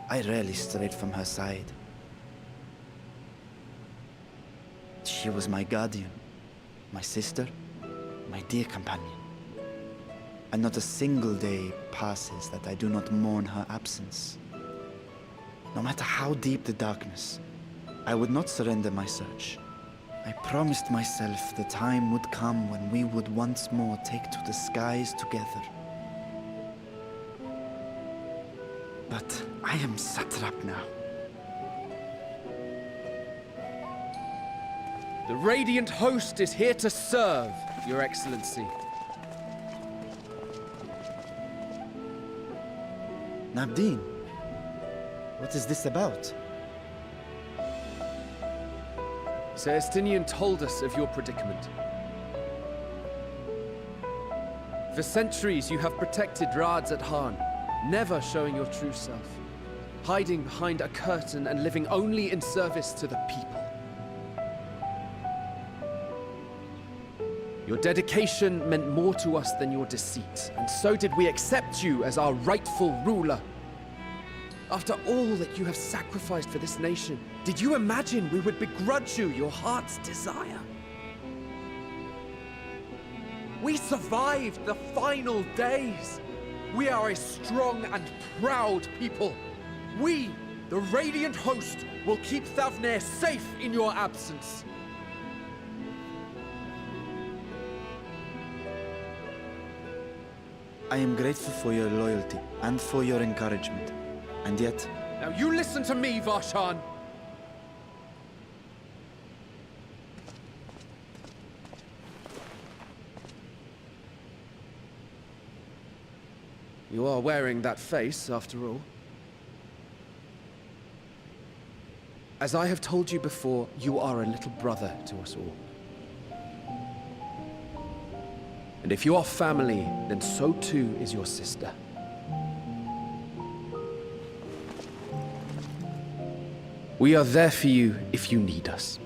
I rarely strayed from her side. She was my guardian, my sister, my dear companion. And not a single day passes that I do not mourn her absence. No matter how deep the darkness, I would not surrender my search. I promised myself the time would come when we would once more take to the skies together. But I am satrap now. The Radiant Host is here to serve, Your Excellency. Nabdeen, what is this about? Sir Estinian told us of your predicament. For centuries you have protected Rads at Han, never showing your true self, hiding behind a curtain and living only in service to the people. Your dedication meant more to us than your deceit, and so did we accept you as our rightful ruler. After all that you have sacrificed for this nation, did you imagine we would begrudge you your heart's desire? We survived the final days. We are a strong and proud people. We, the Radiant Host, will keep Thavnair safe in your absence. I am grateful for your loyalty and for your encouragement. And yet... Now you listen to me, Varshan! You are wearing that face, after all. As I have told you before, you are a little brother to us all. And if you are family, then so too is your sister. We are there for you if you need us.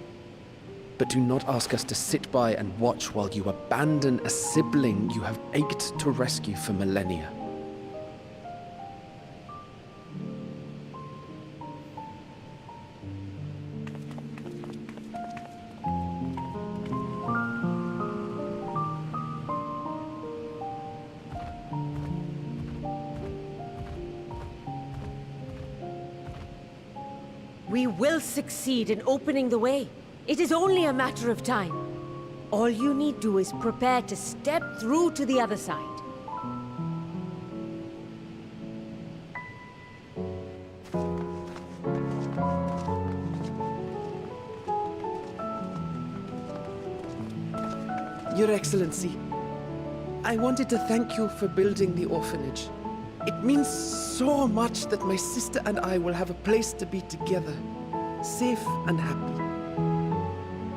But do not ask us to sit by and watch while you abandon a sibling you have ached to rescue for millennia. We will succeed in opening the way. It is only a matter of time. All you need do is prepare to step through to the other side. Your Excellency, I wanted to thank you for building the orphanage. It means so much that my sister and I will have a place to be together, safe and happy.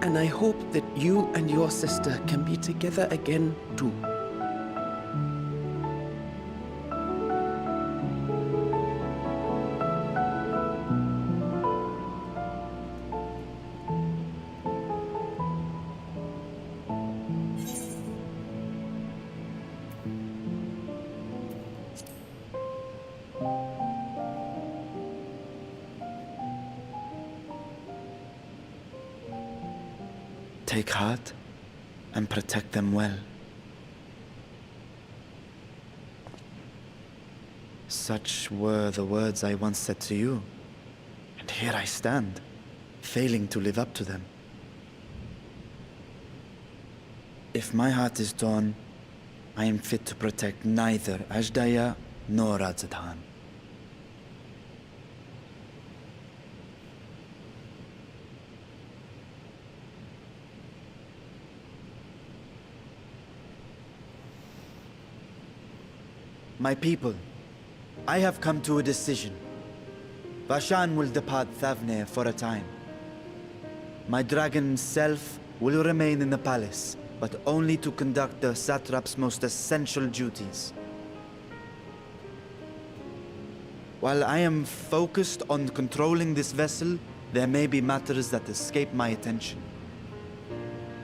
And I hope that you and your sister can be together again too. Take heart and protect them well. Such were the words I once said to you, and here I stand, failing to live up to them. If my heart is torn, I am fit to protect neither Ajdaya nor Radzatan. My people, I have come to a decision. Vashan will depart Thavne for a time. My dragon self will remain in the palace, but only to conduct the satrap's most essential duties. While I am focused on controlling this vessel, there may be matters that escape my attention.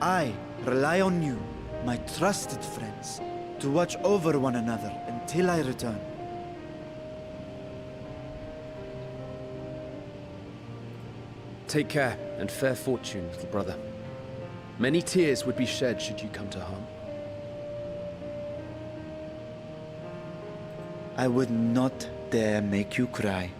I rely on you, my trusted friends, to watch over one another until I return. Take care and fair fortune, little brother. Many tears would be shed should you come to harm. I would not dare make you cry.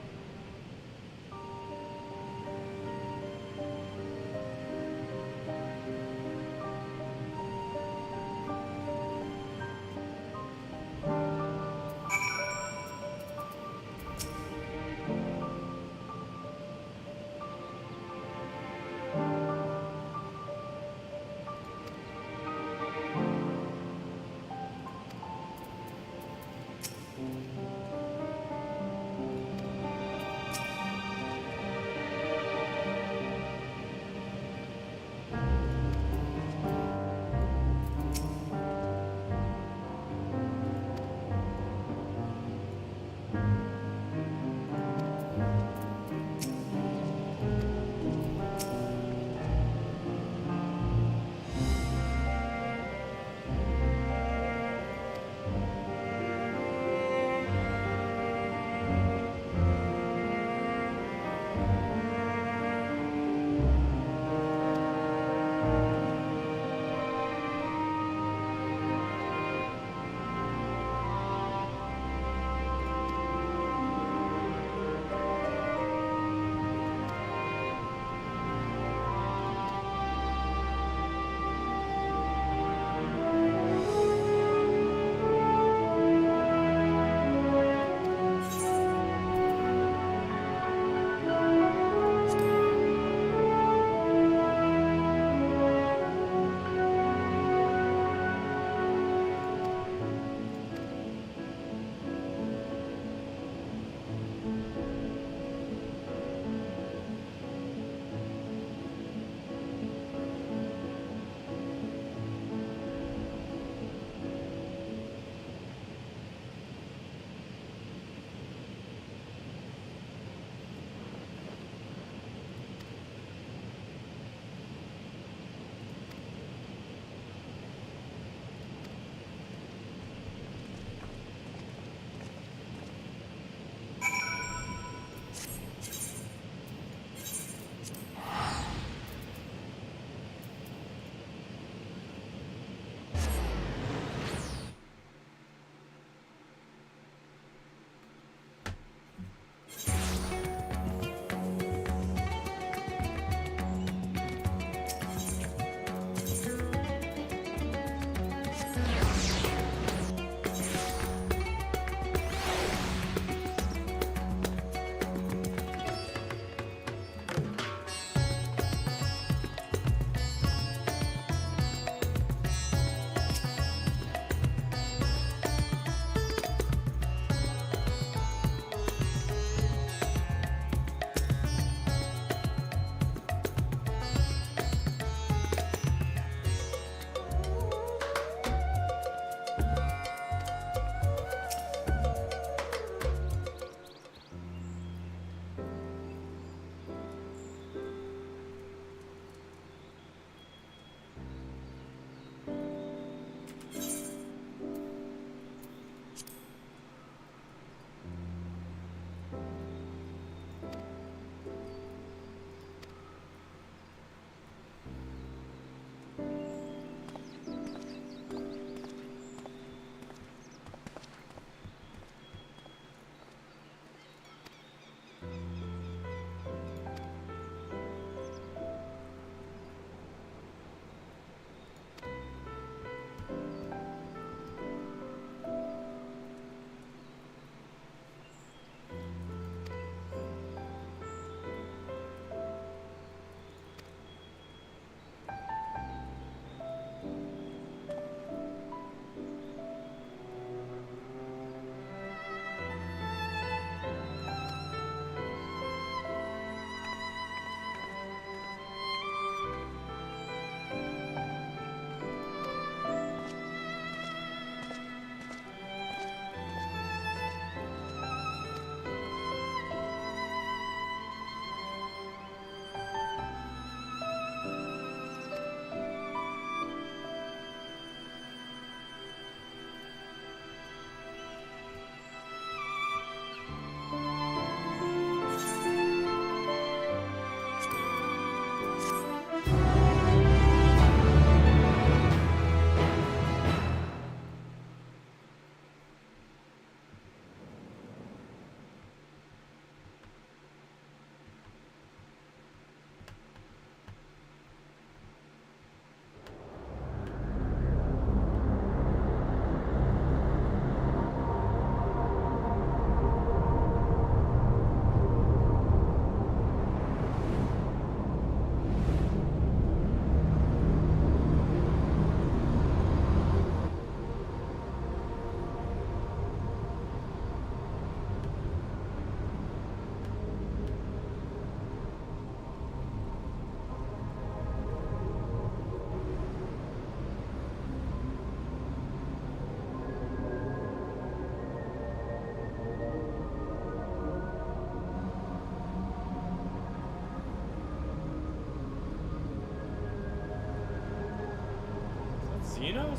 Xenos?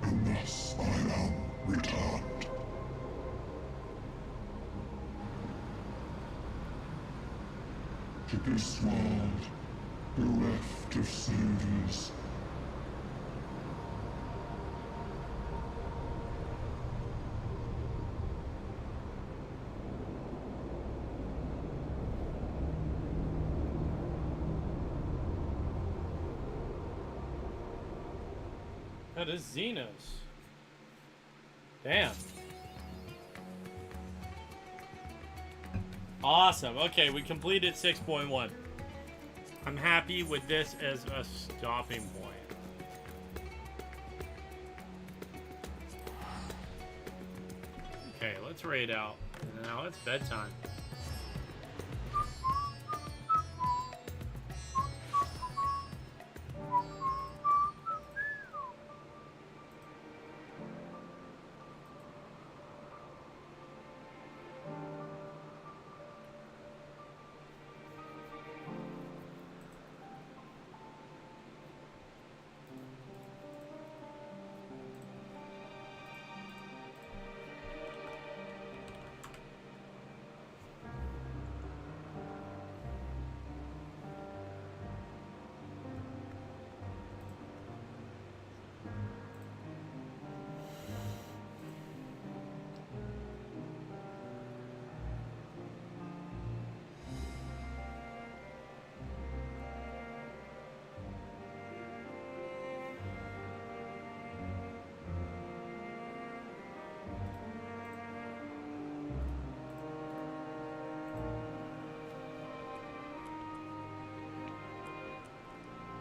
And thus I am returned. To this world, bereft of series. That is Xenos. Damn. Awesome. Okay, we completed 6.1. I'm happy with this as a stopping point. Okay, let's raid out. Now it's bedtime.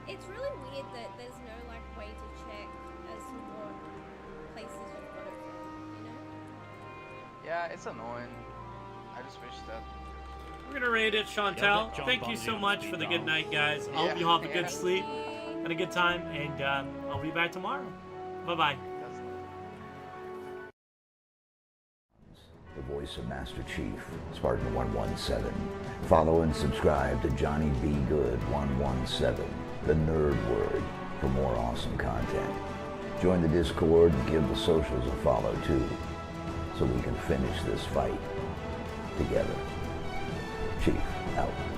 It's really weird that there's no like way to check as to what places you've got it from, you know? Yeah, it's annoying. I just wish that. We're gonna rate it, Chantel. Thank you so much for the good night, guys. I hope you have a good sleep and a good time, and I'll be back tomorrow. Bye-bye. The voice of Master Chief, Spartan 117. Follow and subscribe to Johnny B. Good 117, the Nerd Word, for more awesome content. Join the Discord and give the socials a follow too, so we can finish this fight together. Chief, out.